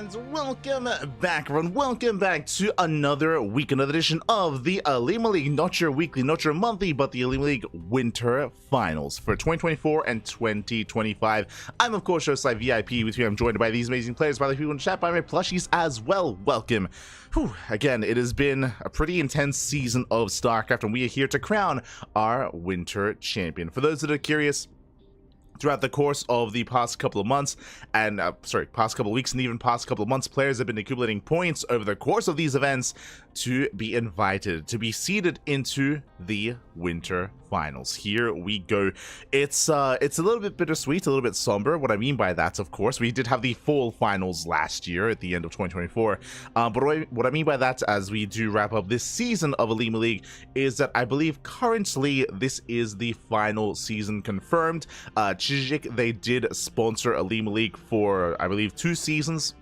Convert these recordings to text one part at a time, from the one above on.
And welcome back, everyone. Welcome back to another week, another edition of the OlimoLeague. Not your weekly, not your monthly, but the OlimoLeague Winter Finals for 2024 and 2025. I'm, of course, your site VIP. With you, I'm joined by these amazing players, by the people in chat, by my plushies as well. Welcome. Whew. Again, it has been a pretty intense season of StarCraft, and we are here to crown our Winter Champion. For those that are curious, throughout the course of the past couple of months, and past couple of weeks and even past couple of months, players have been accumulating points over the course of these events to be invited, to be seeded into the Winter Finals. Here we go. It's a little bit bittersweet, a little bit somber. What I mean by that, of course, we did have the Fall Finals last year at the end of 2024. But what I mean by that, as we do wrap up this season of OlimoLeague, is that I believe currently this is the final season confirmed. Chijik, they did sponsor OlimoLeague for, I believe, 2 seasons.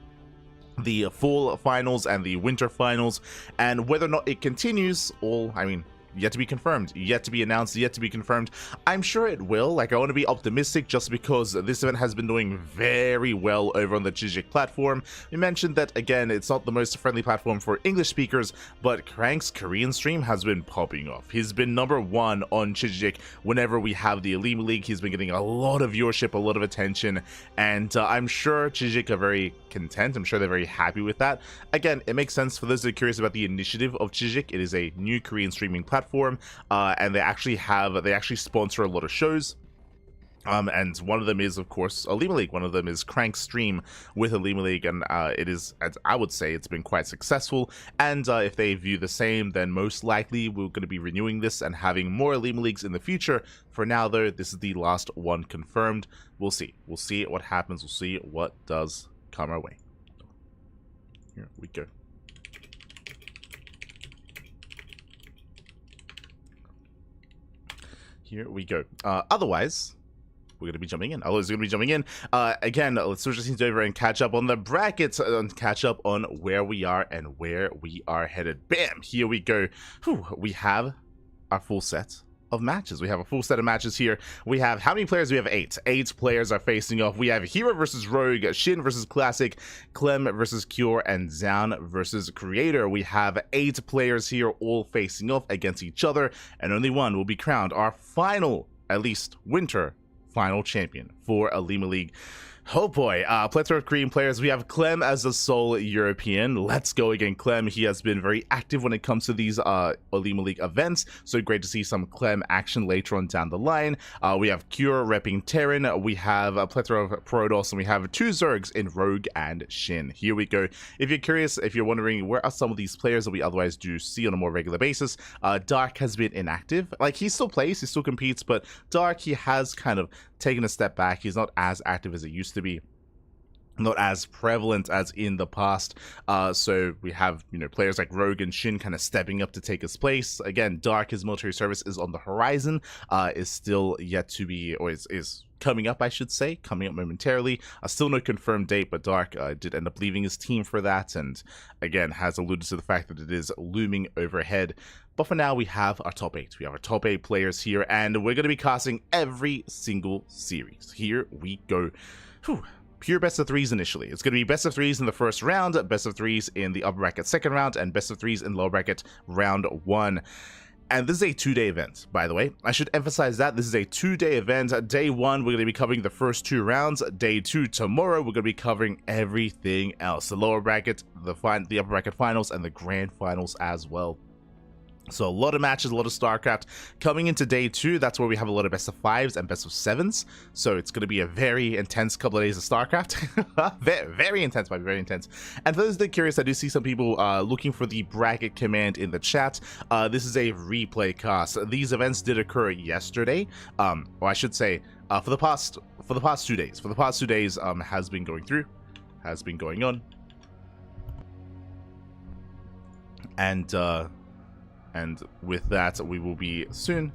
The Fall Finals and the Winter Finals, and whether or not it continues, yet to be confirmed, yet to be announced, yet to be confirmed. I'm sure it will. Like, I want to be optimistic just because this event has been doing very well over on the Chijik platform. We mentioned that, again, it's not the most friendly platform for English speakers, but Crank's Korean stream has been popping off. He's been #1 on Chijik whenever we have the OlimoLeague. He's been getting a lot of viewership, a lot of attention, and I'm sure Chijik are very content. I'm sure they're very happy with that. Again, it makes sense for those that are curious about the initiative of Chijik. It is a new Korean streaming platform, and they actually sponsor a lot of shows. And one of them is, of course, OlimoLeague. One of them is Crank Stream with OlimoLeague, and it is, as I would say, it's been quite successful. And if they view the same, then most likely we're going to be renewing this and having more OlimoLeagues in the future. For now, though, this is the last one confirmed. We'll see. We'll see what happens. We'll see what does come our way. Here we go. Here we go. Otherwise, we're going to be jumping in. Again, let's switch things over and catch up on the brackets, and catch up on where we are and where we are headed. Bam! Here we go. Whew, we have our full set of matches. We have a full set of matches here. We have, how many players? We have 8. 8 players are facing off. We have herO versus Rogue, SHIN versus Classic, Clem versus Cure, and Zoun versus Creator. We have 8 players here all facing off against each other, and only one will be crowned our final, at least winter final champion for OlimoLeague. Oh boy, plethora of Korean players. We have Clem as the sole European. Let's go again, Clem. He has been very active when it comes to these OlimoLeague events, so great to see some Clem action later on down the line. We have Cure repping Terran. We have a plethora of Protoss, and we have 2 Zergs in Rogue and SHIN. Here we go. If you're curious, if you're wondering where are some of these players that we otherwise do see on a more regular basis, Dark has been inactive. Like, he still plays, he still competes, but Dark, he has kind of taken a step back. He's not as active as it used to be, not as prevalent as in the past. So we have, players like Rogue and SHIN kind of stepping up to take his place. Again, Dark, his military service is on the horizon, is still yet to be, or is coming up, I should say, coming up momentarily. Still no confirmed date, but Dark did end up leaving his team for that, and again has alluded to the fact that it is looming overhead. But for now, we have our top 8. We have our top 8 players here, and we're going to be casting every single series. Here we go. Whew. Pure best of 3s initially. It's going to be best of 3s in the first round, best of 3s in the upper bracket second round, and best of 3s in lower bracket round 1. And this is a 2-day event, by the way. I should emphasize that this is a 2-day event. Day 1, we're going to be covering the first 2 rounds. Day 2, tomorrow, we're going to be covering everything else. The lower bracket, the upper bracket finals, and the grand finals as well. So a lot of matches, a lot of StarCraft. Coming into day 2, that's where we have a lot of best of 5s and best of 7s. So it's going to be a very intense couple of days of StarCraft. very intense, very intense. And for those that are curious, I do see some people looking for the bracket command in the chat. This is a replay cast. These events did occur yesterday, or I should say, for the past 2 days. For the past 2 days, has been going on, and with that, we will be soon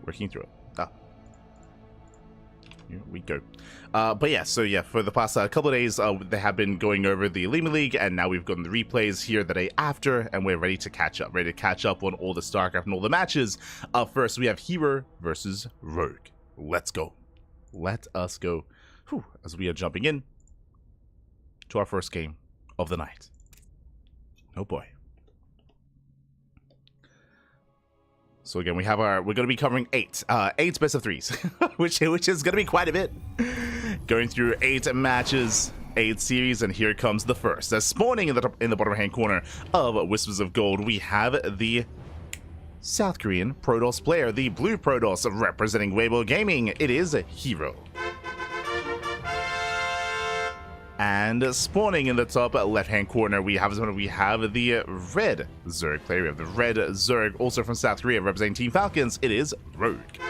working through it. Here we go. But yeah, so yeah, for the past couple of days, they have been going over the OlimoLeague, and now we've gotten the replays here the day after, and we're ready to catch up. On all the StarCraft and all the matches. First, we have herO versus Rogue. Let's go. Let us go. Whew, as we are jumping in. to our first game of the night. Oh boy. So again, we're going to be covering eight best of threes, which is going to be quite a bit. Going through 8 matches, 8 series, and here comes the first. As spawning in the bottom hand corner of Whispers of Gold, we have the South Korean Protoss player, the blue Protoss representing Weibo Gaming. It is herO. And spawning in the top left-hand corner, we have the red Zerg player. We have the red Zerg, also from South Korea, representing Team Falcons. It is Rogue. Here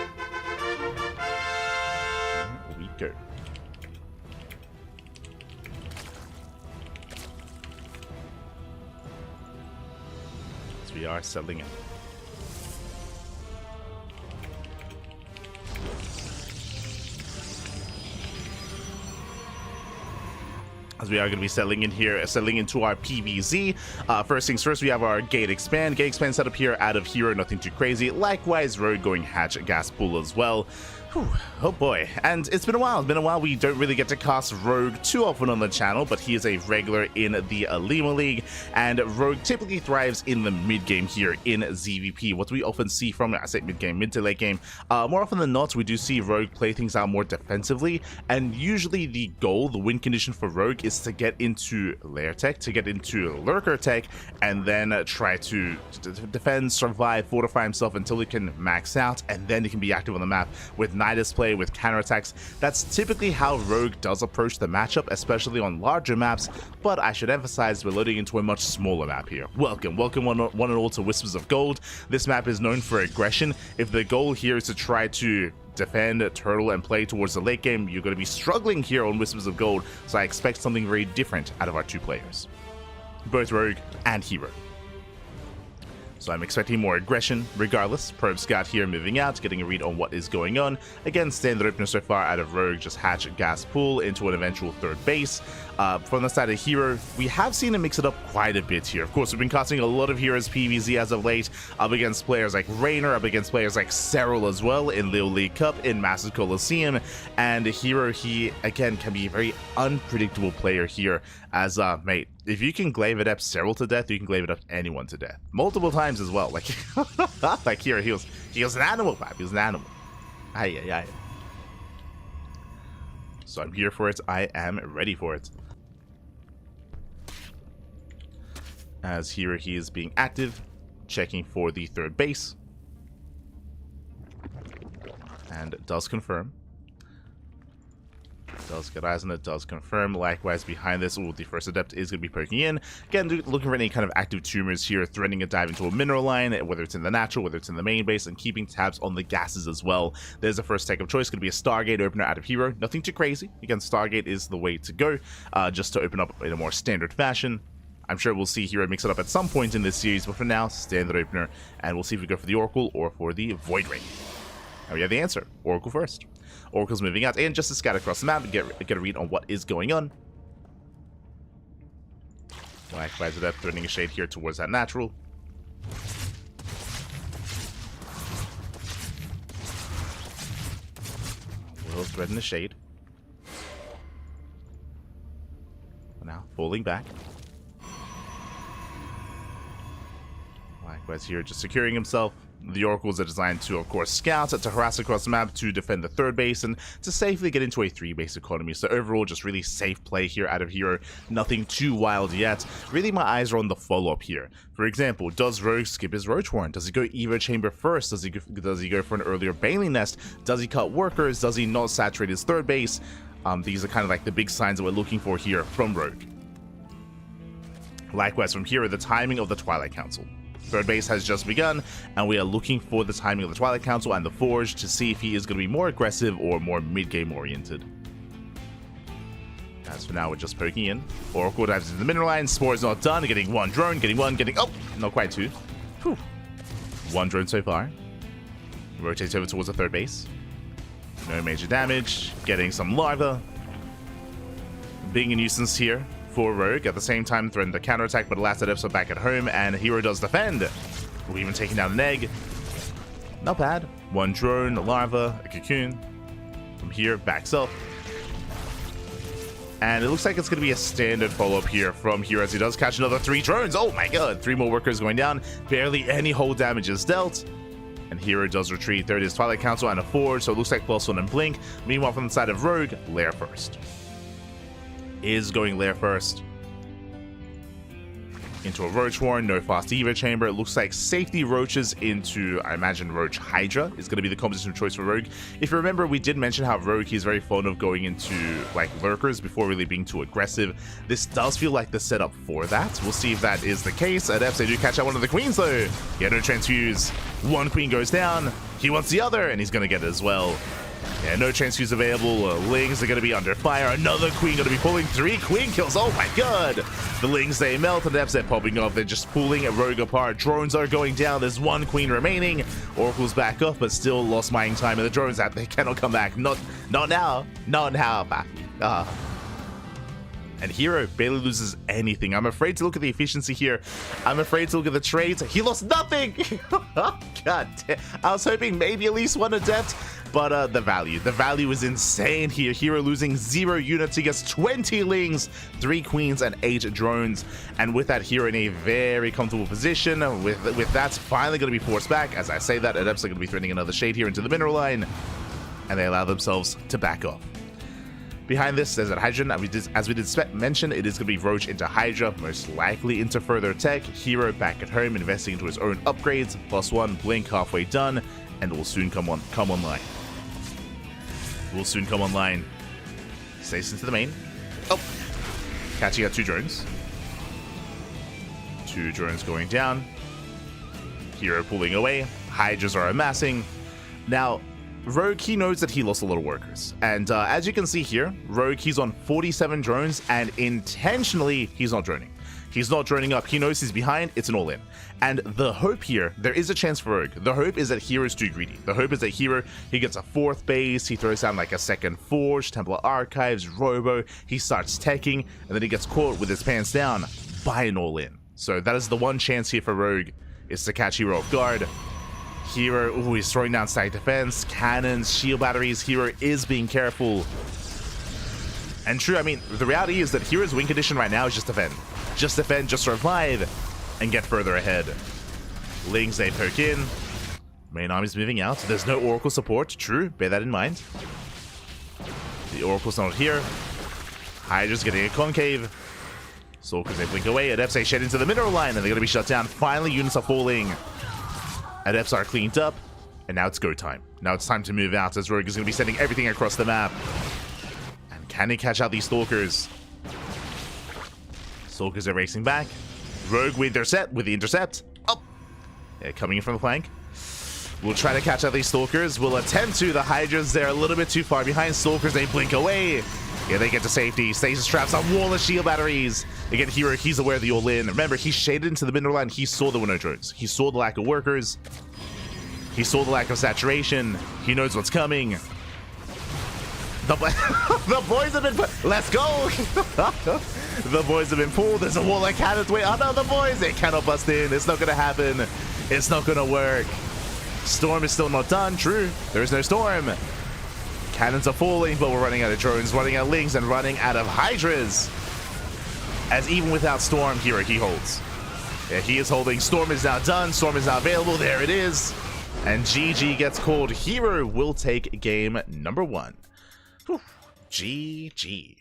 we go. So we are settling in. As we are going to be settling into our PVZ. First things first, we have our Gate Expand set up here out of herO, nothing too crazy. Likewise, Rogue going Hatch Gas Pool as well. Whew, oh boy, and it's been a while. We don't really get to cast Rogue too often on the channel, but he is a regular in the OlimoLeague, and Rogue typically thrives in the mid game here in ZVP. What we often see from, I say mid game, mid to late game, more often than not, we do see Rogue play things out more defensively, and usually the goal, the win condition for Rogue is to get into lair tech, to get into lurker tech, and then try to defend, survive, fortify himself until he can max out, and then he can be active on the map with Nidus play, with counterattacks. That's typically how Rogue does approach the matchup, especially on larger maps, but I should emphasize we're loading into a much smaller map here. Welcome one and all to Whispers of Gold. This map is known for aggression. If the goal here is to try to defend, turtle, and play towards the late game, you're going to be struggling here on Whispers of Gold, so I expect something very different out of our 2 players, both Rogue and herO. So I'm expecting more aggression regardless. Probe Scout here moving out, getting a read on what is going on. Again, standard opener so far out of Rogue, just Hatch Gas Pool into an eventual 3rd base. From the side of herO, we have seen him mix it up quite a bit here. Of course, we've been casting a lot of herO's PVZ as of late, up against players like Raynor, up against players like Serral as well in Lil League Cup, in Massive Coliseum, and herO, he again can be a very unpredictable player here. As mate, if you can glaive it up Serral to death, you can glaive it up anyone to death multiple times as well. Like like here, he was an animal, Pap. He was an animal. Aye. So I'm here for it. I am ready for it. As here he is being active, checking for the 3rd base, and does confirm. Does get eyes on it, does confirm. Likewise behind this, the first adept is going to be poking in. Again, looking for any kind of active tumors here, threatening a dive into a mineral line, whether it's in the natural, whether it's in the main base, and keeping tabs on the gases as well. There's the first tech of choice, going to be a Stargate opener out of herO. Nothing too crazy. Again, Stargate is the way to go, just to open up in a more standard fashion. I'm sure we'll see herO mix it up at some point in this series, but for now, standard opener, and we'll see if we go for the Oracle or for the Void Ring. And we have the answer. Oracle first. Oracle's moving out, and just to scout across the map and get a read on what is going on. Likewise, that threatening a shade here towards that natural. Will threaten the shade. Now falling back. Likewise here, just securing himself. The Oracles are designed to, of course, scout, to harass across the map, to defend the 3rd base, and to safely get into a 3-base economy. So overall, just really safe play here out of herO. Nothing too wild yet. Really, my eyes are on the follow-up here. For example, does Rogue skip his Roach Warren? Does he go Evo Chamber first? Does he go for an earlier Bailey Nest? Does he cut workers? Does he not saturate his 3rd base? These are kind of like the big signs that we're looking for here from Rogue. Likewise, from herO, the timing of the Twilight Council. 3rd base has just begun, and we are looking for the timing of the Twilight Council and the Forge to see if he is going to be more aggressive or more mid-game oriented. As for now, we're just poking in. Oracle dives into the mineral line. Spore's not done. Getting 1 drone, oh, not quite 2. Whew. 1 drone so far. Rotates over towards the 3rd base. No major damage. Getting some larva. Being a nuisance here for Rogue. At the same time, threatened the counterattack, but last episode back at home, and herO does defend. We're even taking down an egg. Not bad. 1 drone, a larva, a cocoon. From here, backs up. And it looks like it's going to be a standard follow-up here from herO as he does catch another 3 drones. Oh my god, 3 more workers going down. Barely any hull damage is dealt. And herO does retreat. There it is, Twilight Council and a Forge, so it looks like +1 and Blink. Meanwhile, from the side of Rogue, Lair first. Is going Lair first. Into a Roach Warren, no fast Eva Chamber. It looks like safety Roaches into, I imagine, Roach Hydra is going to be the composition of choice for Rogue. If you remember, we did mention how Rogue is very fond of going into, like, Lurkers before really being too aggressive. This does feel like the setup for that. We'll see if that is the case. Adepts, they do catch out one of the Queens, though. Yeah, no Transfuse. One Queen goes down. He wants the other, and he's going to get it as well. Yeah, no Transfuse available. Lings are going to be under fire. Another Queen going to be pulling 3 Queen kills. Oh my god. The Lings, they melt. The Adepts, they're popping off. They're just pulling a Rogue apart. Drones are going down. There's 1 Queen remaining. Oracle's back up, but still lost mining time. And the drones out, they cannot come back. Not now. Not now, back. And herO barely loses anything. I'm afraid to look at the efficiency here. I'm afraid to look at the trades. He lost nothing. God damn. I was hoping maybe at least 1 Adept. But the value is insane here. herO losing 0 units. He gets 20 Lings, 3 Queens, and 8 drones. And with that, herO in a very comfortable position. With that, finally going to be forced back. As I say that, Adepts are going to be threatening another shade here into the mineral line. And they allow themselves to back off. Behind this, there's a Hydra, as we did mention, it is going to be Roach into Hydra, most likely into further tech. herO back at home, investing into his own upgrades. +1, Blink halfway done, and will soon come online. Will soon come online. Stays into the main. Oh! Catching out 2 drones. 2 drones going down. herO pulling away. Hydras are amassing. Now, Rogue, he knows that he lost a lot of workers. And as you can see here, Rogue, he's on 47 drones, and intentionally, he's not droning. He's not droning up. He knows he's behind. It's an all-in. And the hope here, there is a chance for Rogue. The hope is that herO's too greedy. The hope is that herO, he gets a 4th base. He throws down like a 2nd Forge, Templar Archives, Robo. He starts teching, and then he gets caught with his pants down by an all-in. So that is the one chance here for Rogue, is to catch herO off guard. herO, ooh, he's throwing down static defense, cannons, shield batteries. herO is being careful. And true, I mean, the reality is that herO's win condition right now is just defend. Just defend, just survive, and get further ahead. Lings, they poke in. Main army's moving out. There's no Oracle support. True, bear that in mind. The Oracle's not here. Hydra's getting a concave. Stalkers, they blink away. Adepts, they shed into the mineral line, and they're going to be shut down. Finally, units are falling. Adepts are cleaned up, and now it's go time. Now it's time to move out, as Rogue is going to be sending everything across the map. And can he catch out these Stalkers? Stalkers are racing back. Rogue with the intercept. Oh! Yeah, coming in from the flank. We'll try to catch out these Stalkers. We'll attempt to. The Hydras, they're a little bit too far behind. Stalkers, they blink away. Yeah, they get to safety. Stasis traps on wall of shield batteries. Again, herO, he's aware of the all-in. Remember, he shaded into the mineral line. He saw the window drones. He saw the lack of workers. He saw the lack of saturation. He knows what's coming. The boys have been... Let's go! The boys have been pulled. There's a wall of cannons. Wait, oh no, the boys! They cannot bust in. It's not going to happen. It's not going to work. Storm is still not done. True. There is no storm. Cannons are falling, but we're running out of drones, running out of Lings, and running out of Hydras. As even without Storm, herO, he holds. Yeah, he is holding. Storm is now done. Storm is now available. There it is. And GG gets called. herO will take game number 1. Whew. GG.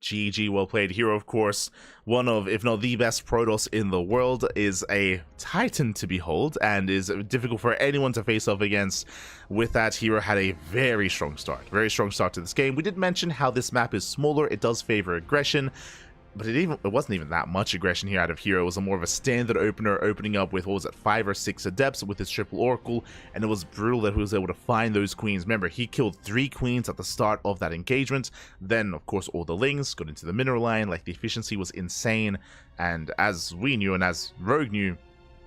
GG, well played. herO, of course, one of, if not the best Protoss in the world, is a titan to behold and is difficult for anyone to face off against. With that, herO had a very strong start to this game. We did mention how this map is smaller. It does favor aggression, but it wasn't even that much aggression here out of herO. It was more of a standard opener, opening up with, what was it, 5 or 6 Adepts with his triple Oracle, and it was brutal that he was able to find those Queens. Remember, he killed 3 Queens at the start of that engagement. Then, of course, all the Lings got into the mineral line. Like, the efficiency was insane, and as we knew, and as Rogue knew,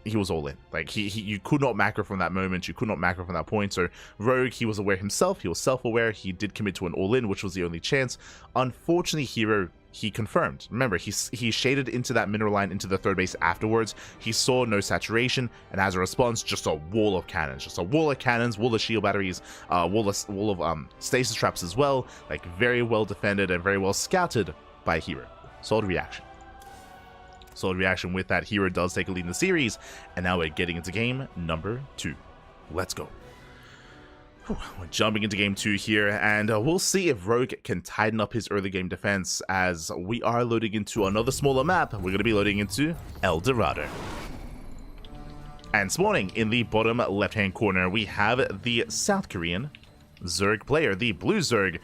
he was all in. Like, you could not macro from that moment. You could not macro from that point. So Rogue, he was aware himself. He was self-aware. He did commit to an all-in, which was the only chance. Unfortunately, herO, he confirmed. Remember, he shaded into that mineral line into the third base afterwards. He saw no saturation, and as a response, just a wall of cannons. Just a wall of cannons, wall of shield batteries, wall of stasis traps as well. Like, very well defended and very well scouted by herO. Solid reaction. Solid reaction with that. herO does take a lead in the series, and now we're getting into game number 2. Let's go. We're jumping into game 2 here, and we'll see if Rogue can tighten up his early game defense, as we are loading into another smaller map. We're going to be loading into El Dorado. And spawning in the bottom left-hand corner, we have the South Korean Zerg player, the Blue Zerg,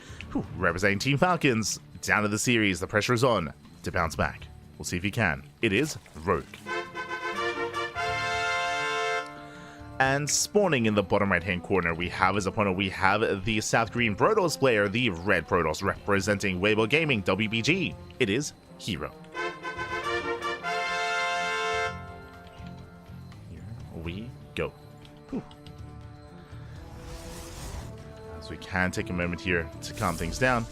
representing Team Falcons. Down to the series, the pressure is on to bounce back. We'll see if he can. It is Rogue. And spawning in the bottom right-hand corner, we have his opponent. We have the South Korean Protoss player, the Red Protoss, representing Weibo Gaming, WBG. It is herO. Here we go. Whew. As we can take a moment here to calm things down.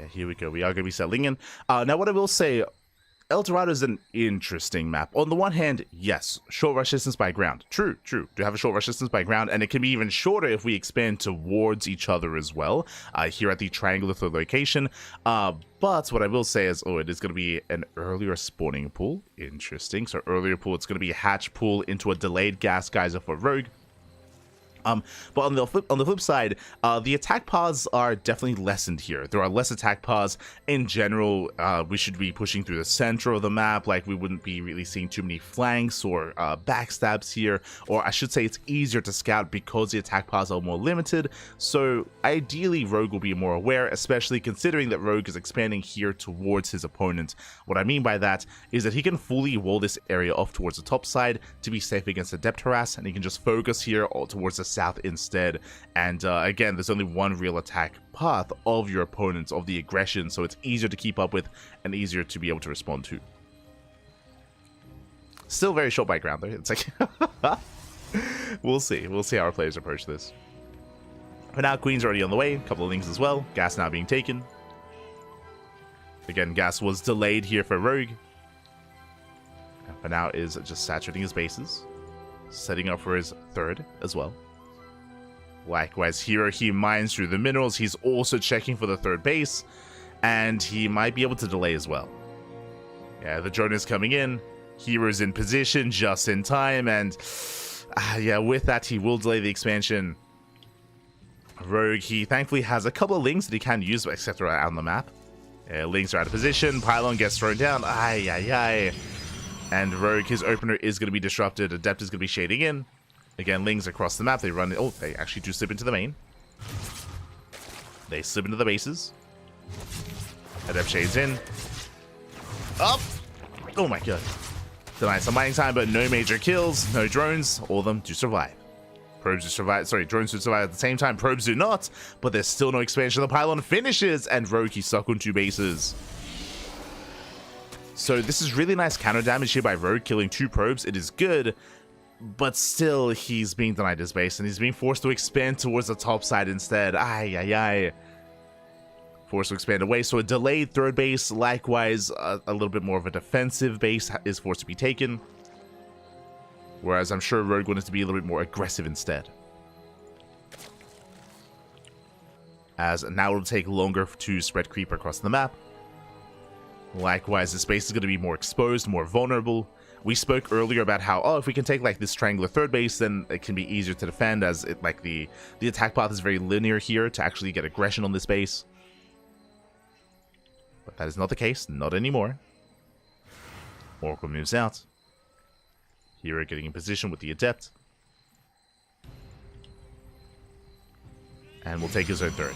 Here we go. We are going to be settling in. Now, what I will say, El Dorado is an interesting map. On the one hand, yes, short rush distance by ground. True. Do have a short rush distance by ground, and it can be even shorter if we expand towards each other as well, here at the triangular third location. But what I will say is, it is going to be an earlier spawning pool. Interesting. So earlier pool, it's going to be a hatch pool into a delayed gas geyser for Rogue. But on the flip side, the attack paths are definitely lessened here. There are less attack paths in general. We should be pushing through the center of the map. Like, we wouldn't be really seeing too many flanks or backstabs here. Or I should say, it's easier to scout because the attack paths are more limited. So ideally, Rogue will be more aware, especially considering that Rogue is expanding here towards his opponent. What I mean by that is that he can fully wall this area off towards the top side to be safe against the depth harass, and he can just focus here towards the south instead. And again, there's only one real attack path of your opponents, of the aggression, so it's easier to keep up with and easier to be able to respond to. Still very short by ground though. It's like we'll see how our players approach this. For now, Queen's already on the way, a couple of links as well. Gas now being taken. Again, gas was delayed here for Rogue, and for now is just saturating his bases, setting up for his third as well. Likewise, here he mines through the minerals. He's also checking for the third base, and he might be able to delay as well. Yeah, the drone is coming in. herO's in position just in time, and yeah, with that, he will delay the expansion. Rogue, he thankfully has a couple of links that he can use, except right on the map. Yeah, links are out of position. Pylon gets thrown down. And Rogue, his opener is going to be disrupted. Adept is going to be shading in. Again, Lings across the map. They run. Oh, they actually do slip into the main. They slip into the bases. Adept shades in. Up. Oh my god. Denied some mining time, but no major kills, no drones. All of them do survive. Probes do survive. Sorry, drones do survive at the same time. Probes do not, but there's still no expansion. The pylon finishes, and Rogue, he's stuck on 2 bases. So this is really nice counter damage here by Rogue, killing 2 probes. It is good, but still he's being denied his base, and he's being forced to expand towards the top side instead. Forced to expand away, so a delayed third base. Likewise, a little bit more of a defensive base is forced to be taken. Whereas I'm sure Rogue wanted to be a little bit more aggressive instead. As now it'll take longer to spread creep across the map. Likewise, the space is going to be more exposed, more vulnerable. We spoke earlier about how, if we can take like this triangular third base, then it can be easier to defend, as it like the attack path is very linear here to actually get aggression on this base. But that is not the case, not anymore. Oracle moves out. herO getting in position with the Adept. And we'll take his own third.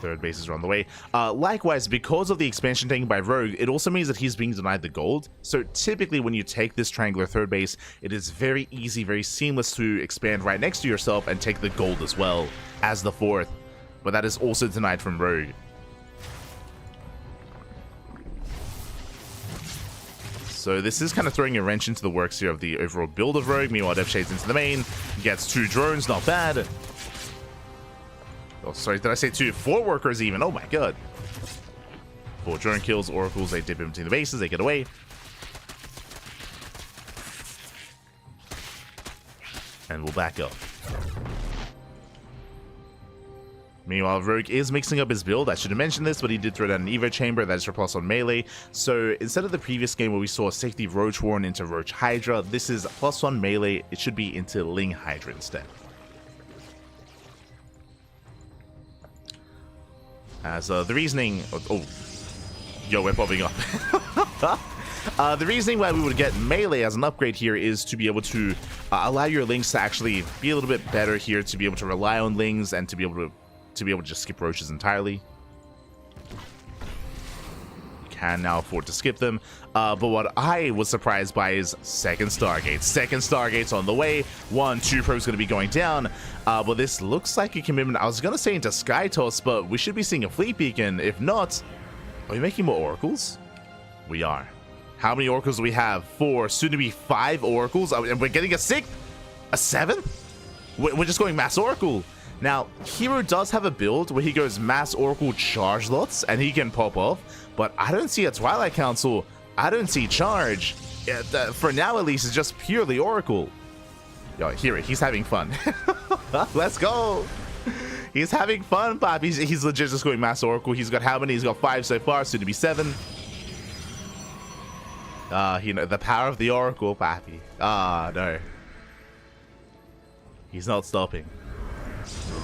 Third bases are on the way. Likewise, because of the expansion taken by Rogue, it also means that he's being denied the gold. So typically when you take this triangular third base, it is very easy, very seamless to expand right next to yourself and take the gold as well as the fourth. But that is also denied from Rogue. So this is kind of throwing a wrench into the works here of the overall build of Rogue. Meanwhile, Dev Shades into the main. Gets 2 drones, not bad. Oh, sorry, did I say 2? 4 workers even. Oh my god. 4 drone kills, oracles, they dip in between the bases, they get away. And we'll back up. Meanwhile, Rogue is mixing up his build. I should have mentioned this, but he did throw down an Evo Chamber that is for plus on melee. So instead of the previous game where we saw Safety Roach Warren into Roach Hydra, this is plus 1 melee. It should be into Ling Hydra instead. As the reasoning... Oh, yo, we're popping up. The reasoning why we would get melee as an upgrade here is to be able to allow your Lings to actually be a little bit better here, to be able to rely on Lings and to be able to just skip roaches entirely. You can now afford to skip them. But what I was surprised by is second Stargate. Second Stargate's on the way. 1, 2 probes going to be going down. But this looks like a commitment. I was going to say into Sky Toss, but we should be seeing a Fleet Beacon. If not, are we making more Oracles? We are. How many Oracles do we have? 4, soon to be 5 Oracles. And we're getting a 6th? A 7th? We're just going Mass Oracle. Now, herO does have a build where he goes Mass Oracle Charge lots, and he can pop off. But I don't see a Twilight Council. I don't see Charge. For now, at least, it's just purely Oracle. Yo, herO, he's having fun. Let's go. He's having fun, Pop. He's legit just going Mass Oracle. He's got how many? He's got 5 so far, soon to be 7. You know, the power of the Oracle, Pappy. No. He's not stopping.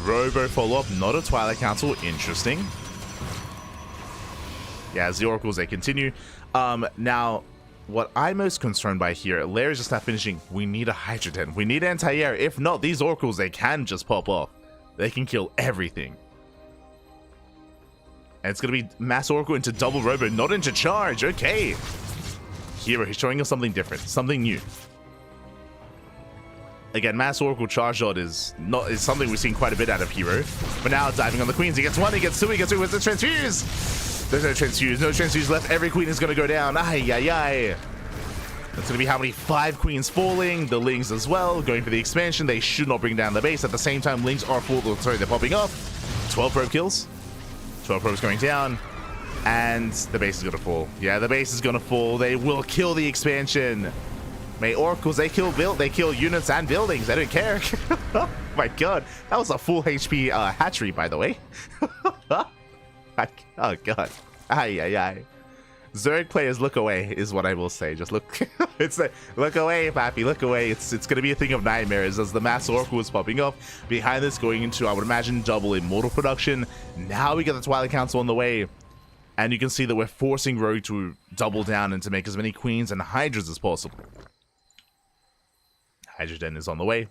Robo follow-up, not a Twilight Council. Interesting. Yeah, as the Oracles, they continue. Now, what I'm most concerned by here, Lair is just not finishing. We need a Hydra Den. We need anti-air. If not, these Oracles, they can just pop off. They can kill everything. And it's going to be Mass Oracle into double Robo, not into Charge. Okay. herO, he's showing us something different, something new. Again, Mass Oracle Charge Shot is something we've seen quite a bit out of herO. But now diving on the Queens, he gets 1, he gets 2, he gets 2 with the Transfuse. There's no Transfuse, no Transfuse left. Every Queen is going to go down. Ay, ay, ay. That's going to be how many? 5 Queens falling. The Lings as well, going for the expansion. They should not bring down the base. At the same time, Lings are full. Sorry, they're popping up. 12 probe kills. 12 probes going down. And the base is going to fall. Yeah, the base is going to fall. They will kill the expansion. May Oracles, they kill units and buildings. They don't care. Oh my god. That was a full HP hatchery, by the way. Oh god. Ay, ay, ay. Zerg players, look away, is what I will say. Just look. It's like, look away, Pappy, look away. It's going to be a thing of nightmares as the Mass Oracle is popping up. Behind this, going into, I would imagine, double Immortal production. Now we got the Twilight Council on the way. And you can see that we're forcing Rogue to double down and to make as many Queens and Hydras as possible. Hydra Den is on the way.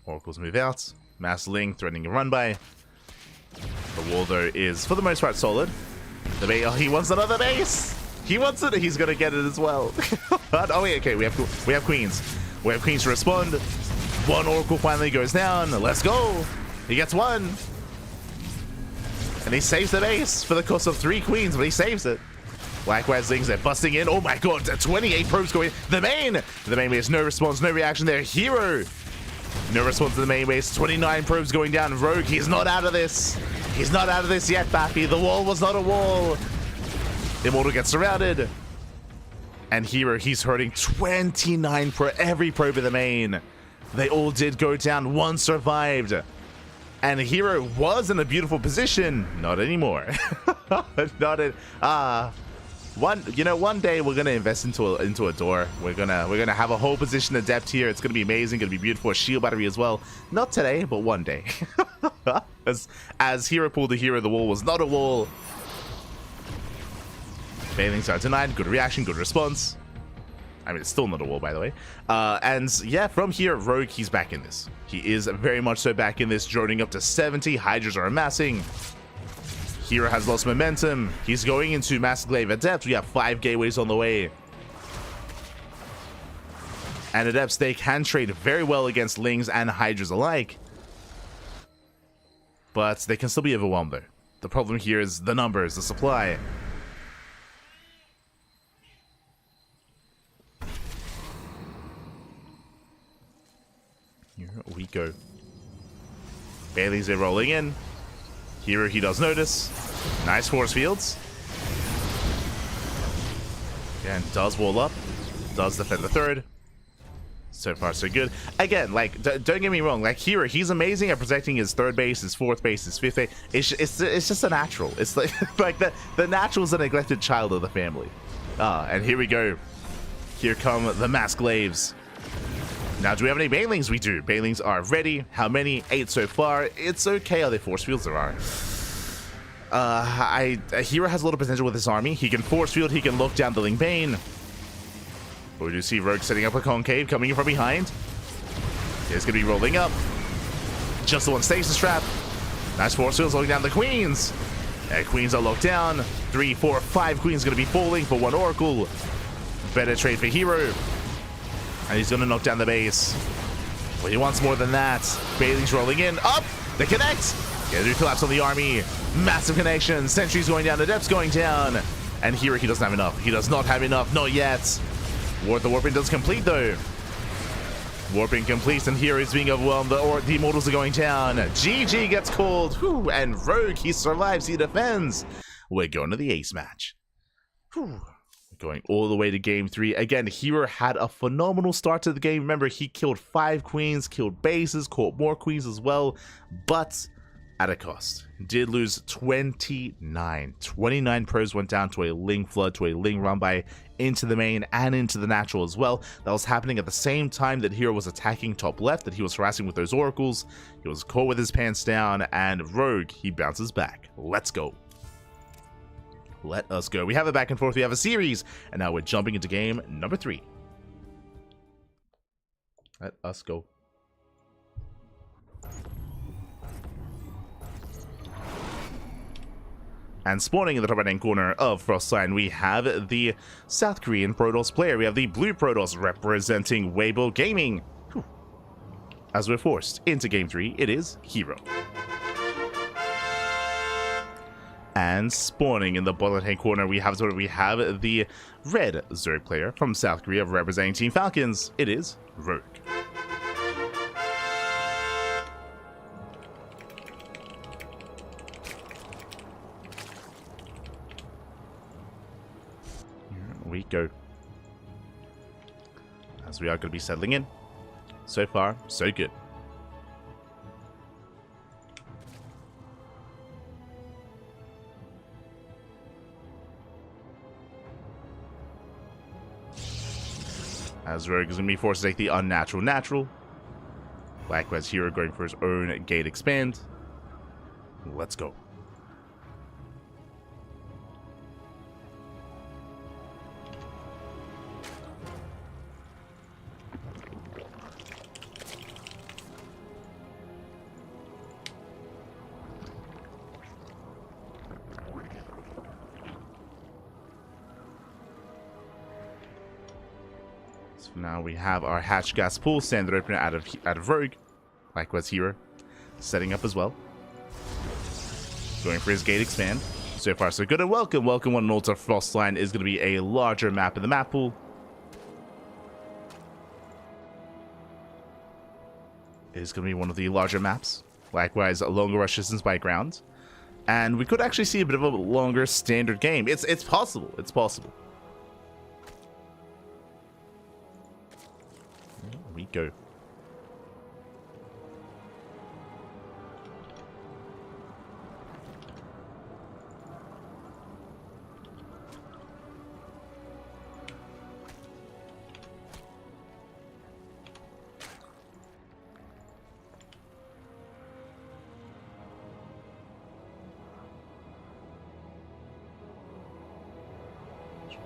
Oracles move out. Mass Ling threatening a run by. The wall, though, is for the most part solid. The base, oh, he wants another base. He wants it. He's gonna get it as well. Oh wait, okay. We have Queens. We have Queens to respond. 1 Oracle finally goes down. Let's go. He gets 1, and he saves the base for the cost of 3 Queens, but he saves it. Likewise, Lings, they're busting in. Oh my god, 28 probes going. The main base, no response, no reaction there. herO, no response to the main base. 29 probes going down. Rogue, he's not out of this. He's not out of this yet, Bappy. The wall was not a wall. Immortal gets surrounded. And herO, he's hurting 29 every probe in the main. They all did go down. 1 survived. And herO was in a beautiful position. Not anymore. Not in. One day we're gonna invest into a door. We're gonna have a whole position of depth here. It's gonna be amazing. Gonna be beautiful. A shield battery as well. Not today, but one day. as herO pulled the herO, the wall was not a wall. Failings are denied. Good reaction. Good response. I mean, it's still not a wall, by the way. And yeah, from here, Rogue, he's back in this. He is very much so back in this, droning up to 70. Hydras are amassing. herO has lost momentum. He's going into Mass Glaive Adept. We have 5 gateways on the way. And Adepts, they can trade very well against Lings and Hydras alike. But they can still be overwhelmed, though. The problem here is the numbers, the supply. Here we go. Bailey's are rolling in. herO, he does notice. Nice force fields. Again, does wall up. Does defend the third. So far, so good. Again, like, don't get me wrong. Like, herO, he's amazing at protecting his third base, his fourth base, his fifth base. It's just a natural. It's like, like the natural's a neglected child of the family. And here we go. Here come the Mass Glaives. Now, do we have any Banelings? We do. Banelings are ready. How many? 8 so far. It's okay how many force fields there are. herO has a little potential with this army. He can force field. He can look down the Ling Bane. But we do see Rogue setting up a concave coming in from behind. He's going to be rolling up. Just the one stasis trap. Nice force fields looking down the Queens. And Queens are locked down. 3, 4, 5 Queens going to be falling for 1 Oracle. Better trade for herO. And he's going to knock down the base. But he wants more than that. Bailey's rolling in. Up! They connect! Get a new collapse on the army. Massive connection. Sentries going down. Adepts going down. And herO, he doesn't have enough. He does not have enough. Not yet. The warping does complete, though. Warping completes, and herO is being overwhelmed. The immortals are going down. GG gets called. Whew, and Rogue, he survives. He defends. We're going to the ace match. Whew. Going all the way to game 3. Again, herO had a phenomenal start to the game. Remember, he killed 5 queens, killed bases, caught more queens as well, but at a cost. Did lose 29. 29 pros went down to a Ling flood, to a Ling run by into the main and into the natural as well. That was happening at the same time that herO was attacking top left, that he was harassing with those oracles. He was caught with his pants down, and Rogue, he bounces back. Let's go. Let us go. We have a back and forth. We have a series, and now we're jumping into game number 3. Let us go. And spawning in the top right-hand corner of Frostline, we have the South Korean Protoss player. We have the blue Protoss representing Weibo Gaming. Whew. As we're forced into game 3, it is herO. And spawning in the bottom right-hand corner, we have the red Zerg player from South Korea representing Team Falcons. It is Rogue. We go. As we are going to be settling in. So far, so good. As Rogue is going to be forced to take the unnatural natural. Likewise, herO going for his own gate expand. Let's go. Now we have our hatch gas pool standard opener out of Rogue. Likewise, herO setting up as well. Going for his gate expand. So far, so good. And welcome one and all to Frostline is going to be a larger map in the map pool. It is going to be one of the larger maps. Likewise, a longer rush distance by ground. And we could actually see a bit of a longer standard game. It's possible. It's possible. We go.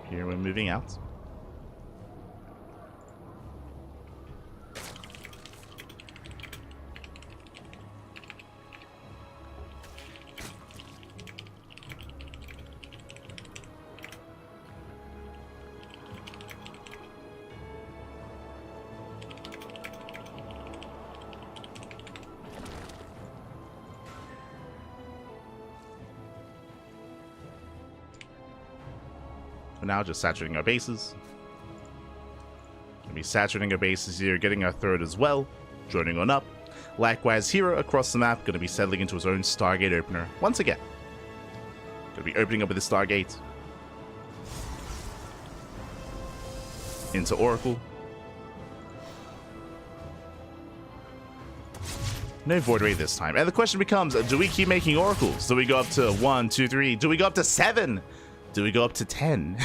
Here we're moving out. For now, just saturating our bases. Gonna be saturating our bases here, getting our third as well. Droning on up. Likewise, herO across the map, gonna be settling into his own Stargate opener once again. Gonna be opening up with the Stargate. Into Oracle. No Void Ray this time. And the question becomes, do we keep making Oracles? Do we go up to 1, 2, 3? Do we go up to 7? Do we go up to 10?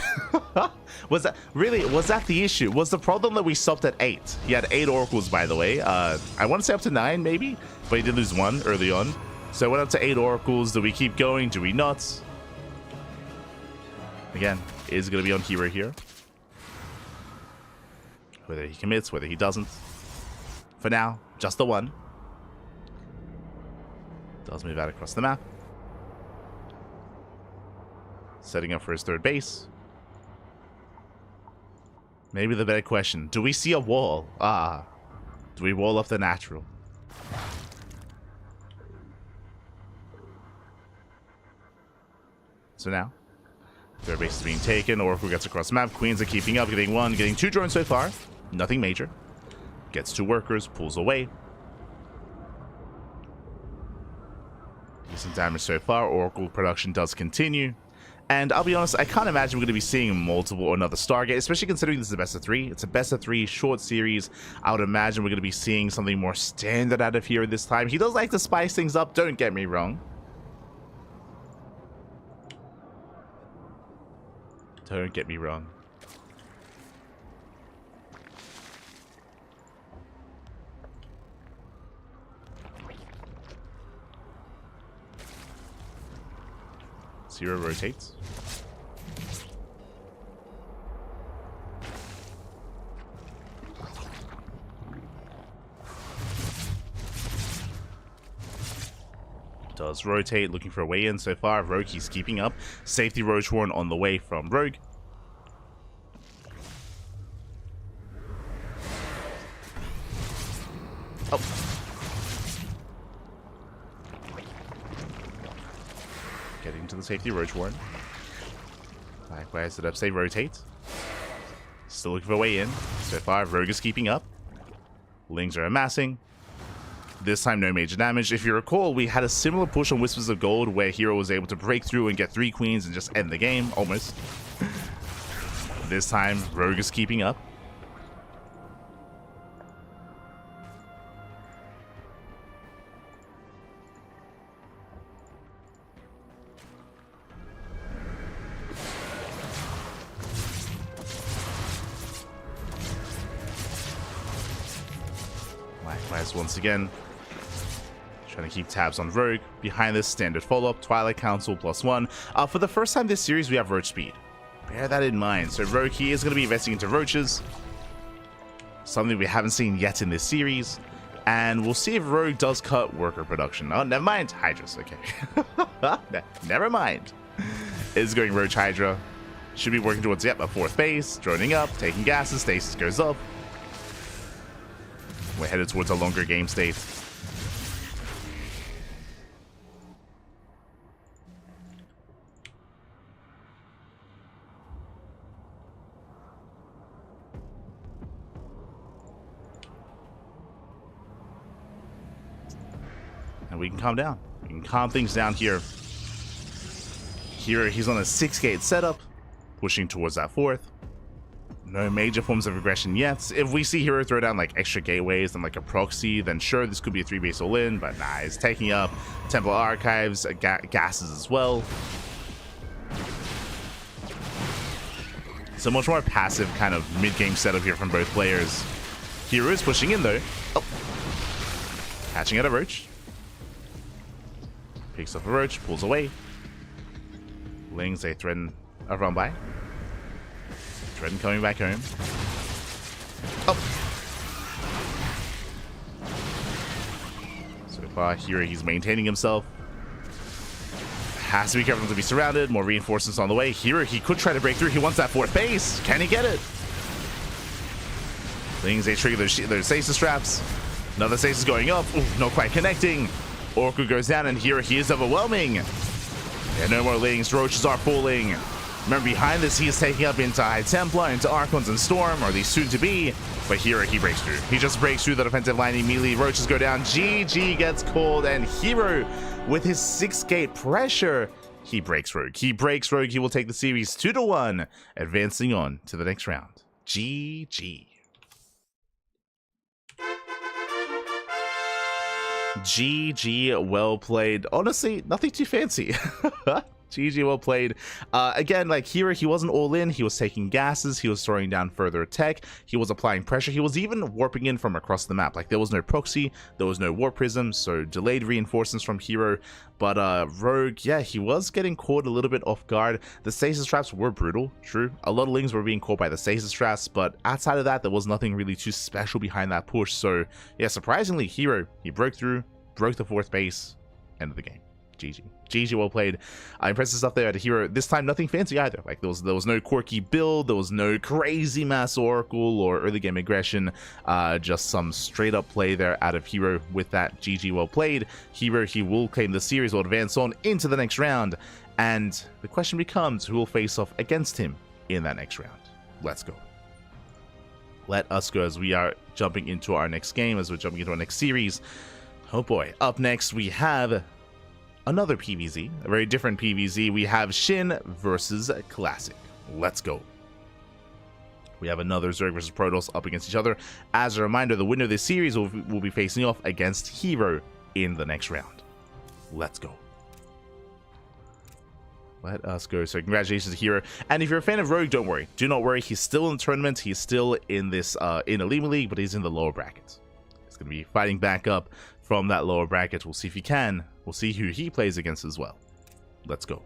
Was that the issue? Was the problem that we stopped at 8? He had 8 Oracles, by the way. I want to say up to 9, maybe? But he did lose 1 early on. So I went up to 8 Oracles. Do we keep going? Do we not? Again, it is going to be on herO here. Whether he commits, whether he doesn't. For now, just the 1. Does move out across the map. Setting up for his third base. Maybe the better question, do we see a wall? Do we wall off the natural? So now, third base is being taken. Oracle gets across the map. Queens are keeping up, getting 1, getting 2 drones so far. Nothing major. Gets 2 workers, pulls away. Decent damage so far. Oracle production does continue. And I'll be honest, I can't imagine we're going to be seeing multiple or another Stargate, especially considering this is a best of 3. It's a best of 3 short series. I would imagine we're going to be seeing something more standard out of herO this time. He does like to spice things up, don't get me wrong. Don't get me wrong. herO rotates. Does rotate, looking for a way in so far. Rogue, he's keeping up. Safety Roach Warren on the way from Rogue. Oh. Getting to the safety Roach Warren. Likewise, did Upstate rotate. Still looking for a way in. So far, Rogue is keeping up. Lings are amassing. This time, no major damage. If you recall, we had a similar push on Whispers of Gold where herO was able to break through and get 3 queens and just end the game, almost. This time, Rogue is keeping up. Likewise, once again, trying to keep tabs on Rogue. Behind this, standard follow-up, Twilight Council +1. For the first time this series, we have Roach Speed. Bear that in mind. So Rogue, he is going to be investing into Roaches. Something we haven't seen yet in this series. And we'll see if Rogue does cut worker production. Oh, never mind. Hydras, okay. Never mind. Is going Roach Hydra. Should be working towards, yep, a 4th base. Droning up, taking gases, stasis goes up. We're headed towards a longer game state. And we can calm down. We can calm things down here. Here, he's on a 6-gate setup, pushing towards that 4th. No major forms of aggression yet. If we see herO throw down like extra gateways and like a proxy, then sure, this could be a 3-base all-in, but nah, he's taking up Temple Archives, gases as well. So much more passive kind of mid-game setup here from both players. herO is pushing in though. Oh. Catching at a Roach. Picks up a Roach, pulls away. Lings, they threaten a run by. Threaten coming back home. Oh! So far, here he's maintaining himself. Has to be careful not to be surrounded. More reinforcements on the way. Here he could try to break through. He wants that 4th base. Can he get it? Things, they trigger those stasis traps. Another stasis going up. Ooh, not quite connecting. Oracle goes down, and here he is overwhelming. Yeah, no more Lings. Roaches are falling. Remember, behind this, he is taking up into High Templar, into Archons and Storm, or these soon-to-be. But here, he breaks through. He just breaks through the defensive line immediately. Roaches go down. GG gets called, and herO, with his 6-gate pressure, he breaks Rogue. He breaks Rogue. He will take the series 2-1, advancing on to the next round. GG. GG, well played. Honestly, nothing too fancy. GG, well played. Again, like herO, he wasn't all in. He was taking gases. He was throwing down further tech. He was applying pressure. He was even warping in from across the map. Like, there was no proxy. There was no warp prism. So delayed reinforcements from herO. But Rogue, yeah, he was getting caught a little bit off guard. The stasis traps were brutal, true. A lot of lings were being caught by the stasis traps. But outside of that, there was nothing really too special behind that push. So yeah, surprisingly, herO, he broke through, broke the 4th base, end of the game. GG. GG, well played. Impressive stuff there at herO. This time, nothing fancy either. Like, there was no quirky build, there was no crazy mass oracle or early game aggression. Just some straight up play there out of herO with that. GG, well played. herO, he will claim the series, will advance on into the next round. And the question becomes, who will face off against him in that next round? Let's go. Let us go as we are jumping into our next game, as we're jumping into our next series. Oh boy. Up next, we have another PvZ, a very different PvZ. We have SHIN versus Classic. Let's go. We have another Zerg versus Protoss up against each other. As a reminder, the winner of this series will be facing off against herO in the next round. Let's go. Let us go. So congratulations to herO. And if you're a fan of Rogue, don't worry. Do not worry. He's still in the tournament. He's still in this in OlimoLeague, but he's in the lower brackets. He's going to be fighting back up from that lower bracket. We'll see if he can. We'll see who he plays against as well. Let's go.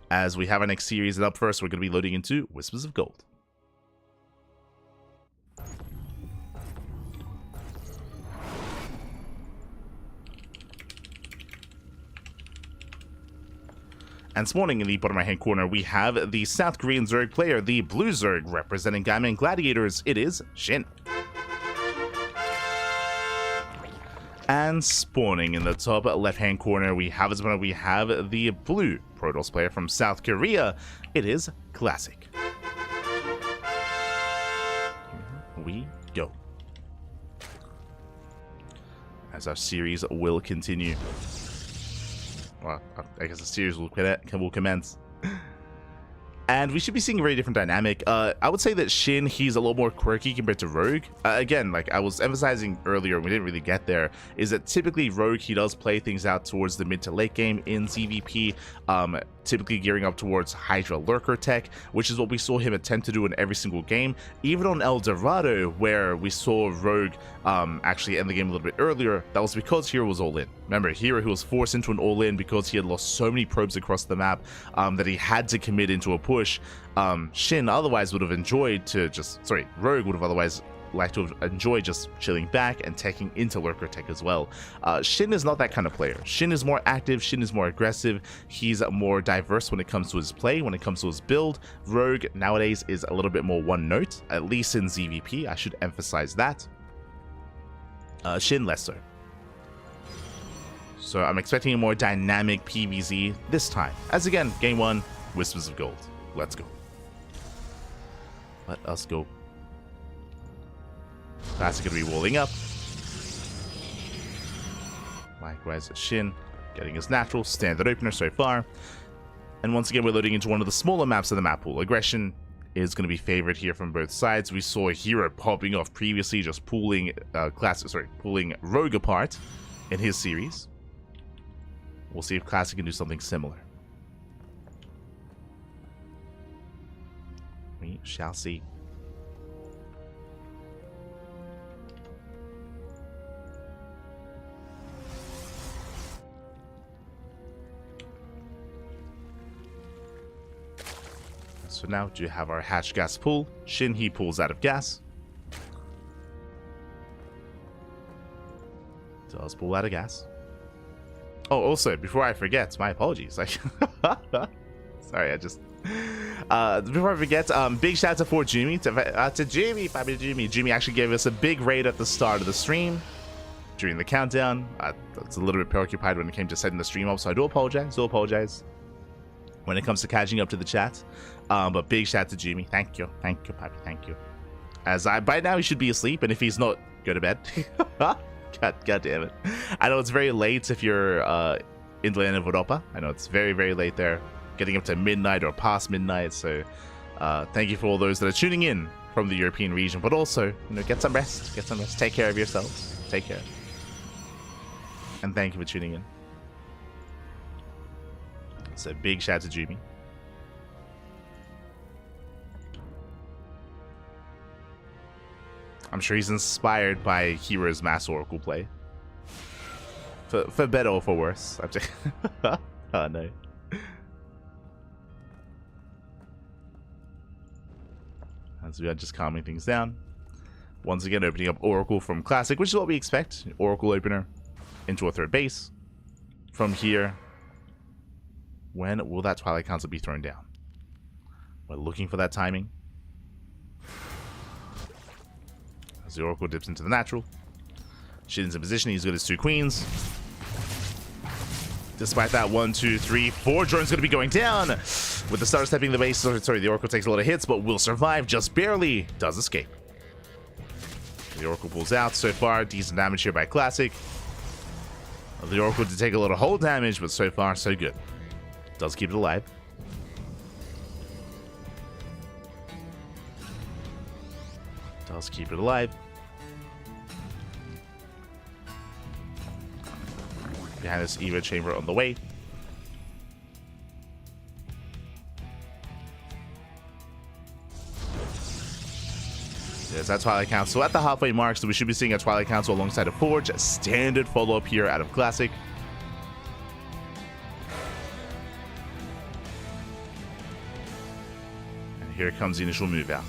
As we have our next series, and up first, we're going to be loading into Whispers of Gold. And spawning in the bottom right-hand corner, we have the South Korean Zerg player, the Blue Zerg, representing Gaiman Gladiators. It is SHIN. And spawning in the top left-hand corner, we have the blue Protoss player from South Korea. It is Classic. Here we go. As our series will continue. Well, I guess the series will commence. And we should be seeing a very different dynamic. I would say that SHIN, he's a lot more quirky compared to Rogue. Again, like I was emphasizing earlier, we didn't really get there, is that typically Rogue, he does play things out towards the mid to late game in ZVP, typically gearing up towards Hydra Lurker tech, which is what we saw him attempt to do in every single game. Even on El Dorado, where we saw Rogue actually end the game a little bit earlier, that was because herO was all in. Remember, herO, who was forced into an all in because he had lost so many probes across the map that he had to commit into a push. SHIN otherwise would have enjoyed to just, Rogue would have otherwise liked to have enjoyed just chilling back and taking into Lurker tech as well. SHIN is not that kind of player. SHIN is more active, SHIN is more aggressive, he's more diverse when it comes to his play, when it comes to his build. Rogue nowadays is a little bit more one note, at least in ZVP, I should emphasize that. SHIN less so. So I'm expecting a more dynamic PvZ this time, as again, game 1, Whispers of Gold. Let's go. Let us go. Classic going to be walling up. Likewise, SHIN getting his natural standard opener so far. And once again, we're loading into one of the smaller maps of the map pool. Aggression is going to be favored here from both sides. We saw herO popping off previously, just pulling pulling Rogue apart in his series. We'll see if Classic can do something similar. We shall see. So now do have our hatch gas pull. SHIN, he pulls out of gas. Does pull out of gas. Oh, also, before I forget, my apologies. Like, sorry, I just... before I forget, big shout out to Jimmy, to Jimmy, Jimmy actually gave us a big raid at the start of the stream during the countdown. It's a little bit preoccupied when it came to setting the stream up, so I do apologize. when it comes to catching up to the chat. But big shout to Jimmy. Thank you, Papi, thank you. As by now he should be asleep, and if he's not, go to bed. God damn it. I know it's very late if you're in the land of Europa. I know it's very, very late there, getting up to midnight or past midnight. So thank you for all those that are tuning in from the European region, but also, get some rest. Take care of yourselves. Take care. And thank you for tuning in. So big shout to Jimmy. I'm sure he's inspired by herO's Mass Oracle play. For better or for worse. Oh no. As we are just calming things down. Once again, opening up Oracle from Classic, which is what we expect. Oracle opener into a third base. From here, when will that Twilight Council be thrown down? We're looking for that timing. As the Oracle dips into the natural. Shin's in position. He's got his 2 queens. Despite that, 1, 2, 3, 4 drones going to be going down. With the Star stepping the base. Sorry, the Oracle takes a lot of hits, but will survive just barely. Does escape. The Oracle pulls out. So far, decent damage here by Classic. The Oracle did take a lot of hull damage, but so far, so good. Does keep it alive. Does keep it alive. Behind this Evo chamber on the way. There's that Twilight Council at the halfway mark, so we should be seeing a Twilight Council alongside a Forge. A standard follow-up here out of Classic. And here comes the initial move out.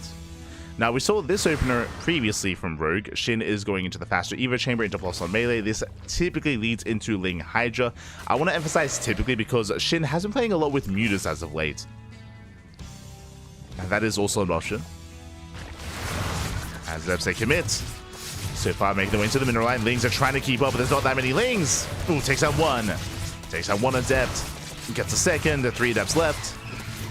Now, we saw this opener previously from Rogue. Shin is going into the faster Evo chamber into +1 melee. This typically leads into Ling Hydra. I want to emphasize typically because Shin has been playing a lot with Mutas as of late. And that is also an option. As Zepse commits. So far, making the way into the mineral line. Lings are trying to keep up, but there's not that many Lings. Ooh, takes out 1. Takes out 1 adept. Gets a second. 3 adepts left.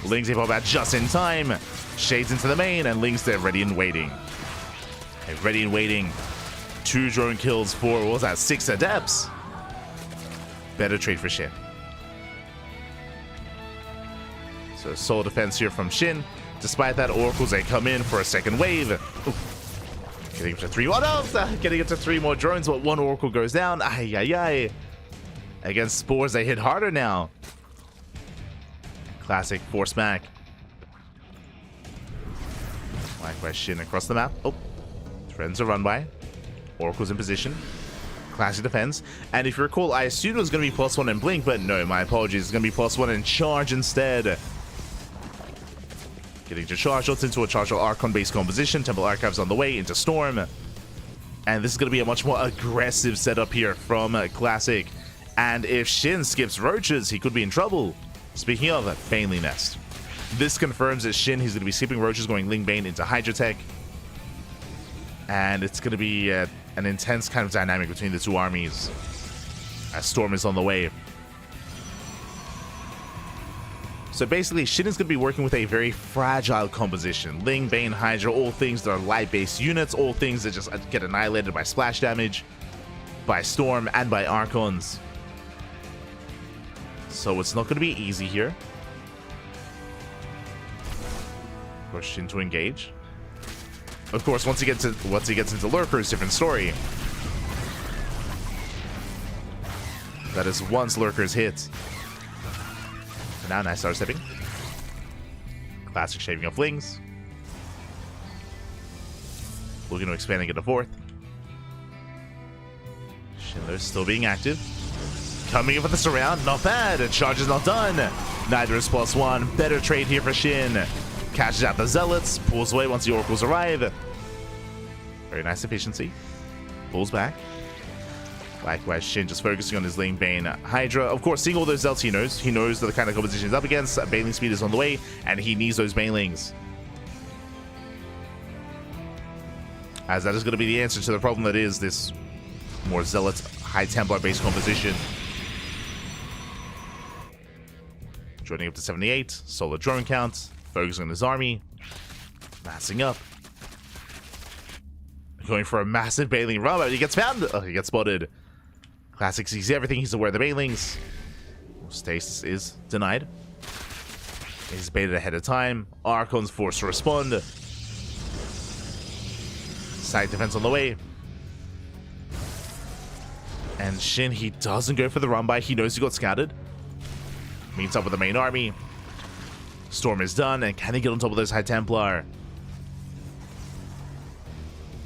Lings able back just in time. Shades into the main, and Lings there ready and waiting. Okay, ready and waiting. 2 drone kills for, what was that, 6 adepts? Better trade for Shin. So soul defense here from Shin. Despite that, Oracles, they come in for a second wave. Ooh. Getting up to 3. Oh no! Getting up to 3 more drones, but 1 Oracle goes down. Ay, ay, ay. Against Spores, they hit harder now. Classic force back. Likewise, Shin across the map. Oh, friends are run by. Oracle's in position. Classic defense. And if you recall, I assumed it was going to be +1 and Blink, but no, my apologies. It's going to be +1 and Charge instead. Getting to Charge Shots into a Charge Archon-based composition. Temple Archives on the way into Storm. And this is going to be a much more aggressive setup here from Classic. And if Shin skips Roaches, he could be in trouble. Speaking of, Baneley Nest. This confirms that Shin, he's going to be skipping Roaches, going Ling Bane into Hydra Tech. And it's going to be an intense kind of dynamic between the 2 armies as Storm is on the way. So basically, Shin is going to be working with a very fragile composition. Ling, Bane, Hydra, all things that are light-based units, all things that just get annihilated by splash damage, by Storm, and by Archons. So it's not going to be easy here. For Shin to engage. Of course, once he gets into Lurkers, different story. That is once Lurkers hit. And now nice star stepping. Classic shaving off Lings. Looking to expand and get a 4th. Schindler's still being active. Coming in for the surround, not bad. Charge is not done. Neither is +1. Better trade here for Shin. Catches out the Zealots, pulls away once the Oracles arrive. Very nice efficiency. Pulls back. Likewise, Shin just focusing on his Ling, Bane, Hydra. Of course, seeing all those Zealots, he knows the kind of composition he's up against. Baneling speed is on the way, and he needs those Banelings. As that is going to be the answer to the problem that is this more Zealot, High Templar based composition. Joining up to 78. Solid drone count. Focusing on his army. Massing up. Going for a massive Bailing run, but he gets found. Oh, he gets spotted. Classic sees everything. He's aware of the Bailings. Stasis is denied. He's baited ahead of time. Archon's forced to respond. Side defense on the way. And SHIN, he doesn't go for the run by. He knows he got scouted. Meets up with the main army. Storm is done, and can he get on top of those High Templar?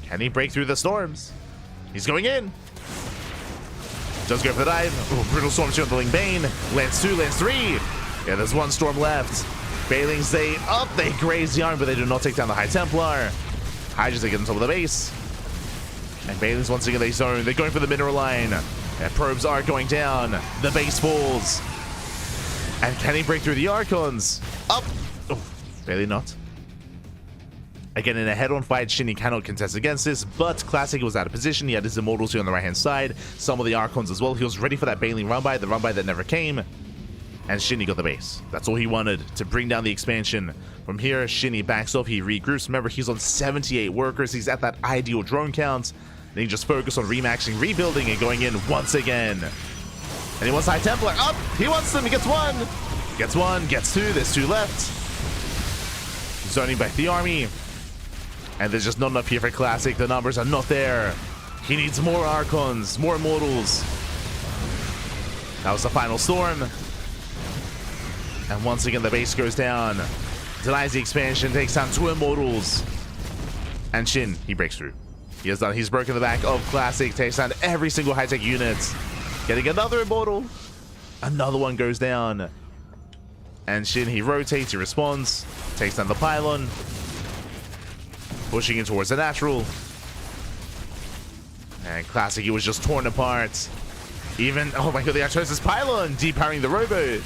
Can he break through the storms? He's going in. Does go for the dive. Oh, brutal storm shielding Bane. Lands 2, lands 3. Yeah, there's one storm left. Bailings, they graze the arm, but they do not take down the High Templar. Hydras, they get on top of the base. And Bailings, once again, they zone. They're going for the mineral line. And probes are going down. The base falls. And can he break through the Archons? Up. Oh, barely not. Again, in a head-on fight, SHIN, he cannot contest against this, but Classic was out of position. He had his Immortals here on the right-hand side. Some of the Archons as well. He was ready for that Bailing run-by, the run-by that never came. And SHIN, he got the base. That's all he wanted, to bring down the expansion. From here, SHIN, he backs off, he regroups. Remember, he's on 78 workers. He's at that ideal drone count. Then he just focused on remaxing, rebuilding, and going in once again. And he wants High Templar. Up! He wants them. He gets one. Gets one. Gets two. There's two left. Zoning back the army. And there's just not enough here for Classic. The numbers are not there. He needs more Archons, more Immortals. That was the final storm. And once again, the base goes down. Denies the expansion, takes down 2 Immortals. And SHIN, he breaks through. He has done. He's broken the back of Classic, takes down every single high-tech unit. Getting another Immortal. Another one goes down. And SHIN, he rotates, he responds, takes down the pylon. Pushing in towards the natural. And Classic, he was just torn apart. Even, oh my god, the Artosis pylon depowering the rowboat.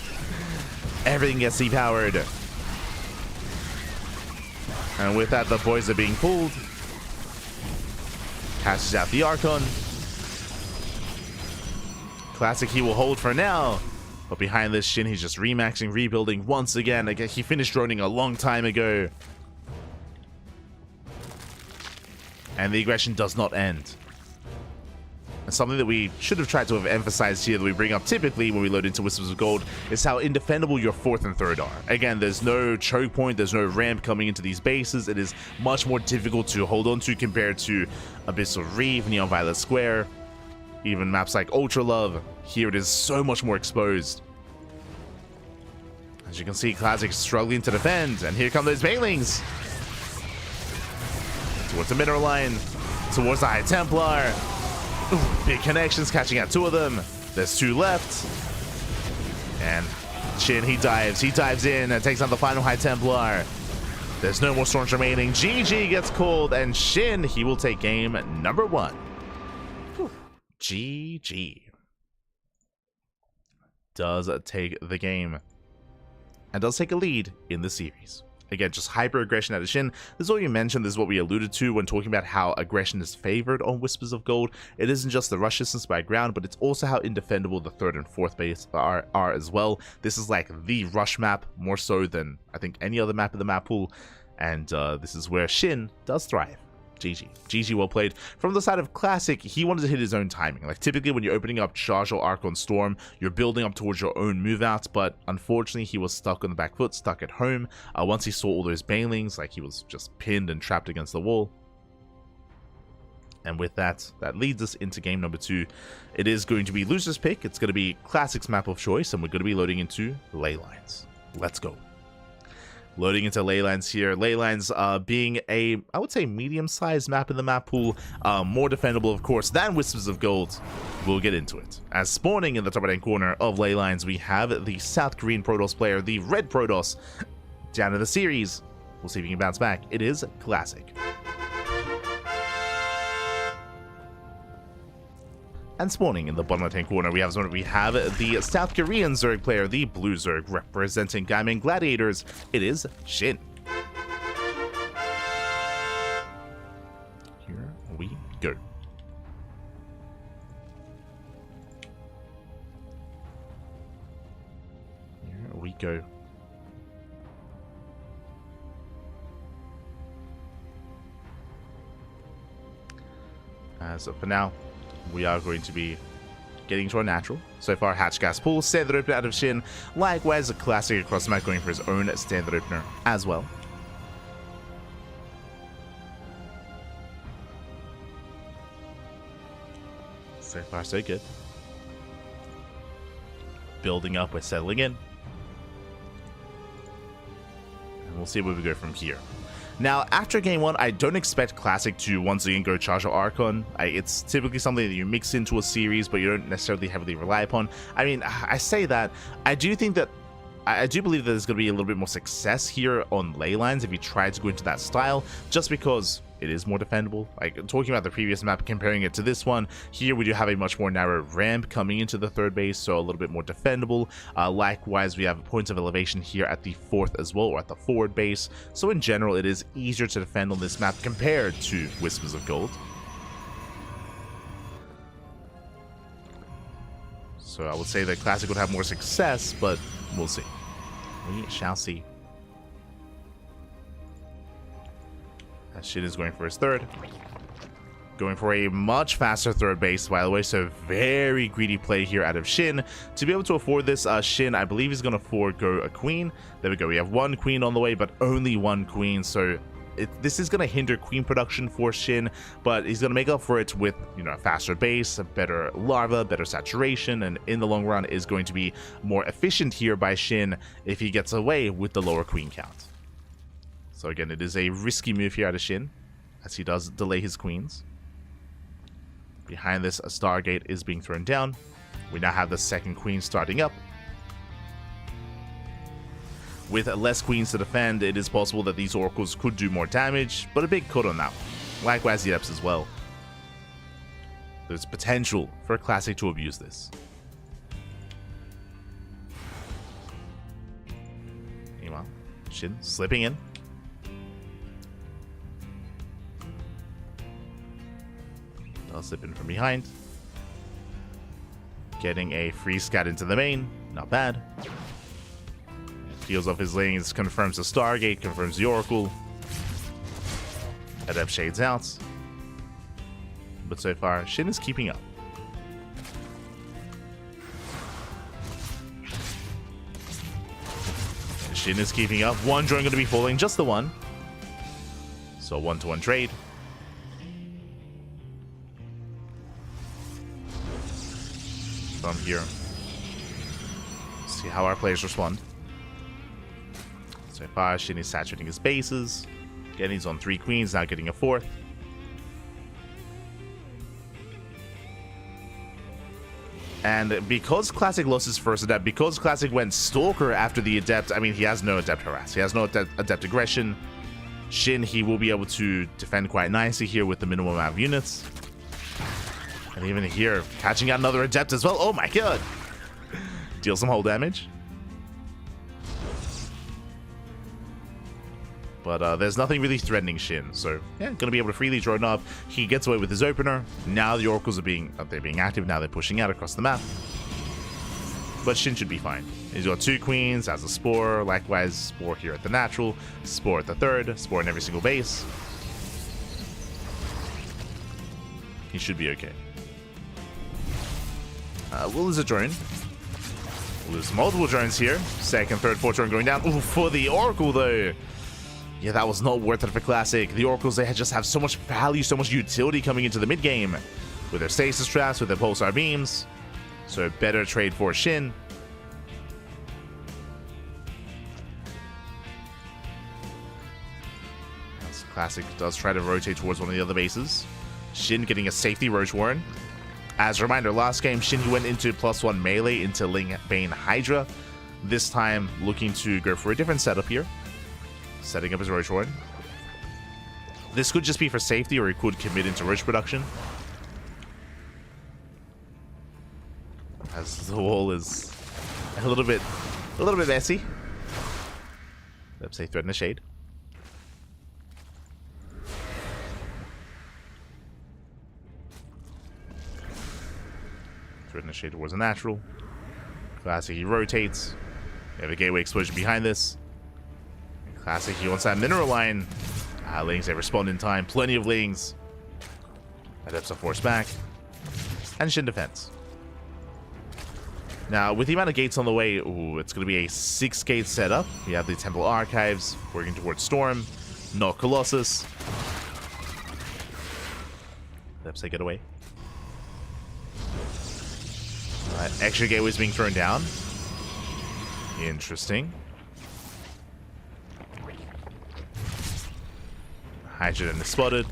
Everything gets depowered. And with that, the boys are being pulled. Passes out the Archon. Classic, he will hold for now. But behind this, SHIN, he's just remaxing, rebuilding once again. Again, he finished droning a long time ago. And the aggression does not end. And something that we should have tried to have emphasized here that we bring up typically when we load into Whispers of Gold is how indefendable your 4th and 3rd are. Again, there's no choke point, there's no ramp coming into these bases. It is much more difficult to hold on to compared to Abyssal Reef, Neon Violet Square, even maps like Ultra Love. Here it is so much more exposed. As you can see, Classic struggling to defend, and here come those Bailings. Towards the mineral line, towards the High Templar. Ooh, big connections, catching out 2 of them. There's 2 left. And SHIN, he dives in and takes on the final High Templar. There's no more storms remaining. GG gets called, and SHIN, he will take game number 1. Whew. GG. Does take the game. And does take a lead in the series. Again, just hyper aggression out of SHIN. This is what you mentioned. This is what we alluded to when talking about how aggression is favored on Whispers of Gold. It isn't just the rush distance by ground, but it's also how indefendable the 3rd and 4th base are as well. This is like the rush map, more so than I think any other map in the map pool. And this is where SHIN does thrive. GG. GG, well played. From the side of Classic, he wanted to hit his own timing. Like, typically when you're opening up Charge or Archon Storm, you're building up towards your own move out, but unfortunately he was stuck on the back foot, stuck at home. Once he saw all those Bailings, like, he was just pinned and trapped against the wall. And with that, that leads us into game number 2. It is going to be loser's pick. It's going to be Classic's map of choice, and we're going to be loading into Ley Lines. Let's go. Loading into Ley Lines here. Ley Lines being a, I would say, medium-sized map in the map pool. More defendable, of course, than Whispers of Gold. We'll get into it. As spawning in the top right-hand corner of Ley Lines, we have the South Korean Protoss player, the Red Protoss, down in the series. We'll see if he can bounce back. It is Classic. And spawning in the bottom left-hand corner, we have the South Korean Zerg player, the Blue Zerg, representing Gaiman Gladiators. It is SHIN. Here we go. Here we go. So for now, we are going to be getting to our natural. So far, Hatch Gas Pool, standard opener out of Shin. Likewise, a classic across the map going for his own standard opener as well. So far, so good. Building up, we're settling in. And we'll see where we go from here. Now, after game 1, I don't expect Classic to once again go charge or Archon. It's typically something that you mix into a series, but you don't necessarily heavily rely upon. I mean, I say that. I do believe that there's going to be a little bit more success here on ley lines if you try to go into that style, just because it is more defendable. Like, talking about the previous map, comparing it to this one, here we do have a much more narrow ramp coming into the third base, so a little bit more defendable. Likewise, we have points of elevation here at the fourth as well, or at the forward base. So in general, it is easier to defend on this map compared to Whispers of Gold. So I would say that Classic would have more success, but we'll see. We shall see. SHIN is going for his third. Going for a much faster third base, by the way, so very greedy play here out of SHIN. To be able to afford this, SHIN, I believe, is going to forego a queen. There we go. We have one queen on the way, but only one queen, so this is going to hinder queen production for SHIN, but he's going to make up for it with, you know, a faster base, a better larva, better saturation, and in the long run is going to be more efficient here by SHIN if he gets away with the lower queen count. So again, it is a risky move here out of SHIN, as he does delay his queens. Behind this, a Stargate is being thrown down. We now have the second queen starting up. With less queens to defend, it is possible that these oracles could do more damage, but a big cut on that one. Likewise, the Eps as well. There's potential for Classic to abuse this. Meanwhile, SHIN slipping in. I'll slip in from behind. Getting a free scat into the main. Not bad. Peels off his lanes, confirms the Stargate, confirms the Oracle. Adept shades out. But so far, SHIN is keeping up. SHIN is keeping up. One drone going to be falling, just the one. So 1-to-1 trade. From here. See how our players respond. So far, SHIN is saturating his bases. Again, he's on 3 queens, now getting a 4th. And because Classic lost his first Adept, because Classic went Stalker after the Adept, I mean, he has no Adept Harass. He has no Adept Aggression. SHIN, he will be able to defend quite nicely here with the minimum amount of units. And even here, catching out another Adept as well. Oh my god! Deal some hull damage. But there's nothing really threatening SHIN, so yeah, gonna be able to freely drone up. He gets away with his opener. Now the oracles are being active. Now they're pushing out across the map. But SHIN should be fine. He's got 2 queens, has a Spore. Likewise, Spore here at the natural, Spore at the third, Spore in every single base. He should be okay. We'll lose a drone. We'll lose multiple drones here. Second, third, fourth drone going down. Ooh, for the Oracle though. Yeah, that was not worth it for Classic. The Oracles, they just have so much value, so much utility coming into the mid-game. With their stasis traps, with their pulsar beams. So better trade for SHIN. As Classic does try to rotate towards one of the other bases. SHIN getting a safety Roach Warren. As a reminder, last game, SHIN he went into +1 melee into Ling Bane Hydra. This time, looking to go for a different setup here. Setting up his Roach Warren. This could just be for safety, or he could commit into Roach production. As the wall is a little bit messy. Let's say threaten a shade. Threaten a shade towards a natural. Classic, he rotates. We have a gateway explosion behind this. Classic, he wants that mineral line. Lings, they respond in time. Plenty of Lings. Adepts are forced back. And Shin defense. Now, with the amount of gates on the way, ooh, it's going to be a 6-gate setup. We have the Temple Archives working towards Storm. No Colossus. Adepts, they get away. Alright, extra gateways being thrown down. Interesting. Hydrogen is spotted.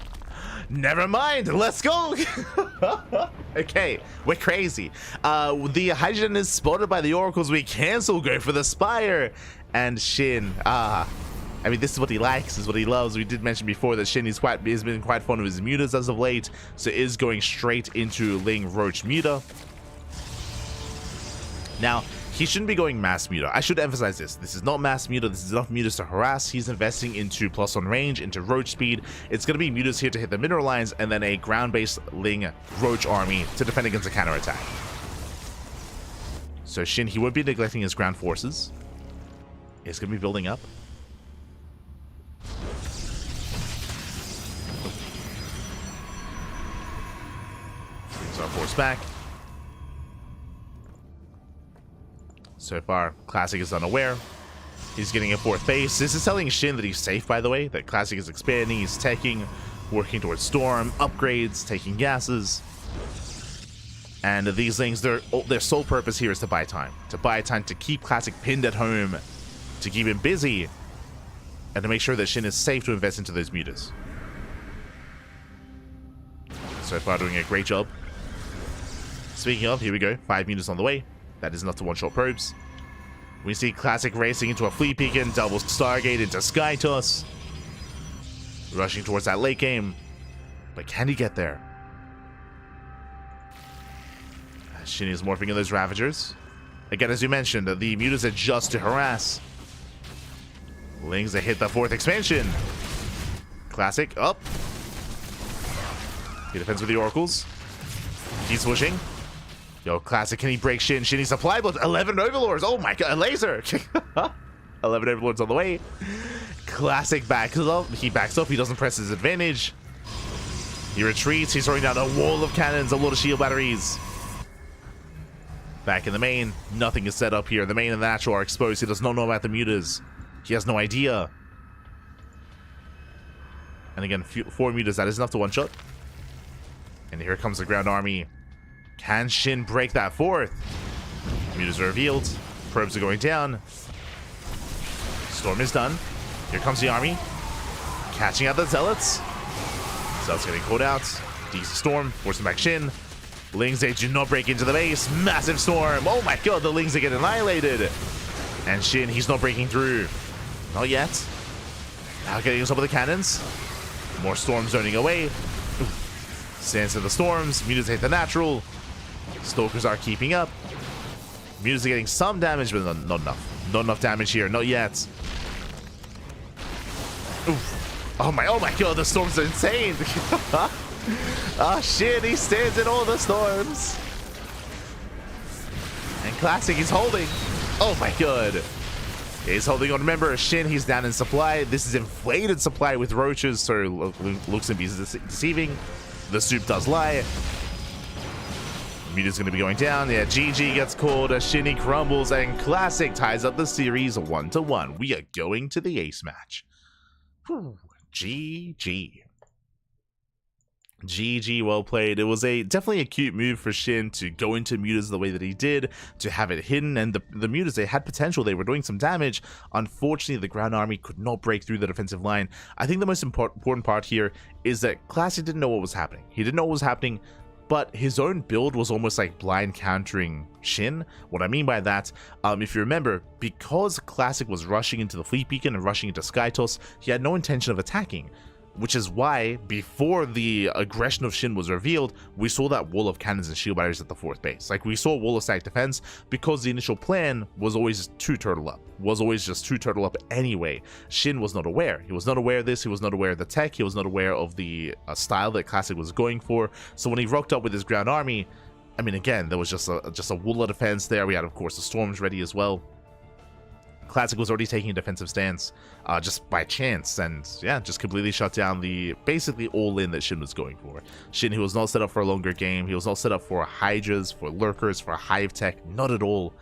Never mind, let's go. Okay, we're crazy. The hydrogen is spotted by the oracles. We cancel, go for the spire. And Shin, I mean, this is what he likes, this is what he loves. We did mention before that Shin has been quite fond of his mutas as of late, so is going straight into Ling Roach muta. Now, he shouldn't be going mass muta. I should emphasize this. This is not mass muta. This is enough mutas to harass. He's investing into plus on range, into roach speed. It's going to be mutas here to hit the mineral lines, and then a ground-based Ling roach army to defend against a counterattack. So Shin, he won't be neglecting his ground forces. It's going to be building up. Things are forced back. So far, Classic is unaware. He's getting a 4th base. This is telling Shin that he's safe, by the way. That Classic is expanding, he's teching, working towards Storm, upgrades, taking gases. And these things, their sole purpose here is to buy time. To buy time to keep Classic pinned at home, to keep him busy, and to make sure that Shin is safe to invest into those mutas. So far, doing a great job. Speaking of, here we go. 5 mutas on the way. That is enough to one-shot probes. We see Classic racing into a Flea Beacon, double Stargate into Sky Toss. Rushing towards that late game. But can he get there? Shin is morphing in those Ravagers. Again, as you mentioned, the mutas are just to harass. Lings, they hit the 4th expansion. Classic, up. He defends with the Oracles. He's pushing. Yo, Classic, can he break Shin? Shin needs supply blows. 11 Overlords. Oh my god, a laser. 11 Overlords on the way. Classic backs up. He backs up. He doesn't press his advantage. He retreats. He's throwing down a wall of cannons, a lot of shield batteries. Back in the main. Nothing is set up here. The main and the natural are exposed. He does not know about the mutas. He has no idea. And again, 4 mutas. That is enough to one-shot. And here comes the ground army. Can Shin break that 4th? Mutas are revealed. Probes are going down. Storm is done. Here comes the army. Catching out the Zealots. Zealots getting caught out. DC Storm. Forcing back Shin. Lings, they do not break into the base. Massive Storm. Oh my god, the Lings, they get annihilated. And Shin, he's not breaking through. Not yet. Now getting on top of the cannons. More Storms zoning away. Stands to the Storms. Mutas hit the natural. Stalkers are keeping up. Mutas are getting some damage, but not enough. Not enough damage here. Not yet. Oof. Oh my god, the Storms are insane. Oh shit, he stands in all the Storms. And Classic, he's holding. Oh my god. He's holding on. Remember, Shin, he's down in supply. This is inflated supply with roaches, so looks to be deceiving. The soup does lie. Muta's going to be going down. Yeah, GG gets called. Shinny crumbles, and Classic ties up the series 1-1. We are going to the ace match. Whew. GG. GG, well played. It was definitely a cute move for Shin to go into mutas the way that he did, to have it hidden, and the mutas, they had potential. They were doing some damage. Unfortunately, the ground army could not break through the defensive line. I think the most important part here is that Classic didn't know what was happening. He didn't know what was happening, but his own build was almost like blind countering Shin. What I mean by that, if you remember, because Classic was rushing into the Fleet Beacon and rushing into Sky Toss, he had no intention of attacking. Which is why, before the aggression of Shin was revealed, we saw that wall of cannons and shield batteries at the 4th base. Like, we saw wall of static defense because the initial plan was always to turtle up. Was always just to turtle up anyway. Shin was not aware. He was not aware of this. He was not aware of the tech. He was not aware of the style that Classic was going for. So when he rocked up with his ground army, I mean, again, there was just a wall of defense there. We had, of course, the Storms ready as well. Classic was already taking a defensive stance just by chance, and yeah, just completely shut down the basically all-in that Shin was going for. Shin, he was not set up for a longer game. He was not set up for Hydras, for Lurkers, for Hive Tech, not at all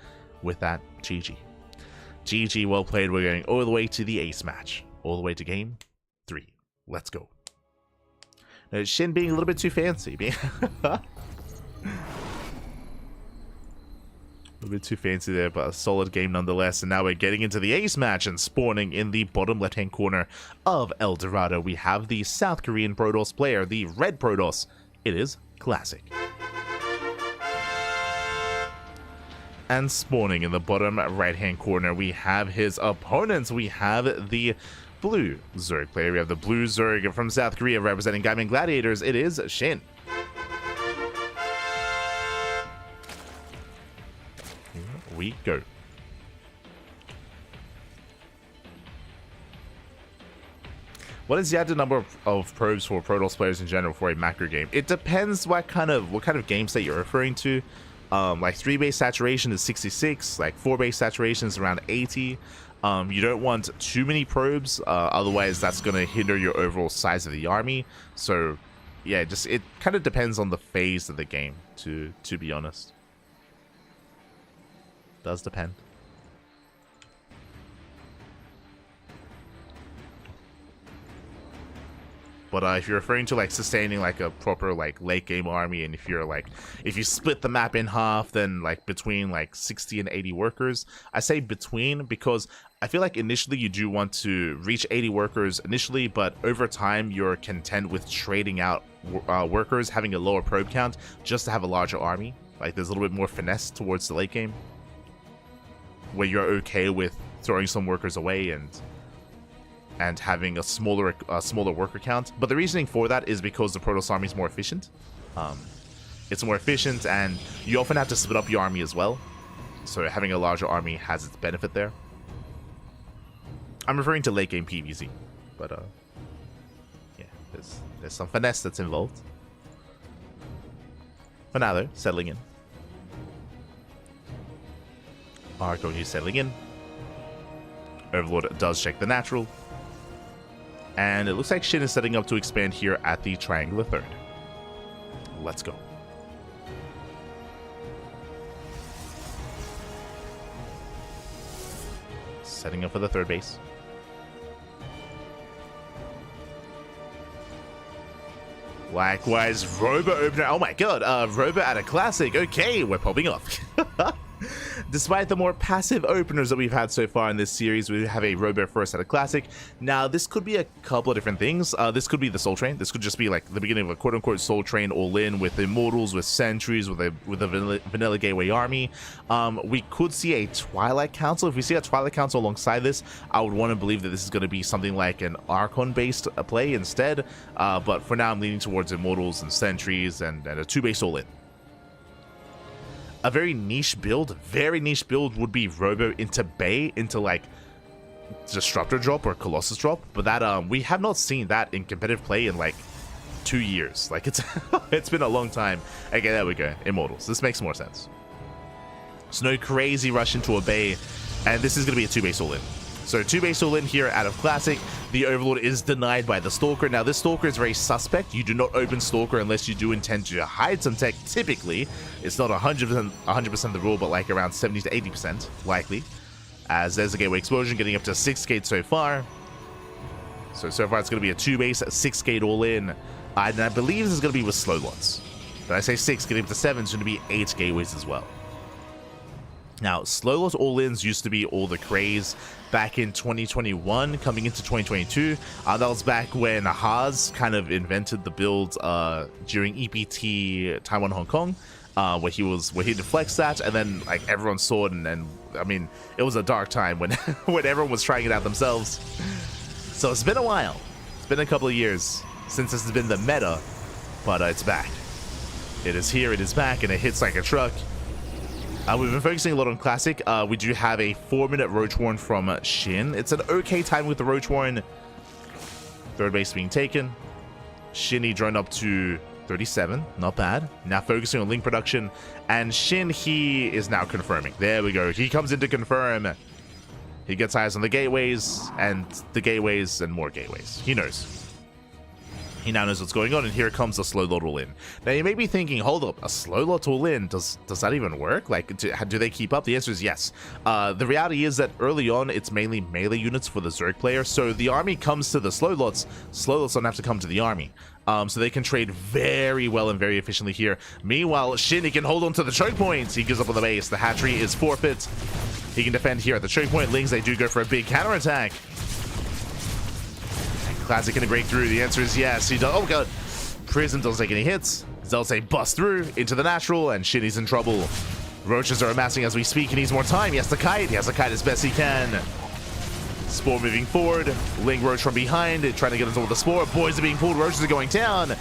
with that. GG. GG, well played. We're going all the way to the ace match. All the way to game 3. Let's go. Now, Shin being a little bit too fancy. A little bit too fancy there, but a solid game nonetheless. And now we're getting into the ace match, and spawning in the bottom left-hand corner of El Dorado, we have the South Korean Protoss player, the red Protoss. It is Classic. And spawning in the bottom right-hand corner, we have his opponents. We have the blue Zerg player. We have the blue Zerg from South Korea representing Gaimin Gladiators. It is Shin. We go. What is the added number of probes for Protoss players in general for a macro game? It depends what kind of game state you're referring to. Like 3 base saturation is 66, like 4 base saturation is around 80. You don't want too many probes, otherwise that's going to hinder your overall size of the army. So yeah, it kind of depends on the phase of the game, to be honest. Does depend. But if you're referring to like sustaining like a proper like late game army, and if you split the map in half, then like between like 60 and 80 workers, I say between because I feel like initially you do want to reach 80 workers initially, but over time you're content with trading out workers, having a lower probe count just to have a larger army. Like there's a little bit more finesse towards the late game, where you're okay with throwing some workers away and having a smaller worker count. But the reasoning for that is because the Protoss army is more efficient. It's more efficient, and you often have to split up your army as well. So having a larger army has its benefit there. I'm referring to late game PvZ, but yeah, there's some finesse that's involved. For now though, settling in. Arcone settling in. Overlord does check the natural. And it looks like Shin is setting up to expand here at the triangular third. Let's go. Setting up for the third base. Likewise, Robo opener. Oh my god, Robo at a classic. Okay, we're popping off. Despite the more passive openers that we've had so far in this series, we have a Robo first at a classic. Now, this could be a couple of different things. This could be the Soul Train. This could just be like the beginning of a quote-unquote Soul Train all-in with Immortals, with Sentries, with a Vanilla Gateway army. We could see a Twilight Council. If we see a Twilight Council alongside this, I would want to believe that this is going to be something like an Archon-based play instead. But for now, I'm leaning towards Immortals and Sentries and a 2-base all-in. A very niche build would be Robo into Bay, into like Disruptor drop or Colossus drop, but that we have not seen that in competitive play in like 2 years. Like it's been a long time. Okay, there we go. Immortals. This makes more sense. So no crazy rush into a Bay, and this is going to be a 2-base all-in. So 2-base all-in here out of Classic. The Overlord is denied by the Stalker. Now this Stalker is very suspect. You do not open Stalker unless you do intend to hide some tech. Typically, it's not 100% the rule, but like around 70 to 80% likely. As there's a Gateway Explosion getting up to 6 gate so far. So far it's going to be a 2-base, 6 gate all-in. And I believe this is going to be with slow lots. But I say 6, getting up to 7, it's going to be 8 gateways as well. Now, slow lot all-ins used to be all the craze back in 2021, coming into 2022. That was back when Haas kind of invented the build during EPT Taiwan Hong Kong, where he deflects that, and then like everyone saw it, and I mean, it was a dark time when when everyone was trying it out themselves. So it's been a while. It's been a couple of years since this has been the meta, but it's back. It is here, it is back, and it hits like a truck. We've been focusing a lot on Classic. We do have a 4-minute Roach Warren from Shin. It's an okay time with the Roach Warren. Third base being taken. Shinny drone up to 37. Not bad. Now focusing on link production. And Shin, he is now confirming. There we go. He comes in to confirm. He gets eyes on the gateways, and more gateways. He knows. He now knows what's going on, and here comes a slow lot all in. Now you may be thinking, hold up, a slow lot all in, does that even work? Like, do they keep up? The answer is yes. The reality is that early on, it's mainly melee units for the Zerg player, so the army comes to the slow lots don't have to come to the army. So they can trade very well and very efficiently here. Meanwhile, SHIN, he can hold on to the choke points. He gives up on the base. The hatchery is forfeit. He can defend here at the choke point. Lings, they do go for a big counterattack. Classic can break through. The answer is yes. He does. Oh god. Prism doesn't take any hits. Zeltse busts through into the natural, and SHIN is in trouble. Roaches are amassing as we speak. He needs more time. He has to kite. He has to kite as best he can. Spore moving forward. Ling Roach from behind, trying to get into the Spore. Boys are being pulled. Roaches are going down.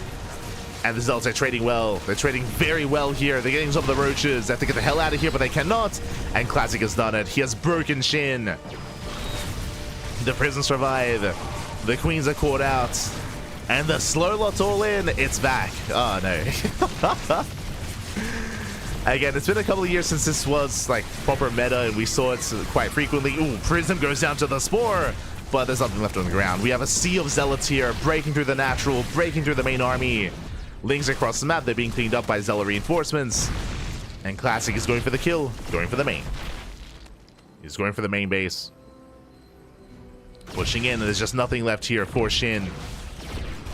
And the Zelts are trading well. They're trading very well here. They're getting some of the Roaches. They have to get the hell out of here, but they cannot. And Classic has done it. He has broken SHIN. The Prisons survive. The Queens are caught out. And the slow lot's all in. It's back. Oh, no. Again, it's been a couple of years since this was, like, proper meta, and we saw it quite frequently. Ooh, Prism goes down to the Spore. But there's nothing left on the ground. We have a sea of Zealots here, breaking through the natural, breaking through the main army. Lings across the map. They're being cleaned up by Zealot reinforcements. And Classic is going for the kill. Going for the main. He's going for the main base. Pushing in, and there's just nothing left here for SHIN.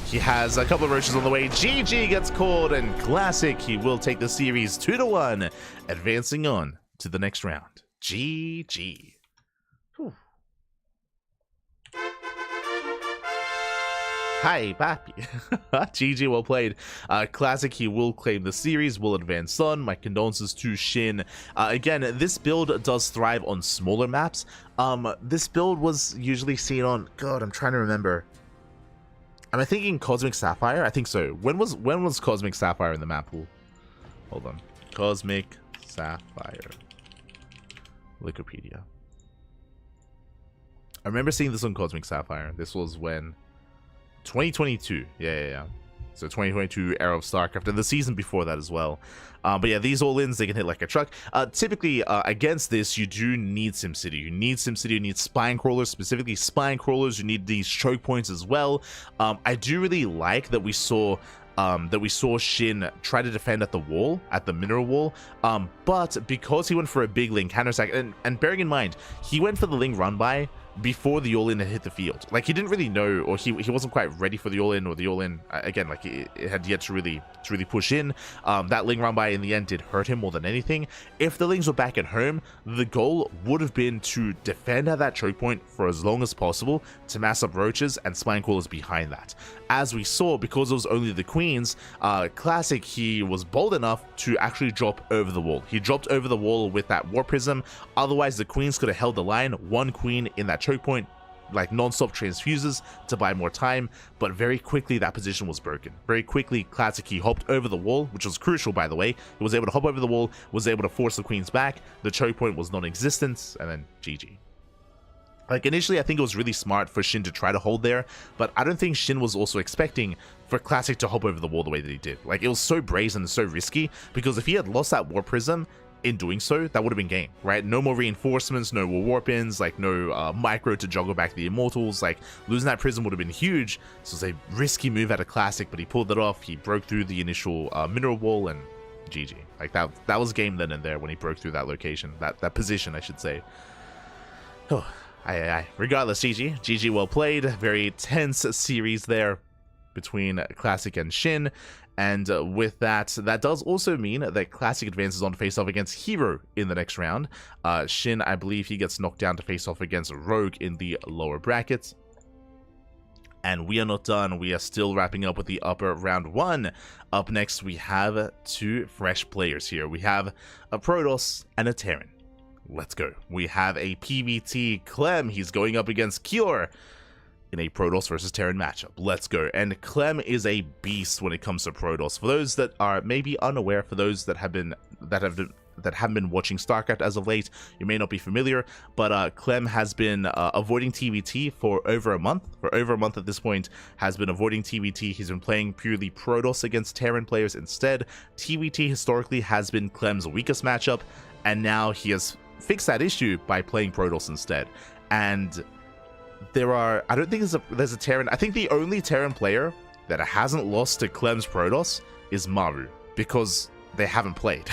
He has a couple of Roaches on the way. GG gets called, and Classic, he will take the series 2-1, advancing on to the next round. GG. Whew. Hi, papi. GG, well played. Classic, he will claim the series, will advance on. My condolences to SHIN. Again, this build does thrive on smaller maps. This build was usually seen on... God, I'm trying to remember. Am I thinking Cosmic Sapphire? I think so. When was Cosmic Sapphire in the map pool? Hold on. Cosmic Sapphire. Wikipedia. I remember seeing this on Cosmic Sapphire. This was when... 2022. Yeah. So 2022 era of StarCraft, and the season before that as well. But yeah, these all-ins, they can hit like a truck. Typically, against this, you do need SimCity. You need SimCity, you need Spine Crawlers, specifically Spine Crawlers. You need these choke points as well. I do really like that we saw SHIN try to defend at the wall, at the mineral wall, but because he went for a big Ling counterattack, and bearing in mind, he went for the Ling run-by before the all-in had hit the field. Like, he didn't really know, or he wasn't quite ready for the all-in, or the all-in, again, like, it had yet to really push in. That Ling run-by in the end did hurt him more than anything. If the Lings were back at home, the goal would have been to defend at that choke point for as long as possible, to mass up Roaches and Spine Crawlers behind that. As we saw, because it was only the Queens, Classic, he was bold enough to actually drop over the wall. He dropped over the wall with that War Prism. Otherwise, the Queens could have held the line. One Queen in that choke point, like non-stop transfuses to buy more time, but very quickly that position was broken. Very quickly, Classic, he hopped over the wall, which was crucial, by the way. He was able to hop over the wall, was able to force the Queens back. The choke point was non-existent, and then GG. Like, initially, I think it was really smart for SHIN to try to hold there, but I don't think SHIN was also expecting for Classic to hop over the wall the way that he did. Like, it was so brazen and so risky, because if he had lost that War Prism, in doing so, that would have been game, right? No more reinforcements, no more warp-ins, like no micro to juggle back the Immortals. Like, losing that Prism would have been huge. So it's a risky move at a Classic, but he pulled it off. He broke through the initial mineral wall, and GG. Like, that was game then and there when he broke through that location, that position, I should say. Oh. Regardless, GG well played. Very tense series there between Classic and SHIN, and with that does also mean that Classic advances on to face off against herO in the next round. SHIN, I believe he gets knocked down to face off against Rogue in the lower brackets. And we are not done. We are still wrapping up with the upper round one. Up next, we have two fresh players here. We have a Protoss and a Terran. Let's go. We have a PvT Clem. He's going up against Cure in a Protoss versus Terran matchup. Let's go. And Clem is a beast when it comes to Protoss. For those that are maybe unaware, for those that haven't been watching StarCraft as of late, you may not be familiar, but Clem has been avoiding TvT for over a month. For over a month at this point, has been avoiding TvT. He's been playing purely Protoss against Terran players instead. TvT historically has been Clem's weakest matchup, and now he has fix that issue by playing Protoss instead. and I don't think there's a Terran. I think the only Terran player that hasn't lost to Clem's Protoss is Maru, because they haven't played.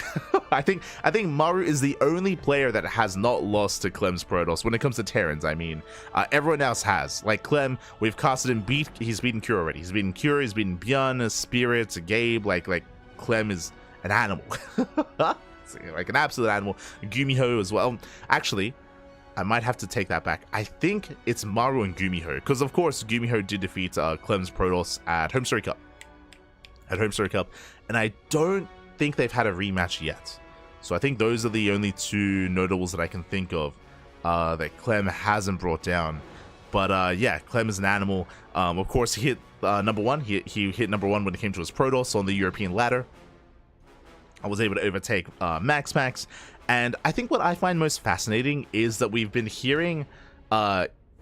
I think Maru is the only player that has not lost to Clem's Protoss when it comes to Terrans. I mean, everyone else has. Like Clem, we've casted him, he's beaten Cure already. He's beaten Cure, he's beaten Bjorn, Spirit, Gabe. Like Clem is an animal. Like an absolute animal. Gumiho as well. Actually, I might have to take that back. I think it's Maru and Gumiho, because of course Gumiho did defeat Clem's Protoss at Home Story Cup. And I don't think they've had a rematch yet. So I think those are the only two notables that I can think of that Clem hasn't brought down. But yeah, Clem is an animal. Of course, he hit number one. He hit number one when it came to his Protoss on the European ladder. I was able to overtake Max, and I think what I find most fascinating is that we've been hearing,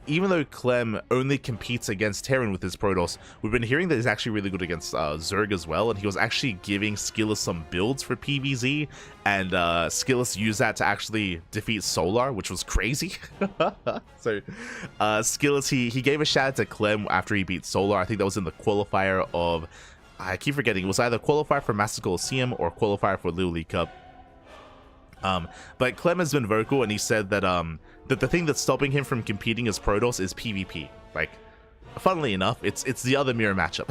even though Clem only competes against Terran with his Protoss, we've been hearing that he's actually really good against Zerg as well, and he was actually giving Skillous some builds for PvZ, and Skillous used that to actually defeat Solar, which was crazy. So Skillous, he gave a shout out to Clem after he beat Solar. I think that was in the qualifier of, I keep forgetting, it was either qualifier for Master Colosseum or qualifier for OlimoLeague Cup. But Clem has been vocal, and he said that that the thing that's stopping him from competing as Protoss is PvP. Like, funnily enough, it's the other mirror matchup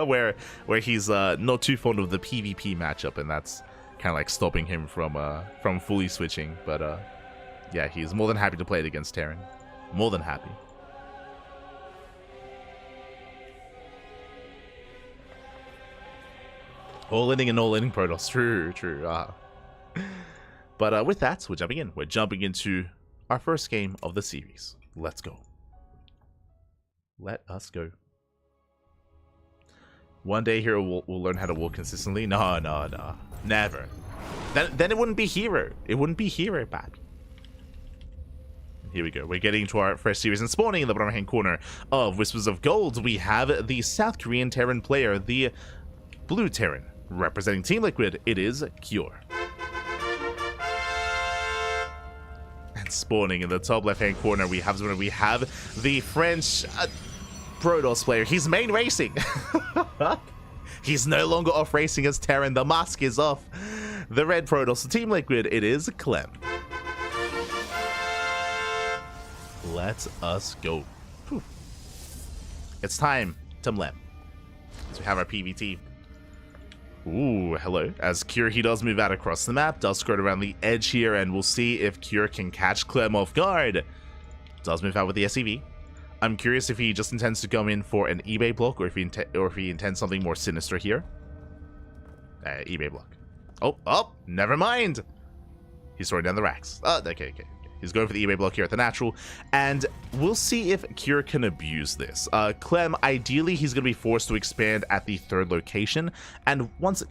where he's not too fond of the PvP matchup, and that's kind of like stopping him from fully switching. But yeah, he's more than happy to play it against Terran. More than happy. All-inning and all-inning Protoss. True. But with that, we're jumping in. We're jumping into our first game of the series. Let's go. Let us go. One day herO will learn how to walk consistently. No. Never. Then it wouldn't be herO. It wouldn't be herO, Bobby. Here we go. We're getting to our first series, and spawning in the bottom right hand corner of Whispers of Gold, we have the South Korean Terran player, the Blue Terran. Representing Team Liquid, it is Cure. And spawning in the top left-hand corner, we have the French Protoss player. He's main racing. He's no longer off racing as Terran. The mask is off. The red Protoss, Team Liquid, it is Clem. Let us go. Whew. It's time to Mlem. So we have our PVT. Ooh, hello. As Cure, he does move out across the map, does skirt around the edge here, and we'll see if Cure can catch Clem off guard. Does move out with the SEV. I'm curious if he just intends to come in for an eBay block, or if he intends something more sinister here. eBay block. Oh, never mind. He's throwing down the racks. Okay. He's going for the eBay block here at the natural, and we'll see if Cure can abuse this. Clem, ideally, he's going to be forced to expand at the third location, and once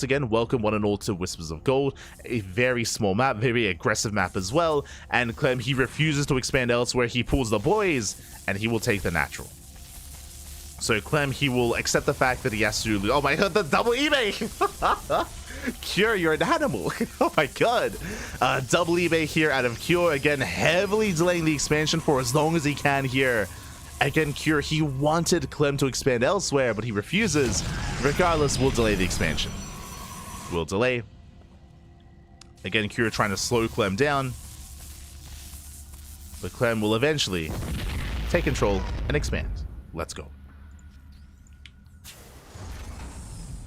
again, welcome one and all to Whispers of Gold, a very small map, very aggressive map as well, and Clem, he refuses to expand elsewhere. He pulls the boys, and he will take the natural. So Clem, he will accept the fact that he has to... Oh my god, the double eBay! Cure, you're an animal. Oh my god. Double eBay here out of Cure. Again, heavily delaying the expansion for as long as he can here. Again, Cure, he wanted Clem to expand elsewhere, but he refuses. Regardless, we'll delay the expansion. We'll delay. Again, Cure trying to slow Clem down. But Clem will eventually take control and expand. Let's go.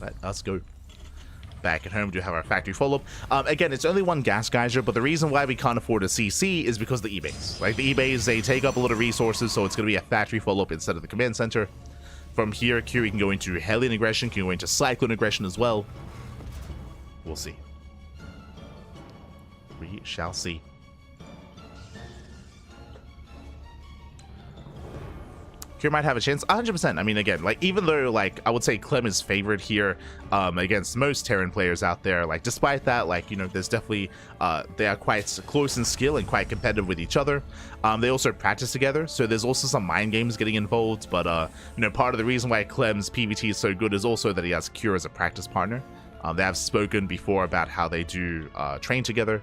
Let us go. Back at home, we do have our factory follow-up. Again, it's only one gas geyser, but the reason why we can't afford a CC is because the eBays. Like, the eBays, they take up a lot of resources, so it's going to be a factory follow-up instead of the command center. From here, Curie can go into Hellion aggression, can go into Cyclone aggression as well. We'll see. We shall see. Cure might have a chance, 100%. I mean, again, like, even though, like, I would say Clem is favored here against most Terran players out there, like, despite that, like, you know, there's definitely, they are quite close in skill and quite competitive with each other. They also practice together, so there's also some mind games getting involved, but, you know, part of the reason why Clem's PvT is so good is also that he has Cure as a practice partner. They have spoken before about how they do train together.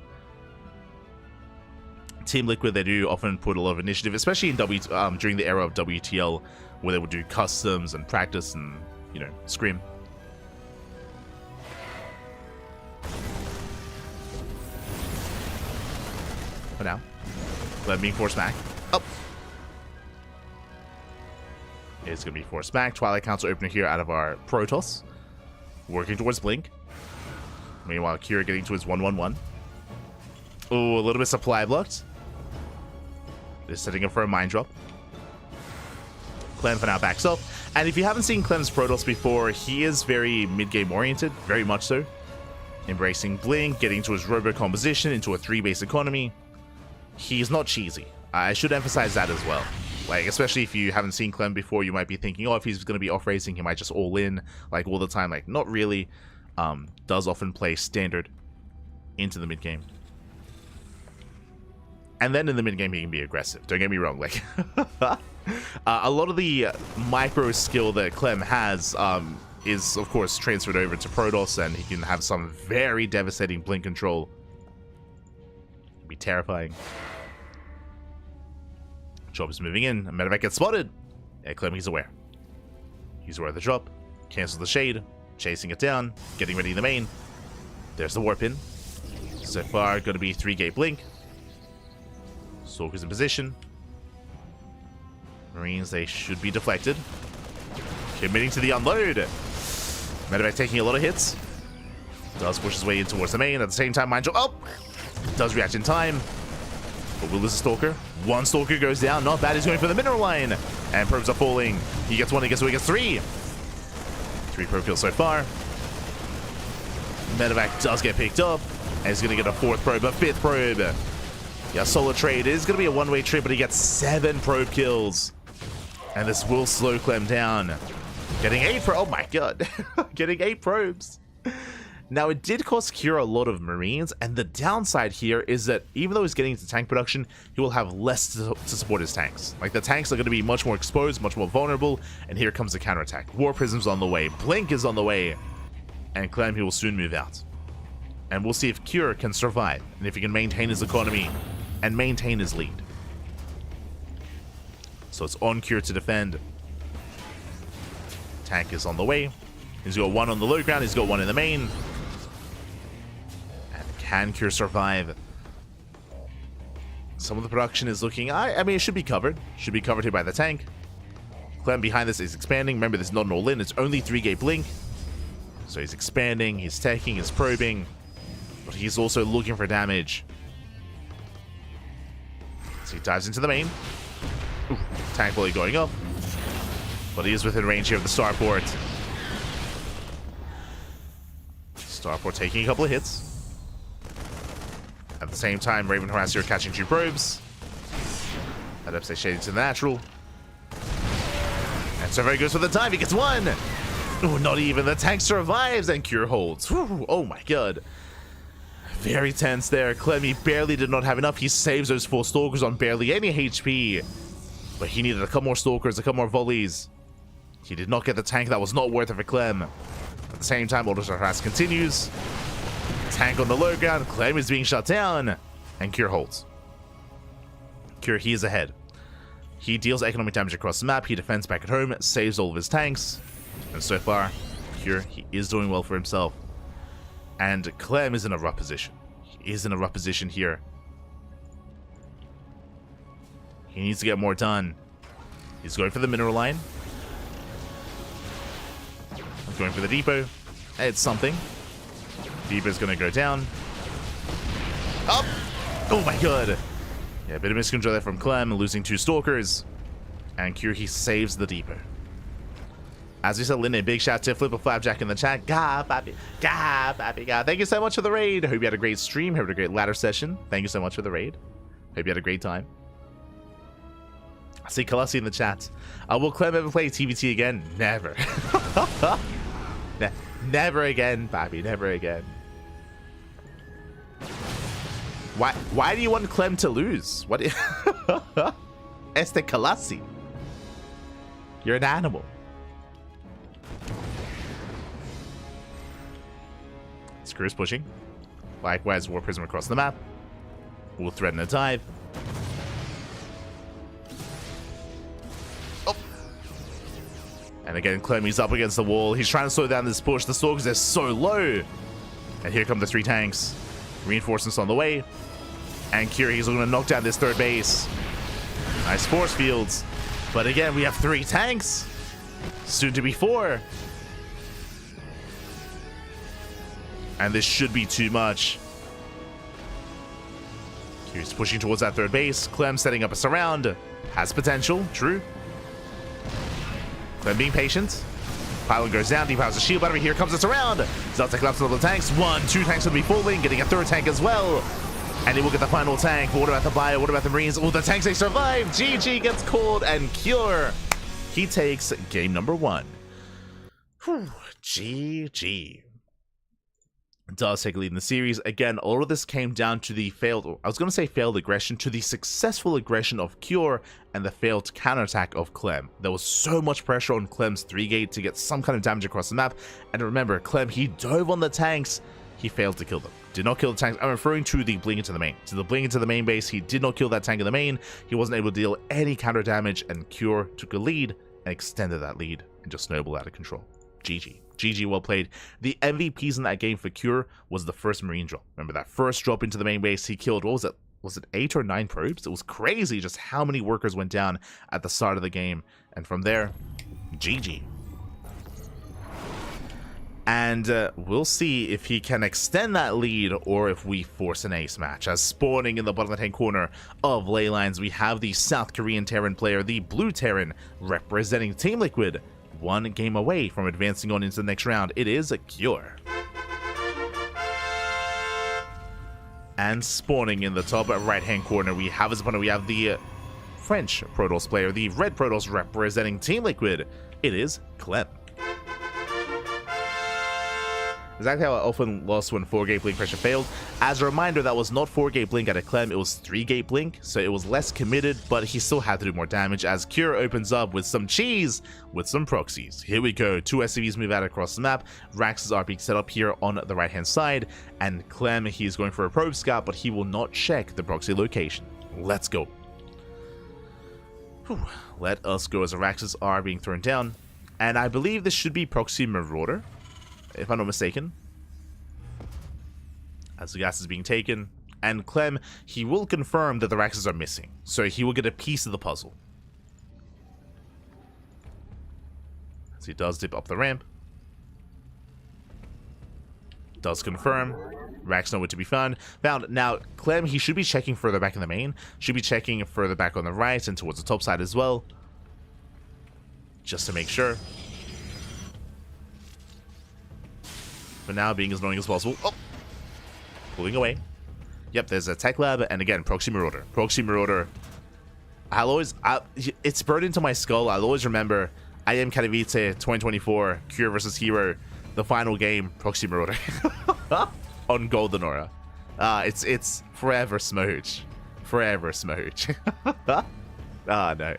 Team Liquid, they do often put a lot of initiative, especially in during the era of WTL, where they would do customs and practice and, you know, scrim. For now, Clem being forced back. Up. It's going to be forced back. Twilight Council opener here out of our Protoss. Working towards Blink. Meanwhile, Kira getting to his 1-1-1. Oh, a little bit supply blocked. They're setting up for a mine drop. Clem for now backs up. And if you haven't seen Clem's Protoss before, he is very mid-game oriented. Very much so. Embracing Blink, getting to his robo composition into a 3-base economy. He's not cheesy. I should emphasize that as well. Like, especially if you haven't seen Clem before, you might be thinking, oh, if he's going to be off-racing, he might just all in, like, all the time. Like, not really. Does often play standard into the mid-game. And then in the mid-game, he can be aggressive. Don't get me wrong. Like, a lot of the micro skill that Clem has is, of course, transferred over to Protoss, and he can have some very devastating blink control. It'd be terrifying. Drop is moving in. Medevac gets spotted. And Clem, he's aware. He's aware of the drop. Cancels the shade. Chasing it down. Getting ready in the main. There's the warp in. So far, going to be 3-gate blink. Stalker's in position. Marines, they should be deflected. Committing to the unload. Medevac taking a lot of hits. Does push his way in towards the main. At the same time, mind drop. Oh! Does react in time. But will lose a Stalker. One Stalker goes down. Not bad. He's going for the mineral line. And probes are falling. He gets one. He gets 3. 3 probe kills so far. Medevac does get picked up. And he's going to get a 4th probe, a 5th probe. Yeah, solo trade. It is going to be a one-way trip, but he gets 7 probe kills. And this will slow Clem down. Getting 8 probes. Oh my god. Getting 8 probes. Now, it did cost Kira a lot of Marines, and the downside here is that even though he's getting into tank production, he will have less to support his tanks. Like, the tanks are going to be much more exposed, much more vulnerable, and here comes the counterattack. War Prism's on the way. Blink is on the way. And Clem, he will soon move out. And we'll see if Kira can survive, and if he can maintain his economy and maintain his lead. So it's on Kira to defend. Tank is on the way. He's got 1 on the low ground. He's got 1 in the main. And can Kira survive? Some of the production is looking... I mean, it should be covered. Should be covered here by the tank. Clem behind this is expanding. Remember, this is not an all-in. It's only 3-gate blink. So he's expanding. He's teching. He's probing. But he's also looking for damage. So he dives into the main. Ooh, tank volley going up. But he is within range here of the starport. Starport taking a couple of hits. At the same time, Raven Harasser catching 2 probes. That upside shading to the natural. And Survey goes for the dive. He gets 1. Oh, not even. The tank survives and Cure holds. Whew, oh my god. Very tense there. Clem, barely did not have enough. He saves those 4 Stalkers on barely any HP. But he needed a couple more Stalkers, a couple more volleys. He did not get the tank. That was not worth it for Clem. At the same time, Order Harass continues. Tank on the low ground. Clem is being shut down. And Cure holds. Cure, he is ahead. He deals economic damage across the map. He defends back at home. Saves all of his tanks. And so far, Cure, he is doing well for himself. And Clem is in a rough position. He is in a rough position here. He needs to get more done. He's going for the mineral line. Going for the depot. It's something. Depot's going to go down. Up! Oh my god! Yeah, a bit of miscontrol there from Clem, losing 2 Stalkers. And Cure, he saves the depot. As we said, Lynn, a big shout to Flipper Flapjack in the chat. Gah, baby. Gah, baby, gah. Thank you so much for the raid. Hope you had a great stream. Hope you had a great ladder session. Thank you so much for the raid. Hope you had a great time. I see Colossi in the chat. Will Clem ever play TVT again? Never. Never again, Bobby. Never again. Why do you want Clem to lose? What? Este Colossi. You're an animal. Screw is pushing. Likewise, War Prism across the map. Will threaten a dive. And again, Clem, he's up against the wall. He's trying to slow down this push. The Stalkers are so low. And here come the 3 tanks. Reinforcements on the way. And Kyrie's going to knock down this third base. Nice force fields. But again, we have 3 tanks. Soon to be 4. And this should be too much. Kyrie's pushing towards that third base. Clem setting up a surround. Has potential, true. Clem being patient. Pylon goes down, depowers the shield battery. Here comes the surround. Zoun collapses all the tanks. 1, 2 tanks will be falling, getting a 3rd tank as well. And he will get the final tank. But what about the Bio? What about the Marines? Oh, the tanks, they survive. GG gets called, and Cure, he takes game number 1. Whew, GG. Does take a lead in the series. Again, all of this came down to the failed aggression, to the successful aggression of Cure and the failed counterattack of Clem. There was so much pressure on Clem's 3-gate to get some kind of damage across the map. And remember, Clem, he dove on the tanks. He failed to kill them. Did not kill the tanks. I'm referring to the blink into the main. To the blink into the main base, he did not kill that tank in the main. He wasn't able to deal any counter damage, and Cure took a lead and extended that lead and just snowballed out of control. GG. GG, well played. The MVPs in that game for Cure was the first Marine drop. Remember that first drop into the main base, he killed, what was it? Was it 8 or 9 probes? It was crazy just how many workers went down at the start of the game. And from there, GG. And we'll see if he can extend that lead or if we force an ace match. As spawning in the bottom left-hand corner of Leylines, we have the South Korean Terran player, the Blue Terran, representing Team Liquid. 1 game away from advancing on into the next round. It is a Cure. And spawning in the top right-hand corner, we have as opponent, we have the French Protoss player, the Red Protoss representing Team Liquid. It is Clem. Exactly how I often lost when 4-gate blink pressure failed. As a reminder, that was not 4-gate blink at a Clem, it was 3-gate blink, so it was less committed, but he still had to do more damage as Cure opens up with some cheese, with some proxies. Here we go, 2 SCVs move out across the map, Rax's are being set up here on the right-hand side, and Clem, he is going for a probe scout, but he will not check the proxy location. Let's go. Whew. Let us go as the Rax's are being thrown down, and I believe this should be proxy Marauder, if I'm not mistaken, as the gas is being taken. And Clem, he will confirm that the Raxes are missing, so he will get a piece of the puzzle. As he does dip up the ramp. Does confirm. Rax nowhere to be found. Now, Clem, he should be checking further back in the main. Should be checking further back on the right and towards the top side as well. Just to make sure. For now, being as annoying as possible. Oh! Pulling away. Yep, there's a tech lab, and again, Proxy Marauder. Proxy Marauder. It's burned into my skull. I'll always remember I am Katowice 2024, Cure versus herO, the final game, Proxy Marauder. On Golden Aura. It's forever Smooch. Forever Smooch. Ah, no.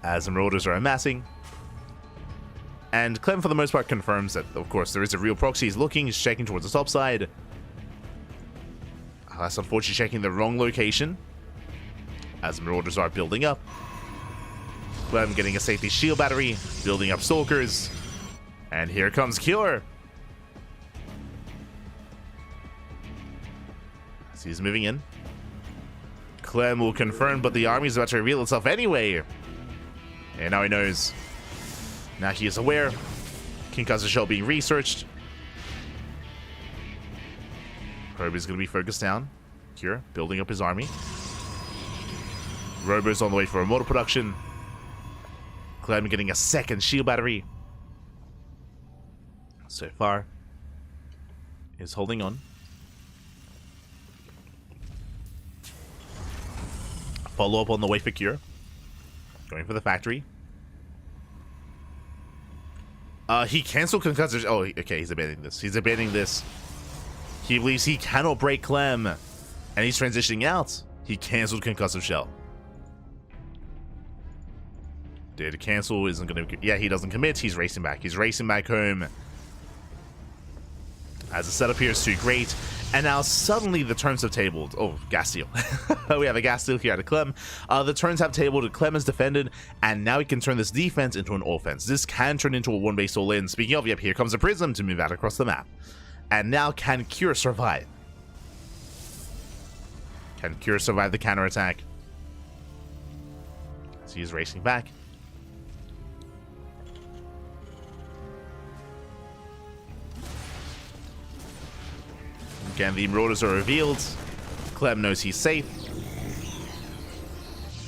As the Marauders are amassing. And Clem, for the most part, confirms that, of course, there is a real proxy. He's looking, he's checking towards the top side. That's unfortunately checking the wrong location. As Marauders are building up. Clem getting a safety shield battery, building up Stalkers. And here comes Cure. As he's moving in. Clem will confirm, but the army is about to reveal itself anyway. And now he knows. Now he is aware. King Kaiser Shell being researched. Probe is going to be focused down. Cure building up his army. Robo's on the way for a motor production. Clem getting a second shield battery. So far, is holding on. Follow up on the way for Cure. Going for the factory. He canceled concussors. Oh, okay, he's abandoning this. He's abandoning this. He believes he cannot break Clem. And he's transitioning out. He canceled concussive shell. Did cancel, isn't gonna... Yeah, he doesn't commit. He's racing back. He's racing back home. as the setup here is too great. And now suddenly the turns have tabled. Oh, gas steal. We have a gas steal here out of Clem. The turns have tabled, Clem is defended, and now he can turn this defense into an offense. This can turn into a one-base all-in. Speaking of, yep, here comes a Prism to move out across the map. And now can Cure survive? Can Cure survive the counterattack? So he's racing back. Again, the Marauders are revealed. Clem knows he's safe.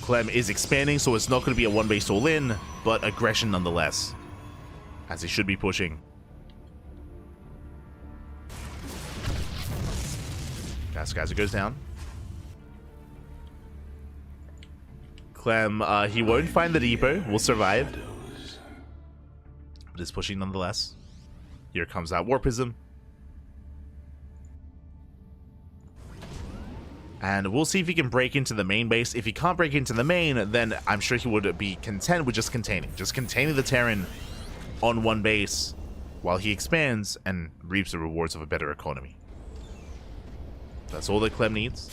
Clem is expanding, so it's not going to be a one-base all-in, but aggression nonetheless, as he should be pushing. Gasgazer goes down. Clem, he won't find the depot, will survive, but is pushing nonetheless. Here comes that Warpism. And we'll see if he can break into the main base. If he can't break into the main, then I'm sure he would be content with just containing the Terran on one base while he expands and reaps the rewards of a better economy. That's all that Clem needs.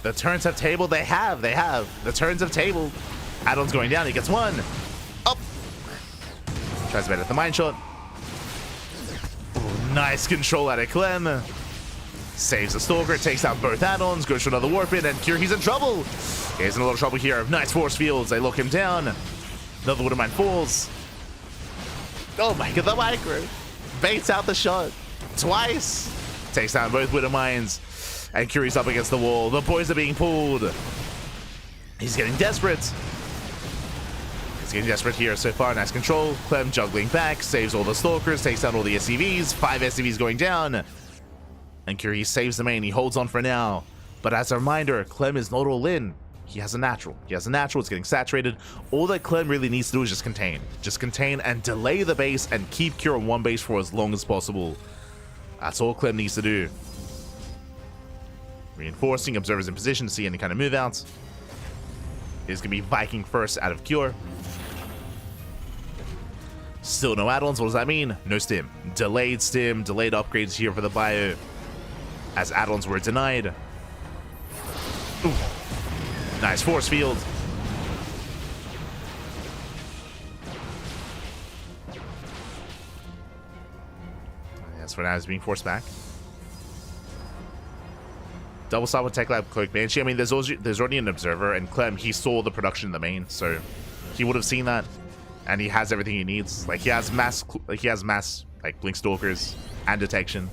The turns have tabled. They have. The turns have tabled. Add-on's going down. He gets one. Up. Tries to bet at the mine shot. Nice control out of Clem. Saves the Stalker, takes out both add-ons, goes for another warp in, and Cure, he's in trouble. He's in a lot of trouble here. Nice force fields, they lock him down. Another Widowmine falls. Oh my god, the micro. Baits out the shot. Twice. Takes down both Widowmines. And Curie's up against the wall. The boys are being pulled. He's getting desperate. Getting desperate here so far. Nice control. Clem juggling back, saves all the Stalkers, takes down all the SCVs. 5 SCVs going down. And Curie saves the main. He holds on for now. But as a reminder, Clem is not all in. He has a natural. It's getting saturated. All that Clem really needs to do is just contain. Just contain and delay the base and keep Cure on one base for as long as possible. That's all Clem needs to do. Reinforcing, observers in position to see any kind of move outs. It's going to be Viking first out of Cure. Still no add-ons. What does that mean? No stim. Delayed stim, delayed upgrades here for the bio, as add-ons were denied. Ooh. Nice force field. That's for now, is being forced back. Double stop with Tech Lab Cloak Banshee. I mean, there's already an observer, and Clem, he saw the production in the main, so he would have seen that. And he has everything he needs. Like he has mass like blink stalkers and detection.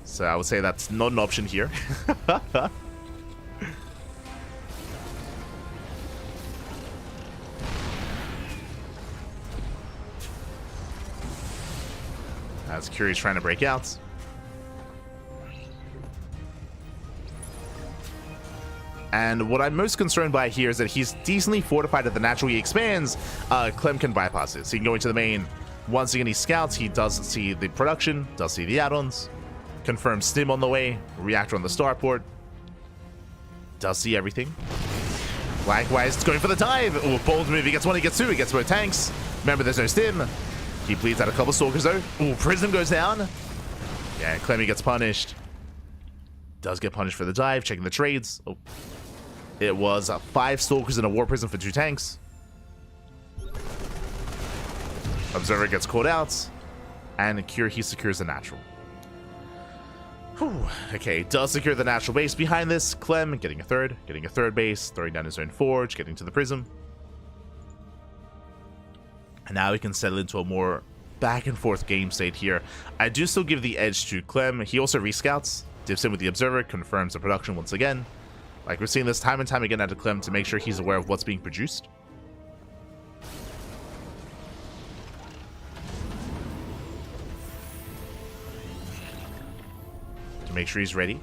So I would say that's not an option here. As Curie's trying to break out. And what I'm most concerned by here is that he's decently fortified at the natural he expands. Clem can bypass this. He can go into the main. Once again, he scouts. He does see the production, does see the add-ons. Confirms stim on the way. Reactor on the starport. Does see everything. Likewise, it's going for the dive. Oh, bold move. He gets one, he gets two, he gets both tanks. Remember, there's no stim. He bleeds out a couple stalkers though. Oh, Prism goes down. Yeah, Clemmy gets punished. Does get punished for the dive. Checking the trades. Oh. It was 5 stalkers and a war prism for 2 tanks. Observer gets called out. And Cure, he secures the natural. Whew. Okay, does secure the natural base. Behind this, Clem getting a third base, throwing down his own forge, getting to the prism. And now we can settle into a more back and forth game state here. I do still give the edge to Clem. He also rescouts, dips in with the observer, confirms the production once again. Like we're seeing this time and time again out of Clem to make sure he's aware of what's being produced. To make sure he's ready.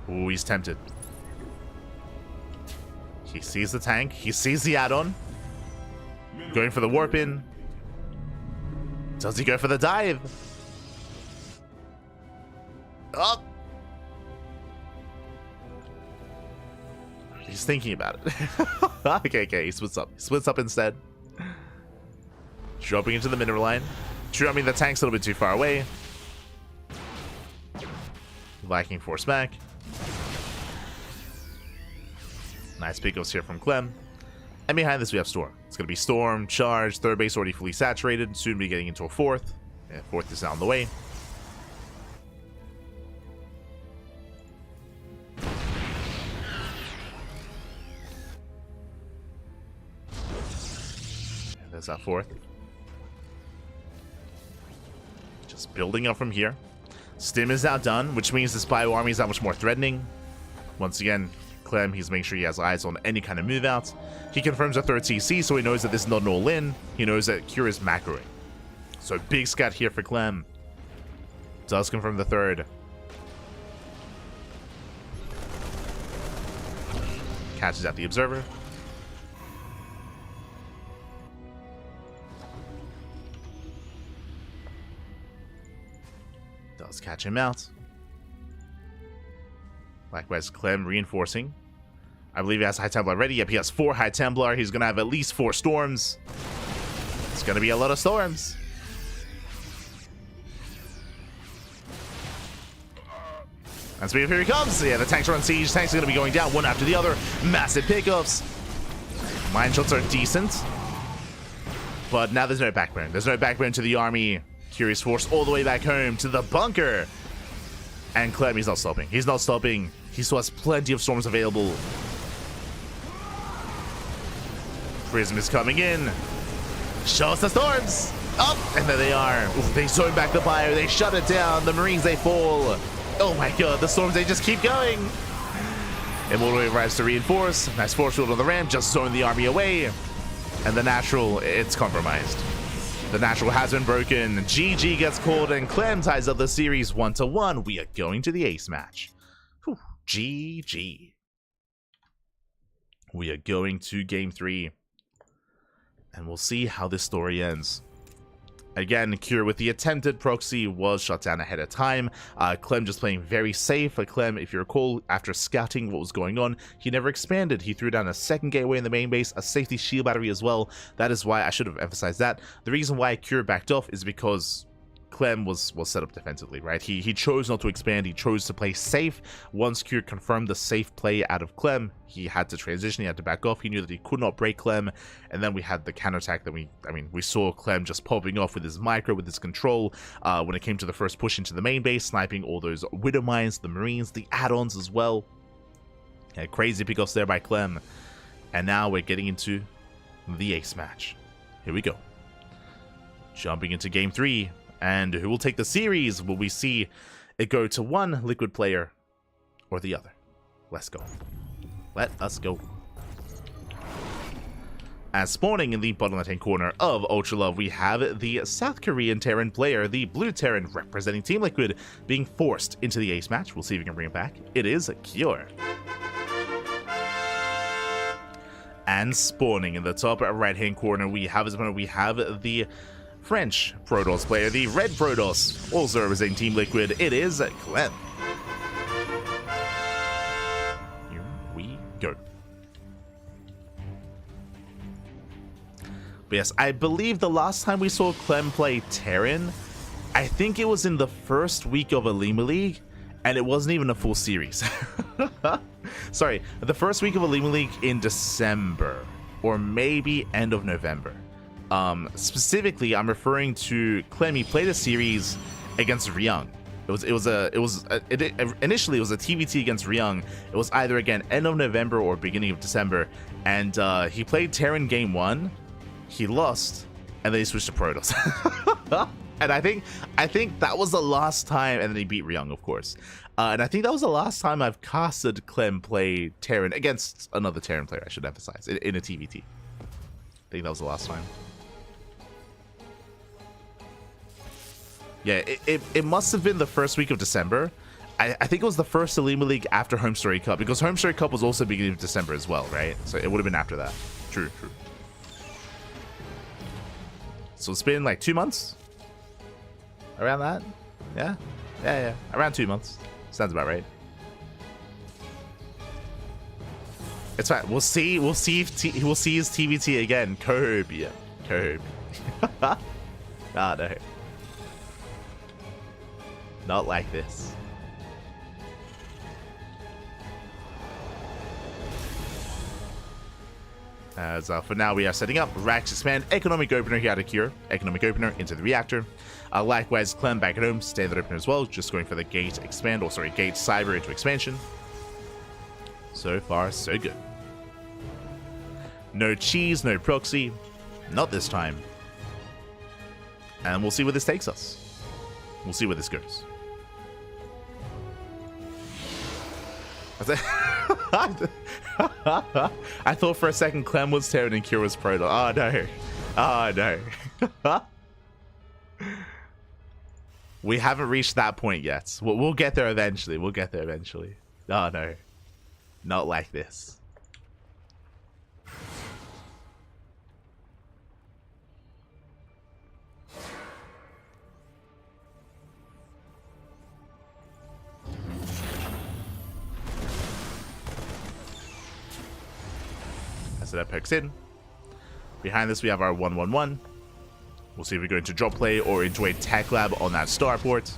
Ooh, he's tempted. He sees the tank. He sees the add-on. Going for the warp in. Does he go for the dive? Oh! He's thinking about it. Okay, he splits up. He splits up instead. Dropping into the mineral line. True, I mean, the tank's a little bit too far away. Viking force back. Nice pickups here from Clem. And behind this, we have Storm. It's going to be Storm, Charge, third base already fully saturated. Soon be getting into a fourth. Yeah, fourth is down the way. And there's that fourth. Just building up from here. Stim is now done, which means this bio army is that much more threatening. Once again, Clem, he's making sure he has eyes on any kind of move out. He confirms a third CC, so he knows that this is not an all-in. He knows that Cure is macroing. So big scat here for Clem. Does confirm the third. Catches at the Observer. Does catch him out. Likewise, Clem reinforcing. I believe he has High Templar ready. Yep, he has 4 High Templar. He's going to have at least 4 Storms. It's going to be a lot of Storms. And speed, here he comes. Yeah, the tanks are on siege. Tanks are going to be going down one after the other. Massive pickups. Mine shots are decent. But now there's no backburn. There's no backburn to the army. Curious Force all the way back home to the bunker. And Clem, he's not stopping. He's not stopping. He still has plenty of Storms available. Prism is coming in. Show us the Storms. Up. And there they are. Oof, they zone back the fire. They shut it down. The Marines, they fall. Oh my god. The Storms, they just keep going. Immortal arrives to reinforce. Nice force field on the ramp. Just zone the army away. And the natural, it's compromised. The natural has been broken. GG gets called, and Clem ties up the series 1-1. We are going to the ace match. Whew. GG. We are going to game 3. And we'll see how this story ends. Again, Cure with the attempted proxy was shut down ahead of time. Clem just playing very safe. Clem, if you recall, after scouting what was going on, he never expanded. He threw down a second gateway in the main base, a safety shield battery as well. That is why I should have emphasized that. The reason why Cure backed off is because Clem was set up defensively, right? He chose not to expand. He chose to play safe. Once Cure confirmed the safe play out of Clem, he had to transition. He had to back off. He knew that he could not break Clem. And then we had the counterattack that we saw Clem just popping off with his micro, with his control. When it came to the first push into the main base, sniping all those Widow Mines, the Marines, the add-ons as well. Yeah, crazy pickoffs there by Clem. And now we're getting into the ace match. Here we go. Jumping into game 3. And who will take the series? Will we see it go to one Liquid player or the other? Let's go. Let us go. As spawning in the bottom left-hand corner of Ultra Love, we have the South Korean Terran player, the Blue Terran representing Team Liquid, being forced into the ace match. We'll see if we can bring it back. It is Cure. And spawning in the top right-hand corner, we have the French Protoss player, the Red Protoss, also representing Team Liquid. It is Clem. Here we go. But yes, I believe the last time we saw Clem play Terran, I think it was in the first week of OlimoLeague, and it wasn't even a full series. Sorry, the first week of OlimoLeague in December, or maybe end of November. Specifically, I'm referring to Clem. He played a series against Ryung. Initially it was a TVT against Ryung. It was either again end of November or beginning of December, and he played Terran game 1. He lost, and then he switched to Protoss. And I think that was the last time, and then he beat Ryung, of course. And I think that was the last time I've casted Clem play Terran against another Terran player, I should emphasize, in a TVT. I think that was the last time. Yeah, it must have been the first week of December. I think it was the first OlimoLeague after Home Story Cup, because Home Story Cup was also beginning of December as well, right? So it would have been after that. True. So it's been like 2 months? Around that? Yeah. Around 2 months. Sounds about right. It's fine. We'll see. We'll see if we'll see his TBT again. Curb, yeah, curb. Ah, no. Not like this. As for now, we are setting up Racks Expand, Economic Opener here out of Cure, Economic Opener into the Reactor. Likewise, Clem back at home, Standard Opener as well, just going for the Gate Expand, or sorry, Gate Cyber into Expansion. So far, so good. No cheese, no proxy, not this time. And we'll see where this takes us. We'll see where this goes. I thought for a second Clem was Terran and Cure was Proto. Oh no. Oh no. We haven't reached that point yet. We'll get there eventually. We'll get there eventually. Oh no. Not like this. So that pokes in. Behind this, we have our 1-1-1. We'll see if we go into drop play or into a tech lab on that starport.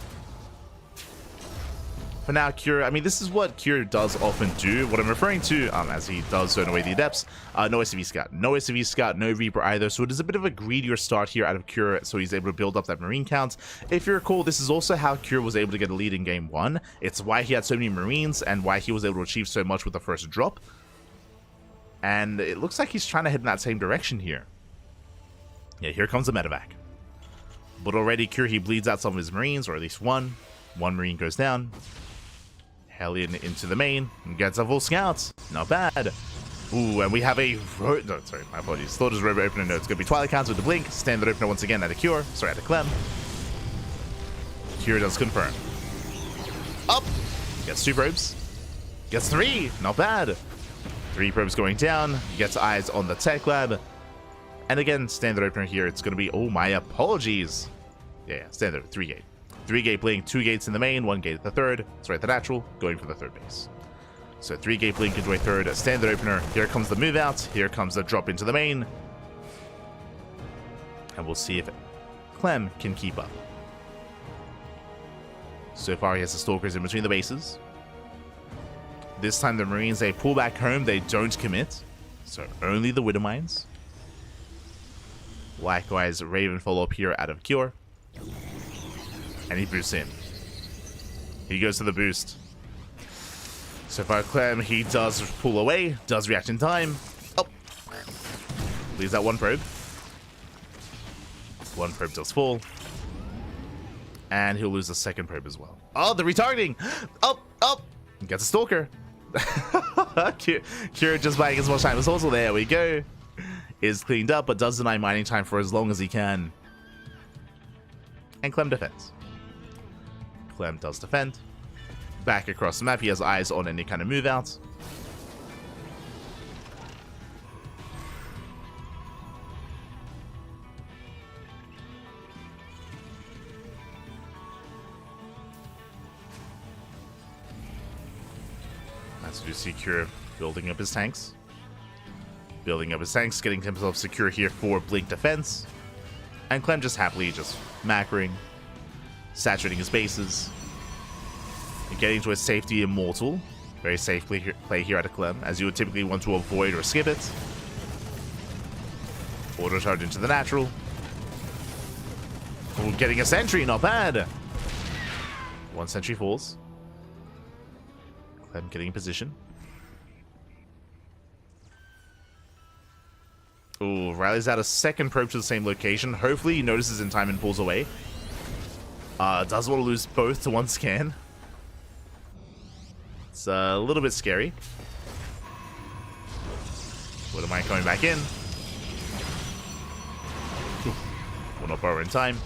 For now, Cure, I mean, this is what Cure does often do. What I'm referring to, as he does zone away the Adepts, no SCV Scout. No SCV Scout, no Reaper either. So it is a bit of a greedier start here out of Cure, so he's able to build up that Marine count. If you recall, this is also how Cure was able to get a lead in Game 1. It's why he had so many Marines and why he was able to achieve so much with the first drop. And it looks like he's trying to head in that same direction here. Yeah, here comes the medevac. But already Cure, he bleeds out some of his Marines, or at least one. One Marine goes down. Hellion into the main, and gets a full scout. Not bad. Ooh, and we have a... No, sorry, my apologies. Thought it was Robo Opener. No, it's going to be Twilight Counts with the Blink. Standard Opener once again at a Cure. Sorry, at a Clem. Cure does confirm. Up! Gets 2 probes. Gets 3! Not bad. 3 probes going down, gets eyes on the tech lab. And again, standard opener here, it's going to be, oh, my apologies. Yeah, standard, 3 gate. 3 gate blink, 2 gates in the main, 1 gate at the third. Sorry, at the natural, going for the third base. So 3 gate blink into a third, a standard opener. Here comes the move out, here comes the drop into the main. And we'll see if Clem can keep up. So far, he has the Stalkers in between the bases. This time the Marines, they pull back home, they don't commit. So only the Widowmines. Likewise, Raven follow up here out of Cure. And he boosts in. He goes to the boost. So far Clem, he does pull away, does react in time. Oh! Leaves that 1 probe. 1 probe does fall. And he'll lose the 2nd probe as well. Oh, the retargeting! Up, up! Gets a Stalker. Cure just buying as much time as possible. There we go. Is cleaned up, but does deny mining time for as long as he can. And Clem defends. Clem does defend. Back across the map, he has eyes on any kind of move out. As you see Cure building up his tanks. Building up his tanks, getting himself secure here for Blink defense. And Clem just happily just macroing, saturating his bases, and getting to a safety immortal. Very safe play here at a Clem, as you would typically want to avoid or skip it. Auto charge into the natural. Oh, getting a sentry, not bad. 1 sentry falls. Clem getting in position. Ooh, rallies out a 2nd probe to the same location. Hopefully he notices in time and pulls away. Does want to lose both to 1 scan. It's a little bit scary. What am I coming back in? Will not borrow in time.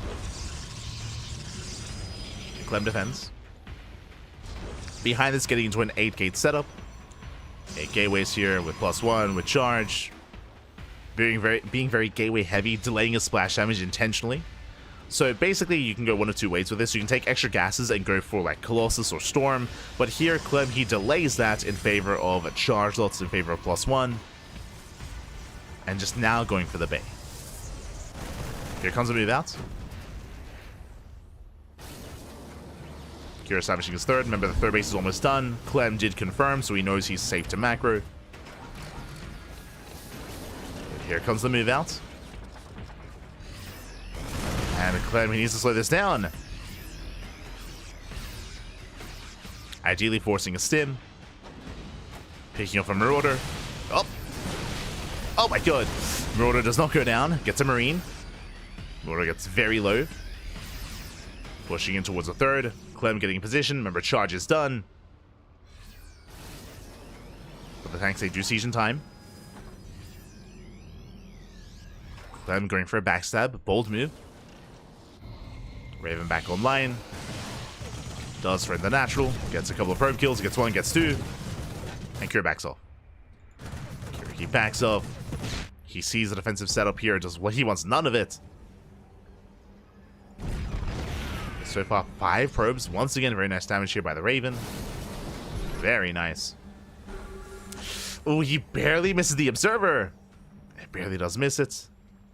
Clem defends. Behind this, getting into an 8 gate setup. 8 gateways here with +1 with charge. Being very gateway heavy, delaying his splash damage intentionally. So basically, you can go one of two ways with this. You can take extra gases and go for like Colossus or Storm, but here Clem, he delays that in favor of a charge lots, in favor of +1, and just now going for the Bay. Here comes a move out. Kira establishing his third. Remember, the third base is almost done. Clem did confirm, so he knows he's safe to macro. Here comes the move out. And Clem, he needs to slow this down. Ideally forcing a stim. Picking up a Marauder. Oh! Oh my god! Marauder does not go down. Gets a Marine. Marauder gets very low. Pushing in towards the third. Clem getting in position. Remember, charge is done. But the tanks, they do siege in time. Clem going for a backstab. Bold move. Raven back online. Does friend the natural. Gets a couple of probe kills. Gets one, gets two. And Kira backs off. Kira, he backs off. He sees the defensive setup here. Does what he wants. None of it. So far, 5 probes. Once again, very nice damage here by the Raven. Very nice. Oh, he barely misses the Observer. He barely does miss it.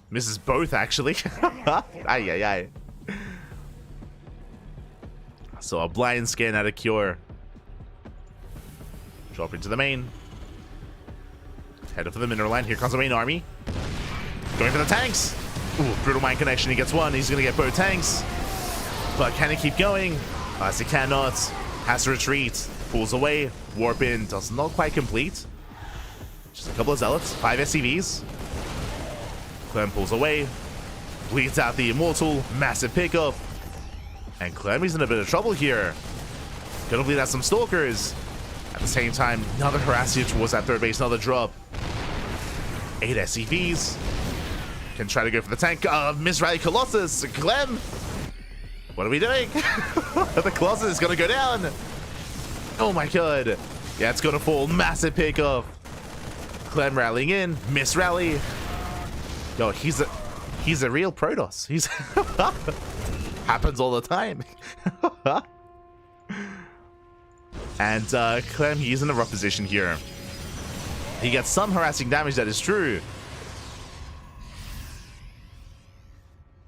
Misses both, actually. Ay, ay, ay. So a blind scan out of Cure. Drop into the main. Headed for the mineral line. Here comes the main army. Going for the tanks. Ooh, brutal mind connection. He gets one. He's going to get both tanks. But can he keep going? As he cannot. Has to retreat. Pulls away. Warp in. Does not quite complete. Just a couple of zealots. 5 SCVs. Clem pulls away. Bleeds out the Immortal. Massive pickup. And Clem is in a bit of trouble here. Gonna bleed out some Stalkers. At the same time, another harassment towards that third base. Another drop. 8 SCVs. Can try to go for the tank. Miss Rally Colossus. Clem. What are we doing? The Colossus is gonna go down. Oh my god. Yeah, it's gonna fall. Massive pickup. Clem rallying in. Miss rally. Yo, he's a real Protoss. He's happens all the time. And Clem, he's in a rough position here. He gets some harassing damage, that is true.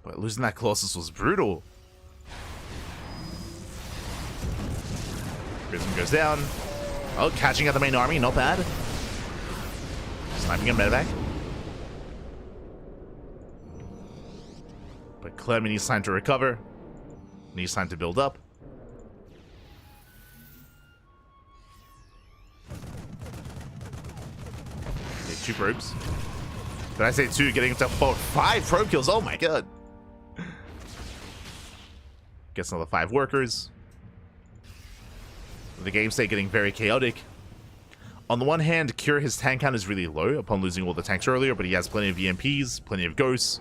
But losing that Colossus was brutal. Prism goes down. Oh, catching at the main army, not bad. Sniping a medevac. But Clem needs time to recover. Needs time to build up. Okay, 2 probes. Did I say 2? Getting himself 5 probe kills. Oh my god. Gets another 5 workers. The game state getting very chaotic. On the one hand, Cure, his tank count is really low upon losing all the tanks earlier, but he has plenty of EMPs, plenty of ghosts.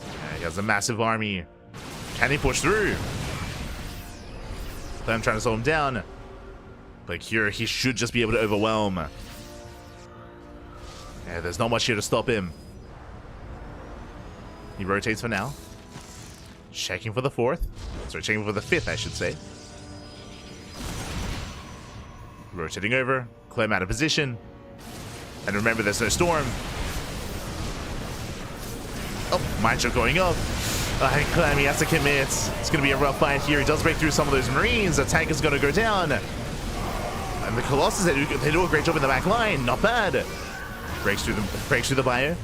And he has a massive army. Can he push through? Clem trying to slow him down. But Cure, he should just be able to overwhelm. Yeah, there's not much here to stop him. He rotates for now. Checking for the 4th. Sorry, checking for the 5th, I should say. Rotating over. Clem out of position. And remember, there's no storm. Oh, Mind Choke going up. Clem, he has to commit. It's going to be a rough fight here. He does break through some of those Marines. The tank is going to go down. And the Colossus, they do a great job in the back line. Not bad. Breaks through the bio.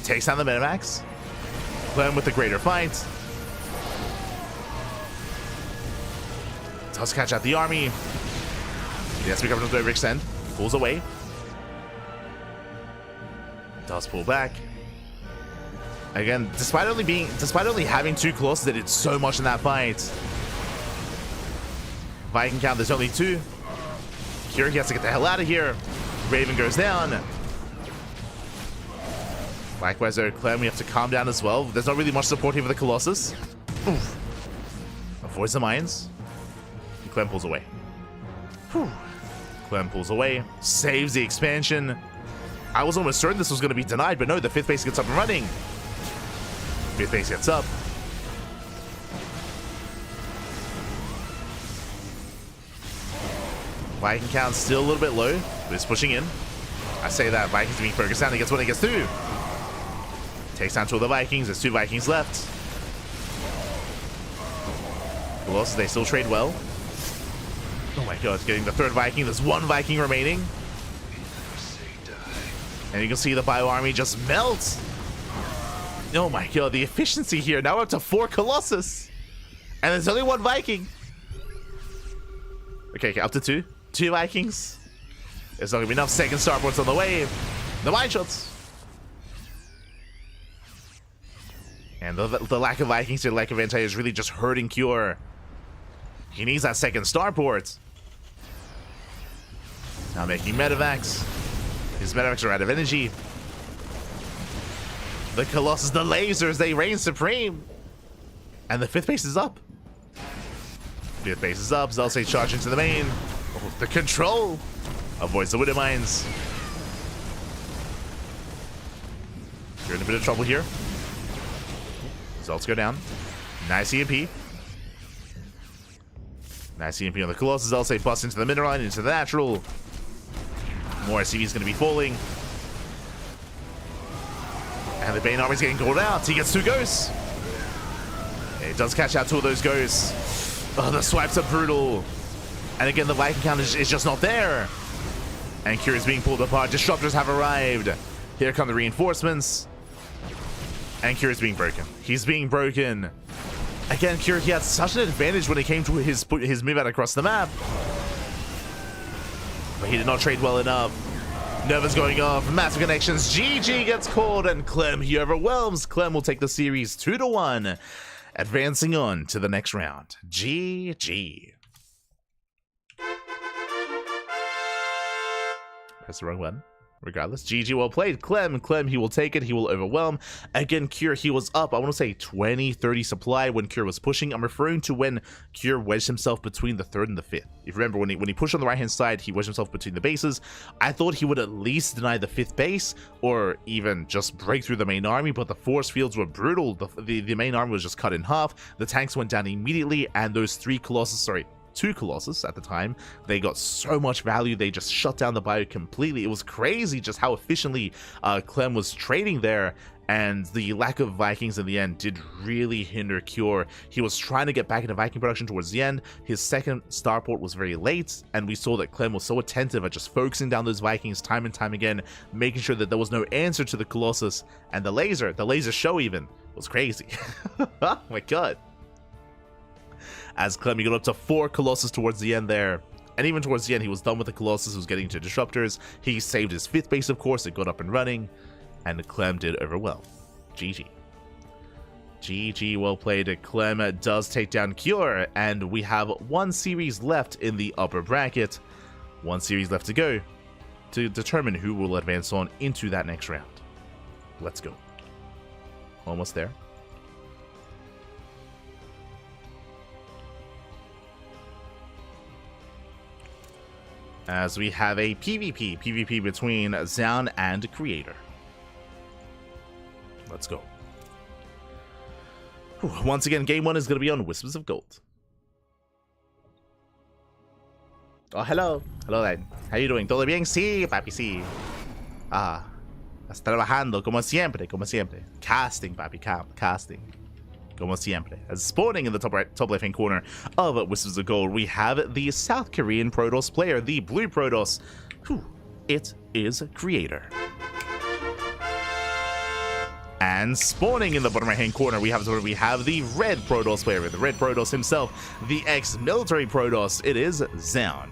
Takes down the Medivacs. Clem with the greater fight. Does catch out the army. He has to be coming to overextend. Pulls away. Does pull back. Again, despite only having 2 Colossus, they did so much in that fight. Viking count, there's only 2. Here he has to get the hell out of here. Raven goes down. Likewise, Clem, we have to calm down as well. There's not really much support here for the Colossus. Oof. Avoids the mines. Clem pulls away. Whew. Clem pulls away. Saves the expansion. I was almost certain this was going to be denied, but no, the 5th base gets up and running. 5th base gets up. Viking count still a little bit low, but it's pushing in. I say that, Vikings being focused down. He gets one, he gets 2. Takes down 2 of the Vikings. There's 2 Vikings left. Colossus, they still trade well. Oh my god, getting the 3rd Viking. There's 1 Viking remaining. And you can see the Bio Army just melt. Oh my god, the efficiency here. Now we're up to 4 Colossus. And there's only 1 Viking. Okay, up to 2. 2 Vikings. There's not going to be enough second starports on the way. The mine shots. And the lack of Vikings here, the lack of anti is really just hurting Cure. He needs that second starport. Now making medevacs. His medevacs are out of energy. The Colossus, the lasers, they reign supreme. And the 5th base is up. 5th base is up. Zelsay charging to the main. Oh, the control avoids the Widow Mines. You're in a bit of trouble here. Results go down. Nice EMP. Nice EMP on the Colossus. Zelsay busts into the mineral line, into the natural. More SCV is going to be falling. And the Bane Army is getting called out. He gets 2 ghosts. It does catch out 2 of those ghosts. Oh, the swipes are brutal. And again, the Viking count is just not there. And Cure is being pulled apart. Disruptors have arrived. Here come the reinforcements. And Cure is being broken. He's being broken. Again, Cure, he had such an advantage when it came to his move out across the map. But he did not trade well enough. Nova's going off. Massive connections. GG gets called. And Clem, he overwhelms. Clem will take the series 2-1. Advancing on to the next round. GG. Press the wrong button. Regardless, GG, well played. Clem, he will take it. He will overwhelm. Again, Cure, he was up, I want to say 20, 30 supply when Cure was pushing. I'm referring to when Cure wedged himself between the 3rd and the 5th. If you remember, when he pushed on the right-hand side, he wedged himself between the bases. I thought he would at least deny the 5th base, or even just break through the main army, but the force fields were brutal. The main army was just cut in half. The tanks went down immediately, and those 2 Colossus at the time, they got so much value. They just shut down the bio completely. It was crazy just how efficiently Clem was trading there, and the lack of Vikings in the end did really hinder Cure. He was trying to get back into Viking production towards the end. His second starport was very late, and we saw that Clem was so attentive at just focusing down those Vikings time and time again, making sure that there was no answer to the Colossus. And the laser show even was crazy. Oh my god. As Clem, he got up to 4 Colossus towards the end there. And even towards the end, he was done with the Colossus, was getting to Disruptors. He saved his 5th base, of course. It got up and running. And Clem did overwhelm. GG. GG, well played. Clem does take down Cure. And we have 1 series left in the upper bracket. 1 series left to go to determine who will advance on into that next round. Let's go. Almost there. As we have a PvP between Zoun and Creator. Let's go. Once again, game 1 is going to be on Whispers of Gold. Oh, hello. Hello, then. How you doing? ¿Todo bien? Sí, papi, sí. Ah, estás trabajando, como siempre, como siempre. Casting, papi, casting. Como siempre. As spawning in the top left-hand corner of Whispers of Gold, we have the South Korean Protoss player, the blue Protoss. It is Creator. And spawning in the bottom right-hand corner, we have the red Protoss player, the red Protoss himself, the ex-military Protoss. It is Zoun.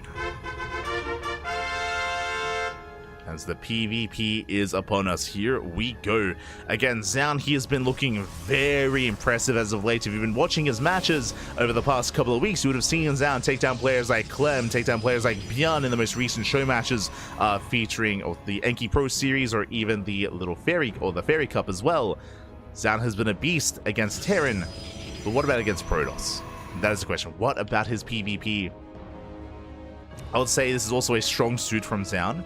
As the PvP is upon us, here we go. Again, Zoun, he has been looking very impressive as of late. If you've been watching his matches over the past couple of weeks, you would have seen Zoun take down players like Clem, take down players like Björn in the most recent show matches, featuring the Enki Pro Series or even the Little Fairy or the Fairy Cup as well. Zoun has been a beast against Terran, but what about against Protoss? That is the question. What about his PvP? I would say this is also a strong suit from Zoun.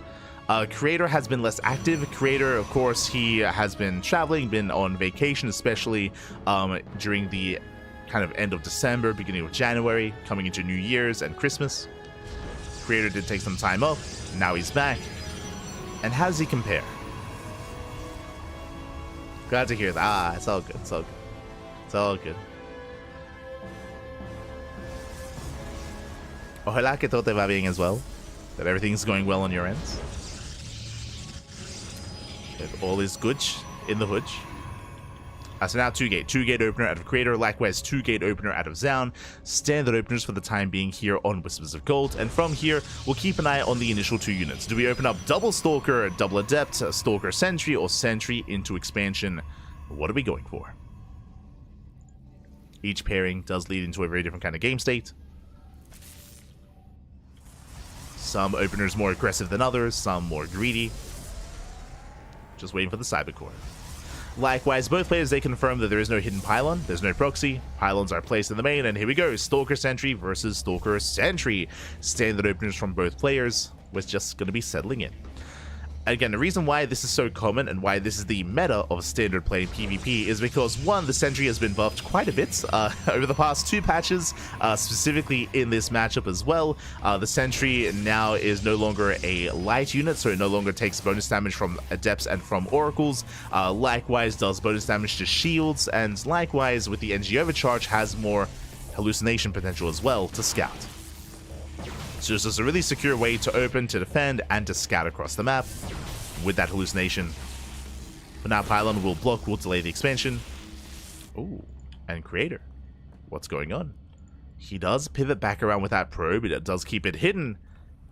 Creator has been less active. Creator, of course, he has been traveling, been on vacation, especially during the kind of end of December, beginning of January, coming into New Year's and Christmas. Creator did take some time off. Now he's back. And how does he compare? Glad to hear that. Ah, it's all good. It's all good. It's all good. Ojalá que todo te va bien as well. That everything's going well on your end. That all is good in the hood. So now 2-gate. 2-gate opener out of Creator. Likewise, 2-gate opener out of Zoun. Standard openers for the time being here on Whispers of Gold. And from here, we'll keep an eye on the initial 2 units. Do we open up double Stalker, double Adept, Stalker Sentry, or Sentry into expansion? What are we going for? Each pairing does lead into a very different kind of game state. Some openers more aggressive than others, some more greedy. Just waiting for the Cybercore. Likewise, both players, they confirm that there is no hidden pylon, there's no proxy, pylons are placed in the main, and here we go, Stalker Sentry versus Stalker Sentry. Standard openers from both players, we're just going to be settling in. Again, the reason why this is so common and why this is the meta of standard play in PvP is because, one, the Sentry has been buffed quite a bit over the past 2 patches, specifically in this matchup as well. The Sentry now is no longer a light unit, so it no longer takes bonus damage from Adepts and from Oracles. Likewise, does bonus damage to shields, and likewise, with the NG Overcharge, has more hallucination potential as well to scout. So it's just a really secure way to open, to defend, and to scout across the map with that hallucination. But now Pylon will block, will delay the expansion. Ooh, and Creator. What's going on? He does pivot back around with that probe, it does keep it hidden,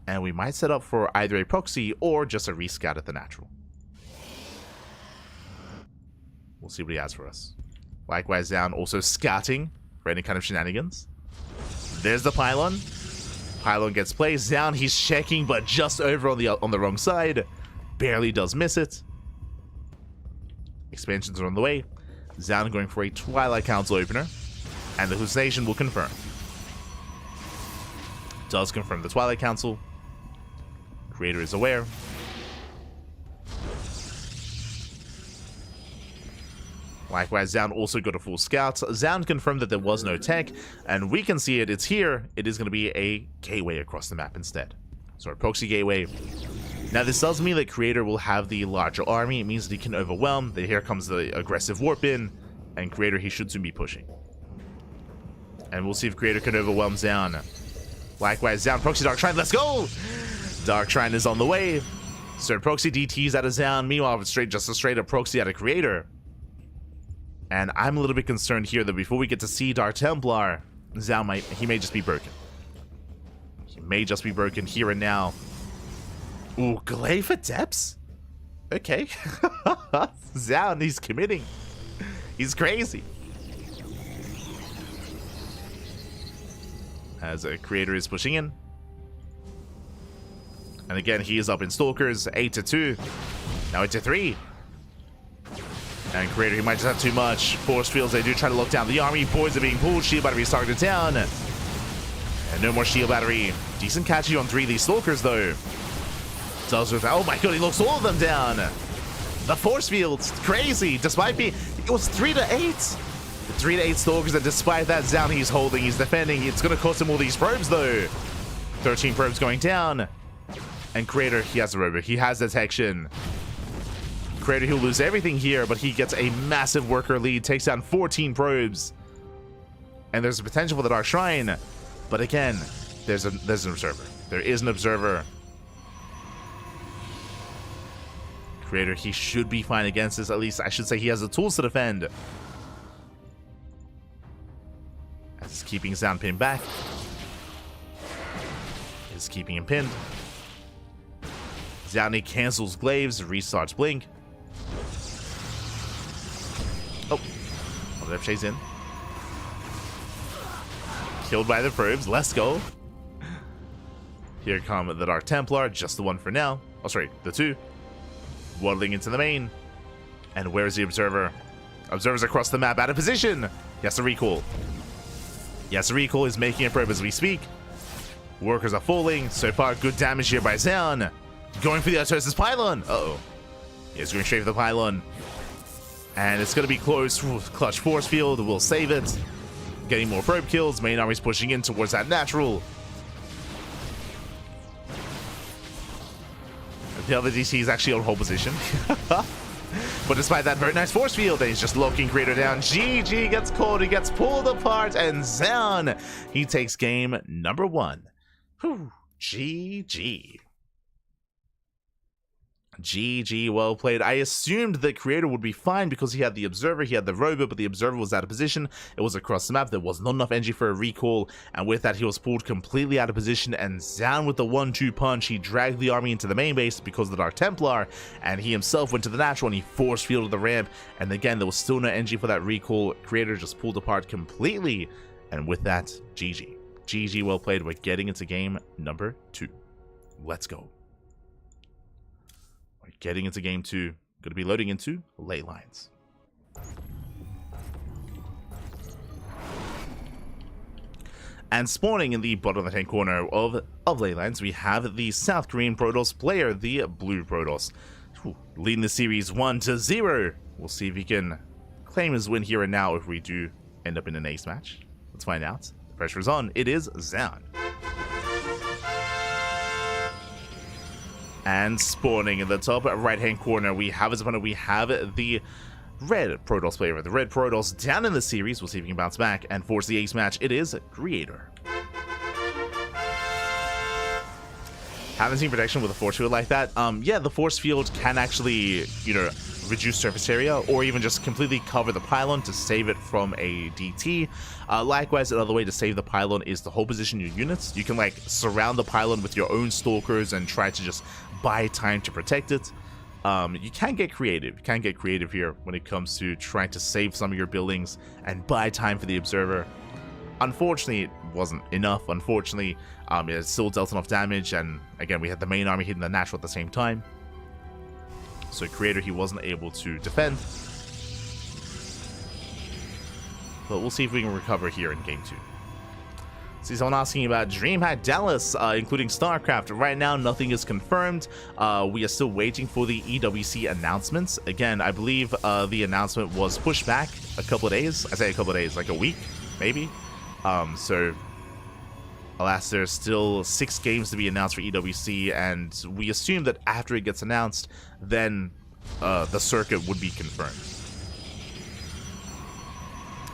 and we might set up for either a proxy or just a rescout at the natural. We'll see what he has for us. Likewise, Zoun also scouting for any kind of shenanigans. There's the Pylon. Pylon gets placed. Zoun, he's checking, but just over on the wrong side. Barely does miss it. Expansions are on the way. Zoun going for a Twilight Council opener. And the hallucination will confirm. Does confirm the Twilight Council. Creator is aware. Likewise, Zoun also got a full scout. Zoun confirmed that there was no tech, and we can see it. It's here. It is going to be a gateway across the map instead. So a proxy gateway. Now, this does mean that Creator will have the larger army. It means that he can overwhelm. Here comes the aggressive warp in, and Creator, he should soon be pushing. And we'll see if Creator can overwhelm Zoun. Likewise, Zoun proxy Dark Shrine. Let's go! Dark Shrine is on the way. So proxy DTs out of Zoun. Meanwhile, just a straight up proxy out of Creator. And I'm a little bit concerned here that before we get to see Dark Templar, Zoun may just be broken. He may just be broken here and now. Ooh, Glaive Adepts? Okay. Zoun, he's committing. He's crazy. As a Creator is pushing in. And again, he is up in Stalkers, 8-2. Now 8-3. And Creator, he might just have too much. Force fields, they do try to lock down the army. Boys are being pulled. Shield battery is targeted down. And no more shield battery. Decent catchy on 3 of these Stalkers, though. Does with, oh my god, he locks all of them down. The force fields, crazy. Despite being, it was 3-8. 3-8 Stalkers, and despite that, Zoun, he's holding, he's defending. It's going to cost him all these probes, though. 13 probes going down. And Creator, he has the robot. He has detection. Creator, he'll lose everything here, but he gets a massive worker lead, takes down 14 probes. And there's a potential for the Dark Shrine. But again, there's an observer. There is an observer. Creator, he should be fine against this. At least, I should say he has the tools to defend. As he's keeping Zoun pinned back. He's keeping him pinned. Zoun cancels Glaives, restarts Blink. Oh, Adept chase in. Killed by the probes. Let's go. Here come the Dark Templar, just the one for now. Oh, sorry, the 2. Waddling into the main. And where is the Observer? Observer's across the map, out of position. He has to recall. Yes, the recall is making a probe as we speak. Workers are falling. So far, good damage here by Zoun. Going for the Artosis Pylon. Uh-oh. He's going straight for the Pylon. And it's going to be close. Clutch Force Field will save it. Getting more probe kills. Main army's pushing in towards that natural. The other DC is actually on hold position. But despite that, very nice force field, and he's just locking Creator down. GG gets caught, he gets pulled apart, and Zoun, he takes game number 1. Whew, GG. GG, well played. I assumed that Creator would be fine because he had the Observer, he had the Robot, but the Observer was out of position. It was across the map. There was not enough energy for a recall, and with that, he was pulled completely out of position. And Zoun, with the 1-2 punch, he dragged the army into the main base because of the Dark Templar, and he himself went to the natural and he force fielded the ramp. And again, there was still no energy for that recall. Creator just pulled apart completely, and with that, GG. GG, well played. We're getting into game number 2. Let's go. Getting into game 2, going to be loading into ley lines. And spawning in the bottom left-hand corner of ley lines, we have the South Korean Protoss player, the Blue Protoss, leading the series 1-0. We'll see if he can claim his win here and now if we do end up in an ace match. Let's find out. The pressure is on. It is Zoun. And spawning in the top right-hand corner, we have his opponent. We have the Red Protoss player. The Red Protoss down in the series. We'll see if he can bounce back. And force the ace match, it is Creator. Haven't seen protection with a force field like that. Yeah, the force field can actually, reduce surface area or even just completely cover the pylon to save it from a DT. Likewise, another way to save the pylon is to hold position your units. You can surround the pylon with your own stalkers and try to just buy time to protect it. You can get creative. You can get creative here when it comes to trying to save some of your buildings and buy time for the Observer. Unfortunately, it wasn't enough. Unfortunately, it still dealt enough damage, and again, we had the main army hitting the natural at the same time. So Creator, he wasn't able to defend. But we'll see if we can recover here in game 2. See someone asking about DreamHack Dallas, including StarCraft. Right now, nothing is confirmed. We are still waiting for the EWC announcements. Again, I believe the announcement was pushed back a couple of days. I say a couple of days, like a week, maybe. So, alas, there's still 6 games to be announced for EWC, and we assume that after it gets announced, then the circuit would be confirmed.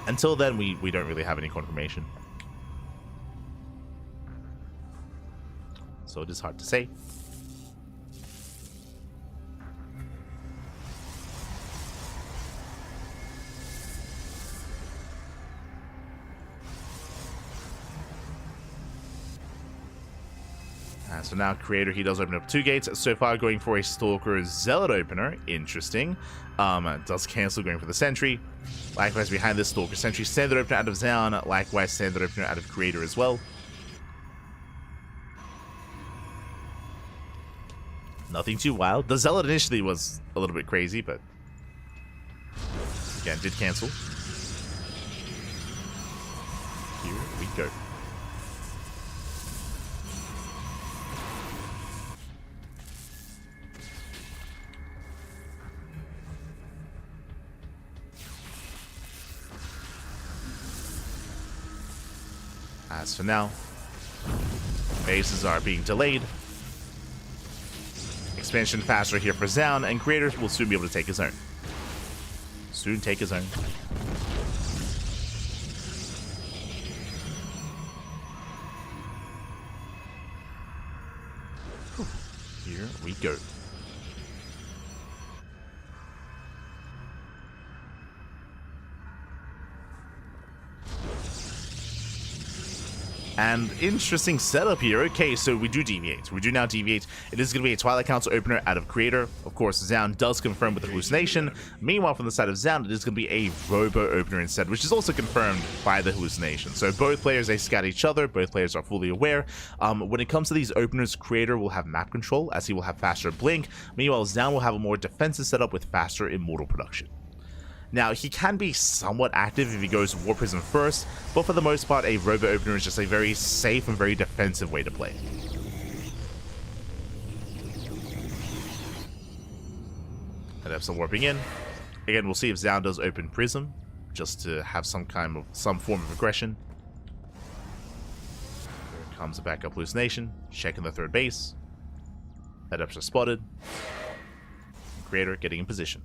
Until then, we don't really have any confirmation. So it is hard to say. So now Creator, he does open up 2 gates. So far going for a Stalker Zealot opener. Interesting. Does cancel going for the Sentry. Likewise behind this Stalker Sentry. Standard opener out of Zoun. Likewise standard opener out of Creator as well. Nothing too wild. The Zealot initially was a little bit crazy, but again, did cancel. Here we go. As for now, bases are being delayed. Expansion faster here for Zoun, and Creator will soon be able to take his own. Soon take his own. Here we go. And interesting setup here. Okay, so we do deviate. We do now deviate. It is going to be a Twilight Council opener out of Creator. Of course, Zoun does confirm with the hallucination. Meanwhile, from the side of Zoun, it is going to be a Robo opener instead, which is also confirmed by the hallucination. So both players, they scout each other. Both players are fully aware. When it comes to these openers, Creator will have map control, as he will have faster blink. Meanwhile, Zoun will have a more defensive setup with faster immortal production. Now, he can be somewhat active if he goes War Prism first, but for the most part, a Robo Opener is just a very safe and very defensive way to play. And have some warping in. Again, we'll see if Zoun does open Prism, just to have some form of aggression. Here comes a backup hallucination, checking the third base. Head-ups are spotted. Creator getting in position.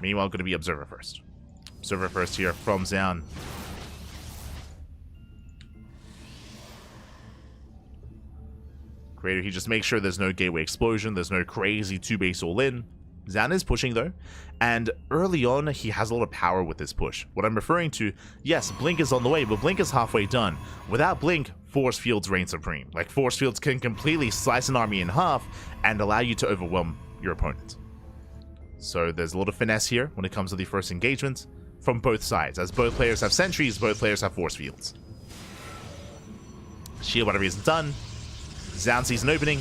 Meanwhile, going to be Observer first. Observer first here from Zoun. Creator, he just makes sure there's no gateway explosion, there's no crazy 2-base all-in. Zoun is pushing though, and early on he has a lot of power with this push. What I'm referring to, yes, Blink is on the way, but Blink is halfway done. Without Blink, Force Fields reign supreme. Like, Force Fields can completely slice an army in half and allow you to overwhelm your opponent. So there's a lot of finesse here when it comes to the first engagement from both sides. As both players have sentries, both players have Force Fields. Shield battery isn't done. Zoun sees an opening.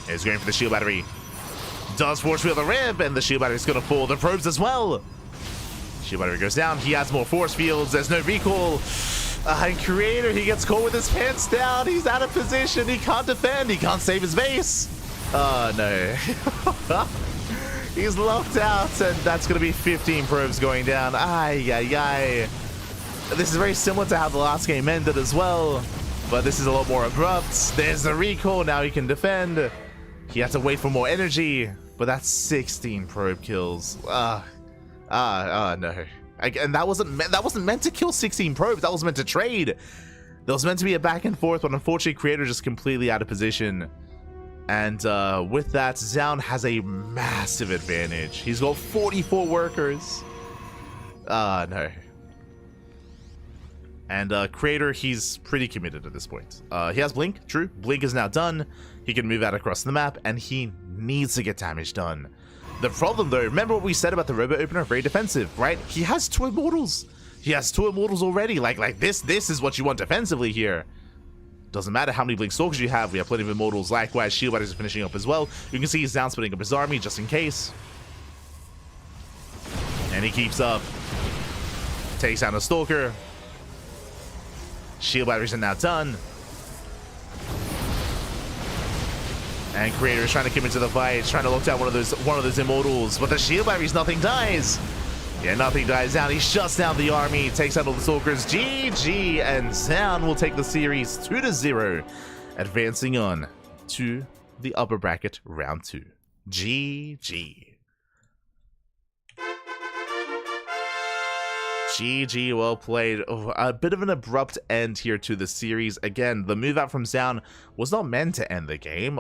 Is going for the shield battery. Does Force Field the rib, and the shield battery is going to fall. The probes as well. Shield battery goes down. He has more Force Fields. There's no recall. And Creator, he gets caught with his pants down. He's out of position. He can't defend. He can't save his base. Oh, no. He's locked out, and that's going to be 15 probes going down. Ay, ay, ay. This is very similar to how the last game ended as well. But this is a lot more abrupt. There's the recall. Now he can defend. He had to wait for more energy. But that's 16 probe kills. No. And that wasn't meant to kill 16 probes. That was meant to trade. There was meant to be a back and forth, but unfortunately, Creator just completely out of position. And with that, Zoun has a massive advantage. He's got 44 workers. No. And Creator, he's pretty committed at this point. He has Blink, true. Blink is now done. He can move out across the map, and he needs to get damage done. The problem, though, remember what we said about the Robo Opener? Very defensive, right? He has 2 Immortals. He has 2 Immortals already. Like this is what you want defensively here. Doesn't matter how many Blink Stalkers you have. We have plenty of Immortals. Likewise, Shield Batteries are finishing up as well. You can see Zoun splitting up his army just in case. And he keeps up. Takes down a Stalker. Shield Batteries are now done. And Creator is trying to commit to the fight, trying to lock down one of those Immortals. But the Shield Batteries, nothing dies. Yeah, nothing dies down. He shuts down the army, takes out all the Stalkers. GG, and Zoun will take the series 2-0, advancing on to the upper bracket round 2. GG. GG, well played. Oh, a bit of an abrupt end here to the series. Again, the move out from Zoun was not meant to end the game.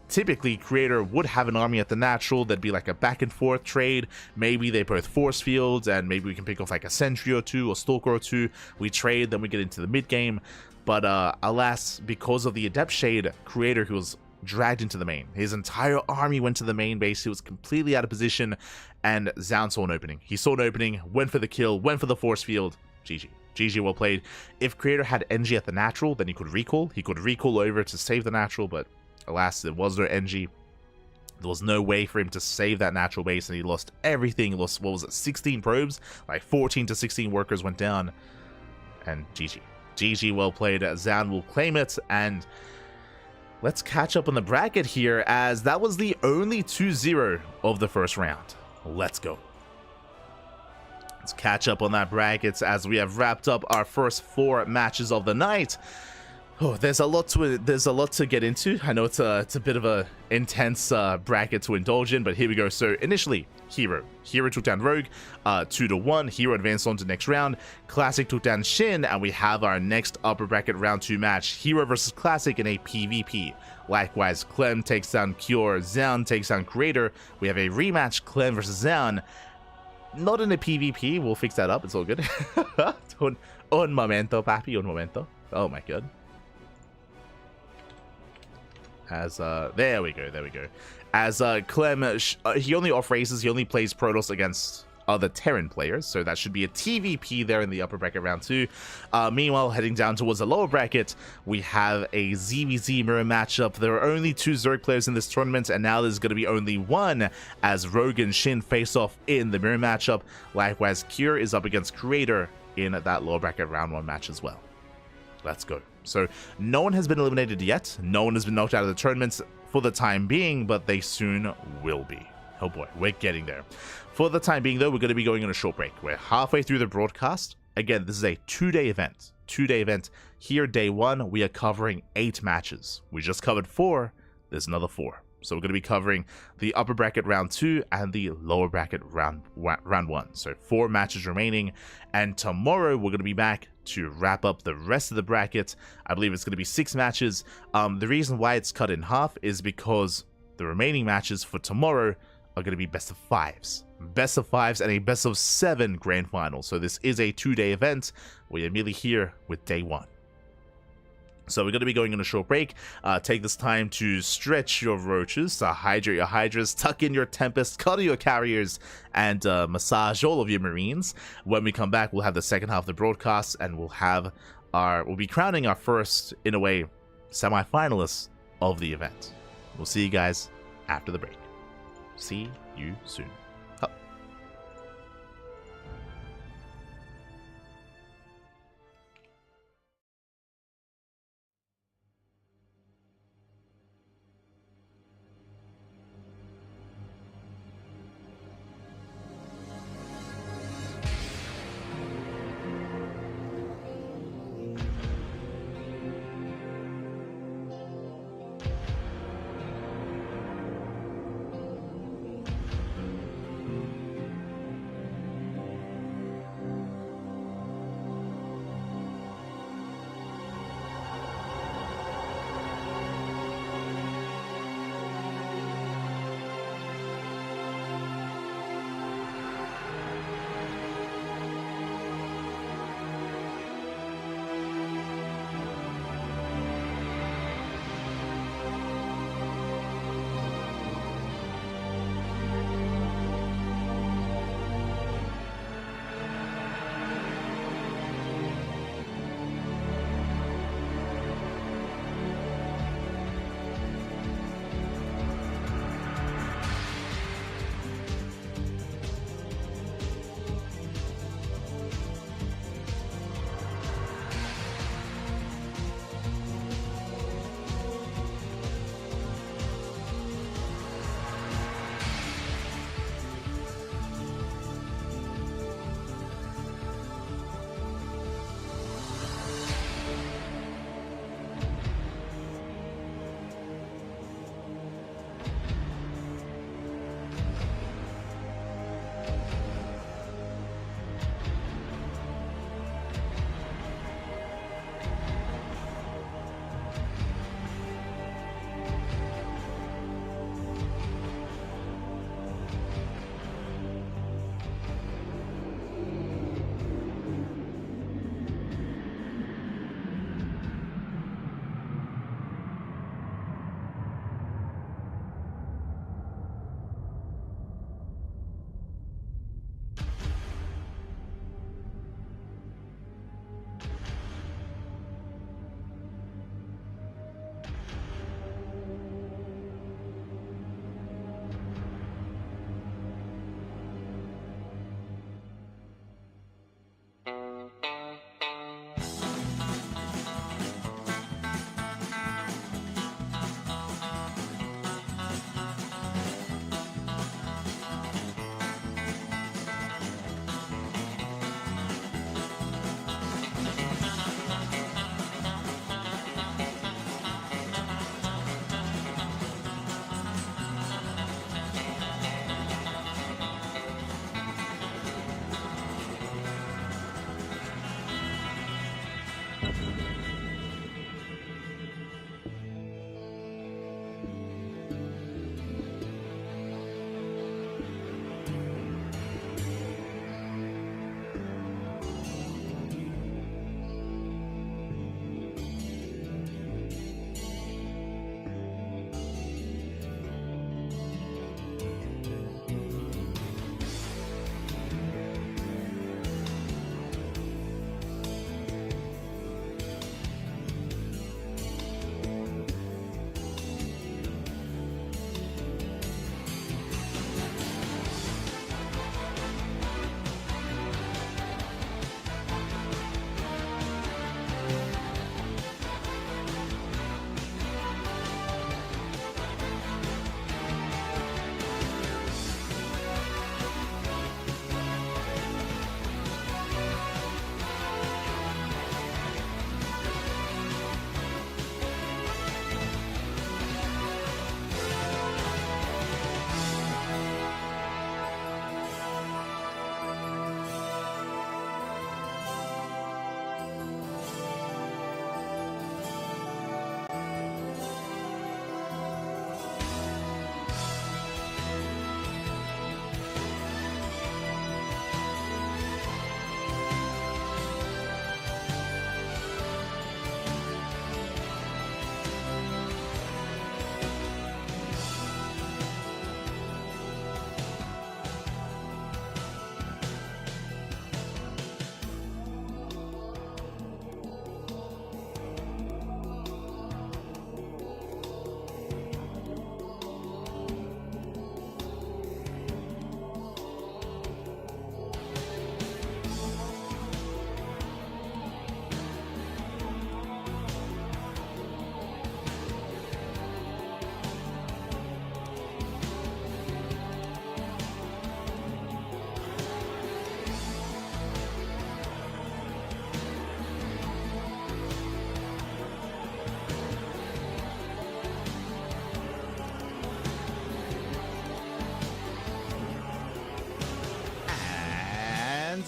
Typically, Creator would have an army at the natural. There'd be like a back and forth trade. Maybe they both Force Fields, and maybe we can pick off like a Sentry or 2 or Stalker or 2. We trade, then we get into the mid game. But alas, because of the Adept Shade, Creator, who was dragged into the main. His entire army went to the main base. He was completely out of position, and Zoun saw an opening. He saw an opening, went for the kill, went for the Force Field. GG. GG, well played. If Creator had NG at the natural, then he could recall. He could recall over to save the natural, but alas, there was no NG. There was no way for him to save that natural base, and he lost everything. He lost, what was it, 16 probes? Like 14 to 16 workers went down, and GG. GG, well played. Zoun will claim it, and let's catch up on the bracket here, as that was the only 2-0 of the first round. Let's go. Let's catch up on that bracket as we have wrapped up our first 4 matches of the night. Oh, there's a lot to get into. I know it's a bit of a intense bracket to indulge in, but here we go. So initially, herO took down Rogue, 2-1. herO advanced on to the next round. Classic took down SHIN, and we have our next upper bracket round 2 match: herO versus Classic in a PvP. Likewise, Clem takes down Cure, Zoun takes down Creator. We have a rematch: Clem versus Zoun. Not in a PvP. We'll fix that up. It's all good. Un momento, papi, un momento. Oh my god. As there we go. As Clem, he only off races, he only plays Protoss against other Terran players, so that should be a TVP there in the upper bracket round 2. Meanwhile, heading down towards the lower bracket, we have a ZVZ mirror matchup. There are only 2 Zerg players in this tournament, and now there's going to be only 1 as Rogue and SHIN face off in the mirror matchup. Likewise, Cure is up against Creator in that lower bracket round 1 match as well. Let's go. So no one has been eliminated yet. No one has been knocked out of the tournaments for the time being, but they soon will be. Oh boy, we're getting there. For the time being, though, we're going to be going on a short break. We're halfway through the broadcast. Again, this is a 2-day event. 2-day event. Here, day 1, we are covering 8 matches. We just covered 4. There's another 4. So we're going to be covering the upper bracket round 2 and the lower bracket round 1. So 4 matches remaining. And tomorrow, we're going to be back to wrap up the rest of the bracket. I believe it's going to be 6 matches. The reason why it's cut in half is because the remaining matches for tomorrow are going to be best of 5s. Best of 5s and a best of 7 grand final. So this is a 2-day event. We are merely here with day 1. So we're going to be going on a short break. Take this time to stretch your roaches, hydrate your hydras, tuck in your tempests, cuddle your carriers, and massage all of your marines. When we come back, we'll have the second half of the broadcast, and we'll be crowning our first, in a way, semi-finalists of the event. We'll see you guys after the break. See you soon.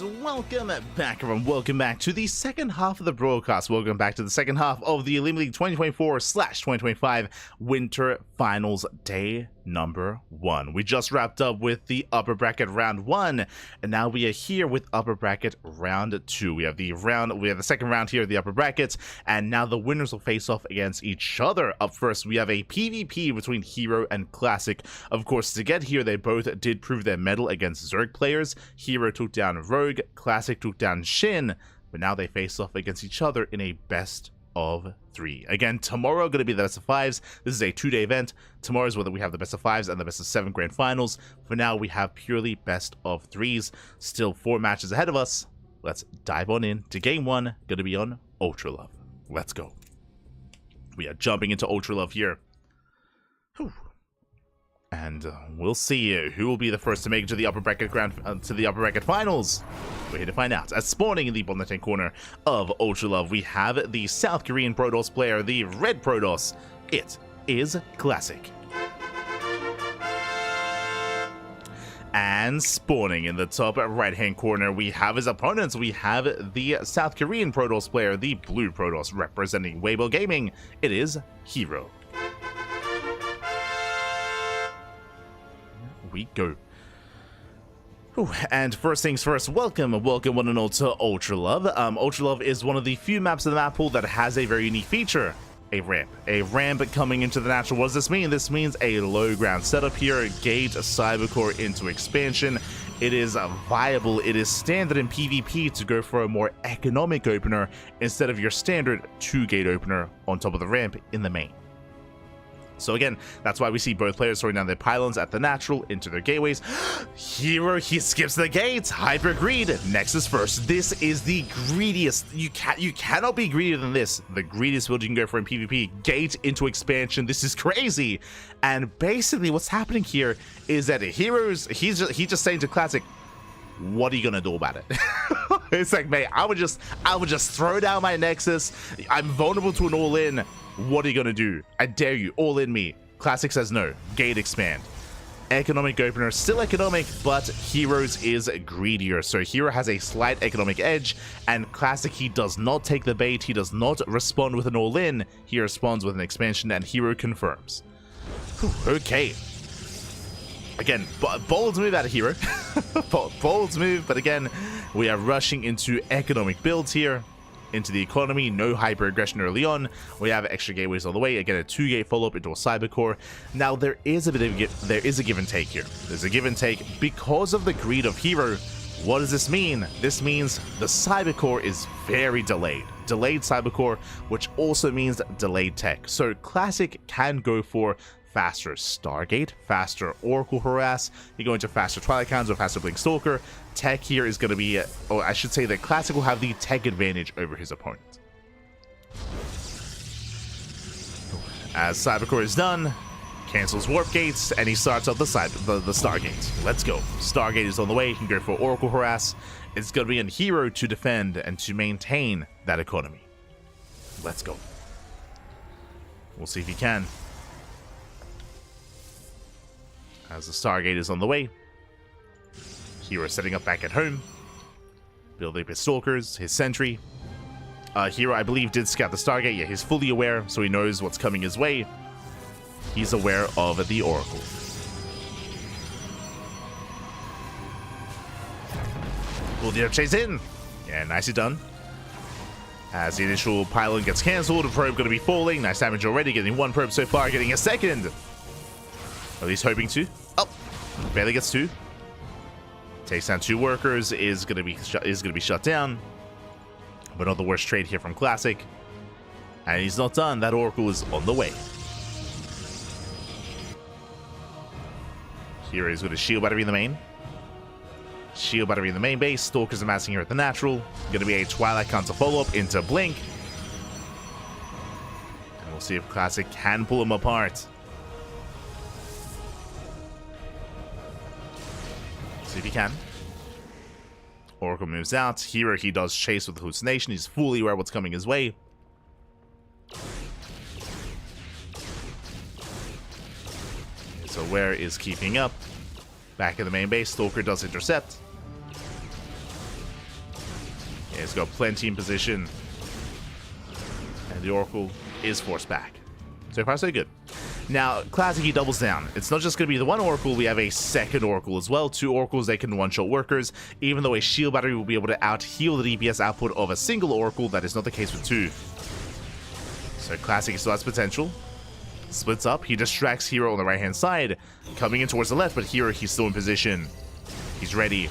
welcome back, everyone. Welcome back to the second half of the broadcast. Welcome back to the second half of the OlimoLeague 2024/2025 Winter Finals Day number 1. We just wrapped up with the upper bracket round 1, and now we are here with upper bracket round 2. We have the second round here of the upper brackets, and now the winners will face off against each other. Up first, we have a PvP between herO and Classic. Of course, to get here, they both did prove their mettle against Zerg players. herO took down Rogue, Classic took down SHIN, but now they face off against each other in a best of 3. Again, tomorrow going to be the best of 5s. This is a 2-day event. Tomorrow is whether we have the best of 5s and the best of 7 grand finals. For now, we have purely best of 3s. Still 4 matches ahead of us. Let's dive on in to game 1. Going to be on Ultra Love. Let's go. We are jumping into Ultra Love here. Whew. And we'll see who will be the first to make it to the upper bracket finals. We're here to find out. As spawning in the bottom left-hand corner of Ultra Love, we have the South Korean Protoss player, the Red Protoss. It is Classic. And spawning in the top right-hand corner, we have his opponents. We have the South Korean Protoss player, the Blue Protoss, representing Weibo Gaming. It is herO. We go. Ooh, and first things first, welcome one and all to Ultra Love. Ultra Love is one of the few maps in the map pool that has a very unique feature. A ramp coming into the natural. What does this mean? This means a low ground setup here, gauge a cybercore into expansion. It is viable. It is standard in PvP to go for a more economic opener instead of your standard 2-gate opener on top of the ramp in the main. So again, that's why we see both players throwing down their pylons at the natural into their gateways. herO, he skips the gates. Hyper greed. Nexus first. This is the greediest. You cannot be greedier than this. The greediest build you can go for in PvP. Gate into expansion. This is crazy. And basically, what's happening here is that he's just saying to Classic, what are you gonna do about it? It's like, mate, I would just throw down my Nexus. I'm vulnerable to an all-in. What are you gonna do? I dare you, all in me. Classic says no. Gate expand. Economic opener, still economic, but herO's is greedier. So herO has a slight economic edge, and Classic, he does not take the bait. He does not respond with an all-in. He responds with an expansion, and herO confirms. Whew, okay. Again, bold move out of herO. Bold move, but again, we are rushing into economic builds here. Into the economy, no hyper aggression early on. We have extra gateways on the way. Again, a 2-gate follow-up into a cybercore. Now there is a give and take here. There's a give and take because of the greed of herO. What does this mean? This means the cybercore is very delayed. Delayed cybercore, which also means delayed tech. So Classic can go for faster Stargate, faster Oracle Harass. You go into faster Twilight Cannons or faster Blink Stalker. Tech here is going to be, or I should say that Classic will have the tech advantage over his opponent. As Cybercore is done, cancels Warp Gates, and he starts up the Stargate. Let's go. Stargate is on the way. He can go for Oracle Harass. It's going to be in herO to defend and to maintain that economy. Let's go. We'll see if he can. As the Stargate is on the way, herO setting up back at home, building up his Stalkers, his Sentry. herO, I believe, did scout the Stargate. Yeah, he's fully aware, so he knows what's coming his way. He's aware of the Oracle. Pull the chase in. Yeah, nicely done. As the initial pylon gets cancelled, a probe going to be falling. Nice damage already, getting 1 probe so far, getting a second. At least hoping to. Oh, barely gets 2. Takes down 2 workers. Is gonna be shut down. But not the worst trade here from Classic. And he's not done. That Oracle is on the way. Here he's going to shield battery in the main. Shield battery in the main base. Stalkers amassing here at the natural. Going to be a Twilight Counter follow-up into Blink. And we'll see if Classic can pull him apart. See if he can. Oracle moves out. herO, he does chase with hallucination. He's fully aware of what's coming his way. So where is keeping up? Back in the main base, Stalker does intercept. He's got plenty in position. And the Oracle is forced back. So far, so good. Now, Classic, he doubles down. It's not just going to be the one Oracle, we have a second Oracle as well. 2 Oracles, they can one-shot workers, even though a shield battery will be able to out-heal the DPS output of a single Oracle. That is not the case with 2. So Classic still has potential. Splits up, he distracts herO on the right-hand side, coming in towards the left, but herO, he's still in position. He's ready.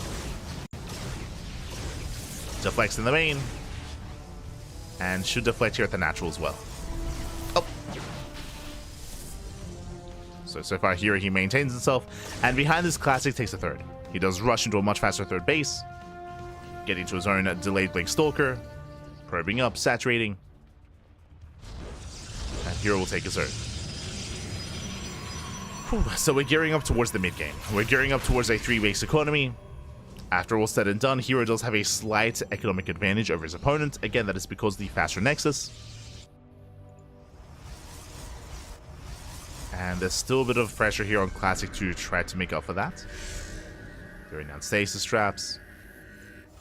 Deflects in the main, and should deflect here at the natural as well. Oh. So far herO, he maintains himself, and behind this Classic takes a third. He does rush into a much faster third base, getting to his own delayed blink Stalker, probing up, saturating, and herO will take his third. So we're gearing up towards the mid game. We're gearing up towards a 3-base economy. After all said and done, herO does have a slight economic advantage over his opponent. Again, that is because of the faster Nexus. And there's still a bit of pressure here on Classic to try to make up for that. Throwing down stasis traps.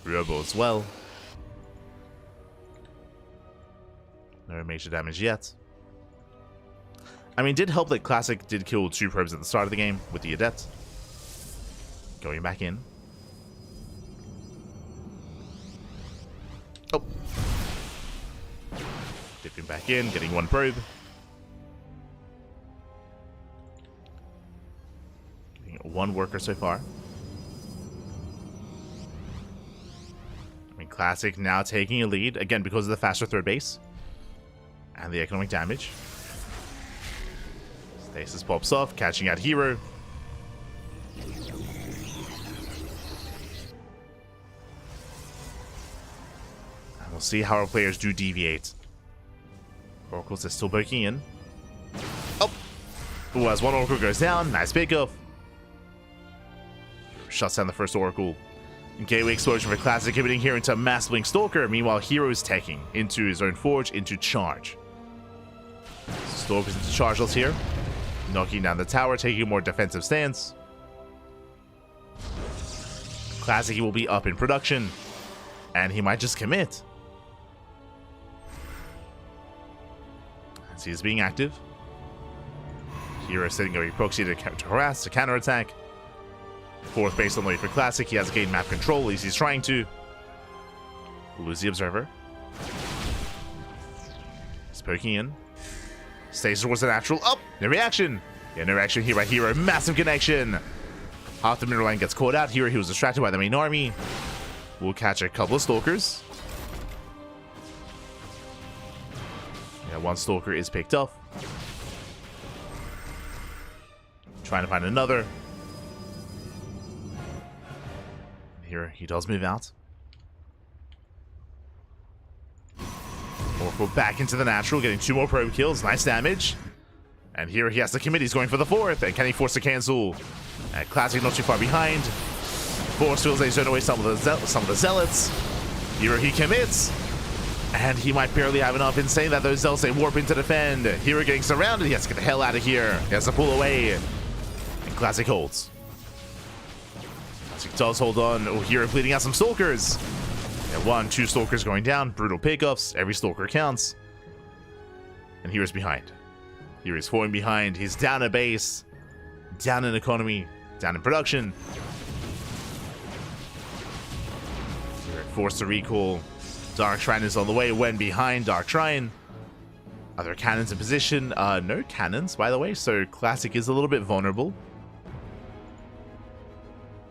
Robo as well. No major damage yet. I mean, it did help that Classic did kill 2 probes at the start of the game with the Adept. Going back in. Oh. Dipping back in, getting 1 probe. Getting 1 worker so far. I mean, Classic now taking a lead, again, because of the faster third base. And the economic damage. Stasis pops off, catching out herO. And we'll see how our players do deviate. Oracles are still poking in. Oh! Ooh, as 1 Oracle goes down, nice pickoff. Shuts down the first Oracle. Gateway explosion for Classic, hitting here into Mass Blink Stalker. Meanwhile, herO is teching into his own Forge, into Charge. Stalkers into Chargeless here. Knocking down the tower, taking a more defensive stance. Classic, he will be up in production. And he might just commit. As he is being active. herO setting a proxy to harass, to counterattack. 4th base on the way for Classic. He has gained map control, at least he's trying to. Lose the Observer. He's poking in. Stays towards the natural. Oh, no reaction. Yeah, no reaction here by herO. Massive connection. Half the middle line gets caught out. Here he was distracted by the main army. We'll catch a couple of Stalkers. Yeah, 1 Stalker is picked up. Trying to find another. Here he does move out. Oracle back into the natural, getting 2 more probe kills. Nice damage. And here he has to commit. He's going for the 4th. And can he force a cancel? And Classic not too far behind. Force feels like he's turned away some of the Zealots. Here he commits. And he might barely have enough in saying that those Zealots they warp in to defend. herO getting surrounded. He has to get the hell out of here. He has to pull away. And Classic holds. Classic does hold on. Oh, herO bleeding out some Stalkers. Yeah, 1, 2 Stalkers going down. Brutal pickoffs. Every Stalker counts. And hero's behind. Hero's falling behind. He's down a base. Down in economy. Down in production. Hero forced to recall. Dark Shrine is on the way. When behind Dark Shrine. Are there cannons in position? No cannons, by the way. So Classic is a little bit vulnerable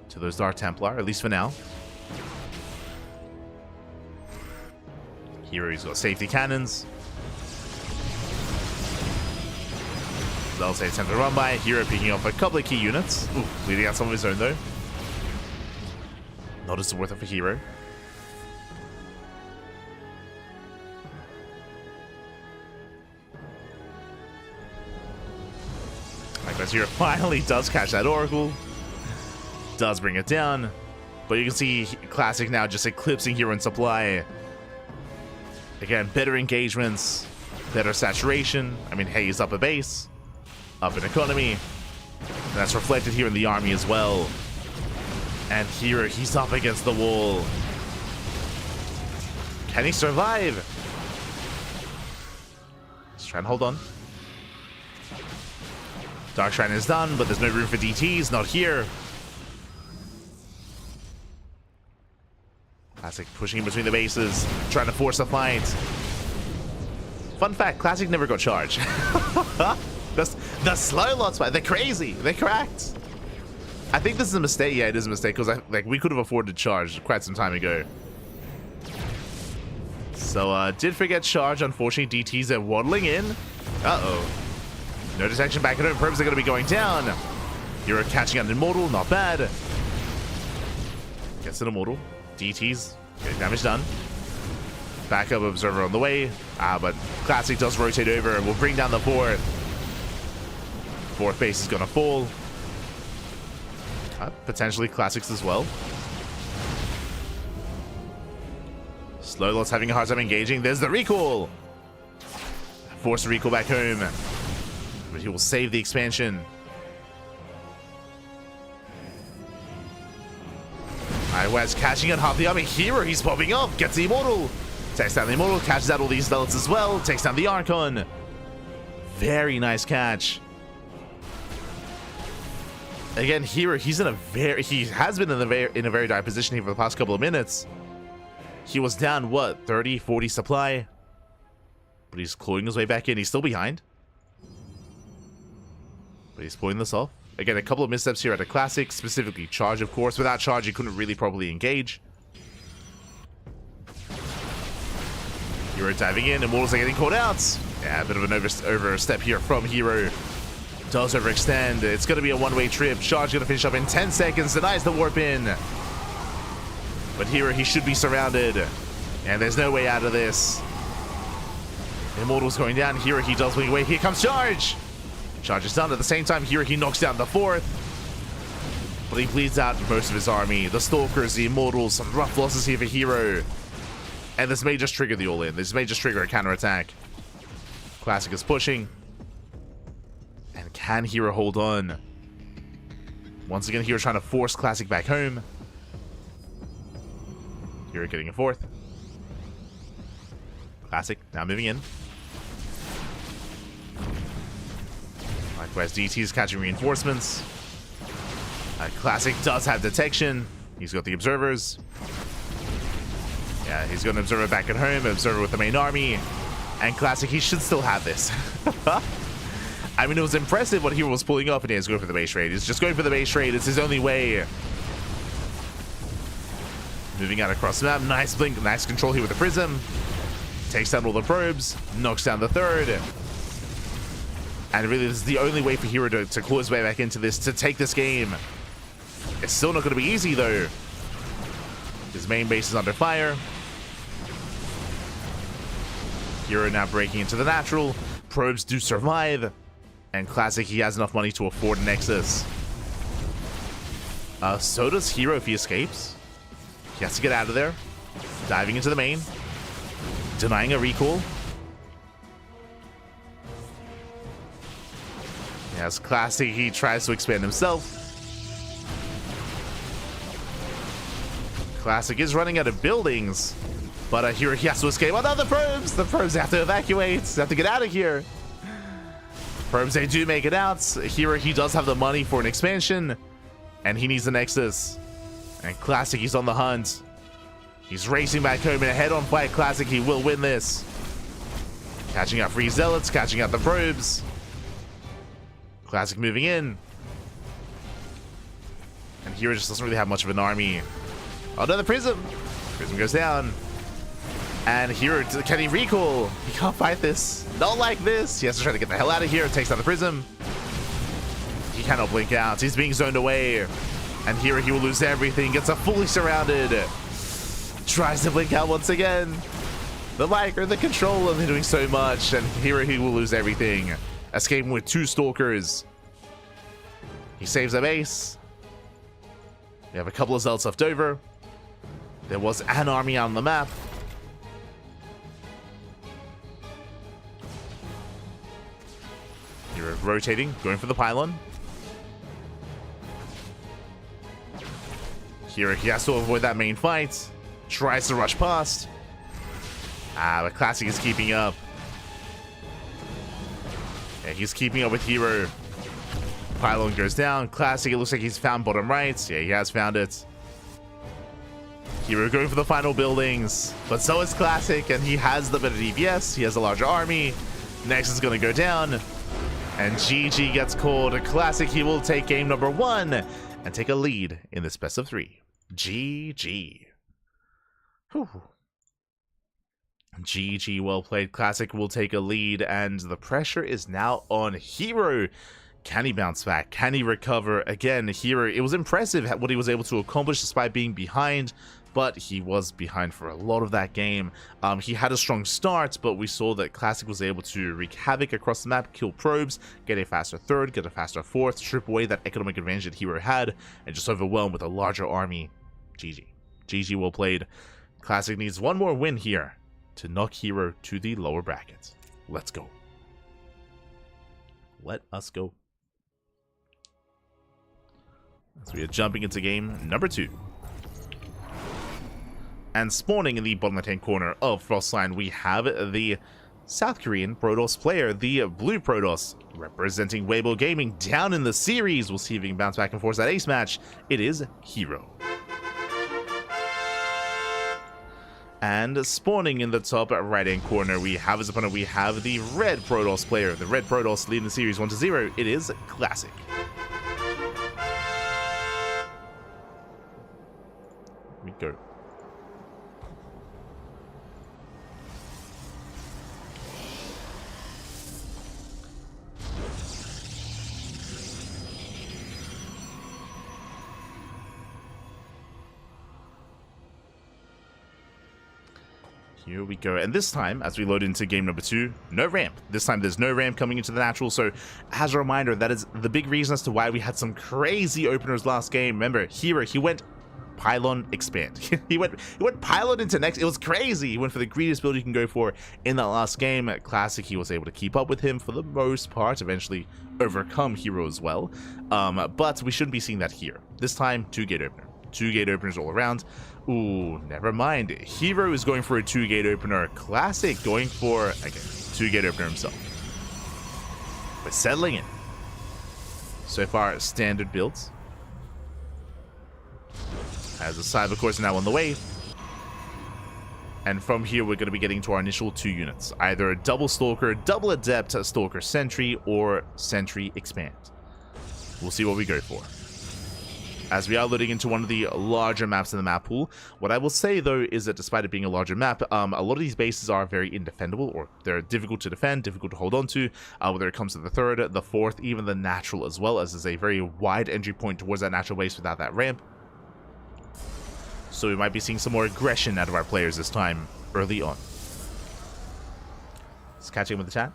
to those Dark Templar, at least for now. hero's got safety cannons. They'll say attempt to run by. herO picking off a couple of key units. Ooh, leading out some of his own though. Not as worth it for herO. Likewise, herO finally does catch that Oracle. Does bring it down. But you can see Classic now just eclipsing herO in supply. Again, better engagements, better saturation. I mean, hey, he's up a base, up in economy. And that's reflected here in the army as well. And herO, he's up against the wall. Can he survive? Let's try and hold on. Dark Shrine is done, but there's no room for DTs. Not here. Classic pushing in between the bases, trying to force a fight. Fun fact, Classic never got charged. The slow lots, they're crazy. They're cracked. I think this is a mistake. Yeah, it is a mistake because like we could have afforded charge quite some time ago. So did forget charge. Unfortunately, DTs are waddling in. Uh-oh. No detection back at home. Probes are going to be going down. You're catching out an Immortal. Not bad. Gets an Immortal. DTs. Getting damage done. Backup Observer on the way. But Classic does rotate over and will bring down the fourth. Fourth base is going to fall. Potentially Classics as well. Slowlot's having a hard time engaging. There's the recall. Force the recall back home. But he will save the expansion. Wes catching on half the army. herO, he's popping up. Gets the Immortal. Takes down the Immortal. Catches out all these Zealots as well. Takes down the Archon. Very nice catch. Again, herO, he has been in a very dire position here for the past couple of minutes. He was down, what, 30, 40 supply? But he's clawing his way back in. He's still behind. But he's pulling this off. Again, a couple of missteps here at a Classic, specifically charge, of course. Without charge, he couldn't really properly engage. herO diving in. Immortals are getting caught out. Yeah, a bit of an overstep here from herO. Does overextend. It's going to be a one-way trip. Charge going to finish up in 10 seconds. Denies the warp in. But herO, he should be surrounded. And there's no way out of this. Immortal's going down. herO, he does wing away. Here comes Charge. Charge is done. At the same time, herO, he knocks down the fourth. But he bleeds out most of his army. The Stalkers, the Immortals, some rough losses here for herO. And this may just trigger the all-in. This may just trigger a counterattack. Classic is pushing. And can herO hold on? Once again, herO trying to force Classic back home. herO getting a fourth. Classic now moving in. Likewise, DT is catching reinforcements. Classic does have detection. He's got the observers. Yeah, he's got an observer back at home, an observer with the main army. And Classic, he should still have this. I mean, it was impressive what herO was pulling off, and he has to go for the base raid. He's just going for the base raid. It's his only way. Moving out across the map. Nice blink, nice control here with the Prism. Takes down all the probes. Knocks down the third. And really, this is the only way for herO to claw his way back into this, to take this game. It's still not going to be easy, though. His main base is under fire. herO now breaking into the natural. Probes do survive. And Classic, he has enough money to afford an Nexus. So does herO if he escapes. He has to get out of there. Diving into the main. Denying a recall. Yes, Classic, he tries to expand himself. Classic is running out of buildings. But herO, he has to escape. Oh no, the probes! The probes have to evacuate. They have to get out of here. Probes, they do make it out. herO, he does have the money for an expansion. And he needs the Nexus. And Classic, he's on the hunt. He's racing back home in a head-on fight. Classic, he will win this. Catching out free Zealots, catching out the probes. Classic moving in. And herO just doesn't really have much of an army. Oh no, the Prism! Prism goes down. And herO, can he recall? He can't fight this. Not like this. He has to try to get the hell out of here. Takes down the Prism. He cannot blink out. He's being zoned away. And herO, he will lose everything. Gets a fully surrounded. Tries to blink out once again. The micro, the control of him doing so much. And herO, he will lose everything. Escaping with 2 Stalkers. He saves a base. We have a couple of Zealots left over. There was an army on the map. You're rotating, going for the pylon. Here he has to avoid that main fight. Tries to rush past. But Classic is keeping up. Yeah, he's keeping up with herO. Pylon goes down. Classic, it looks like he's found bottom right. Yeah, he has found it. herO going for the final buildings. But so is Classic, and he has the better DPS. He has a larger army. Next is going to go down. And GG gets called. Classic, he will take game number 1 and take a lead in this best of 3. GG. Whew. GG, well played. Classic will take a lead, and the pressure is now on herO. Can he bounce back? Can he recover? Again, herO, it was impressive what he was able to accomplish despite being behind, but he was behind for a lot of that game. He had a strong start, but we saw that Classic was able to wreak havoc across the map, kill probes, get a faster third, get a faster fourth, strip away that economic advantage that herO had, and just overwhelm with a larger army. GG. GG, well played. Classic needs one more win here to knock herO to the lower bracket. Let's go. Let us go. So we are jumping into game number 2. And spawning in the bottom left-hand corner of Frostline, we have the South Korean Protoss player, the Blue Protoss, representing Weibo Gaming down in the series. We'll see if he can bounce back and force that ace match. It is herO. And spawning in the top right-hand corner, we have his opponent. We have the Red Protoss player, the Red Protoss leading the series 1-0. It is Classic. We go. Here we go. And this time, as we load into game number 2, no ramp. This time there's no ramp coming into the natural. So as a reminder, that is the big reason as to why we had some crazy openers last game. Remember, herO, he went pylon expand. he went pylon into next. It was crazy. He went for the greatest build you can go for in that last game. Classic, he was able to keep up with him for the most part, eventually overcome herO as well. But we shouldn't be seeing that here. This time, 2-gate opener. 2-gate openers all around. Ooh, never mind. herO is going for a 2-gate opener. Classic going for, again, 2-gate opener himself. We're settling in. So far, standard builds. As the Cyber Course now on the way. And from here, we're going to be getting to our initial 2 units. Either a double Stalker, double Adept, Stalker Sentry, or Sentry Expand. We'll see what we go for. As we are loading into one of the larger maps in the map pool. What I will say, though, is that despite it being a larger map, a lot of these bases are very indefendable, or they're difficult to defend, difficult to hold on to, whether it comes to the 3rd, the 4th, even the natural as well, as there's a very wide entry point towards that natural base without that ramp. So we might be seeing some more aggression out of our players this time, early on. Just catching with the chat.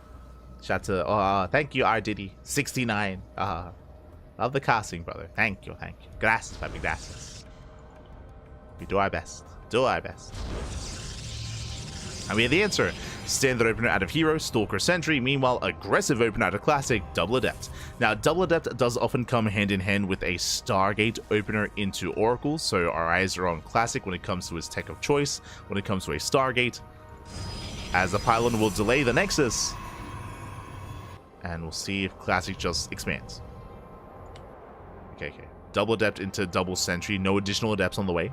Shout to, thank you, R. Diddy, 69. Love the casting, brother. Thank you, thank you. Gracias, papi, gracias. We do our best. Do our best. And we have the answer. Standard opener out of herO, Stalker Sentry. Meanwhile, aggressive opener out of Classic, Double Adept. Now, Double Adept does often come hand in hand with a Stargate opener into Oracle, so our eyes are on Classic when it comes to his tech of choice, when it comes to a Stargate. As the Pylon will delay the Nexus. And we'll see if Classic just expands. Okay. Double Adept into double Sentry. No additional Adepts on the way.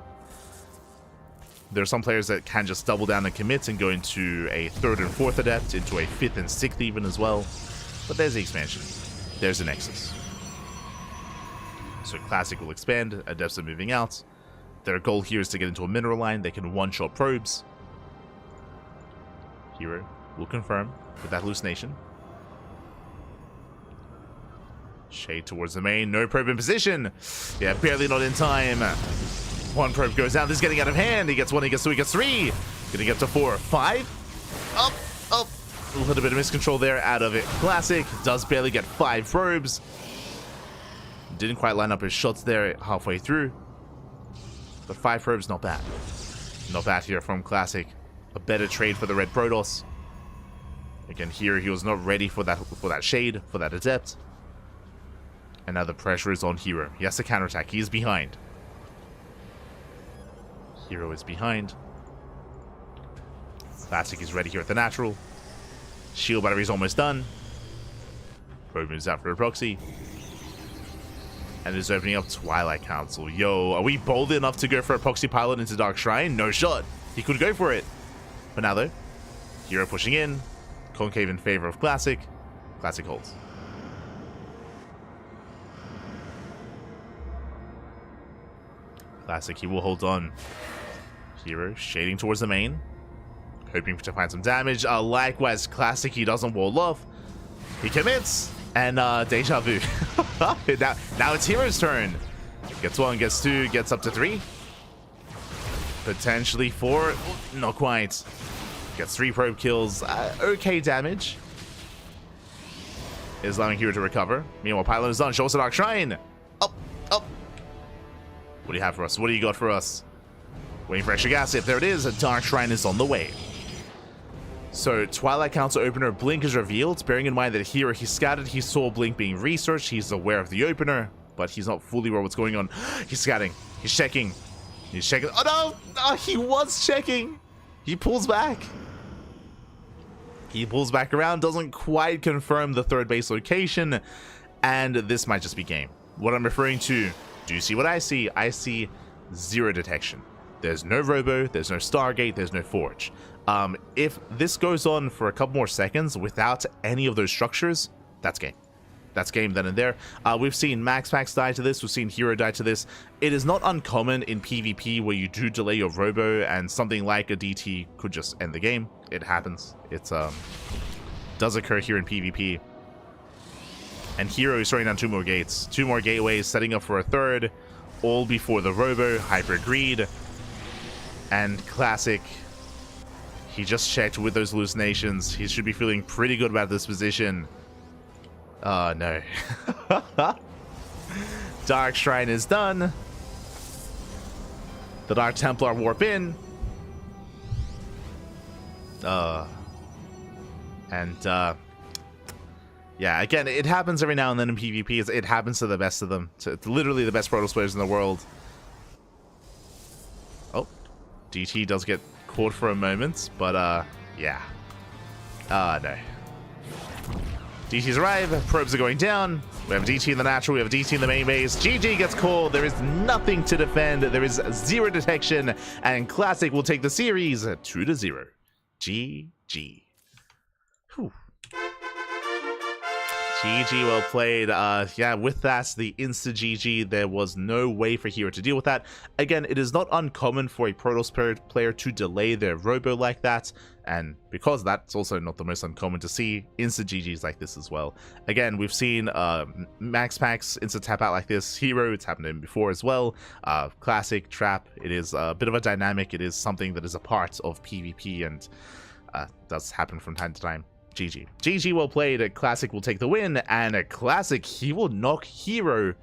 There are some players that can just double down and commit and go into a 3rd and 4th Adept, into a 5th and 6th even as well. But there's the expansion. There's the Nexus. So Classic will expand. Adepts are moving out. Their goal here is to get into a mineral line. They can one-shot probes. herO will confirm with that hallucination. Shade towards the main. No probe in position. Yeah, barely not in time. 1 probe goes down. This is getting out of hand. He gets 1, he gets 2, he gets 3. Gonna get to 4, 5. Up. A little bit of miscontrol there out of it. Classic does barely get 5 probes. Didn't quite line up his shots there halfway through. But 5 probes, not bad. Not bad here from Classic. A better trade for the Red Protoss. Again, here he was not ready for that shade, for that Adept. And now the pressure is on herO. He has to counterattack. He is behind. herO is behind. Classic is ready here at the natural. Shield battery's almost done. Probe moves out for a proxy. And is opening up Twilight Council. Yo, are we bold enough to go for a proxy pilot into Dark Shrine? No shot. He could go for it. But now though, herO pushing in. Concave in favor of Classic. Classic holds. Classic, he will hold on. herO shading towards the main. Hoping to find some damage. Likewise, Classic, he doesn't wall off. He commits. And deja vu. now it's herO's turn. Gets 1, gets 2, gets up to 3. Potentially 4. Not quite. Gets 3 probe kills. Okay damage. Is allowing herO to recover. Meanwhile, Pylon is done. Show us a Dark Shrine. Up. What do you have for us? What do you got for us? Waiting for extra gas. If there it is, a Dark Shrine is on the way. So, Twilight Council opener Blink is revealed. Bearing in mind that herO, he scouted, he saw Blink being researched, he's aware of the opener, but he's not fully aware of what's going on. He's scouting. He's checking. He's checking. Oh no! Oh, he was checking! He pulls back. He pulls back around, doesn't quite confirm the third base location, and this might just be game. What I'm referring to, do you see what I see? I see 0 detection. There's no Robo, there's no Stargate, there's no Forge. If this goes on for a couple more seconds without any of those structures, that's game. That's game then and there. We've seen MaxPax die to this. We've seen herO die to this. It is not uncommon in PvP where you do delay your Robo and something like a DT could just end the game. It happens. It does occur here in PvP. And herO is throwing down 2 more gates. 2 more gateways, setting up for a third. All before the Robo, Hyper Greed. And Classic... He just checked with those hallucinations. He should be feeling pretty good about this position. Oh, no. Dark Shrine is done. The Dark Templar warp in. Yeah, again, it happens every now and then in PvP. It happens to the best of them. To literally the best Protoss players in the world. Oh, DT does get caught for a moment, but yeah. No. DTs arrive, probes are going down. We have DT in the natural, we have DT in the main base. GG gets called, there is nothing to defend, there is 0 detection, and Classic will take the series 2-0. GG. Whew. GG, well played. Yeah, with that, the insta-GG, there was no way for herO to deal with that. Again, it is not uncommon for a Protoss player to delay their Robo like that, and because of that, it's also not the most uncommon to see insta-GGs like this as well. Again, we've seen MaxPax insta-tap-out like this. herO, it's happened to him before as well. Classic, Trap, it is a bit of a dynamic. It is something that is a part of PvP, and does happen from time to time. GG. GG, well played. A Classic will take the win, and a Classic, he will knock herO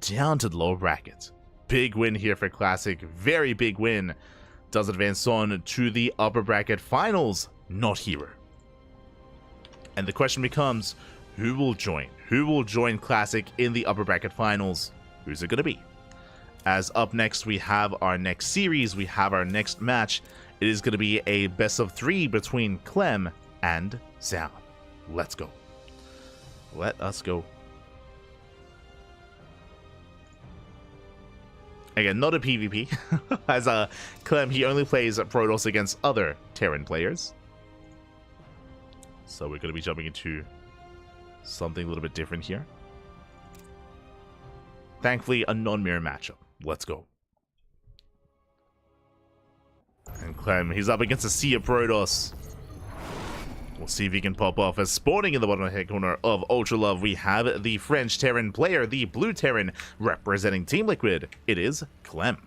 down to the lower bracket. Big win here for Classic. Very big win. Does advance on to the upper bracket finals, not herO. And the question becomes, who will join? Who will join Classic in the upper bracket finals? Who's it going to be? As up next, we have our next series. We have our next match. It is going to be a best of 3 between Clem and Zoun. Let's go. Let us go. Again, not a PvP. As Clem, he only plays Protoss against other Terran players. So we're going to be jumping into something a little bit different here. Thankfully, a non-mirror matchup. Let's go. And Clem, he's up against a sea of Protoss. We'll see if he can pop off. As spawning in the bottom right corner of Ultra Love, we have the French Terran player, the Blue Terran, representing Team Liquid. It is Clem.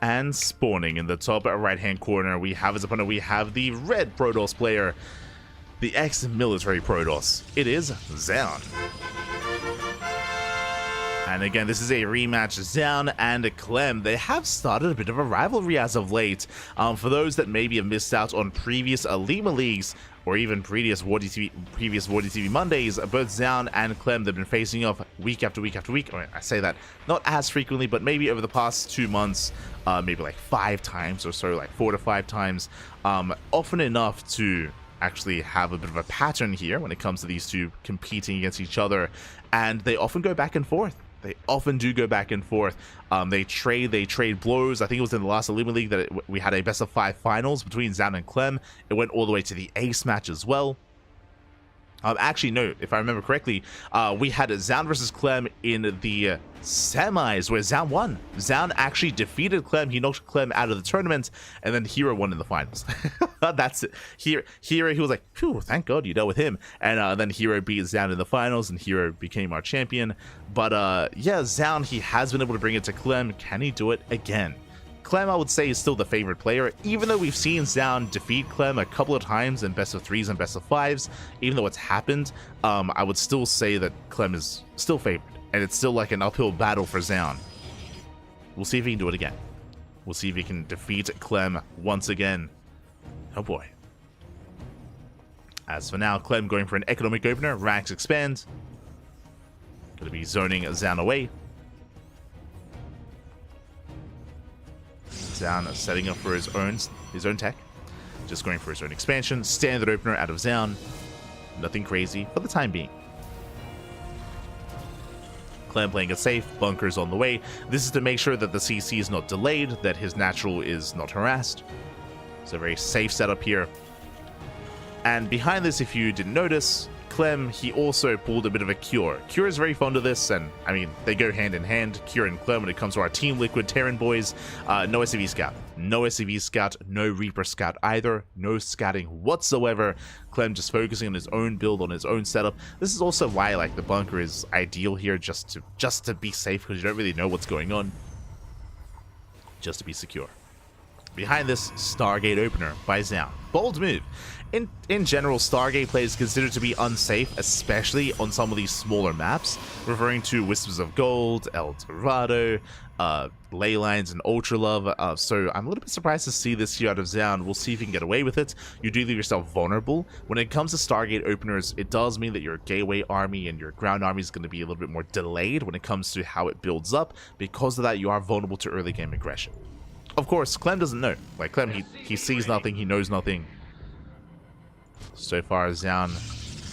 And spawning in the top right-hand corner, we have his opponent. We have the Red Protoss player, the ex-military Protoss. It is Zoun. And again, this is a rematch. Zoun and Clem, they have started a bit of a rivalry as of late. For those that maybe have missed out on previous OlimoLeagues, or even previous War DTV Mondays, both Zoun and Clem, they've been facing off week after week after week. I mean, I say that not as frequently, but maybe over the past 2 months, maybe like 5 times or so, like 4 to 5 times, often enough to actually have a bit of a pattern here when it comes to these two competing against each other, and they often go back and forth. They often do go back and forth. They trade blows. I think it was in the last OlimoLeague that we had a best of 5 finals between Zoun and Clem. It went all the way to the ace match as well. Actually, no, if I remember correctly, we had Zoun versus Clem in the semis where Zoun won. Zoun actually defeated Clem. He knocked Clem out of the tournament, and then herO won in the finals. That's it. herO, he was like, phew, thank God you dealt with him. And then herO beat Zoun in the finals, and herO became our champion. But yeah, Zoun, he has been able to bring it to Clem. Can he do it again? Clem, I would say, is still the favorite player, even though we've seen Zoun defeat Clem a couple of times in best of 3s and best of 5s. Even though it's happened, I would still say that Clem is still favored, and it's still like an uphill battle for Zoun. We'll see if he can do it again. We'll see if he can defeat Clem once again. Oh boy. As for now, Clem going for an economic opener, ranks expand. Gonna be zoning Zoun away. Zoun setting up for his own tech, just going for his own expansion. Standard opener out of Zoun, nothing crazy for the time being. Clem playing it safe, bunkers on the way. This is to make sure that the CC is not delayed, that his natural is not harassed. It's a very safe setup here. And behind this, if you didn't notice, Clem, he also pulled a bit of a Cure. Cure is very fond of this, and I mean, they go hand in hand, Cure and Clem, when it comes to our Team Liquid Terran boys. No SCV Scout. No SCV Scout, no Reaper Scout either. No scouting whatsoever. Clem just focusing on his own build, on his own setup. This is also why, like, the bunker is ideal here, just to be safe, because you don't really know what's going on. Just to be secure. Behind this, Stargate opener by Zoun. Bold move. In general, Stargate play is considered to be unsafe, especially on some of these smaller maps, referring to Whispers of Gold, El Dorado, Ley Lines, and Ultra Love. So I'm a little bit surprised to see this here out of Zoun. We'll see if you can get away with it. You do leave yourself vulnerable. When it comes to Stargate openers, it does mean that your gateway army and your ground army is going to be a little bit more delayed when it comes to how it builds up. Because of that, you are vulnerable to early game aggression. Of course, Clem doesn't know. Like, Clem, he sees nothing, he knows nothing. So far, Zoun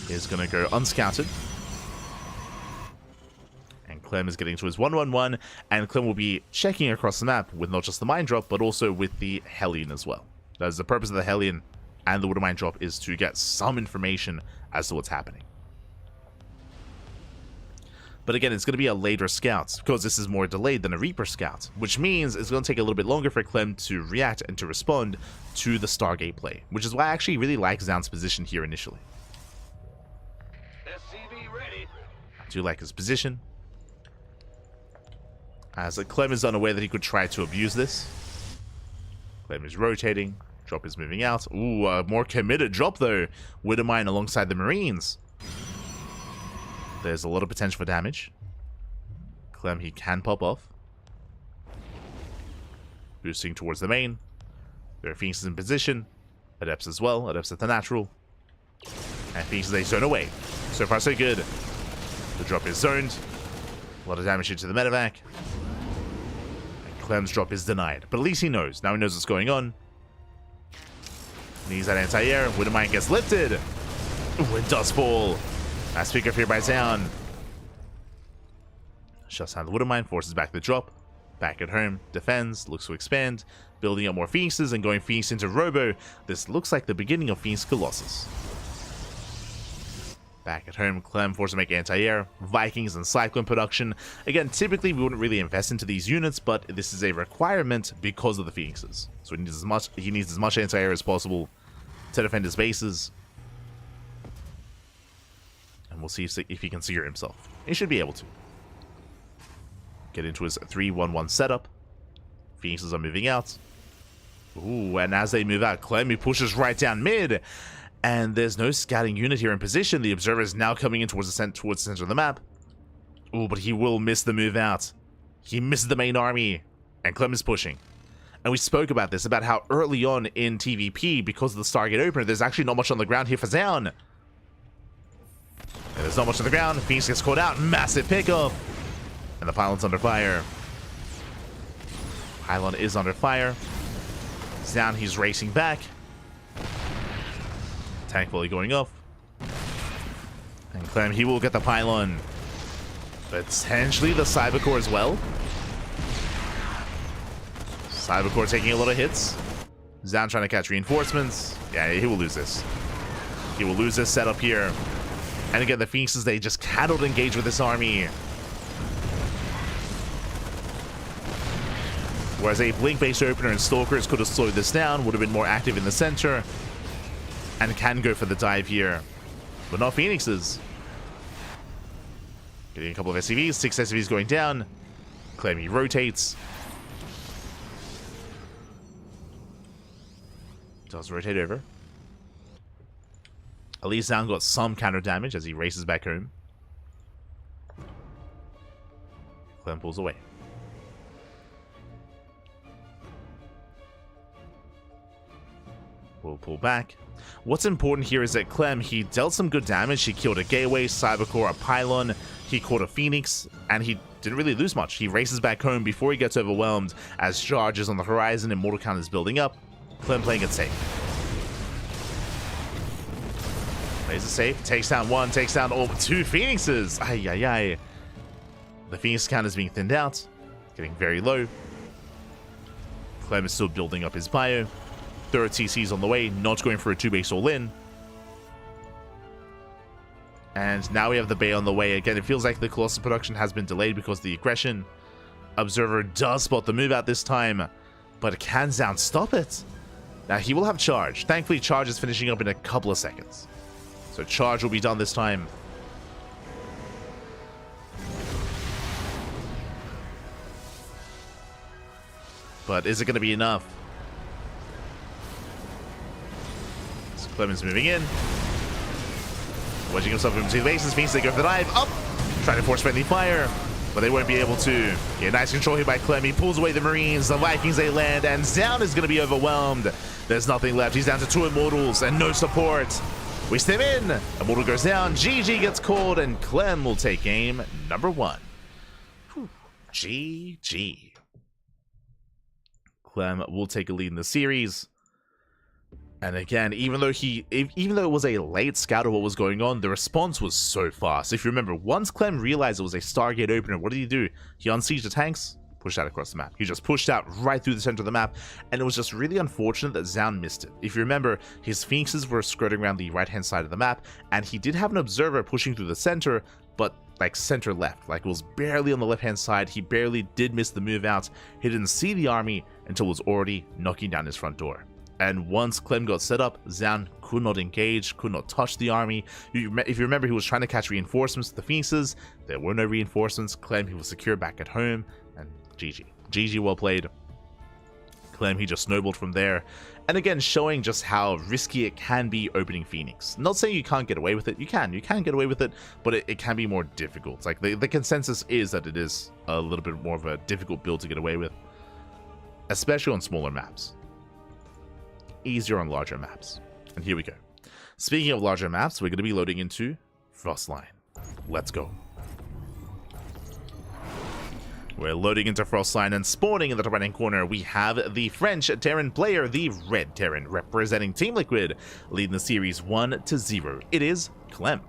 is going to go unscouted. And Clem is getting to his 1-1-1, and Clem will be checking across the map with not just the mine drop, but also with the Hellion as well. That is the purpose of the Hellion and the Water Mine drop, is to get some information as to what's happening. But again, it's going to be a later scout, because this is more delayed than a Reaper scout, which means it's going to take a little bit longer for Clem to react and to respond to the Stargate play, which is why I actually really like Zoun's position here initially. SCV ready. I do like his position, as Clem is unaware that he could try to abuse this. Clem is rotating, drop is moving out. Ooh, a more committed drop though. Water Mine alongside the Marines. There's a lot of potential for damage. Clem, he can pop off. Boosting towards the main. There are Phoenixes in position. Adepts as well. Adepts at the natural. And Phoenixes, they zone away. So far, so good. The drop is zoned. A lot of damage into the medevac. And Clem's drop is denied. But at least he knows. Now he knows what's going on. Needs that anti-air. Water Mine gets lifted. Ooh, it does fall. Nice pick up here by Zoun. Shuts down the Water Mine, forces back the drop. Back at home, defends, looks to expand, building up more Phoenixes and going Phoenix into Robo. This looks like the beginning of Phoenix Colossus. Back at home, Clem forced to make anti-air, Vikings and Cyclone production. Again, typically we wouldn't really invest into these units, but this is a requirement because of the Phoenixes. So he needs as much anti-air as possible to defend his bases. And we'll see if he can secure himself. He should be able to. Get into his 3-1-1 setup. Phoenixes are moving out. Ooh, and as they move out, Clem, he pushes right down mid. And there's no scouting unit here in position. The observer is now coming in towards the center of the map. Ooh, but he will miss the move out. He misses the main army. And Clem is pushing. And we spoke about this, about how early on in TVP, because of the Stargate opener, there's actually not much on the ground here for Zoun. And there's not much on the ground. Phoenix gets caught out. Massive pickoff. And the pylon's under fire. Pylon is under fire. Zoun, he's racing back. Tank volley going off. And Clem, he will get the pylon. Potentially the Cybercore as well. Cybercore taking a lot of hits. Zoun trying to catch reinforcements. Yeah, he will lose this. He will lose this setup here. And again, the Phoenixes, they just cannot engage with this army. Whereas a Blink-based opener and Stalkers could have slowed this down, would have been more active in the center, and can go for the dive here. But not Phoenixes. Getting a couple of SCVs, 6 SCVs going down. Clem, he rotates. Does rotate over. At least Zoun got some counter damage as he races back home. Clem pulls away. We'll pull back. What's important here is that Clem, he dealt some good damage. He killed a Gateway, Cybercore, a Pylon. He caught a Phoenix, and he didn't really lose much. He races back home before he gets overwhelmed as charge is on the horizon and mortal count is building up. Clem playing it safe. Plays it safe. Takes down one, takes down all but 2 Phoenixes. Ay, ay, ay. The Phoenix count is being thinned out. Getting very low. Clem is still building up his bio. Third TC's on the way, not going for a 2-base all-in. And now we have the Bay on the way. Again, it feels like the Colossus production has been delayed because of the aggression. Observer does spot the move out this time, but can Zoun stop it? Now, he will have charge. Thankfully, charge is finishing up in a couple of seconds. So charge will be done this time. But is it going to be enough? Clemens moving in. Wedging himself in between the bases. Phoenix, they go for the dive. Up! Trying to force friendly fire. But they won't be able to. Yeah, nice control here by Clem. He pulls away the Marines. The Vikings, they land. And Zoun is going to be overwhelmed. There's nothing left. He's down to 2 Immortals and no support. We step in. Immortal goes down. GG gets called. And Clem will take game number 1. Whew. GG. Clem will take a lead in the series. And again, even though it was a late scout of what was going on, the response was so fast. If you remember, once Clem realized it was a Stargate opener, what did he do? He unsieged the tanks, pushed out across the map. He just pushed out right through the center of the map, and it was just really unfortunate that Zoun missed it. If you remember, his Phoenixes were skirting around the right-hand side of the map, and he did have an observer pushing through the center, but like center left, like it was barely on the left-hand side. He barely did miss the move out. He didn't see the army until it was already knocking down his front door. And once Clem got set up, Zoun could not engage, could not touch the army. If you remember, he was trying to catch reinforcements to the Phoenixes. There were no reinforcements. Clem, he was secure back at home. And GG. GG, well played. Clem, he just snowballed from there. And again, showing just how risky it can be opening Phoenix. Not saying you can't get away with it. You can get away with it, but it can be more difficult. Like the consensus is that it is a little bit more of a difficult build to get away with. Especially on smaller maps. Easier on larger maps. And here we go. Speaking of larger maps, we're going to be loading into Frostline. Let's go. We're loading into Frostline, and spawning in the top right-hand corner, we have the French Terran player, the Red Terran, representing Team Liquid, leading the series 1-0. It is Clem.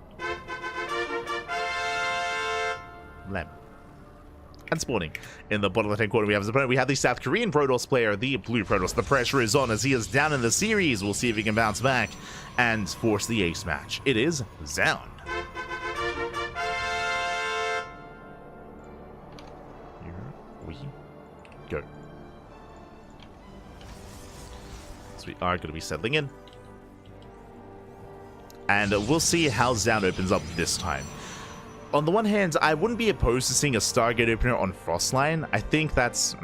And spawning in the bottom left-hand corner, we have his opponent. We have the South Korean Protoss player, the Blue Protoss. The pressure is on as he is down in the series. We'll see if he can bounce back and force the ace match. It is Zoun. Here we go. So we are going to be settling in. And we'll see how Zoun opens up this time. On the one hand, I wouldn't be opposed to seeing a Stargate opener on Frostline. I think that's...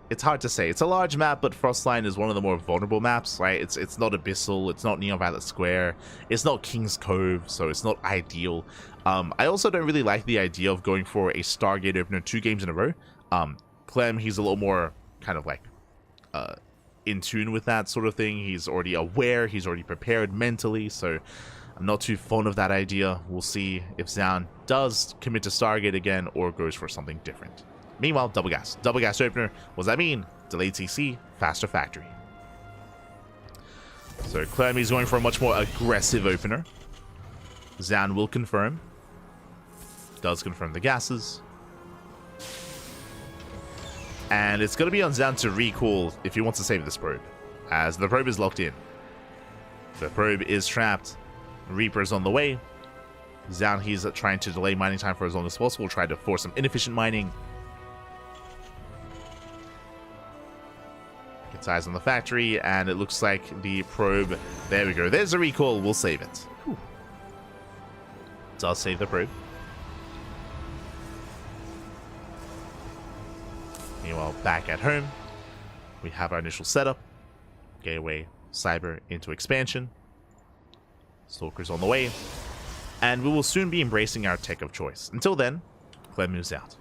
it's hard to say. It's a large map, but Frostline is one of the more vulnerable maps, right? It's not Abyssal, it's not Neon Violet Square, it's not King's Cove, so it's not ideal. I also don't really like the idea of going for a Stargate opener 2 games in a row. Clem, he's a little more kind of like in tune with that sort of thing. He's already aware, he's already prepared mentally, so I'm not too fond of that idea. We'll see if Zoun does commit to Stargate again or goes for something different. Meanwhile, double gas. Double gas opener. What does that mean? Delayed CC, faster factory. So Clem is going for a much more aggressive opener. Zoun will confirm. Does confirm the gases. And it's going to be on Zoun to recall if he wants to save this probe, as the probe is locked in. The probe is trapped. Reaper's on the way. Zoun, he's trying to delay mining time for as long as possible, try to force some inefficient mining. Gets eyes on the factory, and it looks like the probe... There we go. There's a recall. We'll save it. Whew. Does save the probe. Meanwhile, back at home, we have our initial setup. Gateway, Cyber into expansion. Stalker's on the way. And we will soon be embracing our tech of choice. Until then, Clem moves out.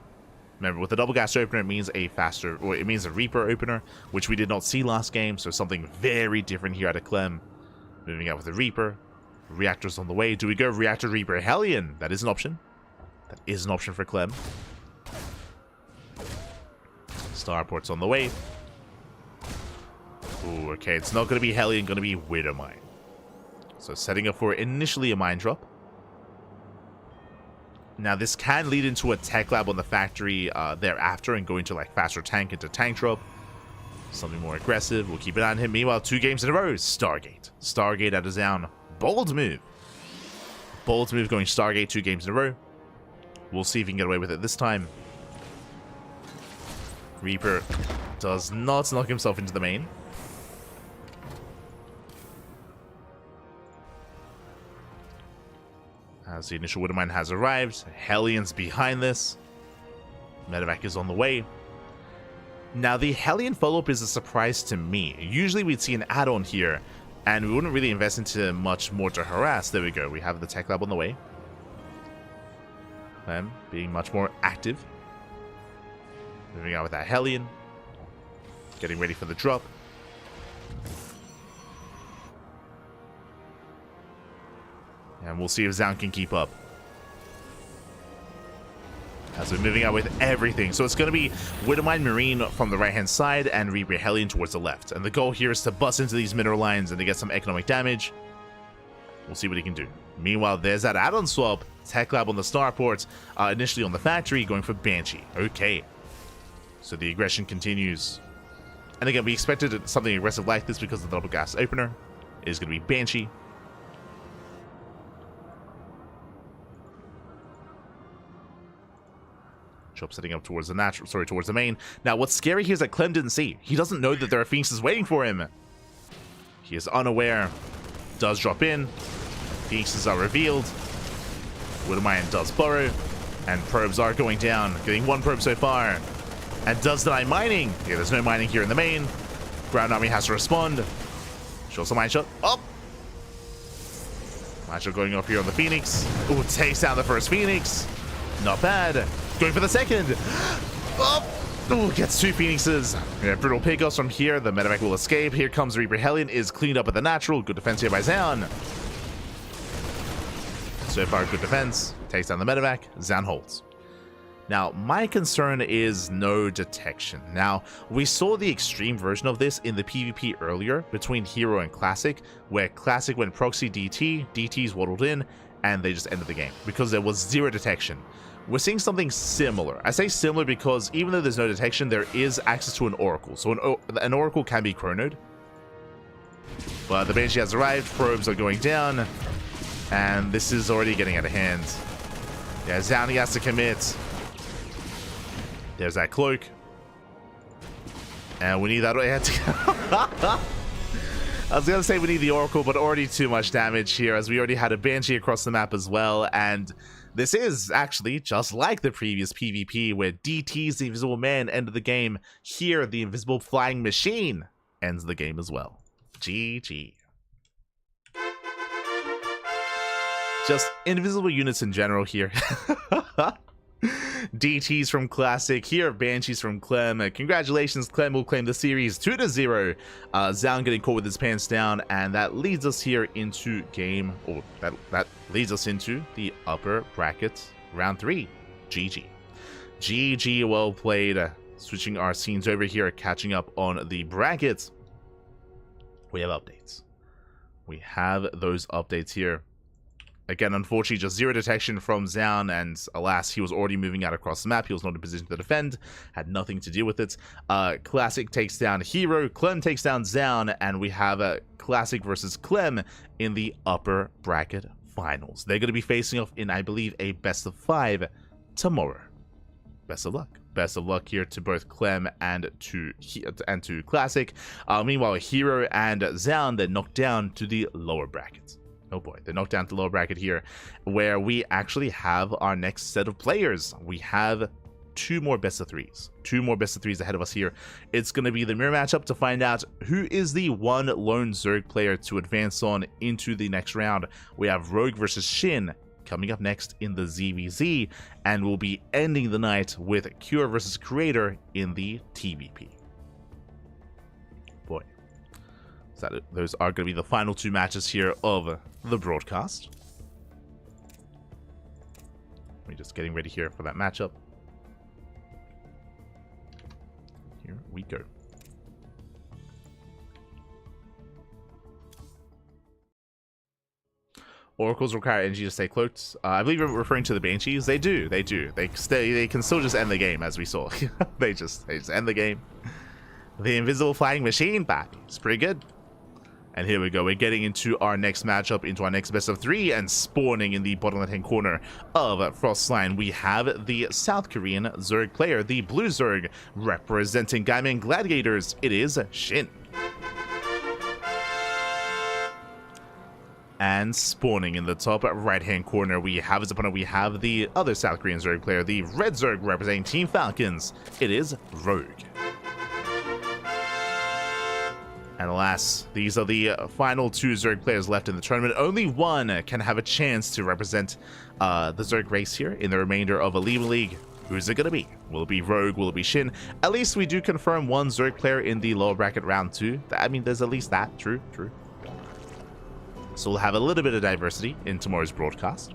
Remember, with the double gas opener, it means a faster, or it means a Reaper opener, which we did not see last game, so something very different here out of Clem. Moving out with the Reaper. Reactor's on the way. Do we go Reactor, Reaper, Hellion? That is an option. That is an option for Clem. Starport's on the way. Ooh, okay, it's not going to be Hellion, going to be Widow Mine. So setting up for initially a mine drop. Now this can lead into a tech lab on the factory thereafter and go into like faster tank into tank drop. Something more aggressive. We'll keep an eye on him. Meanwhile, 2 games in a row. Stargate. Stargate out of Zoun. Bold move. Bold move going Stargate 2 games in a row. We'll see if he can get away with it this time. Reaper does not knock himself into the main. As the initial Widow Mine has arrived, Hellion's behind this. Medevac is on the way. Now, the Hellion follow-up is a surprise to me. Usually we'd see an add-on here, and we wouldn't really invest into much more to harass. There we go. We have the tech lab on the way. Clem being much more active. Moving out with that Hellion. Getting ready for the drop. And we'll see if Zoun can keep up. As we're moving out with everything. So it's going to be Widow Mine Marine from the right-hand side and Reaper Hellion towards the left. And the goal here is to bust into these mineral lines and to get some economic damage. We'll see what he can do. Meanwhile, there's that add-on swap. Tech Lab on the starport. Initially on the factory, going for Banshee. Okay. So the aggression continues. And again, we expected something aggressive like this because of the double gas opener. It is going to be Banshee. Chop setting up towards the natural, towards the main. Now, what's scary here is that Clem didn't see. He doesn't know that there are Phoenixes waiting for him. He is unaware. Does drop in. Phoenixes are revealed. Widow Mine does burrow. And probes are going down. Getting 1 probe so far. And does deny mining. Yeah, there's no mining here in the main. Ground Army has to respond. Show some mine shot. Up. Mine shot going off here on the Phoenix. Ooh, takes down the first Phoenix. Not bad. Going for the second. Up. Ooh, gets 2 Phoenixes. Yeah, brutal pickups from here. The medevac will escape. Here comes Reaper Hellion. Is cleaned up at the natural. Good defense here by Zoun. So far, good defense. Takes down the medevac. Zoun holds. Now, my concern is no detection. Now, we saw the extreme version of this in the PvP earlier between herO and Classic, where Classic went proxy DT, DT's waddled in, and they just ended the game because there was 0 detection. We're seeing something similar. I say similar because even though there's no detection, there is access to an Oracle. So an Oracle can be chronoed. But the Banshee has arrived, probes are going down, and this is already getting out of hand. Yeah, Zoun has to commit. There's that cloak. And we need that. I was going to say we need the Oracle, but already too much damage here as we already had a Banshee across the map as well. And this is actually just like the previous PvP where DT's the Invisible Man ended the game. Here, the Invisible Flying Machine ends the game as well. GG. Just invisible units in general here. DTs from Classic, here Banshees from Clem. Congratulations, Clem will claim the series 2-0. Zoun getting caught with his pants down, and that leads us here into game, or that leads us into the upper bracket round 3. GG. GG, well played. Switching our scenes over here, catching up on the brackets. We have updates. We have those updates here. Again, unfortunately, just 0 detection from Zoun, and alas, he was already moving out across the map. He was not in position to defend, had nothing to do with it. Classic takes down herO, Clem takes down Zoun, and we have a Classic versus Clem in the upper bracket finals. They're going to be facing off in, I believe, a best of 5 tomorrow. Best of luck. Best of luck here to both Clem and to Classic. Meanwhile, herO and Zoun, they're knocked down to the lower brackets. Oh boy, they're knocked down to the lower bracket here, where we actually have our next set of players. We have 2 more best of 3s. 2 more best of 3s ahead of us here. It's going to be the mirror matchup to find out who is the one lone Zerg player to advance on into the next round. We have Rogue versus SHIN coming up next in the ZVZ, and we'll be ending the night with Cure versus Creator in the TVP. Boy. So those are going to be the final 2 matches here of the broadcast. We're just getting ready here for that matchup. Here we go. Oracles require energy to stay cloaked. I believe you're referring to the Banshees. They do. They can still just end the game, as we saw. they just end the game. The invisible flying machine back. It's pretty good. And here we go. We're getting into our next matchup, into our next best of 3, and spawning in the bottom left-hand corner of Frostline, we have the South Korean Zerg player, the Blue Zerg, representing Gaiman Gladiators. It is SHIN. And spawning in the top right-hand corner, we have his opponent. We have the other South Korean Zerg player, the Red Zerg, representing Team Falcons. It is Rogue. And alas, these are the final 2 Zerg players left in the tournament. Only one can have a chance to represent the Zerg race here in the remainder of OlimoLeague. Who's it going to be? Will it be Rogue? Will it be SHIN? At least we do confirm one Zerg player in the lower bracket round 2. I mean, there's at least that. True. So we'll have a little bit of diversity in tomorrow's broadcast.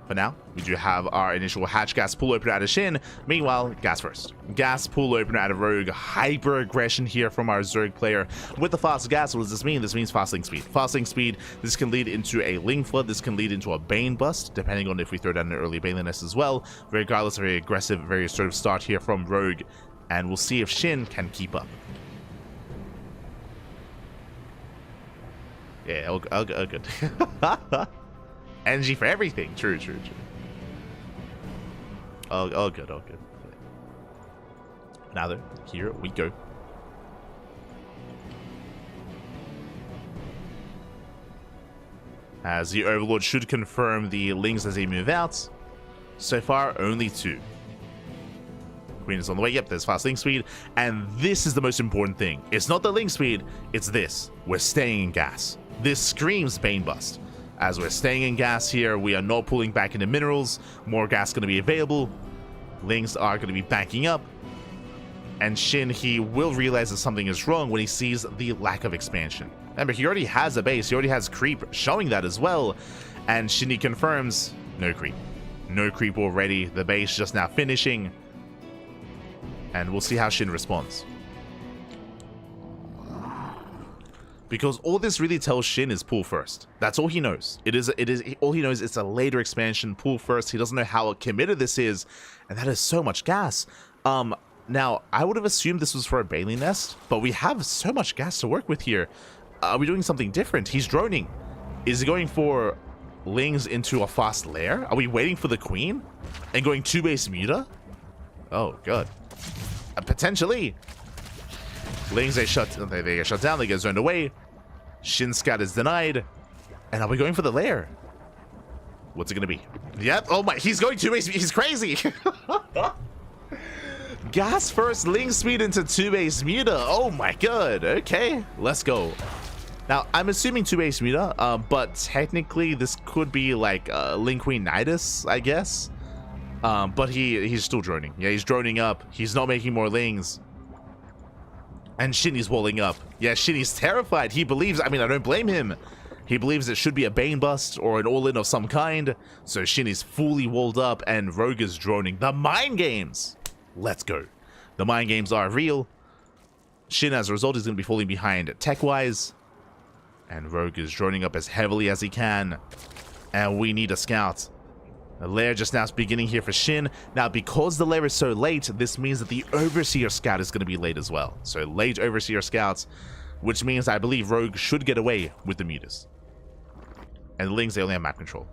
For now, we do have our initial hatch gas pool opener out of SHIN. Meanwhile, gas first. Gas pool opener out of Rogue. Hyper aggression here from our Zerg player. With the fast gas, what does this mean? This means fast link speed. Fast link speed, this can lead into a Ling Flood. This can lead into a Bane Bust, depending on if we throw down an early Bane Nest as well. Regardless, a very aggressive, very assertive start here from Rogue. And we'll see if SHIN can keep up. Yeah, oh good. Energy for everything. True. Oh good. Now though, here we go. As the Overlord should confirm the Lings as they move out. So far, only 2. Queen is on the way. Yep, there's fast link speed. And this is the most important thing. It's not the link speed, it's this. We're staying in gas. This screams Bane Bust. As we're staying in gas here, we are not pulling back into minerals. More gas going to be available. Lings are going to be backing up. And SHIN, he will realize that something is wrong when he sees the lack of expansion. Remember, he already has a base. He already has creep showing that as well. And SHIN, he confirms, no creep. No creep already. The base just now finishing. And we'll see how SHIN responds. Because all this really tells SHIN is pull first. That's all he knows. It is all he knows. It's a later expansion, pull first. He doesn't know how committed this is, and that is so much gas. Now I would have assumed this was for a Bailey Nest, but we have so much gas to work with here. Are we doing something different? He's droning. Is he going for Lings into a fast lair? Are we waiting for the Queen and going 2-base Muta? Oh god. Potentially. Lings, they get shut down, they get zoned away. SHIN scout is denied. And are we going for the lair? What's it gonna be? Yep, oh my, he's going 2-base, he's crazy. Gas first, Ling speed into 2-base Muta. Oh my god, okay, let's go. Now, I'm assuming 2 base meter, but technically this could be like Linguinitis, I guess. But he's still droning. Yeah, he's droning up. He's not making more lings. And Shinny's walling up. Yeah, Shinny's terrified. He believes, I mean, I don't blame him. He believes it should be a Bane Bust or an all-in of some kind. So Shinny's fully walled up and Rogue is droning. The mind games! Let's go. The mind games are real. Shin, as a result, is going to be falling behind tech-wise. And Rogue is droning up as heavily as he can. And we need a scout. The lair just now is beginning here for Shin. Now, because the lair is so late, this means that the Overseer Scout is going to be late as well. So, late Overseer Scouts, which means I believe Rogue should get away with the mutas. And Lings, they only have map control.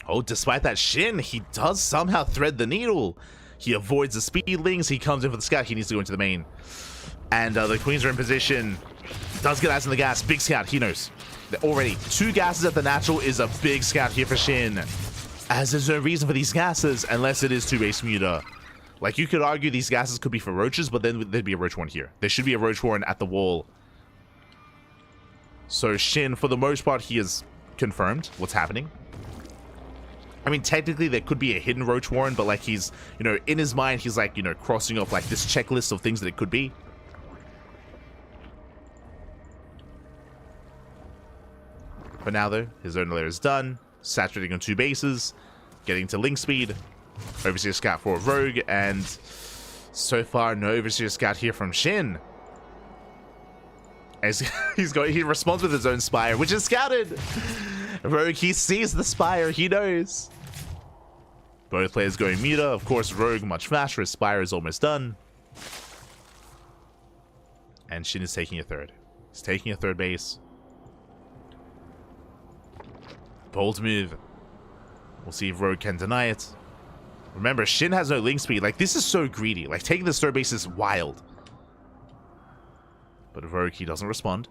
Oh, despite that, Shin, he does somehow thread the needle. He avoids the speed Lings. He comes in for the scout. He needs to go into the main. And the Queens are in position. Does get eyes on the gas. Big scout. He knows. Already, 2 gases at the natural is a big scout here for Shin. As there's no reason for these gases unless it is 2 base muta. Like, you could argue these gases could be for roaches, but then there'd be a roach warren here. There should be a roach warren at the wall. So Shin, for the most part, he has confirmed what's happening. I mean, technically, there could be a hidden roach warren, but like he's, you know, in his mind, he's like, you know, crossing off like this checklist of things that it could be. For now, though, his own layer is done. Saturating on 2 bases. Getting to link speed. Overseer Scout for Rogue. And so far, no Overseer Scout here from Shin. As he responds with his own Spire, which is scouted. Rogue, he sees the Spire. He knows. Both players going muta. Of course, Rogue much faster. His Spire is almost done. And Shin is taking a third. He's taking a third base. Bold move. We'll see if Rogue can deny it. Remember, Shin has no link speed. Like, this is so greedy. Like, taking this third base is wild. But Rogue, he doesn't respond.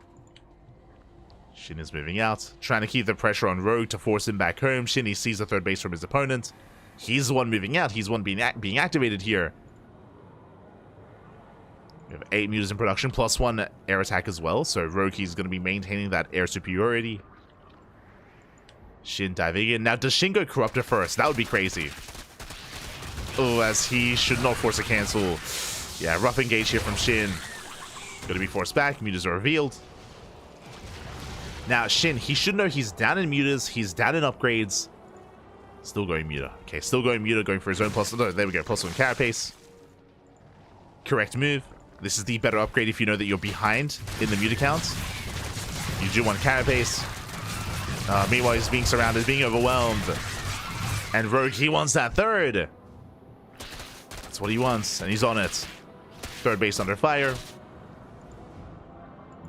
Shin is moving out. Trying to keep the pressure on Rogue to force him back home. Shin, he sees the third base from his opponent. He's the one moving out. He's the one being activated here. We have 8 mutas in production, plus 1 air attack as well. So Rogue, he's going to be maintaining that air superiority. Shin diving in. Now, does Shin go Corruptor first? That would be crazy. Oh, as he should not force a cancel. Yeah, rough engage here from Shin. Going to be forced back. Mutas are revealed. Now, Shin, he should know he's down in mutas. He's down in upgrades. Still going muta. Okay, still going muta, going for his own plus... No, there we go. Plus 1 carapace. Correct move. This is the better upgrade if you know that you're behind in the muta count. You do want carapace. Meanwhile, he's being surrounded, being overwhelmed. And Rogue, he wants that third. That's what he wants, and he's on it. Third base under fire.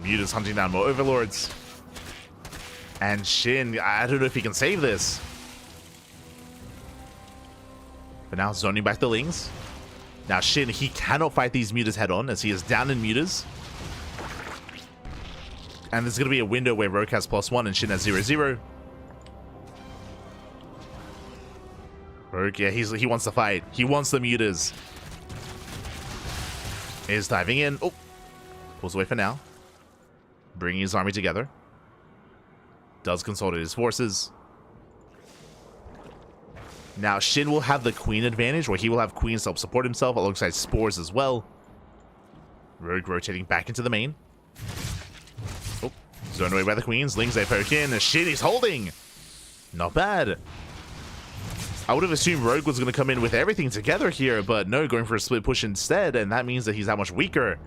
Muta's hunting down more overlords. And Shin, I don't know if he can save this. But now zoning back the Lings. Now Shin, he cannot fight these mutas head on as he is down in mutas. And there's going to be a window where Rogue has +1 and Shin has 0/0. Rogue, yeah, he wants to fight. He wants the mutas. Is diving in. Oh, pulls away for now. Bringing his army together. Does consolidate his forces. Now Shin will have the queen advantage, where he will have queens to help support himself alongside spores as well. Rogue rotating back into the main. Oh, zoned away by the queens. Lings, they poke in. Shin, he's holding. Not bad. I would have assumed Rogue was going to come in with everything together here, but no, going for a split push instead, and that means that he's that much weaker.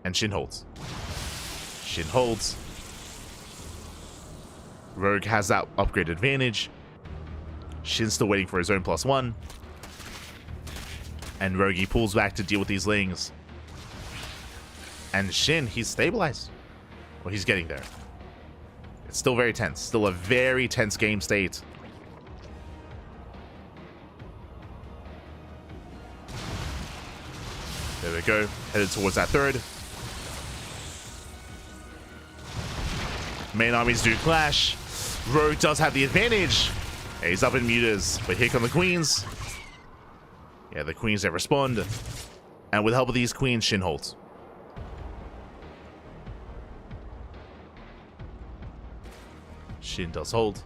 And Shin holds. Shin holds. Rogue has that upgrade advantage. Shin's still waiting for his own +1. And Rogue pulls back to deal with these Lings. And Shin, he's stabilized. Well, he's getting there. It's still very tense. Still a very tense game state. There we go. Headed towards that third. Main armies do clash. Rogue does have the advantage. Yeah, he's up in mutas, but here come the queens. Yeah, the queens that respond. And with help of these queens, Shin holds. Shin does hold.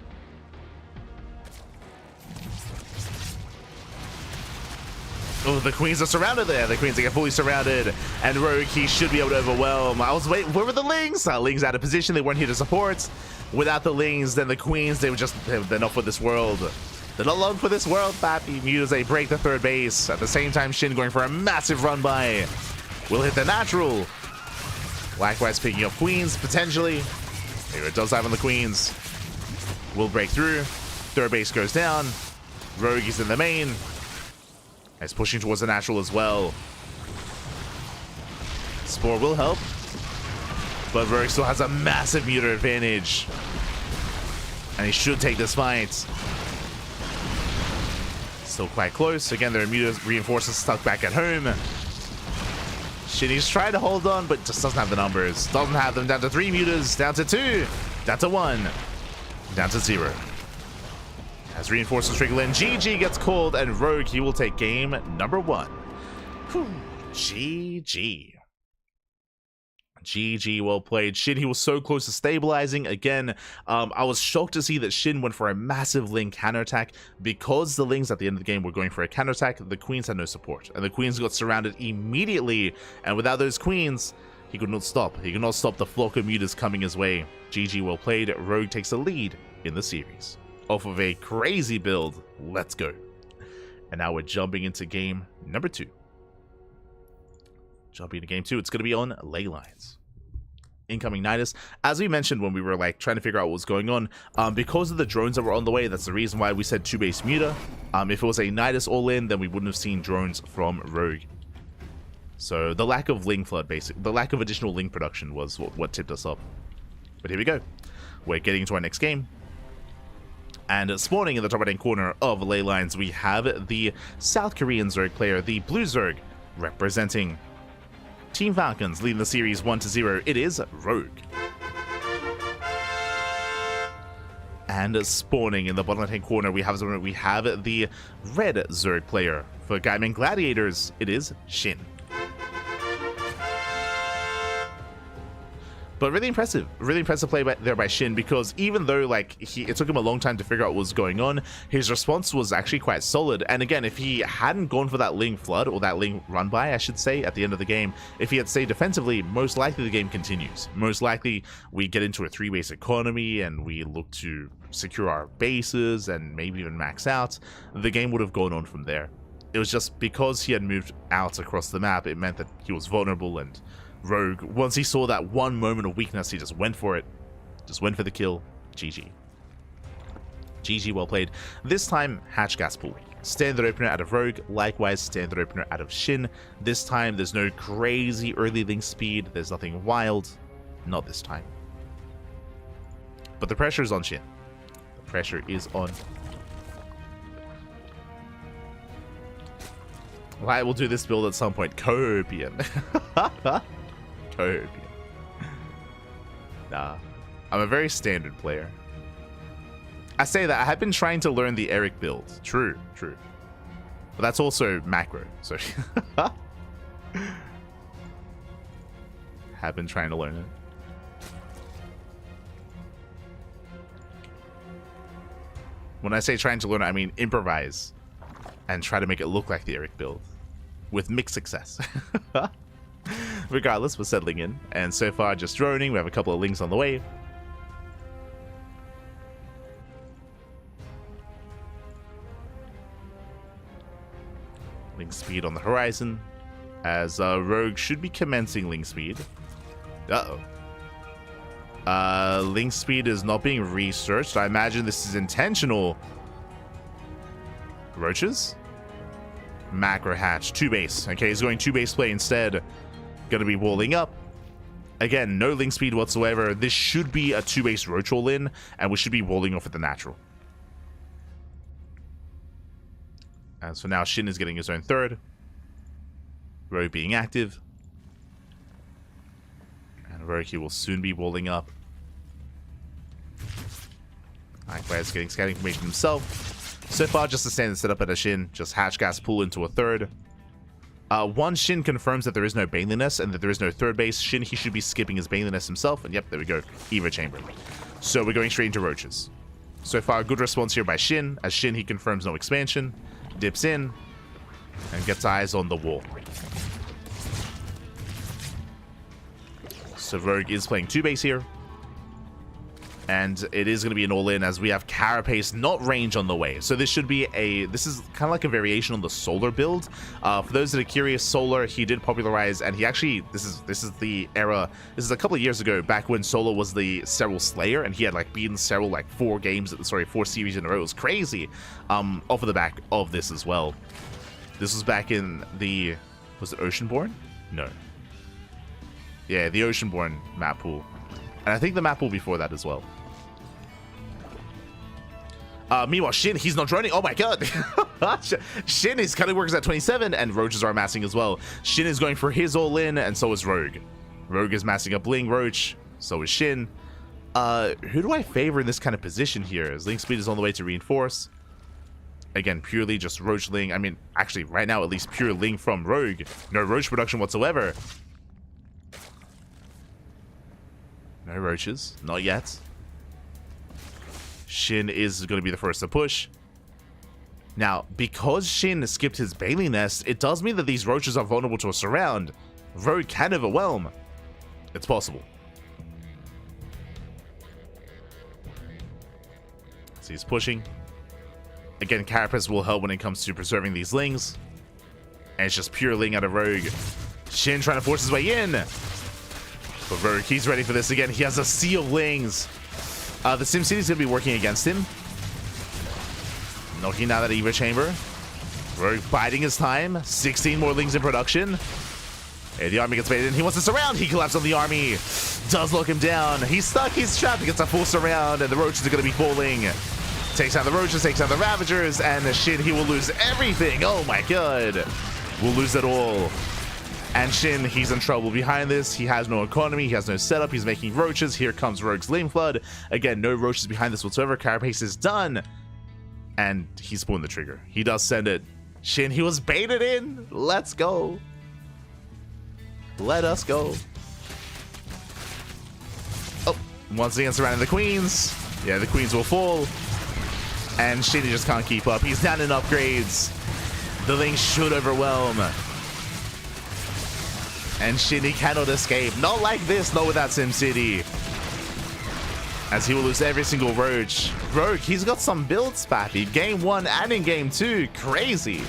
Oh, the queens are surrounded there. The queens are fully surrounded. And roRO, he should be able to overwhelm. I was waiting. Where were the lings? Lings out of position. They weren't here to support. Without the lings, then the queens, they're not for this world. They're not long for this world, Pappy. Mutas, they break the third base. At the same time, Shin going for a massive run by. Will hit the natural. Likewise, picking up queens, potentially. Here it does have on the queens. Will break through. Third base goes down. roRO is in the main. He's pushing towards the natural as well. Spore will help. But roRO still has a massive muta advantage. And he should take this fight. Still quite close. Again, there are muta reinforcements stuck back at home. Shin, he's trying to hold on, but just doesn't have the numbers. Doesn't have them. Down to 3 mutas. Down to 2. Down to 1. Down to 0. As reinforcements trickle in, GG gets called, and roRO, he will take game number 1. Whew. GG. GG, well played. Shin, he was so close to stabilizing. Again, I was shocked to see that Shin went for a massive Ling counterattack. Because the Lings at the end of the game were going for a counterattack, the Queens had no support. And the Queens got surrounded immediately. And without those Queens, he could not stop. He could not stop the flock of mutas coming his way. GG, well played. roRO takes the lead in the series. Off of a crazy build. Let's go. And now we're jumping into game number 2. Jumping into game 2, it's going to be on ley lines. Incoming Nidus. As we mentioned when we were like trying to figure out what was going on, because of the drones that were on the way, that's the reason why we said 2-base muta. If it was a Nidus all-in, then we wouldn't have seen drones from roRO. So the lack of Ling flood, basically, the lack of additional Ling production was what tipped us up. But here we go. We're getting into our next game. And spawning in the top right-hand corner of ley lines, we have the South Korean Zerg player, the Blue Zerg, representing Team Falcons, leading the series 1-0. It is roRO. And spawning in the bottom right-hand corner, we have the Red Zerg player. For Gaiman Gladiators, it is SHIN. But really impressive play there by SHIN, because even though like it took him a long time to figure out what was going on, his response was actually quite solid. And again, if he hadn't gone for that Ling flood, or that Ling run by, I should say, at the end of the game, if he had stayed defensively, most likely the game continues. Most likely we get into a 3-base economy and we look to secure our bases and maybe even max out. The game would have gone on from there. It was just because he had moved out across the map, it meant that he was vulnerable, and roRO, once he saw that one moment of weakness, he just went for it. Just went for the kill. GG. GG, well played. This time, Hatch Gas Pool. Standard opener out of roRO, likewise standard opener out of SHIN. This time, there's no crazy early Ling speed. There's nothing wild. Not this time. But the pressure is on SHIN. The pressure is on. Well, I will do this build at some point. Copium. Copium. Nah. I'm a very standard player. I say that I have been trying to learn the Eric build. True, true. But that's also macro, so have been trying to learn it. When I say trying to learn it, I mean improvise and try to make it look like the Eric build with mixed success. Regardless, we're settling in, and so far just droning. We have a couple of Lings on the way. Ling speed on the horizon, as roRO should be commencing Ling speed. Uh-oh. Ling speed is not being researched. I imagine this is intentional. Roaches? Macro hatch, 2-base. Okay, he's going 2-base play instead. Gonna be walling up. Again, no Ling speed whatsoever. This should be a 2-base roach all in, and we should be walling off at the natural. And so now SHIN is getting his own third. roRO being active. And roRO will soon be walling up. Likewise, getting scouting information himself. So far, just a standard setup at a SHIN. Just hatch gas pool into a third. One SHIN confirms that there is no Baneliness and that there is no third base. SHIN, he should be skipping his Baneliness himself. And yep, there we go. Evo Chamber. So we're going straight into roaches. So far, a good response here by SHIN. As SHIN, he confirms no expansion, dips in, and gets eyes on the wall. So Rogue is playing 2-base here. And it is going to be an all-in as we have Carapace, not range on the way. So this should be this is kind of like a variation on the Solar build. For those that are curious, Solar, he did popularize, and he actually, this is the era, this is a couple of years ago, back when Solar was the Serral Slayer, and he had like beaten Serral like 4 series in a row. It was crazy. Off of the back of this as well. This was back in the, was it Oceanborn? No. Yeah, the Oceanborn map pool. And I think the map pool before that as well. Meanwhile, SHIN, he's not droning. Oh my god. SHIN, his cutting works at 27, and roaches are amassing as well. SHIN is going for his all-in, and so is Rogue. Rogue is massing up Ling Roach, so is SHIN. Who do I favor in this kind of position here? As Ling speed is on the way to reinforce. Again, purely just Roach Ling. I mean, actually, right now, at least pure Ling from Rogue. No Roach production whatsoever. No roaches. Not yet. SHIN is going to be the first to push. Now, because SHIN skipped his Bailey Nest, it does mean that these roaches are vulnerable to a surround. Rogue can overwhelm. It's possible. So he's pushing. Again, Carapace will help when it comes to preserving these Lings. And it's just pure Ling out of Rogue. SHIN trying to force his way in. But Rogue, he's ready for this again. He has a sea of Lings. The SimCity's going to be working against him. Knocking out that Eva Chamber. Rogue biding his time. 16 more Lings in production. And the army gets baited in. He wants to surround. He collapsed on the army. Does lock him down. He's stuck. He's trapped. He gets a full surround. And the roaches are going to be falling. Takes out the roaches. Takes out the ravagers. And SHIN, he will lose everything. Oh my god. We'll lose it all. And SHIN, he's in trouble behind this. He has no economy. He has no setup. He's making roaches. Here comes Rogue's Lane Flood. Again, no roaches behind this whatsoever. Carapace is done. And he's pulling the trigger. He does send it. SHIN, he was baited in. Let's go. Let us go. Oh, once again surrounding the queens. Yeah, the queens will fall. And SHIN, he just can't keep up. He's down in upgrades. The Link should overwhelm. And SHIN, he cannot escape. Not like this, not with that SimCity. As he will lose every single roach. Rogue, he's got some builds, Pappy. Game 1 and in Game 2. Crazy.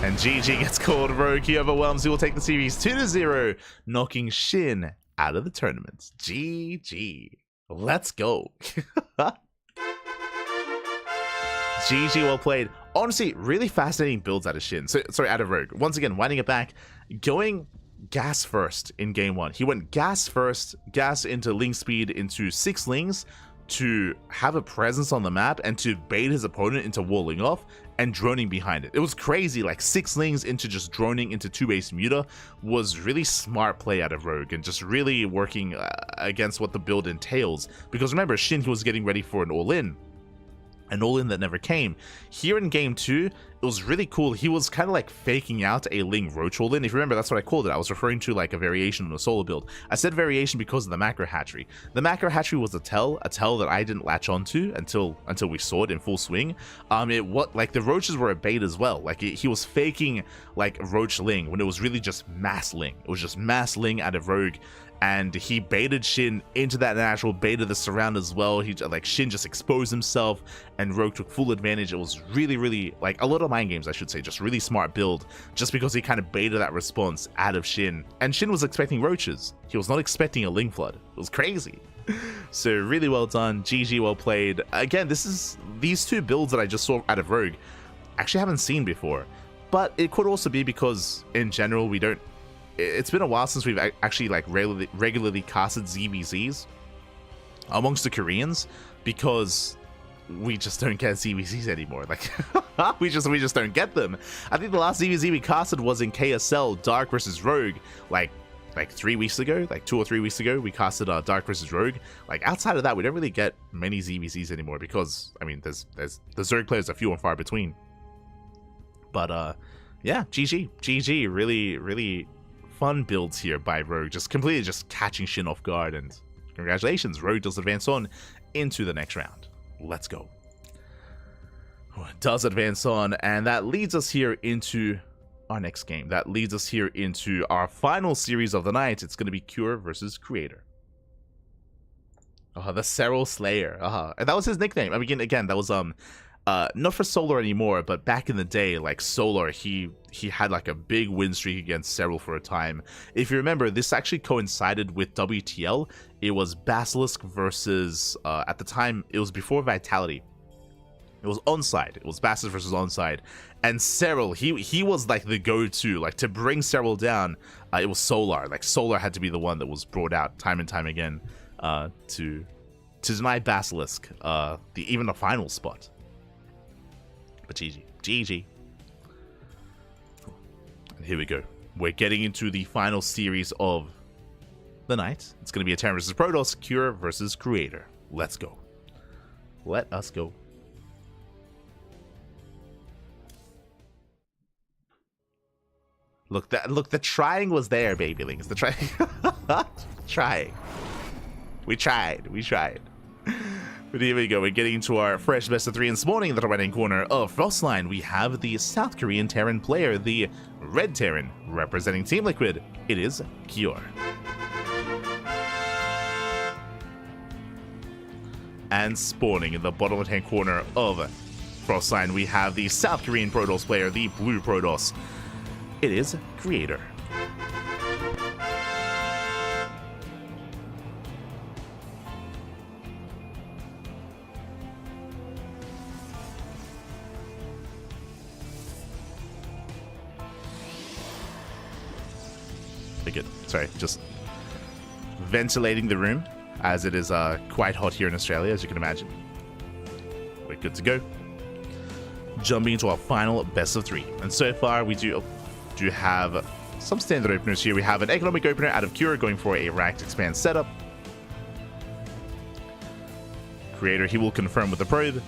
And GG gets called. Rogue, he overwhelms. He will take the series 2-0, knocking SHIN out of the tournament. GG. Let's go. GG, well played. Honestly, really fascinating builds out of SHIN. Sorry, out of Rogue. Once again, winding it back, going gas first in game 1. He went gas first, gas into Ling speed into 6 Lings to have a presence on the map and to bait his opponent into walling off and droning behind it. It was crazy, like 6 Lings into just droning into 2-base Muta was really smart play out of Rogue and just really working against what the build entails. Because remember, SHIN, he was getting ready for an all-in. An all-in that never came. Here in game 2, it was really cool. He was kind of like faking out a Ling Roach all-in. If you remember, that's what I called it. I was referring to like a variation on a solo build. I said variation because of the macro hatchery. The macro hatchery was a tell that I didn't latch onto until we saw it in full swing. Like the roaches were a bait as well. Like he was faking like Roach Ling when it was really just mass Ling. It was just mass Ling out of Rogue. And he baited SHIN into that natural, baited the surround as well. SHIN just exposed himself, and Rogue took full advantage. It was really, really, like, a lot of mind games, I should say, just really smart build, just because he kind of baited that response out of SHIN. And SHIN was expecting roaches. He was not expecting a Ling Flood. It was crazy. So really well done. GG, well played. Again, these 2 builds that I just saw out of Rogue, actually haven't seen before. But it could also be because, in general, it's been a while since we've actually like regularly casted ZVZs amongst the Koreans, because we just don't get ZVZs anymore. Like we just don't get them. I think the last ZVZ we casted was in KSL Dark versus Rogue, like 3 weeks ago, like 2 or 3 weeks ago. We casted Dark versus Rogue. Like outside of that, we don't really get many ZVZs anymore, because I mean there's the Zerg players are few and far between. But yeah, GG, really fun builds here by Rogue, just completely just catching SHIN off guard and Congratulations, herO does advance on into the next round. Let's go. Does advance on, and that leads us here into our next game. That leads us here into our final series of the night. It's going to be herO versus Creator. The herO Slayer. And that was his nickname. I mean, again, that was not for Solar anymore, but back in the day, like Solar, he had like a big win streak against herO for a time. If you remember, this actually coincided with WTL. It was Basilisk versus at the time it was before Vitality. It was Onside. It was Basilisk versus Onside, and herO, he was like the go-to, like to bring herO down. It was Solar. Like Solar had to be the one that was brought out time and time again to deny Basilisk even the final spot. But GG. And here we go. We're getting into the final series of the night. It's going to be a Terran versus Protoss, herO versus Creator. Let's go. Let us go. Look, the trying was there, babylings. The trying. Trying. We tried. But here we go. We're getting into our fresh best of 3 this morning. In the right-hand corner of Frostline, we have the South Korean Terran player, the Red Terran, representing Team Liquid. It is herO. And spawning in the bottom left-hand corner of Frostline, we have the South Korean Protoss player, the Blue Protoss. It is Creator. Good. Sorry, just ventilating the room as it is quite hot here in Australia, as you can imagine. We're good to go. Jumping into our final best of 3, and so far we do have some standard openers here. We have an economic opener out of herO going for a racked expand setup. Creator, he will confirm with the probe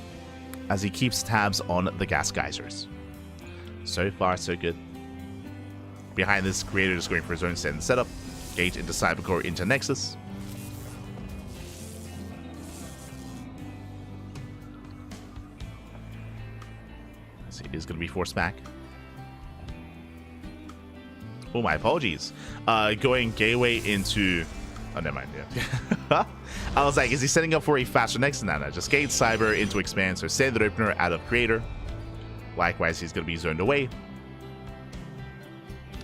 as he keeps tabs on the gas geysers. So far, so good. Behind this, Creator is going for his own standard setup. Gate into Cybercore into Nexus. So he is going to be forced back. Oh, my apologies. Going gateway into... Oh, never mind. Yeah. I was like, is he setting up for a faster Nexus? No, just Gate, Cyber into Expand. So standard opener out of Creator. Likewise, he's going to be zoned away.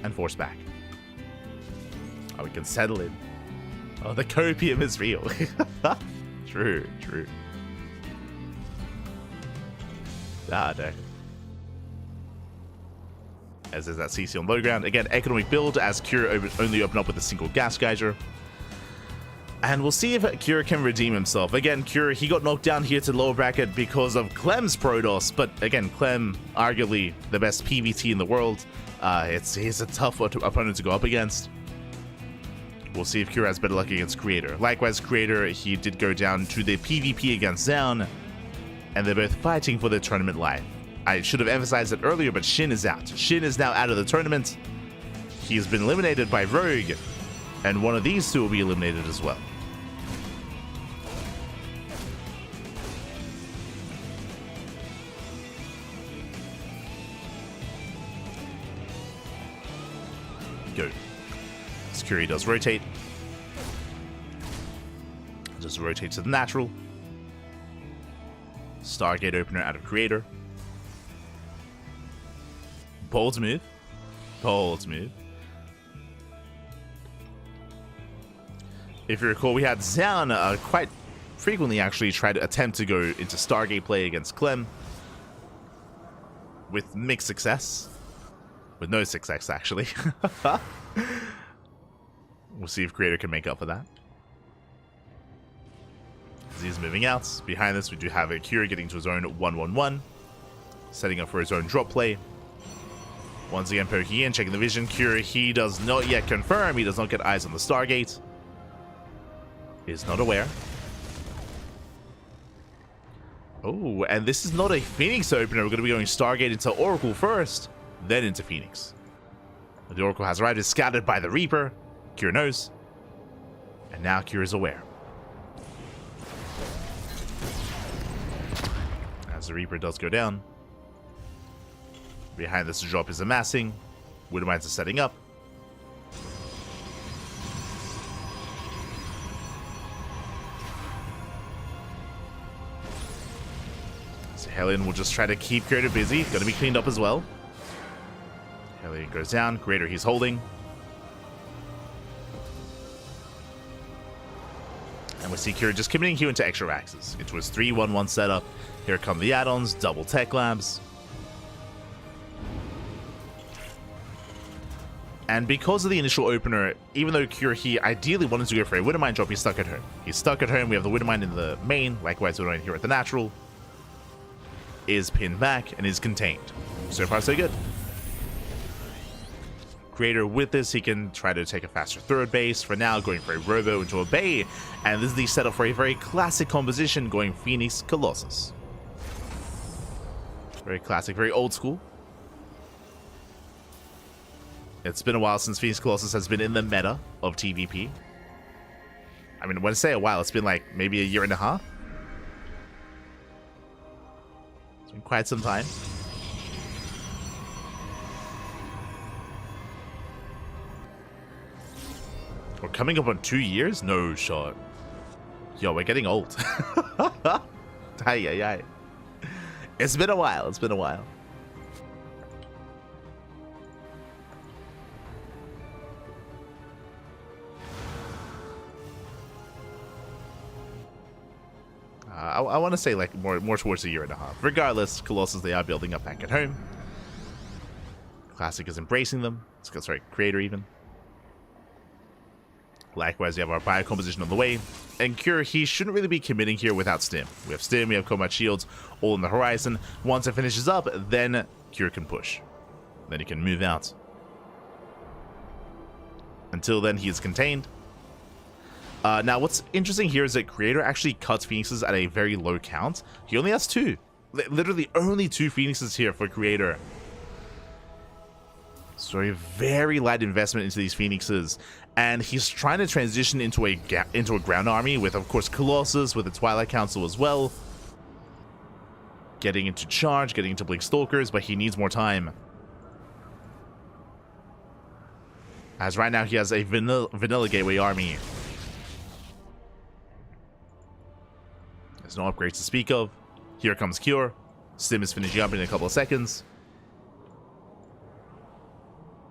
And forced back. Oh, we can settle in. Oh, the copium is real. True. Ah, no. As there's that CC on low ground. Again, economic build as herO only open up with a single gas geyser. And we'll see if herO can redeem himself. Again, herO, he got knocked down here to lower bracket because of Clem's Protoss. But again, Clem, arguably the best PvT in the world. He's a tough opponent to go up against. We'll see if herO has better luck against Creator. Likewise, Creator, he did go down to the PvP against Zoun. And they're both fighting for their tournament life. I should have emphasized it earlier, but SHIN is out. SHIN is now out of the tournament. He has been eliminated by Rogue, and one of these two will be eliminated as well. Go. Security does rotate. Just rotate to the natural. Stargate opener out of Creator. Bold move. If you recall, we had Zoun quite frequently actually try to attempt to go into Stargate play against Clem. With mixed success. With no success, actually. We'll see if Creator can make up for that. As he's moving out. Behind this, we do have a herO getting to his own 1-1-1. Setting up for his own drop play. Once again, poking in, checking the vision. herO, he does not yet confirm. He does not get eyes on the Stargate. He is not aware. Oh, and this is not a Phoenix opener. We're going to be going Stargate into Oracle first, then into Phoenix. The Oracle has arrived. It's scouted by the Reaper. herO knows. And now herO is aware. As the Reaper does go down. Behind this drop is amassing. Widowmines are setting up. So Hellion will just try to keep Creator busy. Gonna be cleaned up as well. Hellion goes down. Creator he's holding. And we see Kira just committing here into extra axes. Into his 3-1-1 setup. Here come the add-ons, double tech labs. And because of the initial opener, even though Kira here ideally wanted to go for a Widowmine drop, he's stuck at home. He's stuck at home. We have the Widowmine in the main, likewise Widowmine here at the natural. Is pinned back and is contained. So far, so good. Creator with this, he can try to take a faster third base. For now, going for a Robo into a Bay. And this is the setup for a very classic composition, going Phoenix Colossus. Very classic, very old school. It's been a while since Phoenix Colossus has been in the meta of TVP. I mean, when I say a while, it's been like maybe a year and a half. It's been quite some time. We're coming up on 2 years? No shot. Yo, we're getting old. Ay. It's been a while. It's been a while. I want to say like more towards a year and a half. Regardless, Colossus, they are building up back at home. Classic is embracing them. Sorry, Creator even. Likewise, we have our bio composition on the way. And Cure, he shouldn't really be committing here without Stim. We have Stim, we have Combat Shields, all in the horizon. Once it finishes up, then Cure can push. Then he can move out. Until then, he is contained. Now, what's interesting here is that Creator actually cuts Phoenixes at a very low count. He only has 2. Literally only 2 Phoenixes here for Creator. So a very light investment into these Phoenixes. And he's trying to transition into a ground army with, of course, Colossus, with the Twilight Council as well. Getting into Charge, getting into Blink Stalkers, but he needs more time. As right now he has a vanilla Gateway army. There's no upgrades to speak of. Here comes Cure. Stim is finishing up in a couple of seconds.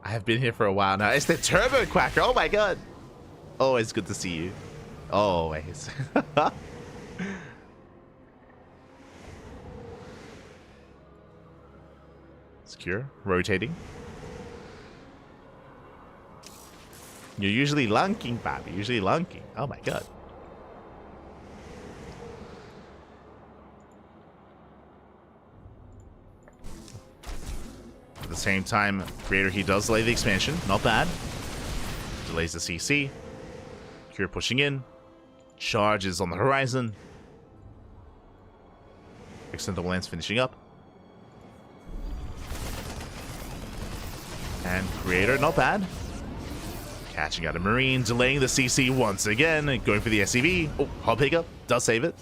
I have been here for a while now. It's the Turbo Quacker. Oh my god. Always good to see you. Always. Secure. Rotating. You're usually lunking, Bobby. Usually lunking. Oh my god. At the same time, Creator, he does delay the expansion. Not bad. Delays the CC. Cure pushing in. Charge is on the horizon. Extendable Lance finishing up. And Creator, not bad. Catching out a Marine, delaying the CC once again. Going for the SCV. Oh, hop pickup. Does save it.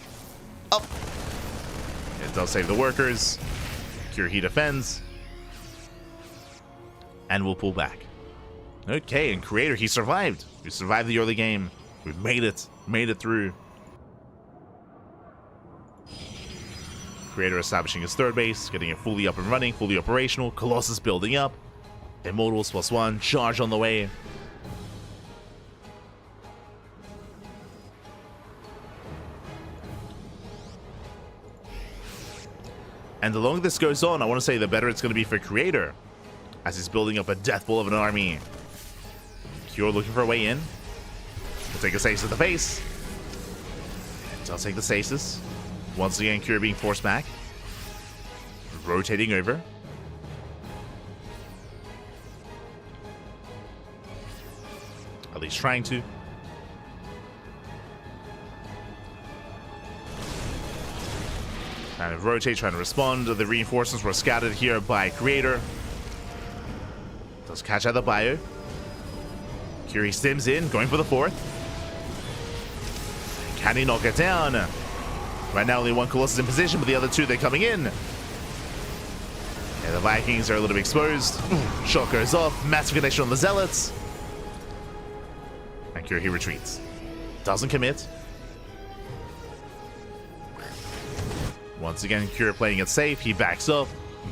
Up. It does save the workers. Cure, he defends. And we'll pull back. Okay, and Creator, he survived. We survived the early game. We made it. Made it through. Creator establishing his third base, getting it fully up and running, fully operational. Colossus building up. Immortals +1. Charge on the way. And the longer this goes on, I want to say the better it's going to be for Creator. As he's building up a death ball of an army. Cure looking for a way in. We'll take a stasis to the face. I'll take the stasis. Once again, Cure being forced back. Rotating over. At least trying to. Trying to rotate, trying to respond. The reinforcements were scattered here by Creator. Does catch out the bio. Curie stims in, going for the 4th. Can he knock it down? Right now, only one Colossus in position, but the other two, they're coming in. Yeah, the Vikings are a little bit exposed. Shot goes off. Massive connection on the Zealots. And he retreats. Doesn't commit. Once again, Cure playing it safe. He backs up.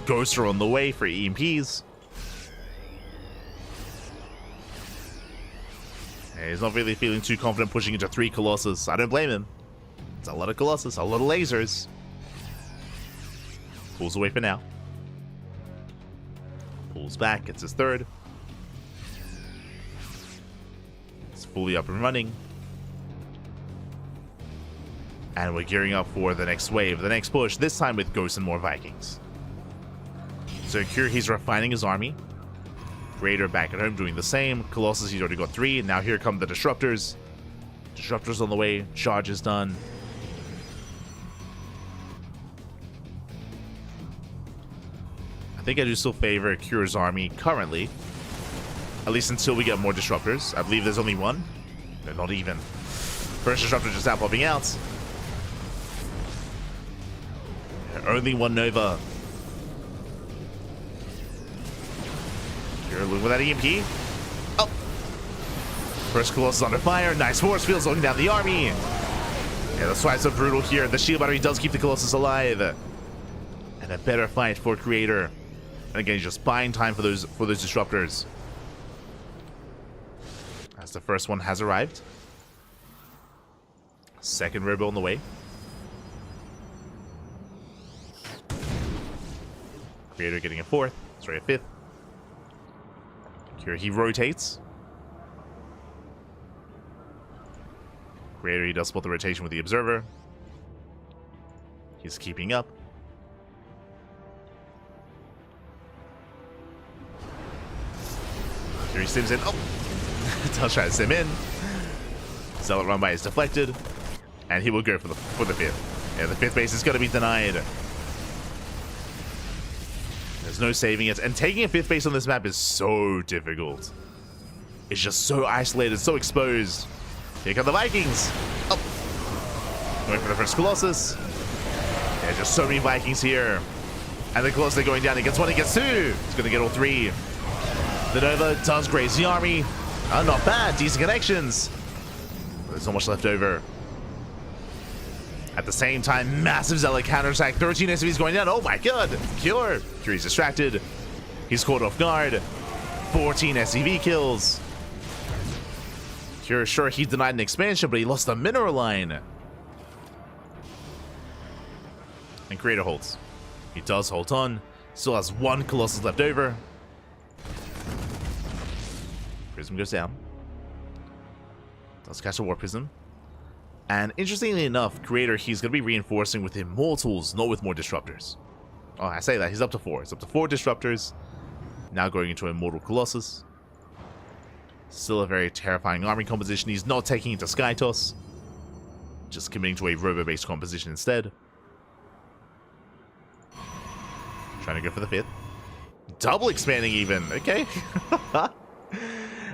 Ghosts are on the way for EMPs. And he's not really feeling too confident pushing into 3 Colossus. I don't blame him. It's a lot of Colossus, a lot of lasers. Pulls away for now. Pulls back, gets his 3rd. It's fully up and running. And we're gearing up for the next wave, the next push, this time with Ghosts and more Vikings. So Cure, he's refining his army. Creator back at home doing the same. Colossus, he's already got 3. And now here come the Disruptors. Disruptors on the way. Charge is done. I think I do still favor Cure's army currently. At least until we get more Disruptors. I believe there's only 1. No, not even. First Disruptor just now popping out. Only 1 Nova. Look with that EMP. Oh! First Colossus under fire. Nice force fields looking down the army. Yeah, that's why it's so brutal here. The shield battery does keep the Colossus alive. And a better fight for Creator. And again, he's just buying time for those Disruptors. As the first one has arrived. Second Rebel on the way. Creator getting a 4th. Sorry, a 5th. Here he rotates. Creator, he does spot the rotation with the Observer. He's keeping up. Here he sims in. Oh! Does try to sim in. Zealot run by is deflected. And he will go for the 5th. Yeah, the 5th base is going to be denied. There's no saving it. And taking a 5th base on this map is so difficult. It's just so isolated, so exposed. Here come the Vikings. Oh. Going for the first Colossus. Yeah, just so many Vikings here. And the Colossus are going down. He gets 1, he gets 2. He's going to get all 3. The Nova does graze the army. Not bad. Decent connections. There's not much left over. At the same time, massive Zealot counterattack. 13 SCVs going down. Oh my god. Cure. Cure's distracted. He's caught off guard. 14 SCV kills. Cure, sure, he denied an expansion, but he lost the mineral line. And Creator holds. He does hold on. Still has 1 Colossus left over. Prism goes down. Does catch a War Prism. And interestingly enough, Creator, he's going to be reinforcing with Immortals, not with more Disruptors. Oh, I say that. He's up to 4. He's up to 4 Disruptors. Now going into Immortal Colossus. Still a very terrifying army composition. He's not taking into Skytoss. Just committing to a Robo-based composition instead. Trying to go for the 5th. Double expanding even. Okay.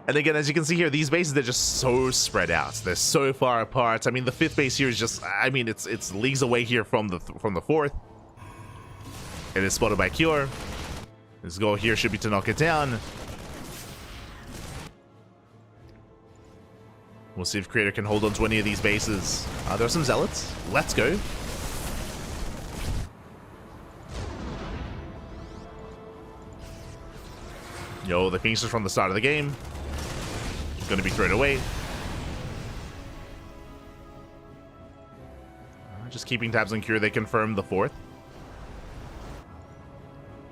And again, as you can see here, these bases, they're just so spread out. They're so far apart. I mean, the 5th base here is just, I mean, it's leagues away here from the 4th. It is spotted by Cure. His goal here should be to knock it down. We'll see if Creator can hold on to any of these bases. There are some Zealots. Let's go. Yo, the Phoenix is from the start of the game. Going to be thrown away. Just keeping tabs on Cure. They confirm the 4th.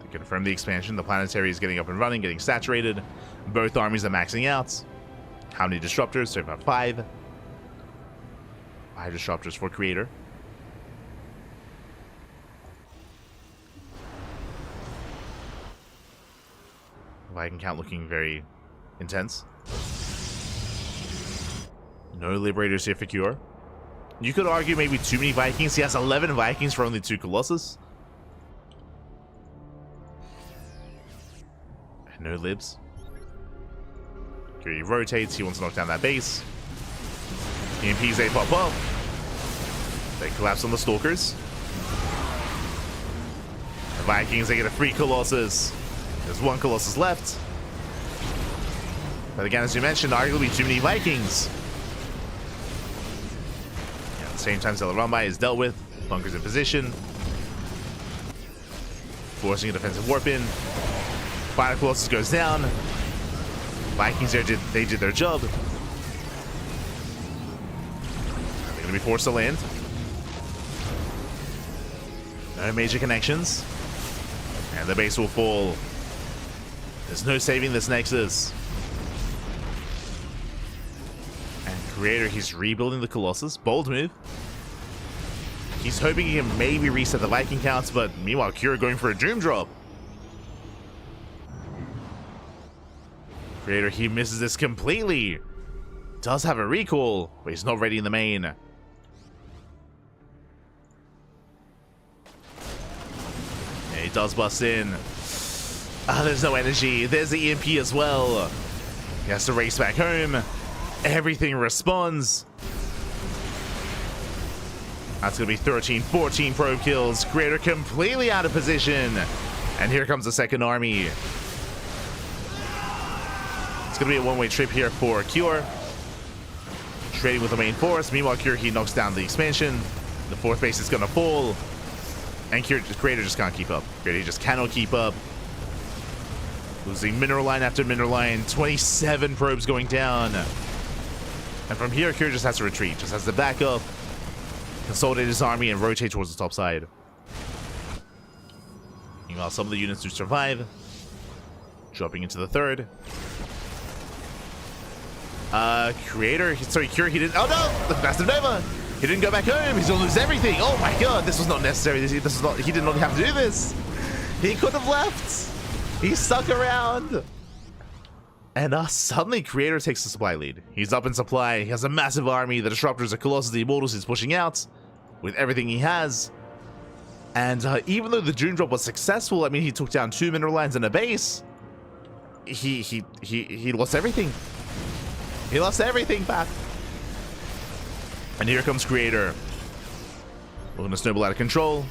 They confirm the expansion. The planetary is getting up and running, getting saturated. Both armies are maxing out. How many Disruptors? So about 5. 5 Disruptors for Creator. Viking count looking very intense. No Liberators here for Cure. You could argue maybe too many Vikings. He has 11 Vikings for only 2 Colossus. And no Libs. Cure, he rotates. He wants to knock down that base. EMPs, they pop up. They collapse on the Stalkers. The Vikings, they get a free Colossus. There's one Colossus left. But again, as you mentioned, arguably too many Vikings. At the same time, Zelarumbai is dealt with. Bunkers in position. Forcing a defensive warp in. Final Colossus goes down. Vikings there they did their job. They're going to be forced to land. No major connections. And the base will fall. There's no saving this Nexus. And Creator, he's rebuilding the Colossus. Bold move. He's hoping he can maybe reset the Viking counts, but meanwhile, Kira going for a Doom Drop. Creator, he misses this completely. Does have a recall, but he's not ready in the main. Yeah, he does bust in. Ah, there's no energy. There's the EMP as well. He has to race back home. Everything responds. That's going to be 13, 14 probe kills. Creator completely out of position. And here comes the second army. It's going to be a one-way trip here for Cure. Trading with the main force. Meanwhile, Cure, he knocks down the expansion. The fourth base is going to fall. And Creator just can't keep up. Creator just cannot keep up. Losing mineral line after mineral line. 27 probes going down. And from here, Cure just has to retreat. Just has to back up. Consolidate his army and rotate towards the top side. Meanwhile, some of the units do survive. Dropping into the third. Creator, sorry, Cure, he didn't. Oh no! The Massive Nova! He didn't go back home. He's gonna lose everything. Oh my god, this was not necessary. This was not. He did not have to do this. He could have left. He stuck around. And suddenly Creator takes the supply lead. He's up in supply. He has a massive army. The Disruptors, the Colossus, the Immortals he's pushing out with everything he has. And even though the Doom Drop was successful, I mean, he took down 2 mineral lines and a base. He lost everything. He lost everything back. And here comes Creator. We're going to snowball out of control.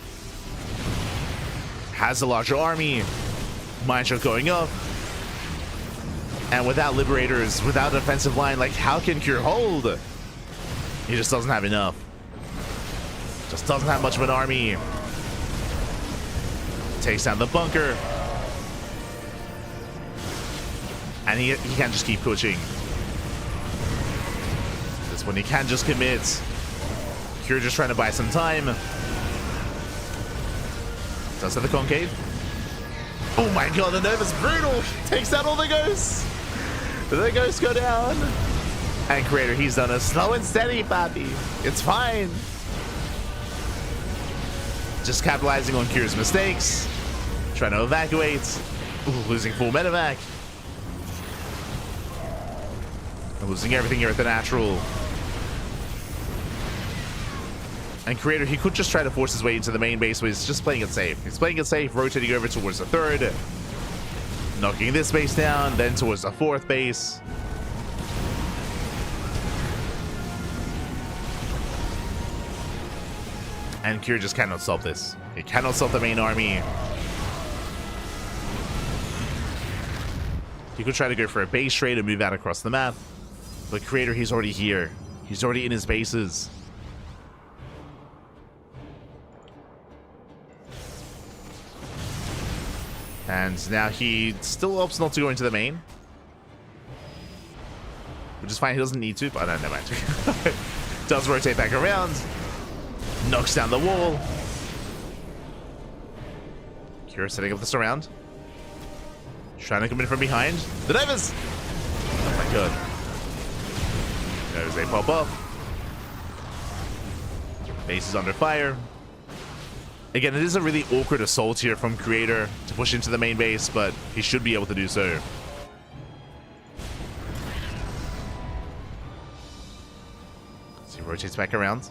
Has a larger army. Mindshot going up. And without Liberators, without an offensive line, like, how can Cure hold? He just doesn't have enough. Just doesn't have much of an army. Takes down the bunker. And he can't just keep pushing. This one he can't just commit. Cure just trying to buy some time. Does have the concave. Oh my god, the Nova's brutal. Takes out all the ghosts. The ghosts go down. And Creator, he's done a slow and steady, Pappy. It's fine. Just capitalizing on Cure's mistakes. Trying to evacuate. Ooh, losing full medevac. And losing everything here at the natural. And Creator, he could just try to force his way into the main base, but he's just playing it safe. He's playing it safe, rotating over towards the third. Knocking this base down, then towards the fourth base. And Cure just cannot stop this. He cannot stop the main army. He could try to go for a base trade and move out across the map. But Creator, he's already here. He's already in his bases. And now he still opts not to go into the main. Which is fine, he doesn't need to, but never mind. Does rotate back around. Knocks down the wall. Cure setting up the surround. Trying to come in from behind. The Novas! Oh my god. Notice they pop up. Base is under fire. Again, it is a really awkward assault here from Creator to push into the main base, but he should be able to do so. So he rotates back around.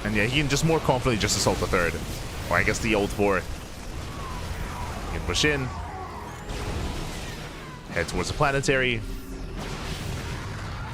And yeah, he can just more confidently just assault the third. Or I guess the old fourth. He can push in. Head towards the planetary.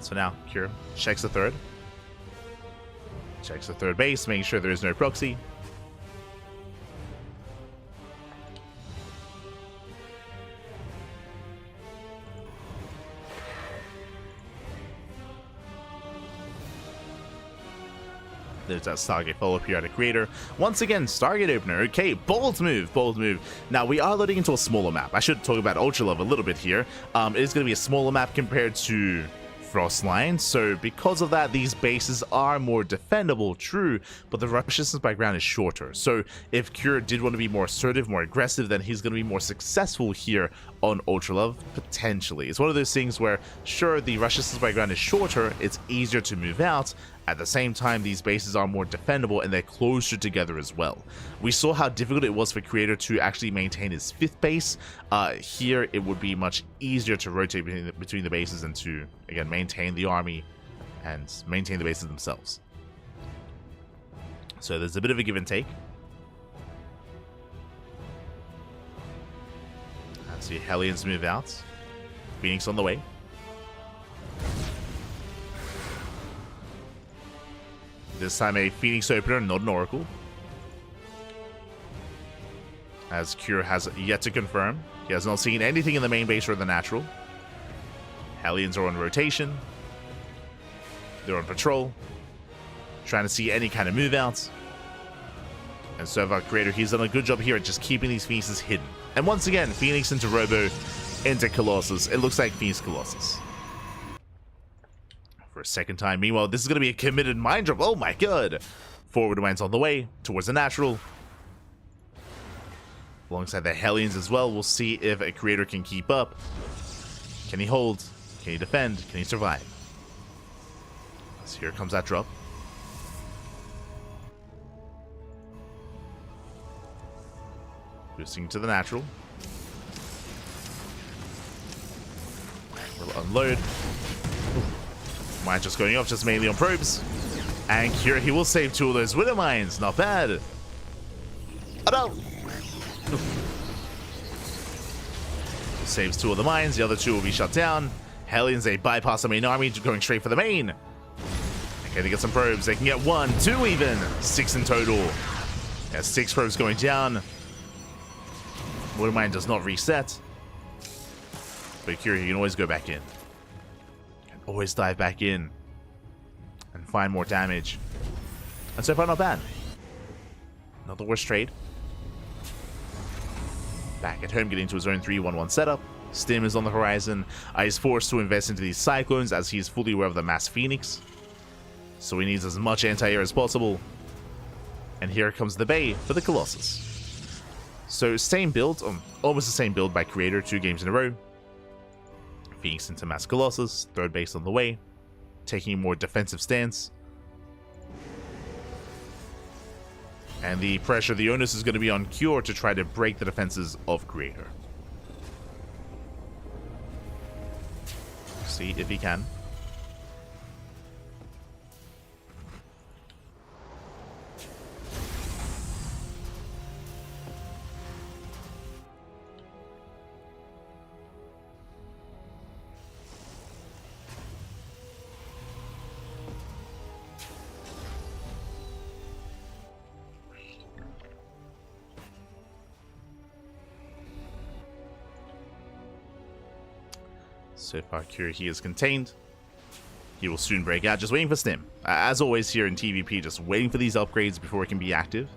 So now, Cure checks the third. Checks the third base, making sure there is no proxy. There's that Stargate follow-up here at a creator. Once again, Stargate opener. Okay, bold move, bold move. Now, we are loading into a smaller map. I should talk about Ultra Love a little bit here. It is going to be a smaller map compared to Frostline, so because of that, these bases are more defendable, true, but the rush distance by ground is shorter. So if Cure did want to be more assertive, more aggressive, then he's going to be more successful here on Ultra Love, potentially. It's one of those things where, sure, the rush distance by ground is shorter, it's easier to move out. At the same time, these bases are more defendable and they're closer together as well. We saw how difficult it was for Creator to actually maintain his fifth base. Here, it would be much easier to rotate between the bases and to, again, maintain the army and maintain the bases themselves. So there's a bit of a give and take. Let's see, Hellions move out. Phoenix on the way. This time a Phoenix opener, not an Oracle. As Cure has yet to confirm. He has not seen anything in the main base or the natural. Hellions are on rotation. They're on patrol. Trying to see any kind of move outs. And so far, Creator, he's done a good job here at just keeping these Phoenixes hidden. And once again, Phoenix into Robo, into Colossus. It looks like Phoenix Colossus. For a second time. Meanwhile, this is going to be a committed mind drop. Oh my god. Forward Mind's on the way towards the natural. Alongside the Hellions as well. We'll see if a Creator can keep up. Can he hold? Can he defend? Can he survive? So here comes that drop. Boosting to the natural. We'll unload. Mine just going off, just mainly on probes. And Cure, he will save two of those Widow Mines. Not bad. Oh no! Saves two of the mines. The other two will be shut down. Hellions, they bypass the main army, going straight for the main. Okay, they get some probes. They can get one, two even. 6 in total. Yeah, 6 probes going down. Widow Mine does not reset. But Cure, you can always go back in. Always dive back in and find more damage. And so far, not bad. Not the worst trade. Back at home, getting into his own 3-1-1 setup. Stim is on the horizon. He's forced to invest into these Cyclones as he's fully aware of the Mass Phoenix. So he needs as much anti-air as possible. And here comes the Bay for the Colossus. So same build, almost the same build by Creator, 2 games in a row. Phoenix into Mass Colossus, third base on the way, taking a more defensive stance. And the pressure, the onus is going to be on Cure to try to break the defenses of Creator. See if he can. So far, Cure, he is contained. He will soon break out. Just waiting for Stim. As always here in TVP, just waiting for these upgrades before it can be active.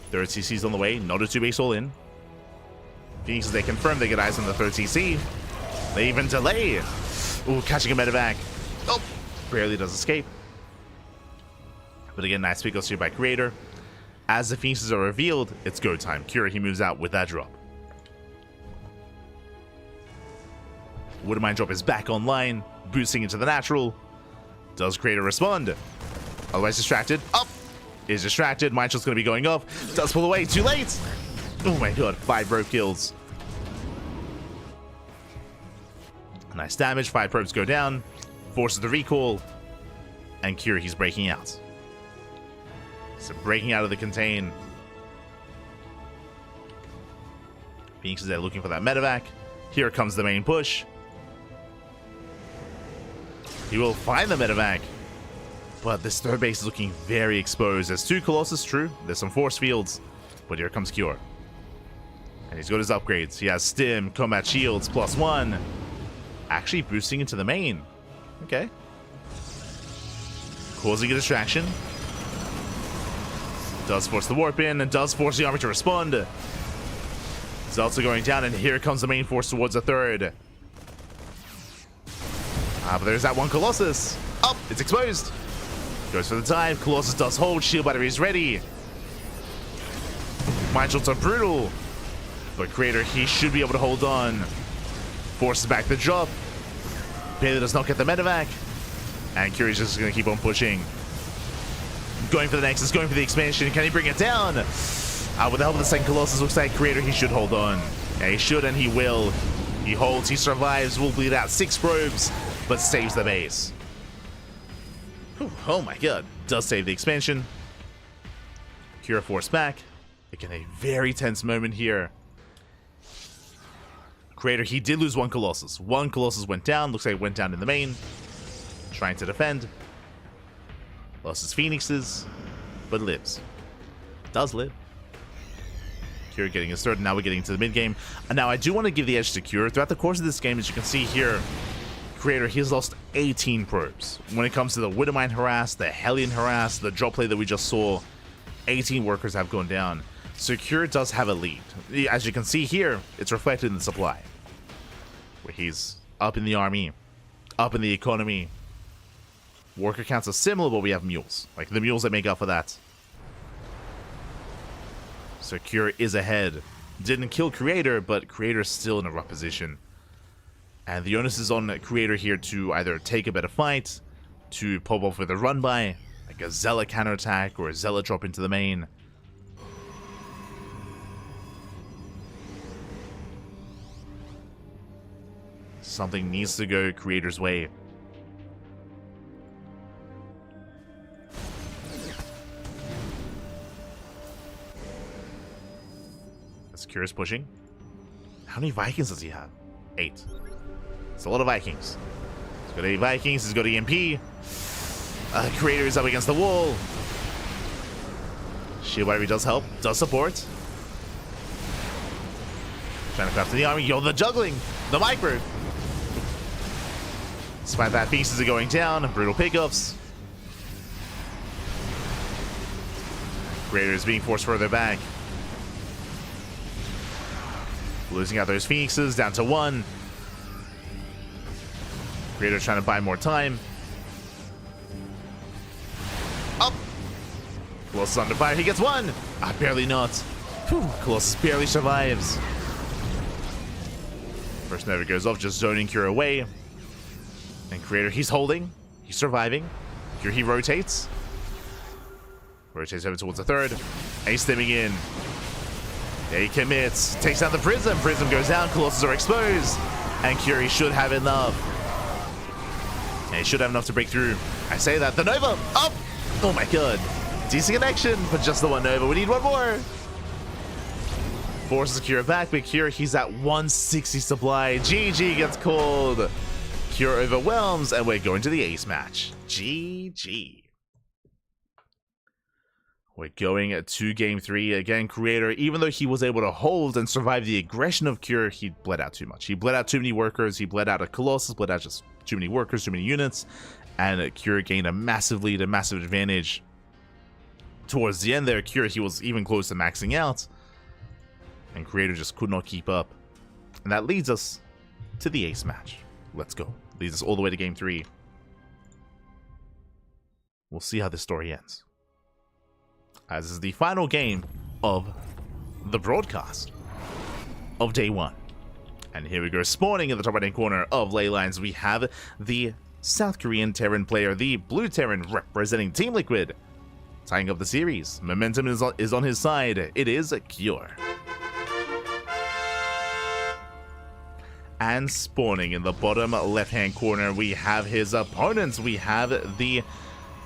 Third CC's on the way. Not a 2-base all in. Phoenixes, they confirm they get eyes on the third CC. They even delay. Ooh, catching a medevac. Oh, barely does escape. But again, nice pickles here by Creator. As the Phoenixes are revealed, it's go time. Cure, he moves out with that drop. Widow Mine drop is back online, boosting into the natural. Does Creator respond? Otherwise distracted. Up! Is distracted. Mine shot's going to be going off. Does pull away. Too late! Oh my god, 5 rope kills. Nice damage. 5 probes go down. Forces the recall. And Cure, he's breaking out. So breaking out of the contain. Phoenix is there looking for that medevac. Here comes the main push. He will find the medevac. But this third base is looking very exposed. There's 2 Colossus, true. There's some force fields. But here comes Cure. And he's got his upgrades. He has Stim, Combat Shields, +1. Actually boosting into the main. Okay. Causing a distraction. Does force the warp in and does force the army to respond. It's also going down, and here comes the main force towards the third. But there's that one Colossus. Oh, it's exposed. Goes for the dive. Colossus does hold. Shield battery is ready. Mind shots are brutal. But Creator, he should be able to hold on. Forces back the drop. Bailey does not get the medevac. And Curie's just going to keep on pushing. Going for the Nexus, going for the expansion. Can he bring it down? With the help of the second Colossus, looks like Creator, he should hold on. Yeah, he should and he will. He holds, he survives, will bleed out 6 probes, but saves the base. Whew, oh my god. Does save the expansion. Cure forced back. Again, a very tense moment here. Creator, he did lose 1 Colossus. 1 Colossus went down. Looks like it went down in the main. Trying to defend. Lost his Phoenixes, but lives. Does live. Cure getting his third, and now we're getting to the mid game. And now I do want to give the edge to Cure. Throughout the course of this game, as you can see here, Creator, he's lost 18 probes. When it comes to the Widowmine harass, the Hellion harass, the drop play that we just saw, 18 workers have gone down. So Cure does have a lead. As you can see here, it's reflected in the supply. Where he's up in the army, up in the economy. Worker counts are similar, but we have mules. Like the mules that make up for that. So Cure is ahead. Didn't kill Creator, but Creator's still in a rough position. And the onus is on Creator here to either take a better fight, to pop off with a run by, like a Zealot counterattack or a Zealot drop into the main. Something needs to go Creator's way. Cure is pushing. How many Vikings does he have? 8. It's a lot of Vikings. He's got 8 Vikings. He's got EMP. Creator is up against the wall. Shield battery does help. Does support. Trying to craft in the army. Yo, the juggling. The micro. Despite that, pieces are going down. Brutal pickups. Creator is being forced further back. Losing out those Phoenixes, down to 1. Creator trying to buy more time. Up! Colossus under fire, he gets 1! Barely not. Whew, Colossus barely survives. First Nova goes off, just zoning Cure away. And Creator, he's holding. He's surviving. Cure, he rotates. Rotates over towards the third. And he's stimming in. He commits, takes down the Prism. Prism goes down, Colossus are exposed. And Cure should have enough. And he should have enough to break through. I say that. The Nova! Up! Oh my god. Decent connection, but just the one Nova. We need one more. Forces Cure back, but Cure, he's at 160 supply. GG gets called. Cure overwhelms, and we're going to the ace match. GG. We're going to game 3. Again, Creator, even though he was able to hold and survive the aggression of Cure, he bled out too much. He bled out too many workers. He bled out a Colossus, bled out just too many workers, too many units. And Cure gained a massive lead, a massive advantage. Towards the end there, Cure, he was even close to maxing out. And Creator just could not keep up. And that leads us to the ace match. Let's go. Leads us all the way to game 3. We'll see how this story ends. As this is the final game of the broadcast of day 1. And here we go, spawning in the top right hand corner of Leylines, we have the South Korean Terran player, the Blue Terran representing Team Liquid. Tying up the series, momentum is on his side, it is Cure. And spawning in the bottom left hand corner, we have his opponents. We have the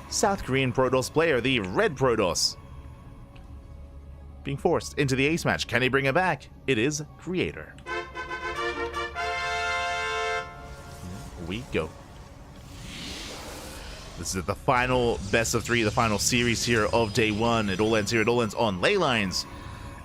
South Korean Protoss player, the Red Protoss, being forced into the ace match. Can he bring it back? It is Creator. Here we go. This is the final best of 3, the final series here of day 1. It all ends here. It all ends on ley lines.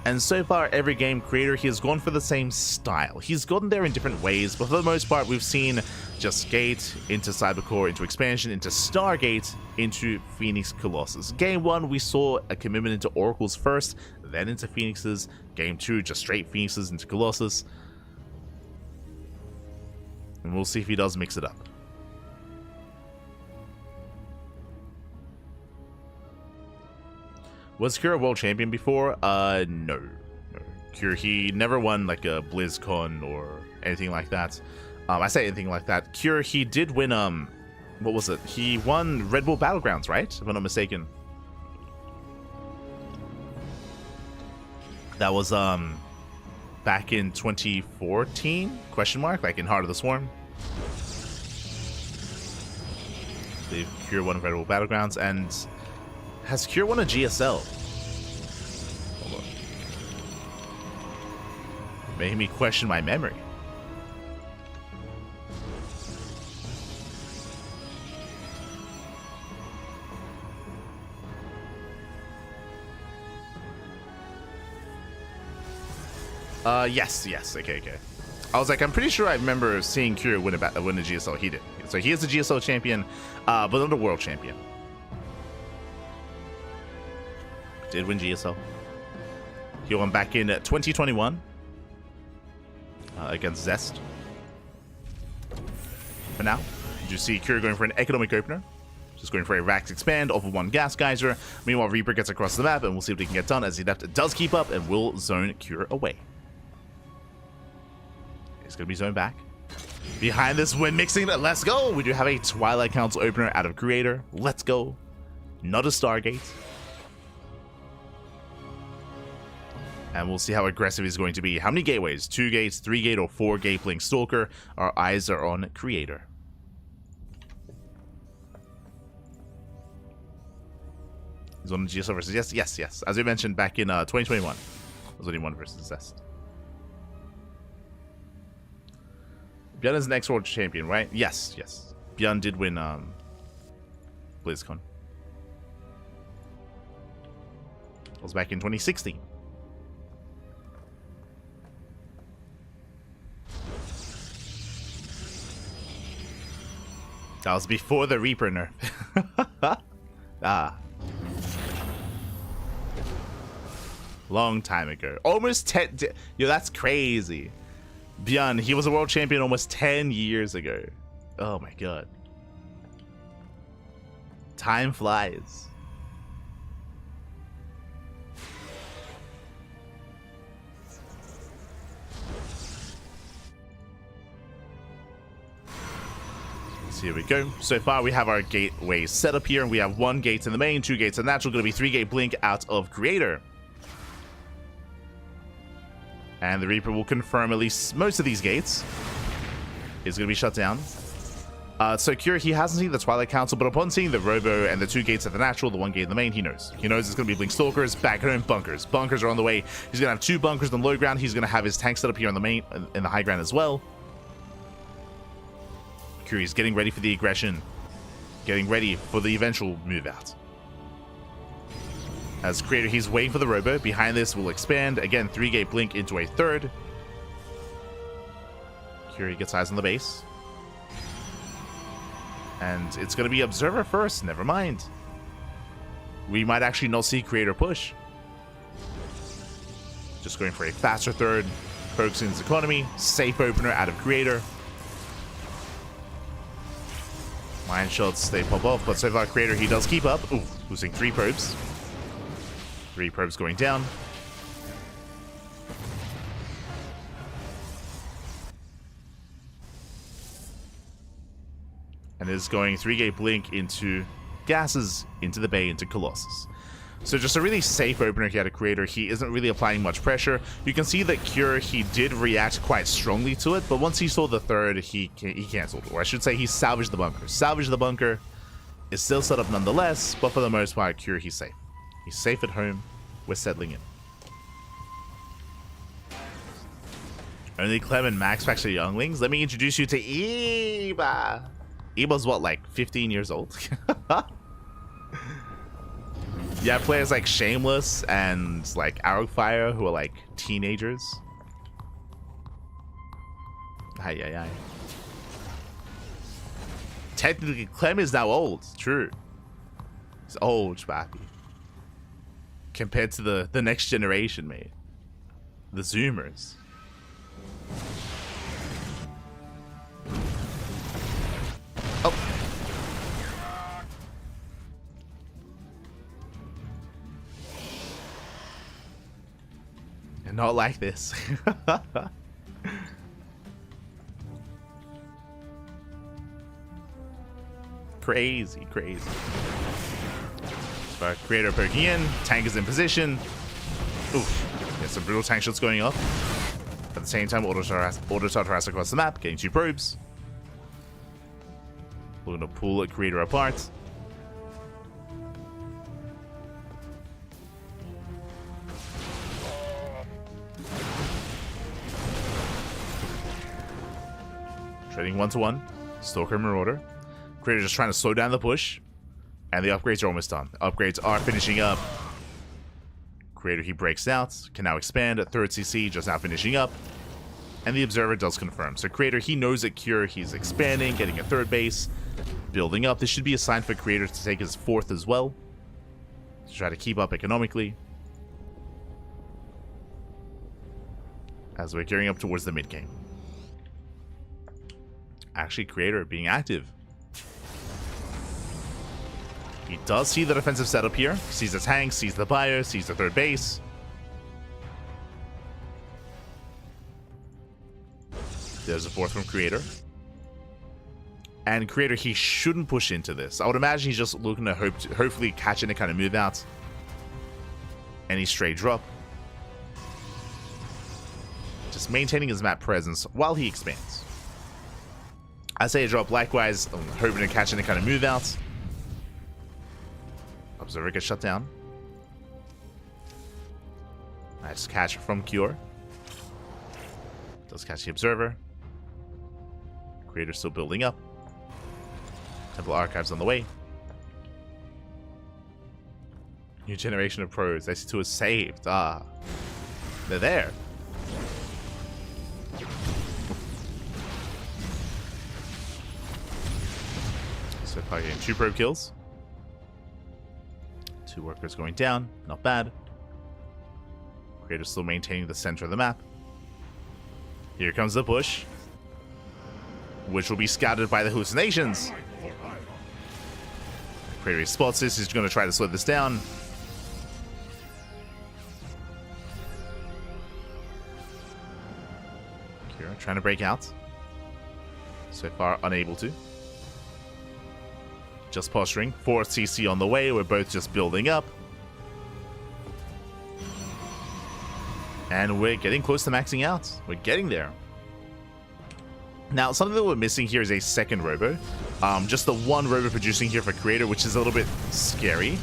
And so far, every game creator, he has gone for the same style. He's gotten there in different ways, but for the most part, we've seen just Gate, into Cybercore, into Expansion, into Stargate, into Phoenix Colossus. Game 1, we saw a commitment into Oracles first, then into Phoenixes. Game 2, just straight Phoenixes into Colossus. And we'll see if he does mix it up. Was Cure a world champion before? No. Cure, he never won like a BlizzCon or anything like that. I say anything like that. Cure, he did win, what was it? He won Red Bull Battlegrounds, right? If I'm not mistaken. That was, back in 2014? Question mark? Like in Heart of the Swarm. I believe Cure won Red Bull Battlegrounds, and has Cure won a GSL? Hold on. Made me question my memory. Yes, okay. I was like, I'm pretty sure I remember seeing Cure win a GSL. He did. So he is the GSL champion, but not a world champion. Did win GSL. He won back in 2021 against Zest. For now, you see Cure going for an economic opener. Just going for a Rax expand off of 1 gas geyser. Meanwhile, Reaper gets across the map, and we'll see what he can get done, as he does keep up and will zone Cure away. He's going to be zoned back. Behind this win mixing, let's go! We do have a Twilight Council opener out of Creator. Let's go. Not a Stargate. And we'll see how aggressive he's going to be. How many gateways? 2 gates, 3 gate, or 4 gate Blink Stalker? Our eyes are on Creator. He's on GSL versus yes. As we mentioned back in 2021. It was only 1 versus Zest. Björn is the next world champion, right? Yes. Björn did win BlizzCon. It was back in 2016. That was before the Reaper nerf. Long time ago. Almost 10... Yo, that's crazy. Björn, he was a world champion almost 10 years ago. Oh my god. Time flies. So here we go. So far we have our gateways set up here, and we have 1 gate in the main, 2 gates in the natural, going to be 3 gate blink out of Creator. And the Reaper will confirm at least most of these gates. It's going to be shut down. So Cure, he hasn't seen the Twilight Council, but upon seeing the Robo and the 2 gates at the natural, the 1 gate in the main, he knows. He knows it's going to be Blink Stalkers, back home bunkers. Bunkers are on the way. He's going to have 2 bunkers on the low ground. He's going to have his tank set up here on the main, in the high ground as well. Cure is getting ready for the aggression. Getting ready for the eventual move out. As Creator, he's waiting for the Robo. Behind this will expand. Again, 3 gate blink into a 3rd. Curie gets eyes on the base. And it's going to be Observer first. Never mind. We might actually not see Creator push. Just going for a faster 3rd. Focusing his economy. Safe opener out of Creator. Mine shots, they pop off. But so far, Creator, he does keep up. Ooh, losing 3 probes. 3 probes going down. And is going 3 gate blink into gases, into the bay, into Colossus. So just a really safe opener here at Creator. He isn't really applying much pressure. You can see that Cure, he did react quite strongly to it, but once he saw the 3rd, he canceled. Or I should say he salvaged the bunker. Salvaged the bunker. Is still set up nonetheless, but for the most part, Cure, he's safe. He's safe at home. We're settling in. Only Clem and Max factor younglings. Let me introduce you to Eva. Emo's what, like 15 years old? You have players like Shameless and like Arrowfire who are like teenagers. Aye, aye, aye. Technically, Clem is now old. True. He's old, Spappy. Compared to the next generation, mate. The Zoomers. Oh. And not like this. Crazy, crazy. But Creator poking in, tank is in position. Oof. There's some brutal tank shots going off. At the same time, auto harass across the map, getting 2 probes. We're gonna pull a Creator apart. Trading 1-to-1. Stalker Marauder. Creator just trying to slow down the push. And the upgrades are almost done. The upgrades are finishing up. Creator, he breaks out. Can now expand. A 3rd CC just now finishing up. And the Observer does confirm. So Creator, he knows that Cure, he's expanding, getting a 3rd base. Building up. This should be a sign for Creator to take his 4th as well. To try to keep up economically. As we're gearing up towards the mid game. Actually, Creator being active. He does see the defensive setup here. Sees the tank, sees the bio, sees the 3rd base. There's a 4th from Creator. And Creator, he shouldn't push into this. I would imagine he's just looking to hopefully catch any kind of move out. Any stray drop. Just maintaining his map presence while he expands. I say a drop likewise, I'm hoping to catch any kind of move out. Observer gets shut down. Nice catch from Cure. Does catch the Observer. Creator still building up. Temple Archives on the way. New generation of pros. SC2 is saved. Ah. They're there. So far getting 2 probe kills. 2 workers going down. Not bad. Creator still maintaining the center of the map. Here comes the push. Which will be scouted by the hallucinations. Creator spots this. He's going to try to slow this down. Kira trying to break out. So far unable to. Just posturing. 4th CC on the way. We're both just building up. And we're getting close to maxing out. We're getting there. Now, something that we're missing here is a 2nd robo. Just the 1 robo producing here for Creator, which is a little bit scary.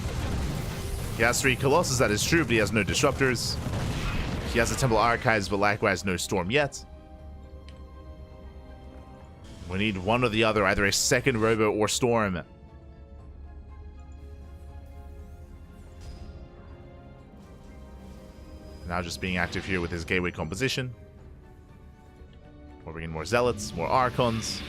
He has 3 Colossus, that is true, but he has no Disruptors. He has the Temple Archives, but likewise no Storm yet. We need one or the other, either a 2nd robo or Storm. Now just being active here with his gateway composition. We're bringing more Zealots, more Archons.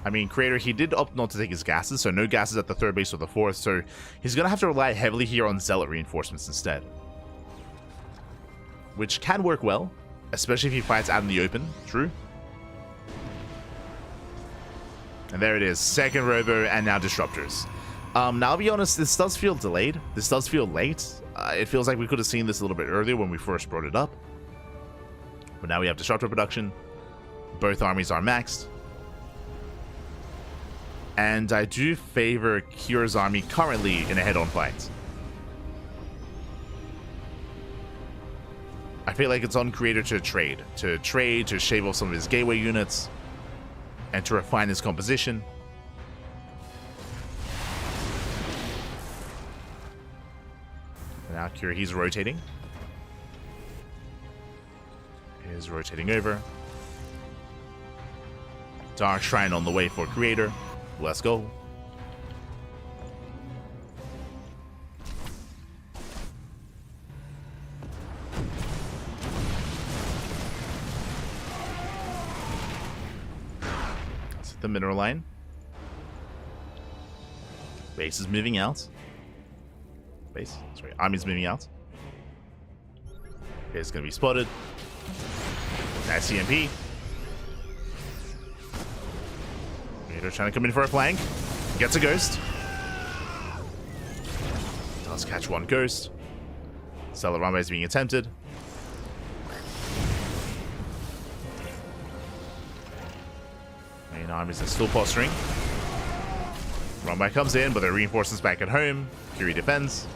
I mean, Creator, he did opt not to take his gases, so no gases at the 3rd base or the 4th, so he's going to have to rely heavily here on Zealot reinforcements instead. Which can work well, especially if he fights out in the open. True. And there it is, 2nd robo and now Disruptors. Now, I'll be honest, this does feel delayed. This does feel late. It feels like we could have seen this a little bit earlier when we first brought it up. But now we have Disruptor production. Both armies are maxed. And I do favor Cure's army currently in a head-on fight. I feel like it's on Creator to trade. To shave off some of his gateway units. And to refine his composition. Now Cure, he's rotating. He's rotating over. Dark Shrine on the way for Creator. Let's go. Let's hit the mineral line. Base is moving out. Base? Sorry, army's moving out. It's going to be spotted. Nice CMP. Creator trying to come in for a flank. Gets a ghost. Does catch one ghost. Stellar Rumba is being attempted. Main armies are still posturing. Rumba comes in, but the reinforcements back at home. Curie defends.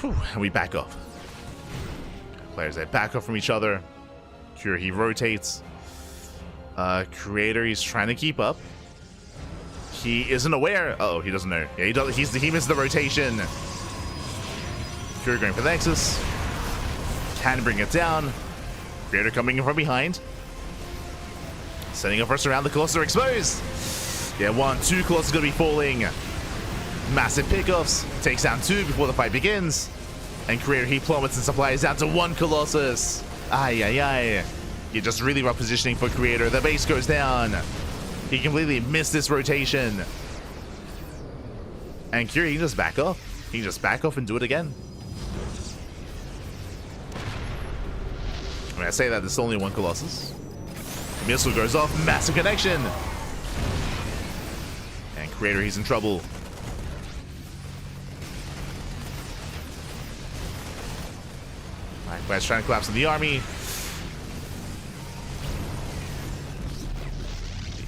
Whew, and we back up. Players, they back up from each other. Curie, he rotates. Creator, he's trying to keep up. He isn't aware. Uh oh, he doesn't know. Yeah, he does. He missed the rotation. Curie going for the Nexus. Can bring it down. Creator coming in from behind. Setting up first around. The Colossus are exposed. Yeah, 1, 2 Colossus gonna be falling. Massive pickups. Takes down 2 before the fight begins. And Creator, he plummets and supplies down to 1 Colossus. Ay, ay, ay. You're just really rough positioning for Creator. The base goes down. He completely missed this rotation. And Curie, he can just back off. He can just back off and do it again. I mean, I say that there's only 1 Colossus. Missile goes off. Massive connection. And Creator, he's in trouble. Black's trying to collapse in the army.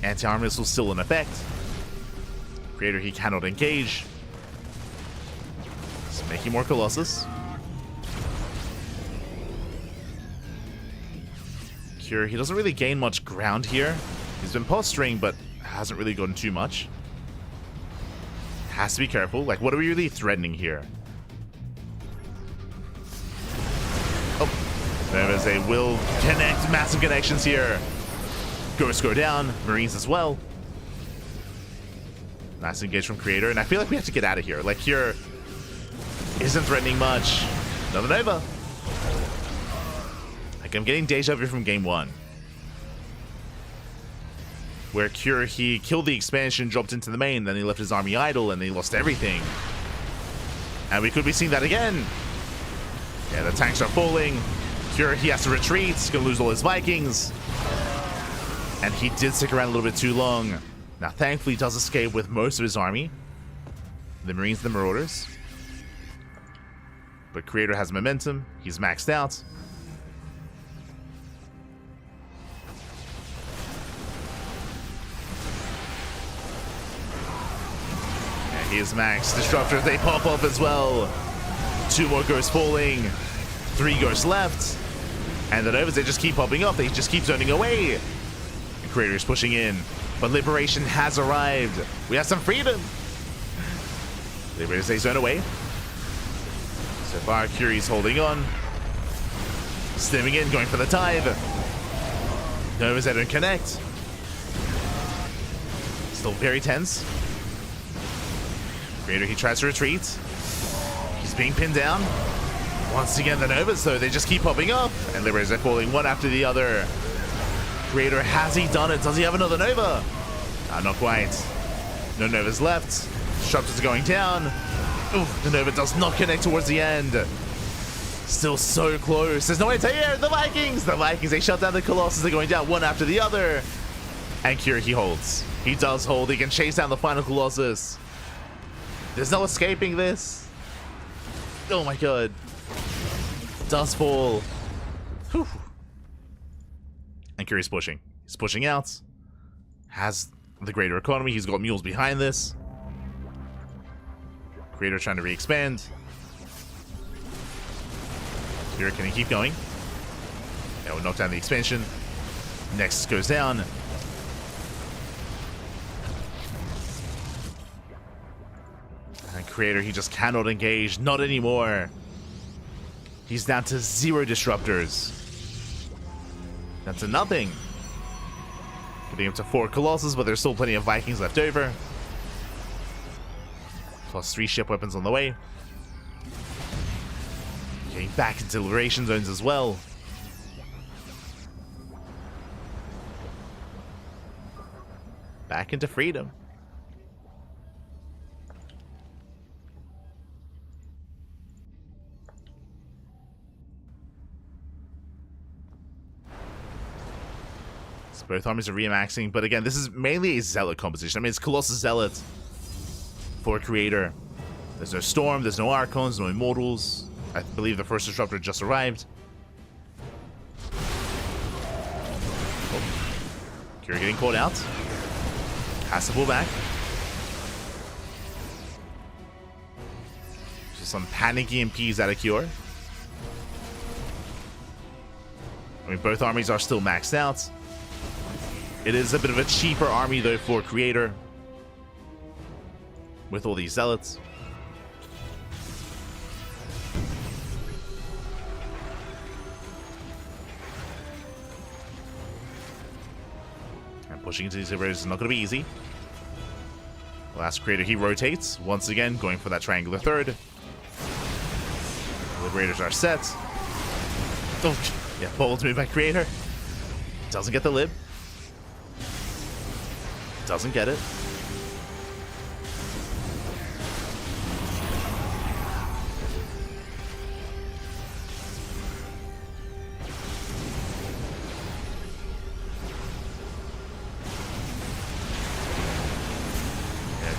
The anti-armor missile still in effect. Creator, he cannot engage. He's making more Colossus. Cure, he doesn't really gain much ground here. He's been posturing, but hasn't really gotten too much. Has to be careful. Like, what are we really threatening here? Oh, there's a will connect. Massive connections here. Ghosts go down. Marines as well. Nice engage from Creator, and I feel like we have to get out of here. Like, here isn't threatening much. Another Nova. Like, I'm getting deja vu from game 1. Where Cure, he killed the expansion, dropped into the main, then he left his army idle, and he lost everything. And we could be seeing that again. Yeah, the tanks are falling. Cure, he has to retreat. He's gonna lose all his Vikings. And he did stick around a little bit too long. Now, thankfully, he does escape with most of his army. The Marines and the Marauders. But Creator has momentum. He's maxed out. And he is maxed. Disruptors, they pop up as well. 2 more ghosts falling. 3 ghosts left. And the Novas, they just keep popping up. They just keep zoning away. And Creator is pushing in. But Liberation has arrived. We have some freedom. Liberators, they zone away. So far, Curie's holding on. Stimming in, going for the dive. Novas, they don't connect. Still very tense. Creator, he tries to retreat. He's being pinned down. Once again, the Novas, though, they just keep popping up. And Liberators are falling one after the other. Creator, has he done it? Does he have another Nova? Not quite. No Novas left. Disruptors are going down. Oof, the Nova does not connect towards the end. Still so close. There's no way to hear. The Vikings! The Vikings, they shut down the Colossus. They're going down one after the other. And Cure, he holds. He does hold. He can chase down the final Colossus. There's no escaping this. Oh my god. Does fall. Whew. And Curie's pushing. He's pushing out. Has the greater economy. He's got mules behind this. Creator trying to re-expand. Cure, can he keep going? Yeah, we'll knock down the expansion. Nexus goes down. And Creator, he just cannot engage. Not anymore. He's down to 0 disruptors. That's a nothing. Getting up to 4 Colossus, but there's still plenty of Vikings left over. Plus 3 ship weapons on the way. Getting back into liberation zones as well. Back into freedom. So both armies are remaxing, but again, this is mainly a Zealot composition. I mean, it's Colossus Zealot for Creator. There's no Storm, there's no Archons, no Immortals. I believe the first Disruptor just arrived. Oh. Cure getting caught out. Has to pull back. Just some panicky MPs out of Cure. I mean, both armies are still maxed out. It is a bit of a cheaper army, though, for Creator. With all these Zealots. And pushing into these liberators is not going to be easy. Last Creator, he rotates. Once again, going for that triangular third. Liberators are set. Oh, yeah, bold move by Creator. Doesn't get the lib. Doesn't get it.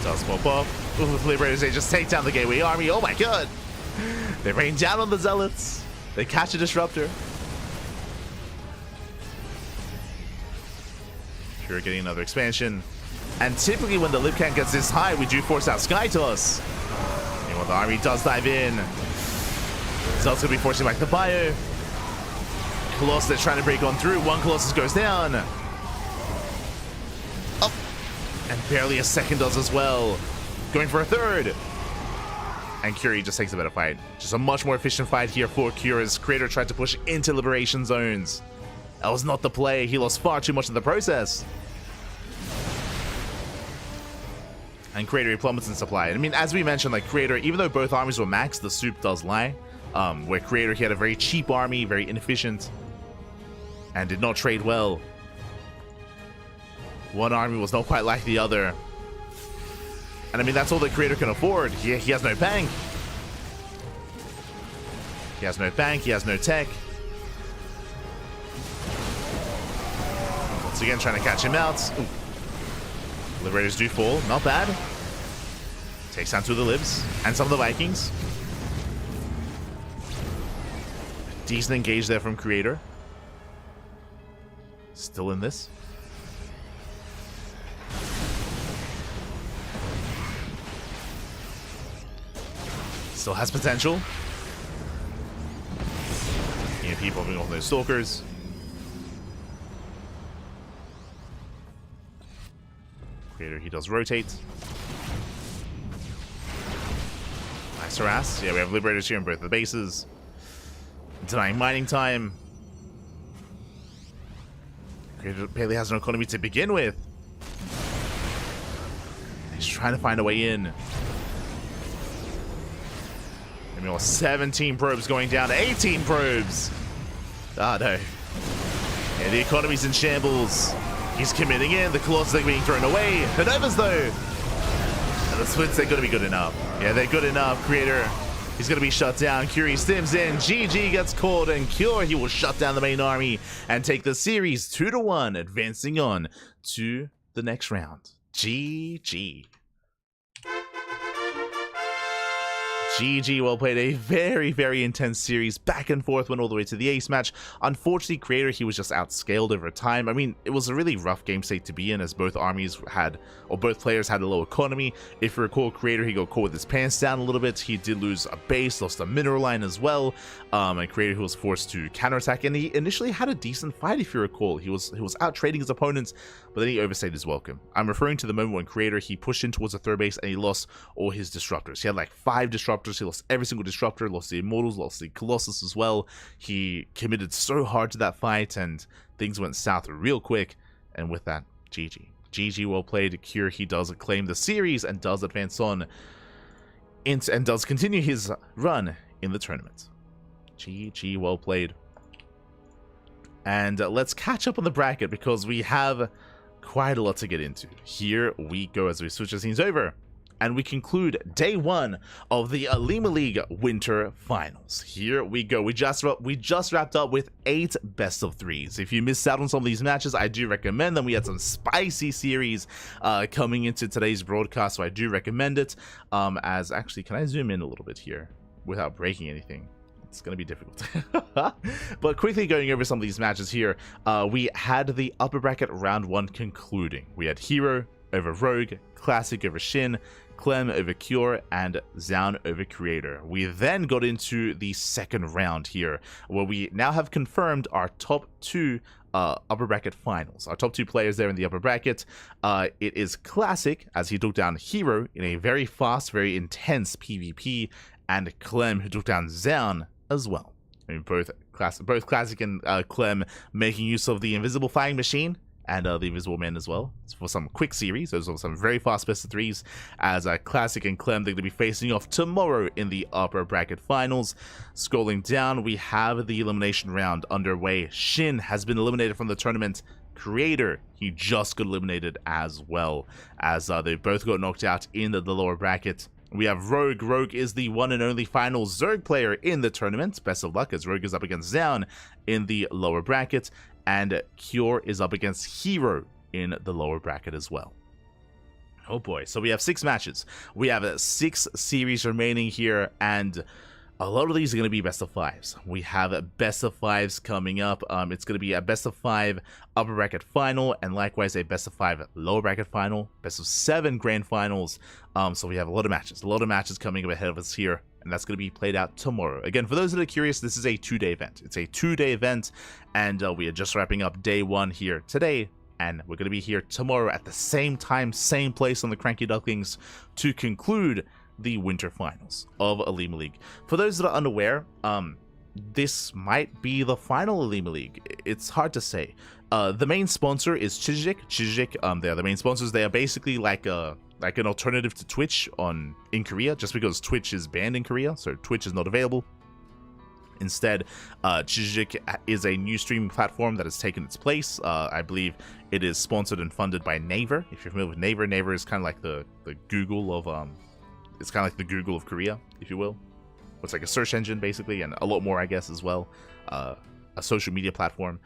Does pop up. Ooh, Liberators, they just take down the Gateway Army. Oh my god! They rain down on the Zealots. They catch a Disruptor. Sure, getting another expansion. And typically when the lib count gets this high, we do force out Sky Toss. And when the army does dive in, Zealots gonna be forcing back the bio. Colossus, they're trying to break on through. One Colossus goes down. And barely a second does as well. Going for a third. And Curie just takes a better fight. Just a much more efficient fight here for Cure as Creator tried to push into liberation zones. That was not the play. He lost far too much in the process. And Creator plummets in supply. I mean, as we mentioned, like Creator, even though both armies were maxed, the soup does lie. Where Creator, he had a very cheap army, very inefficient, and did not trade well. One army was not quite like the other. And I mean, that's all the Creator can afford. He has no bank. He has no bank, he has no tech. Once again, trying to catch him out. Ooh. Liberators do fall, not bad. Takes down 2 of the libs and some of the Vikings. Decent engage there from Creator. Still in this. Still has potential. EMP popping off those Stalkers. Creator, he does rotate. Nice harass. Yeah, we have Liberators here in both the bases. Denying mining time. Creator barely has an economy to begin with. He's trying to find a way in. I mean, 17 probes going down to 18 probes. Ah, no. Yeah, the economy's in shambles. He's committing in. The Colossus are being thrown away. The Novas, though. And the Splits, they're going to be good enough. Yeah, they're good enough. Creator, he's going to be shut down. Curie stims in. GG gets caught. And Cure, he will shut down the main army and take the series 2-1, advancing on to the next round. GG. GG, well played. A very, very intense series. Back and forth, went all the way to the ace match. Unfortunately, Creator, he was just outscaled over time. I mean, it was a really rough game state to be in as both armies had, or both players had a low economy. If you recall, Creator, he got caught with his pants down a little bit. He did lose a base, lost a mineral line as well. And Creator, who was forced to counterattack. And he initially had a decent fight, if you recall. He was out trading his opponents, but then he overstayed his welcome. I'm referring to the moment when Creator, he pushed in towards the third base and he lost all his disruptors. He had like 5 disruptors disruptors. He lost every single disruptor, lost the Immortals, lost the Colossus as well. He committed so hard to that fight, and things went south real quick. And with that, GG. GG, well played. Cure, he does claim the series and does advance on and does continue his run in the tournament. GG, well played. And let's catch up on the bracket because we have quite a lot to get into. Here we go as we switch the scenes over. And we conclude day 1 of the OlimoLeague Winter Finals. Here we go. We just wrapped up with 8 best of 3s. If you missed out on some of these matches, I do recommend them. We had some spicy series coming into today's broadcast, so I do recommend it. As actually, can I zoom in a little bit here without breaking anything? It's going to be difficult. But quickly going over some of these matches here, we had the upper bracket round 1 concluding. We had herO over Rogue, Classic over SHIN, Clem over Cure, and Zoun over Creator. We then got into the second round here, where we now have confirmed our top 2 upper bracket finals. Our top 2 players there in the upper bracket. It is Classic, as he took down herO in a very fast, very intense PvP, and Clem, who took down Zoun as well. I mean, both Classic and Clem making use of the Invisible Flying Machine and the Invisible Man as well. It's for some quick series. Those are some very fast best of 3s, as Classic and Clem, they're going to be facing off tomorrow in the upper bracket finals. Scrolling down, we have the elimination round underway. SHIN has been eliminated from the tournament. Creator, he just got eliminated as well, as they both got knocked out in the lower bracket. We have Rogue. Rogue is the one and only final Zerg player in the tournament. Best of luck, as Rogue is up against Zoun in the lower bracket, and Cure is up against herO in the lower bracket as well. Oh boy, so we have 6 matches. We have 6 series remaining here, and a lot of these are going to be best of 5s. We have best of 5s coming up. It's going to be a best of 5 upper bracket final, and likewise a best of 5 lower bracket final, best of 7 grand finals. So we have a lot of matches coming up ahead of us here, and that's going to be played out tomorrow. Again, for those that are curious, this is a 2-day event. It's a 2-day event, and we are just wrapping up day 1 here today, and we're going to be here tomorrow at the same time, same place on the CranKy Ducklings to conclude the winter finals of OlimoLeague. For those that are unaware, this might be the final OlimoLeague. It's hard to say. The main sponsor is Chijik. They are the main sponsors. They are basically like an alternative to Twitch in Korea, just because Twitch is banned in Korea, so Twitch is not available. Instead, Chijik is a new streaming platform that has taken its place. I believe it is sponsored and funded by Naver. If you're familiar with Naver, Naver is kind of like the Google of it's kind of like the Google of Korea, if you will. It's like a search engine, basically, and a lot more, I guess, as well. A social media platform.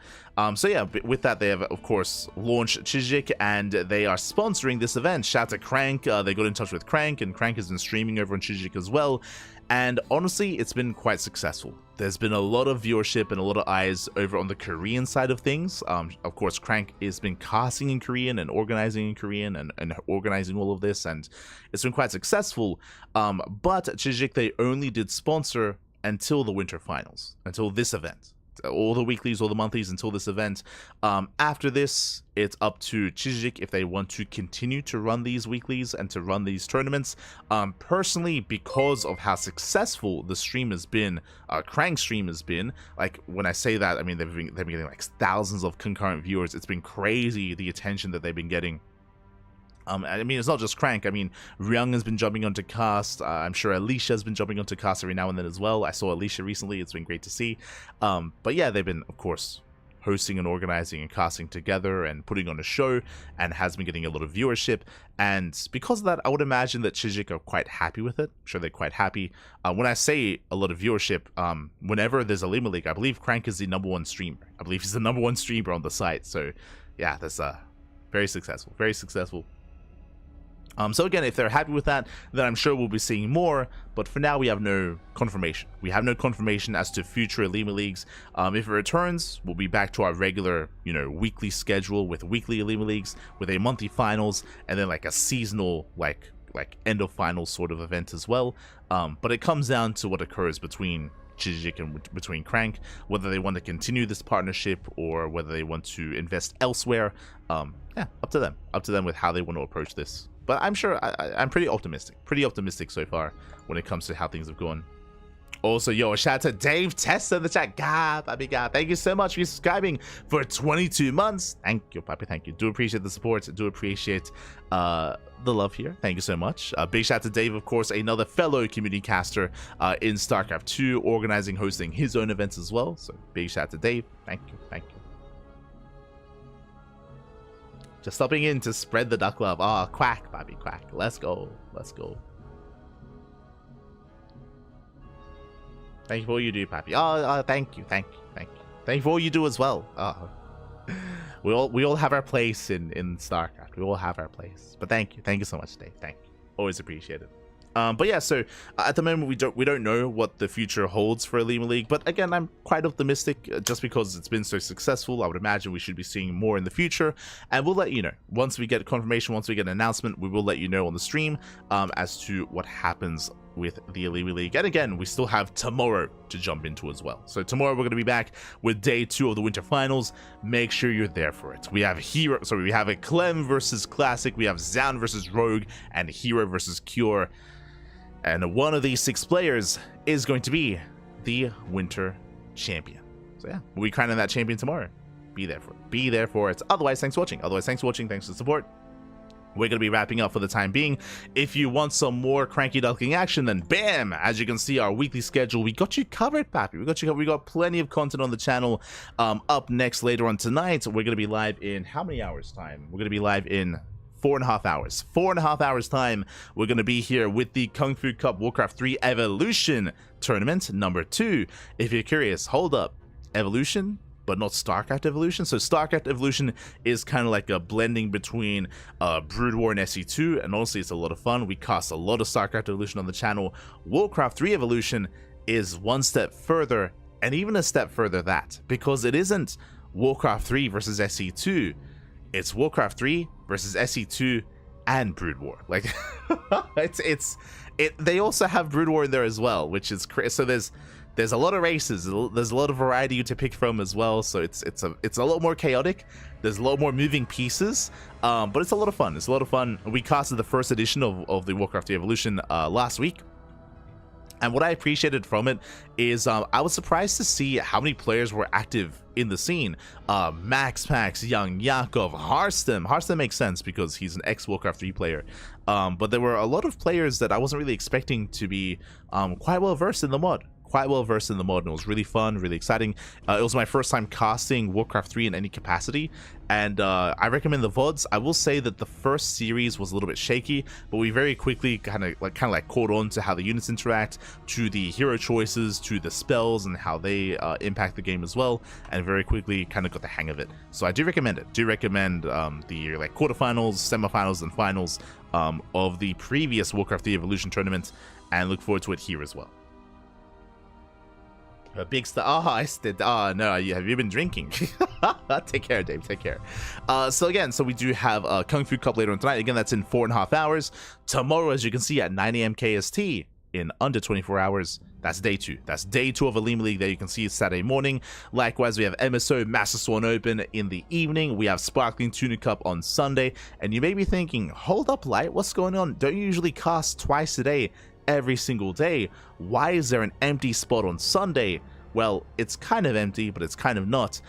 So yeah, with that, they have, of course, launched Chijik, and they are sponsoring this event. Shout out to Crank. They got in touch with Crank, and Crank has been streaming over on Chijik as well. And honestly, it's been quite successful. There's been a lot of viewership and a lot of eyes over on the Korean side of things. Of course, Crank has been casting in Korean and organizing in Korean and organizing all of this, and it's been quite successful. But Chijik, they only did sponsor until the winter finals, until this event. All the weeklies, all the monthlies until this event. After this, it's up to Chijik if they want to continue to run these weeklies and to run these tournaments. Personally, because of how successful the stream has been, Crank's stream has been, like when I say that, I mean they've been getting like thousands of concurrent viewers. It's been crazy the attention that they've been getting. I mean, it's not just Crank. I mean, Ryung has been jumping onto cast. I'm sure Alicia has been jumping onto cast every now and then as well. I saw Alicia recently. It's been great to see. But yeah, they've been, of course, hosting and organizing and casting together and putting on a show, and has been getting a lot of viewership. And because of that, I would imagine that Chijik are quite happy with it. I'm sure they're quite happy. When I say a lot of viewership, whenever there's a OlimoLeague, I believe Crank is the #1 streamer. I believe he's the #1 streamer on the site. So yeah, that's very successful. Very successful. So again, if they're happy with that, then I'm sure we'll be seeing more, but for now we have no confirmation. We have no confirmation as to future OlimoLeagues. If it returns, we'll be back to our regular, weekly schedule with weekly OlimoLeagues, with a monthly finals, and then like a seasonal, like end of finals sort of event as well. But it comes down to what occurs between Chijik and between Crank, whether they want to continue this partnership or whether they want to invest elsewhere. Yeah, up to them with how they want to approach this. But I'm sure I'm pretty optimistic so far when it comes to how things have gone. Also, yo, a shout out to Dave Tessa in the chat. God, thank you so much for subscribing for 22 months. Thank you, Papi. Thank you. Do appreciate the support. Do appreciate the love here. Thank you so much. Big shout out to Dave, of course, another fellow community caster in StarCraft 2, organizing, hosting his own events as well. So big shout out to Dave. Thank you. Thank you. Just stopping in to spread the duck love. Ah, quack, Papi, quack. Let's go. Let's go. Thank you for all you do, Papi. Oh, thank you. Thank you for all you do as well. We all have our place in StarCraft. We all have our place. But thank you so much, Dave. Thank you. Always appreciate it. But yeah, so at the moment we don't know what the future holds for OlimoLeague, but again, I'm quite optimistic just because it's been so successful. I would imagine we should be seeing more in the future, and we'll let you know once we get confirmation, once we get an announcement. We will let you know on the stream as to what happens with the OlimoLeague. And again, we still have tomorrow to jump into as well. So tomorrow we're going to be back with day 2 of the winter finals. Make sure you're there for it. We have we have a Clem versus Classic, we have Zoun versus Rogue, and herO versus Cure. And one of these 6 players is going to be the winter champion. So yeah, we'll be crowning that champion tomorrow. Be there for it. Be there for it. Otherwise, thanks for watching. Thanks for the support. We're going to be wrapping up for the time being. If you want some more CranKy Duckling action, then bam! As you can see, our weekly schedule, we got you covered, Papi. We got you covered. We got plenty of content on the channel. Up next later on tonight, we're going to be live in how many hours time? We're going to be live in 4.5 hours. 4.5 hours time, we're going to be here with the Kung Fu Cup Warcraft 3 Evolution Tournament number 2. If you're curious, hold up. Evolution? But not StarCraft Evolution. So StarCraft Evolution is kind of like a blending between Brood War and SE2, and honestly, it's a lot of fun. We cast a lot of StarCraft Evolution on the channel. Warcraft 3 Evolution is one step further, and even a step further that, because it isn't Warcraft 3 versus SE2. It's Warcraft 3 versus SE2 and Brood War. Like, they also have Brood War in there as well, which is crazy. So there's a lot of races, there's a lot of variety to pick from as well, so it's a lot more chaotic, there's a lot more moving pieces, but it's a lot of fun. It's a lot of fun. We casted the first edition of the Warcraft Evolution last week, and what I appreciated from it is I was surprised to see how many players were active in the scene. Max Pax, Young Yakov, Harstem makes sense because he's an ex-Warcraft 3 player, but there were a lot of players that I wasn't really expecting to be quite well versed in the mod. And it was really fun, really exciting. It was my first time casting Warcraft 3 in any capacity, and I recommend the VODs. I will say that the first series was a little bit shaky, but we very quickly kind of like caught on to how the units interact, to the hero choices, to the spells and how they impact the game as well, and very quickly kind of got the hang of it. So I do recommend it. The quarterfinals, semifinals, and finals of the previous Warcraft 3 Evolution tournament, and look forward to it here as well. A big star. Oh, I did. Oh, no. Have you been drinking? Take care, Dave. Take care. So we do have a Kung Fu Cup later on tonight. Again, that's in 4.5 hours. Tomorrow, as you can see, at 9 AM KST, in under 24 hours. That's day 2. That's day 2 of OlimoLeague. There you can see it's Saturday morning. Likewise, we have MSO Master Swan Open in the evening. We have Sparkling Tuna Cup on Sunday. And you may be thinking, hold up, Light. What's going on? Don't you usually cast twice a day? Every single day? Why is there an empty spot on Sunday? Well, it's kind of empty, but it's kind of not.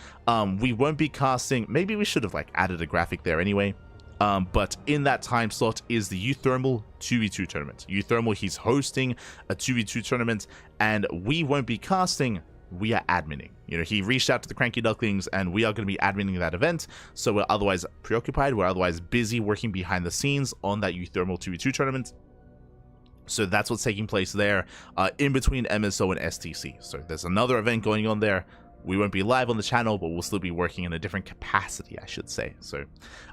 We won't be casting. Maybe we should have added a graphic there anyway. But in that time slot is the Euthermal 2v2 tournament. Euthermal, he's hosting a 2v2 tournament, and we won't be casting. We are adminning. He reached out to the CranKy Ducklings, and we are going to be adminning that event. So we're otherwise preoccupied. We're otherwise busy working behind the scenes on that Euthermal 2v2 tournament. So that's what's taking place there, in between MSO and STC. So there's another event going on there. We won't be live on the channel, but we'll still be working in a different capacity, I should say. So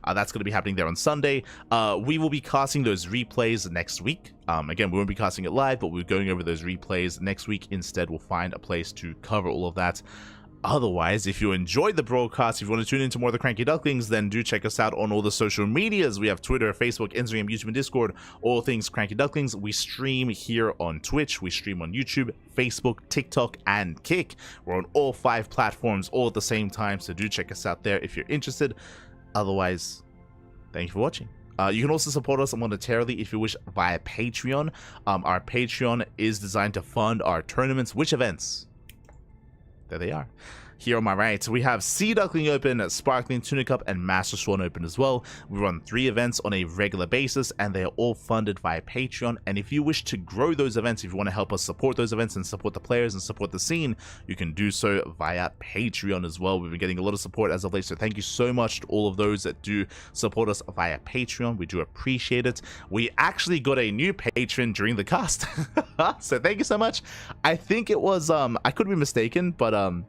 that's going to be happening there on Sunday. We will be casting those replays next week. Again, we won't be casting it live, but we're going over those replays next week. Instead, we'll find a place to cover all of that. Otherwise, if you enjoyed the broadcast, if you want to tune into more of the CranKy Ducklings, then do check us out on all the social medias. We have Twitter, Facebook, Instagram, YouTube, and Discord, all things CranKy Ducklings. We stream here on Twitch, we stream on YouTube, Facebook, TikTok, and Kick. We're on all 5 platforms all at the same time, so do check us out there if you're interested. Otherwise, thank you for watching. You can also support us monetarily if you wish via Patreon. Our Patreon is designed to fund our tournaments. Which events? There they are. Here on my right, we have Sea Duckling Open, Sparkling Tuna Cup, and Master Swan Open as well. We run 3 events on a regular basis, and they are all funded via Patreon. And if you wish to grow those events, if you want to help us support those events and support the players and support the scene, you can do so via Patreon as well. We've been getting a lot of support as of late, so thank you so much to all of those that do support us via Patreon. We do appreciate it. We actually got a new patron during the cast, so thank you so much. I think it was, I could be mistaken, but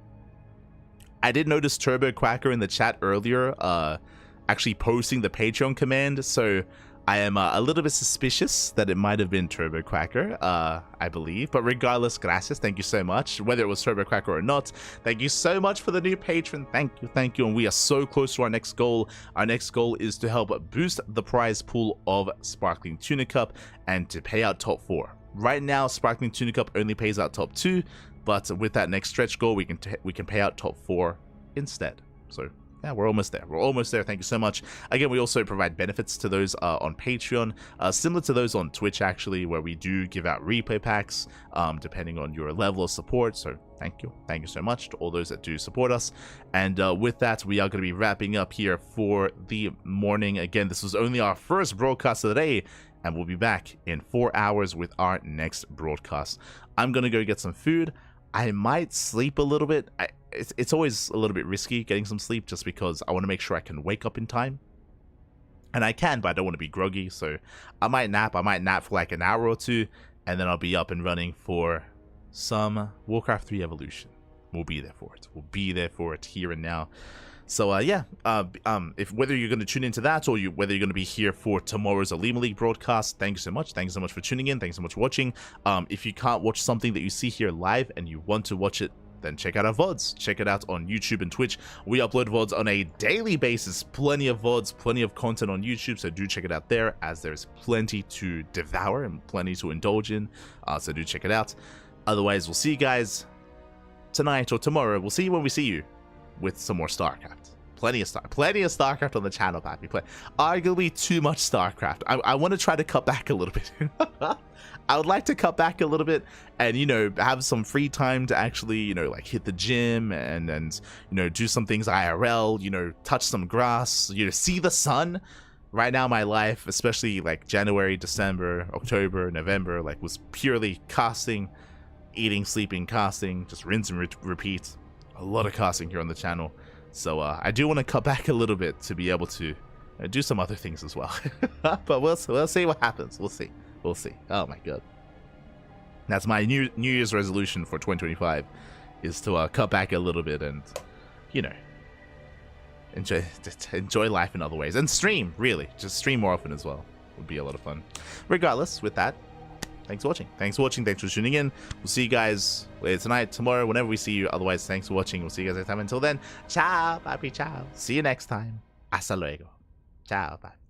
I did notice Turbo Quacker in the chat earlier, actually posting the Patreon command, so I am a little bit suspicious that it might have been Turbo Quacker, I believe. But regardless, gracias, thank you so much. Whether it was Turbo Quacker or not, thank you so much for the new patron. Thank you, and we are so close to our next goal. Our next goal is to help boost the prize pool of Sparkling Tuna Cup and to pay out top 4. Right now, Sparkling Tuna Cup only pays out top 2. But with that next stretch goal, we can pay out top 4 instead. So yeah, we're almost there. We're almost there. Thank you so much. Again, we also provide benefits to those on Patreon, similar to those on Twitch actually, where we do give out replay packs depending on your level of support. So thank you so much to all those that do support us. And with that, we are going to be wrapping up here for the morning. Again, this was only our first broadcast of the day, and we'll be back in 4 hours with our next broadcast. I'm gonna go get some food. I might sleep a little bit. It's always a little bit risky getting some sleep just because I want to make sure I can wake up in time. And I can, but I don't want to be groggy, so I might nap. I might nap for like an hour or 2, and then I'll be up and running for some Warcraft 3 Evolution. We'll be there for it. We'll be there for it here and now. So yeah, if whether you're going to tune into that or whether you're going to be here for tomorrow's OlimoLeague broadcast, thank you so much. Thanks so much for tuning in. Thanks so much for watching. If you can't watch something that you see here live and you want to watch it, then check out our VODs. Check it out on YouTube and Twitch. We upload VODs on a daily basis. Plenty of VODs, plenty of content on YouTube, so do check it out there, as there's plenty to devour and plenty to indulge in. So do check it out. Otherwise, we'll see you guys tonight or tomorrow. We'll see you when we see you with some more StarCraft. Plenty of StarCraft on the channel, Pappy. Arguably too much StarCraft. I want to try to cut back a little bit. I would like to cut back a little bit and, you know, have some free time to actually, you know, like hit the gym and you know, do some things IRL, you know, touch some grass, you know, see the sun. Right now, my life, especially like January, December, October, November, like was purely casting, eating, sleeping, casting, just rinse and repeat. A lot of casting here on the channel. So I do want to cut back a little bit to be able to do some other things as well. But we'll see what happens. We'll see. Oh my god. That's my New Year's resolution for 2025, is to cut back a little bit and, you know, enjoy life in other ways. And stream, really. Just stream more often as well. Would be a lot of fun. Regardless, with that, thanks for watching. Thanks for tuning in. We'll see you guys later tonight, tomorrow, whenever we see you. Otherwise, thanks for watching. We'll see you guys next time. Until then, ciao, papi, ciao. See you next time. Hasta luego. Ciao, papi.